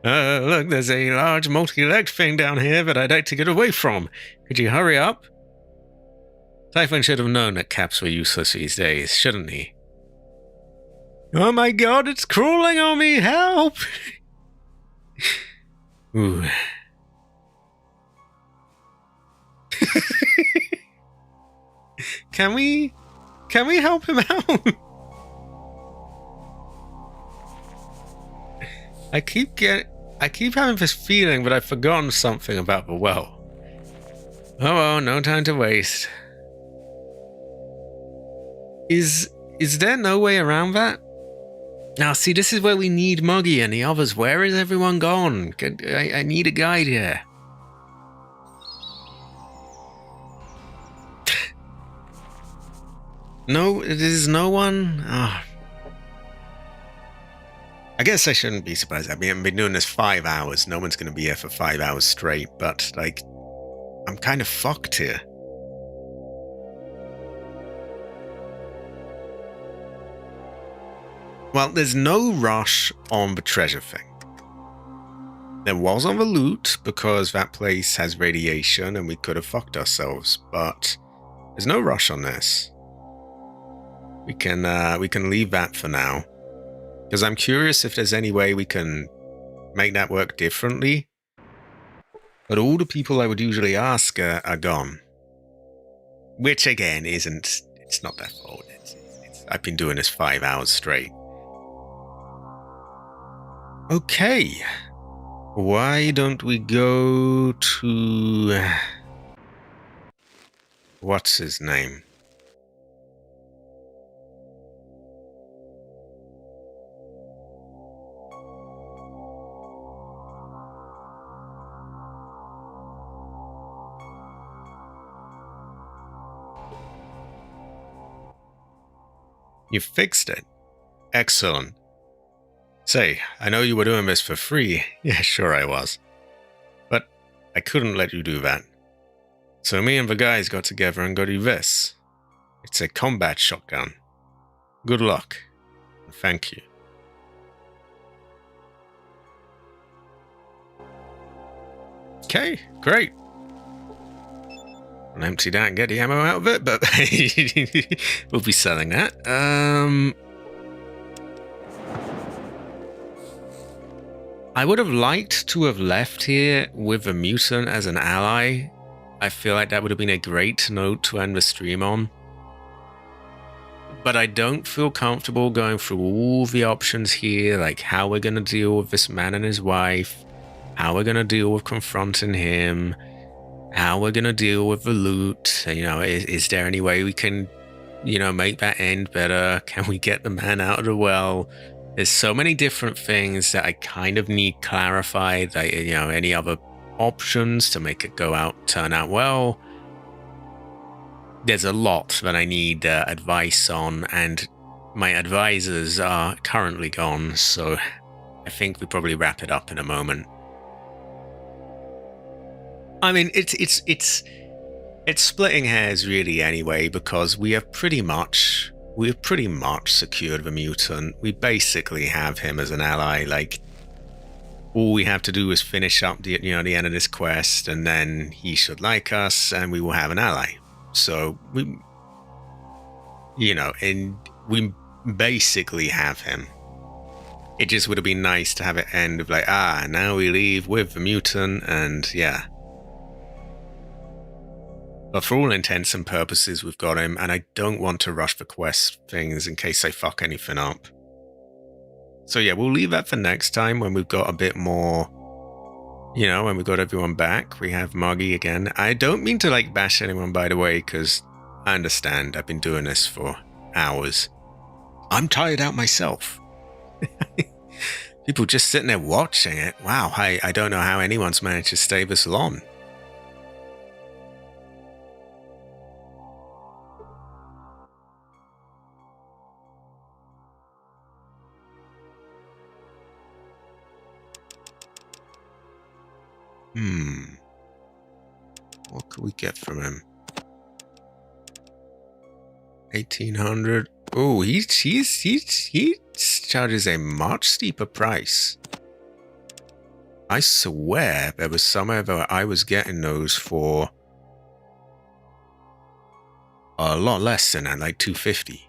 Look, there's a large multi-legged thing down here that I'd like to get away from. Could you hurry up? Typhon should have known that caps were useless these days, shouldn't he? Oh my god, it's crawling on me! Help! Ooh. Can we help him out? I keep having this feeling that I've forgotten something about the well. Oh well, no time to waste. Is there no way around that? Now, see, this is where we need Muggy and the others. Where is everyone gone? I need a guide here. No, there's no one? Oh. I guess I shouldn't be surprised. I mean, I've been doing this 5 hours. No one's going to be here for 5 hours straight. But, like, I'm kind of fucked here. Well, there's no rush on the treasure thing. There was on the loot because that place has radiation and we could have fucked ourselves, but there's no rush on this. We can leave that for now. Because I'm curious if there's any way we can make that work differently. But all the people I would usually ask are gone. Which again isn't, it's not their fault. I've been doing this 5 hours straight. Okay, why don't we go to... What's his name? You fixed it. Excellent. Say, I know you were doing this for free. Yeah, sure I was. But I couldn't let you do that. So me and the guys got together and got you this. It's a combat shotgun. Good luck. And thank you. Okay, great. I'll empty that and get the ammo out of it, but we'll be selling that. I would have liked to have left here with a mutant as an ally. I feel like that would have been a great note to end the stream on. But I don't feel comfortable going through all the options here, like how we're going to deal with this man and his wife, how we're going to deal with confronting him, how we're going to deal with the loot. You know, is there any way we can, you know, make that end better? Can we get the man out of the well? There's so many different things that I kind of need clarified. Like, you know, any other options to make it turn out well. There's a lot that I need advice on, and my advisors are currently gone, so I think we probably wrap it up in a moment. I mean, it's splitting hairs really anyway, because we have pretty much secured the mutant. We basically have him as an ally. Like, all we have to do is finish up the end of this quest, and then he should like us, and we will have an ally. So we basically have him. It just would have been nice to have it end of like, now we leave with the mutant, and yeah. But for all intents and purposes, we've got him, and I don't want to rush the quest things in case I fuck anything up. So yeah, we'll leave that for next time when we've got a bit more, you know, when we've got everyone back. We have Moggy again. I don't mean to like bash anyone, by the way, because I understand. I've been doing this for hours. I'm tired out myself. People just sitting there watching it. Wow, I don't know how anyone's managed to stay this long. What could we get from him? 1800. Oh, he charges a much steeper price. I swear there was somewhere that I was getting those for a lot less than that, like 250.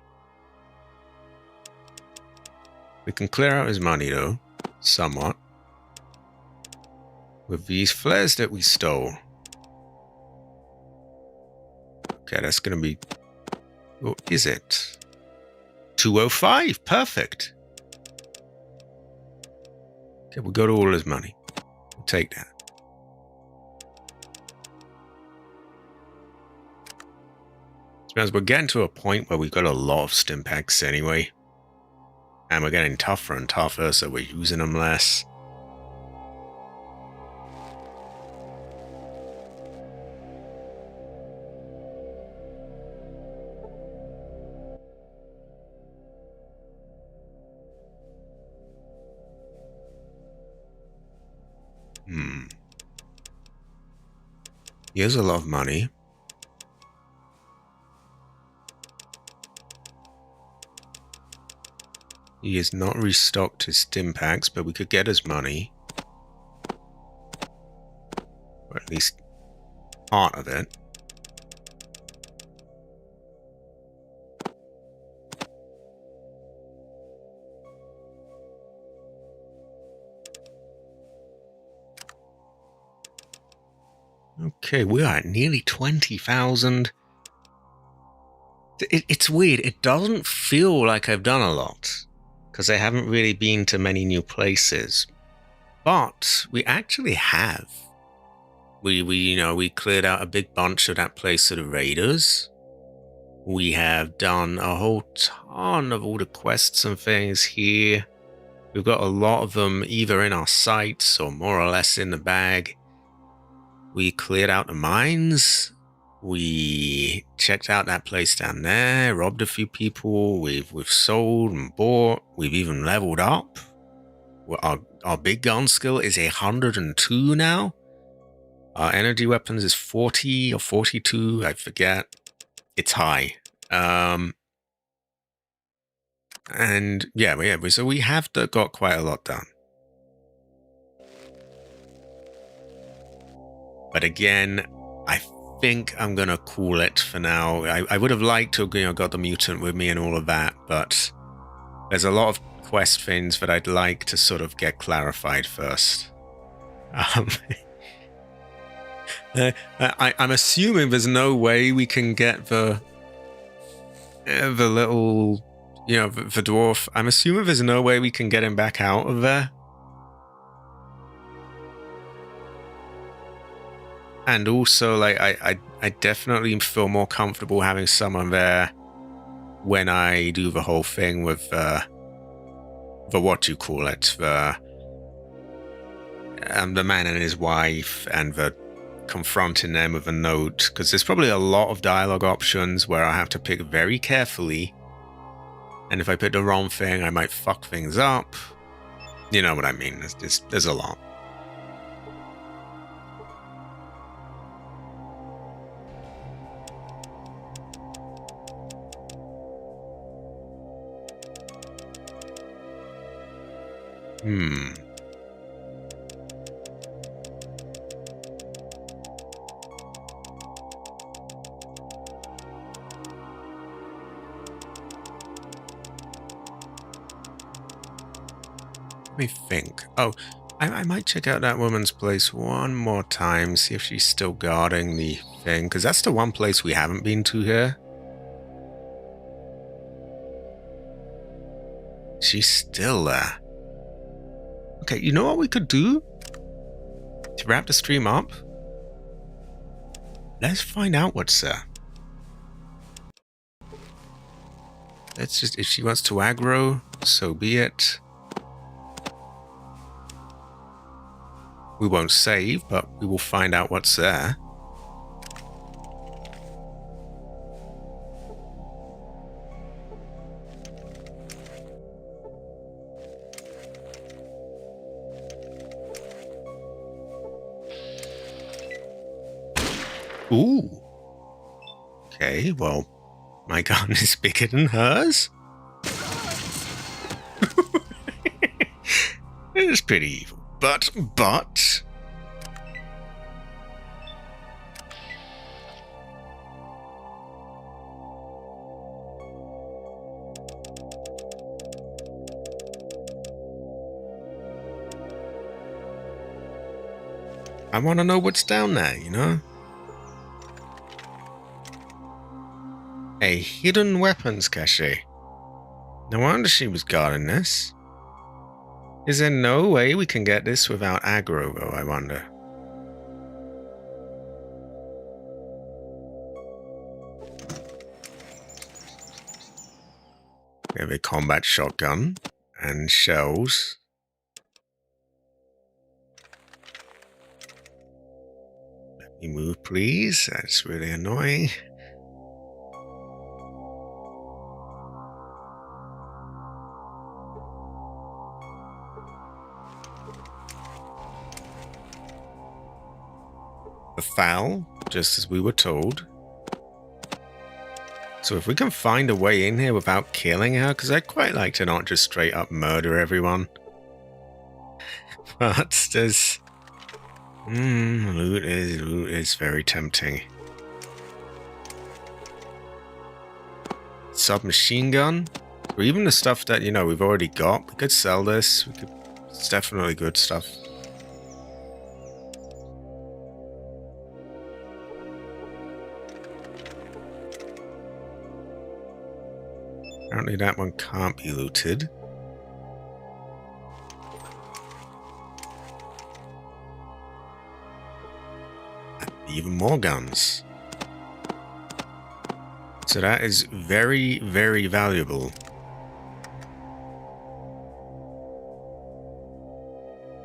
We can clear out his money though, somewhat, with these flares that we stole. Okay, that's gonna be, what is it? 205, perfect. Okay, we'll go to all his money. We'll take that. Because we're getting to a point where we've got a lot of stimpaks anyway. And we're getting tougher and tougher, so we're using them less. Here's a lot of money. He has not restocked his stimpaks, but we could get his money. Or at least part of it. Okay, we are at nearly 20,000. It's weird. It doesn't feel like I've done a lot, because I haven't really been to many new places. But we actually have. We cleared out a big bunch of that place of the raiders. We have done a whole ton of all the quests and things here. We've got a lot of them either in our sights or more or less in the bag. We cleared out the mines. We checked out that place down there, robbed a few people, we've sold and bought, we've even leveled up. Our big gun skill is 102 now. Our energy weapons is 40 or 42, I forget. It's high. And yeah, so we have got quite a lot done. But again, I think I'm gonna call it for now. I would have liked to have got the mutant with me and all of that, but there's a lot of quest things that I'd like to sort of get clarified first. I'm assuming there's no way we can get the little, the dwarf. I'm assuming there's no way we can get him back out of there. And also, like, I definitely feel more comfortable having someone there when I do the whole thing with the what you call it, the man and his wife, and the confronting them with a note, because there's probably a lot of dialogue options where I have to pick very carefully, and if I pick the wrong thing, I might fuck things up. You know what I mean? There's a lot. Let me think. Oh, I might check out that woman's place one more time, see if she's still guarding the thing, because that's the one place we haven't been to here. She's still there. Okay, you know what we could do? To wrap the stream up? Let's find out what's there. Let's just, if she wants to aggro, so be it. We won't save, but we will find out what's there. Ooh. Okay, well, my gun is bigger than hers. It's pretty evil. But... I want to know what's down there, you know? A hidden weapons cache. No wonder she was guarding this. Is there no way we can get this without aggro, though, I wonder? We have a combat shotgun and shells. Let me move, please. That's really annoying. The foul, just as we were told. So if we can find a way in here without killing her, because I'd quite like to not just straight up murder everyone. But there's... loot is very tempting. Submachine gun? Or even the stuff that, we've already got. We could sell this. It's definitely good stuff. Apparently that one can't be looted. Even more guns. So that is very, very valuable.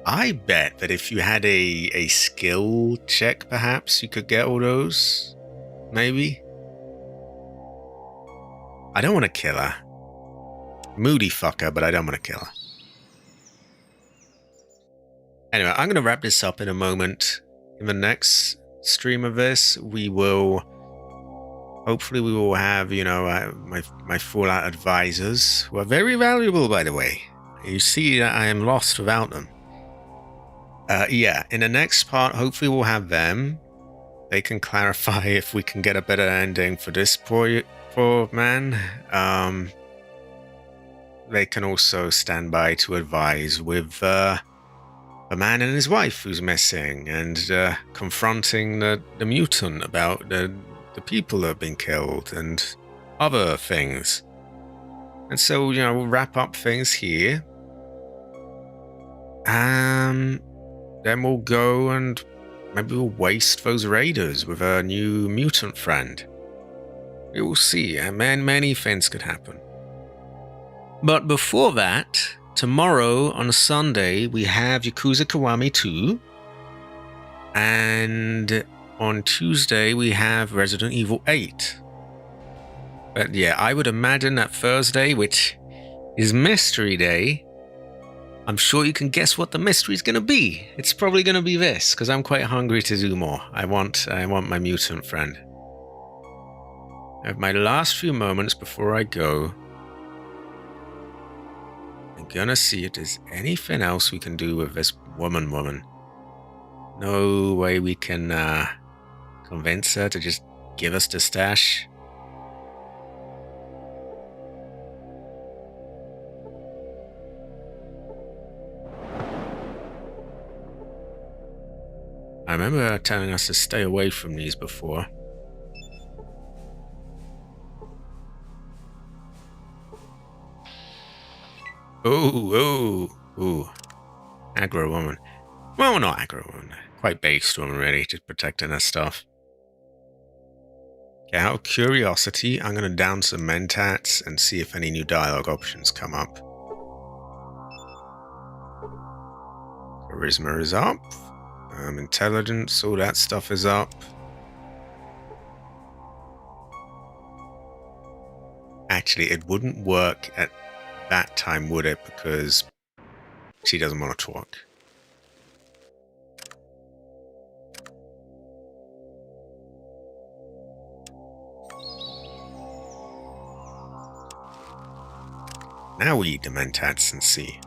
I bet that if you had a skill check, perhaps, you could get all those. maybe? I don't want to kill her. Moody fucker, but I don't want to kill her. Anyway, I'm going to wrap this up in a moment. In the next stream of this, we will... Hopefully we will have, my Fallout advisors, who are very valuable, by the way. You see that I am lost without them. Yeah, in the next part, hopefully we'll have them. They can clarify if we can get a better ending for this poor man. They can also stand by to advise with a man and his wife who's missing, and confronting the mutant about the people that have been killed and other things. And so, we'll wrap up things here. Then we'll go and maybe we'll waste those raiders with a new mutant friend. We will see, and many things could happen. But before that, tomorrow on Sunday, we have Yakuza Kiwami 2. And on Tuesday, we have Resident Evil 8. But yeah, I would imagine that Thursday, which is Mystery Day, I'm sure you can guess what the mystery is going to be. It's probably going to be this, because I'm quite hungry to do more. I want my mutant friend. I have my last few moments before I go. I'm going to see if there's anything else we can do with this woman. No way we can convince her to just give us the stash. I remember her telling us to stay away from these before. Ooh. Aggro woman. Well, not aggro woman. Quite based woman, really, just protecting her stuff. Okay, out of curiosity, I'm going to down some mentats and see if any new dialogue options come up. Charisma is up. Intelligence, all that stuff is up. Actually, it wouldn't work at that time, would it? Because she doesn't want to talk. Now we eat the mentats and see.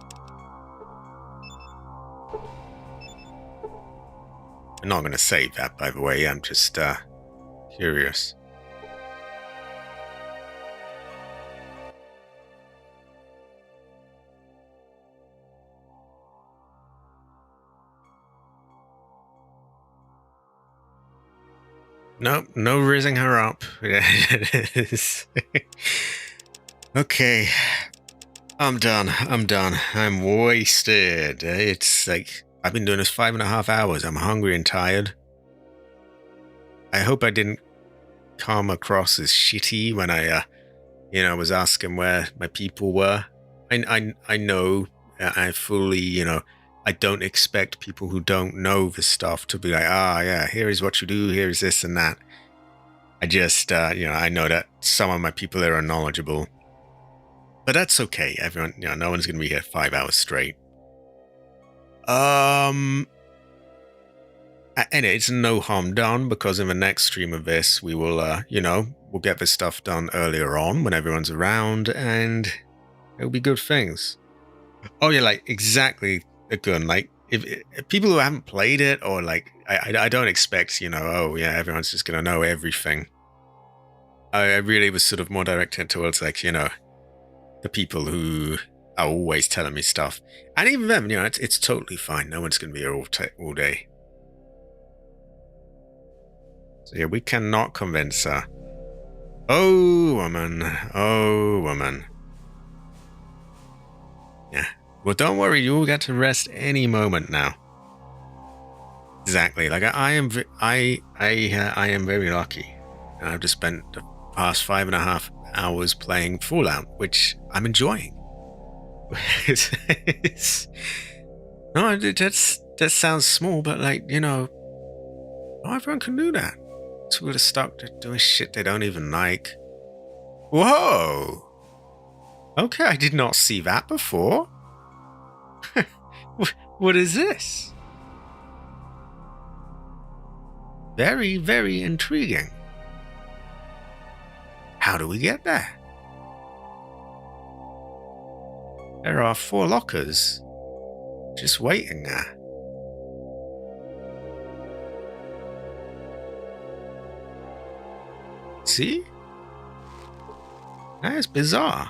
I'm not going to save that, by the way. I'm just curious. Nope, no raising her up. Okay. I'm done. I'm wasted. It's like, I've been doing this 5.5 hours. I'm hungry and tired. I hope I didn't come across as shitty when I, was asking where my people were. I know, I fully, I don't expect people who don't know the stuff to be like, yeah, here is what you do, here is this and that. I just, I know that some of my people there are knowledgeable. But that's okay. Everyone, no one's going to be here 5 hours straight. And it's no harm done, because in the next stream of this, we will, we'll get this stuff done earlier on when everyone's around, and it'll be good things. Oh yeah, like exactly a gun. Like if people who haven't played it, or like I don't expect, everyone's just gonna know everything. I really was sort of more directed towards like, the people who are always telling me stuff. And even them, it's totally fine. No one's going to be here all day. So yeah, we cannot convince her. Oh, woman. Yeah. Well, don't worry. You'll get to rest any moment now. Exactly. Like I am very lucky. I've just spent the past 5.5 hours playing Fallout, which I'm enjoying. No, that sounds small, but like, not everyone can do that. So we'd have stuck to doing shit they don't even like. Whoa! Okay, I did not see that before. What is this? Very, very intriguing. How do we get there? There are 4 lockers just waiting there. See? That is bizarre.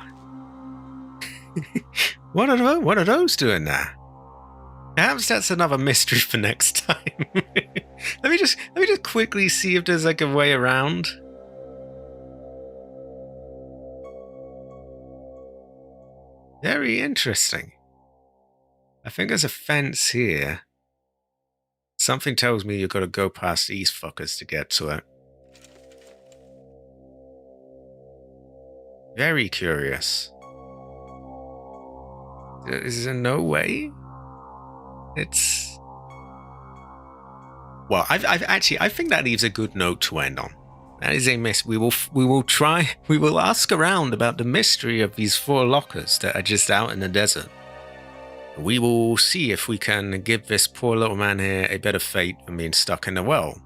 What are those doing there? Perhaps that's another mystery for next time. Let me just quickly see if there's like a way around. Very interesting. I think there's a fence here. Something tells me you've got to go past these fuckers to get to it. Very curious. Is there no way? It's... Well, I think that leaves a good note to end on. That is a miss. We will ask around about the mystery of these 4 lockers that are just out in the desert. We will see if we can give this poor little man here a better fate than being stuck in the well.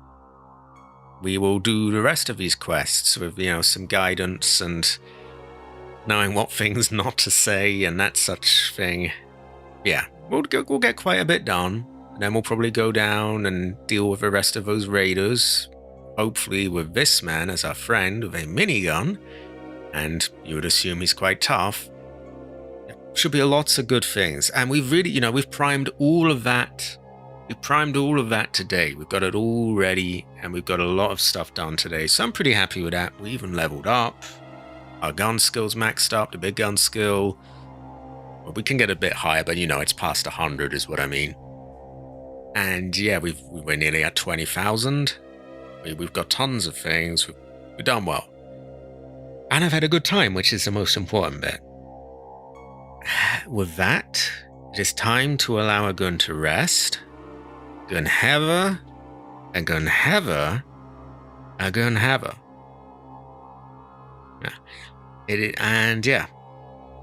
We will do the rest of these quests with, some guidance and knowing what things not to say and that such thing. Yeah, we'll get quite a bit done. And then we'll probably go down and deal with the rest of those raiders. Hopefully with this man as our friend with a minigun. And you would assume he's quite tough. Should be lots of good things. And we've really, we've primed all of that. We primed all of that today. We've got it all ready. And we've got a lot of stuff done today. So I'm pretty happy with that. We even leveled up. Our gun skill's maxed up. The big gun skill. Well, we can get a bit higher, but it's past 100 is what I mean. And yeah, we're nearly at 20,000. We've got tons of things. We've done well. And I've had a good time, which is the most important bit. With that, it is time to allow a gun to rest. Gun have a gun have a gun have a. And yeah,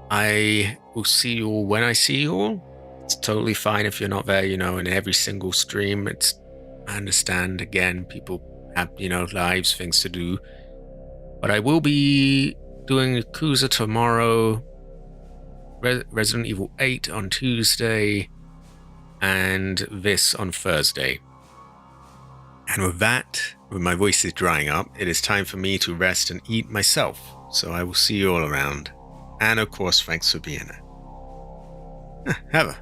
I will see you all when I see you all. It's totally fine if you're not there, in every single stream. I understand, again, people have, lives, things to do. But I will be doing Yakuza tomorrow, Resident Evil 8 on Tuesday, and this on Thursday. And with that, with my voice is drying up, it is time for me to rest and eat myself. So I will see you all around. And of course, thanks for being there. Have a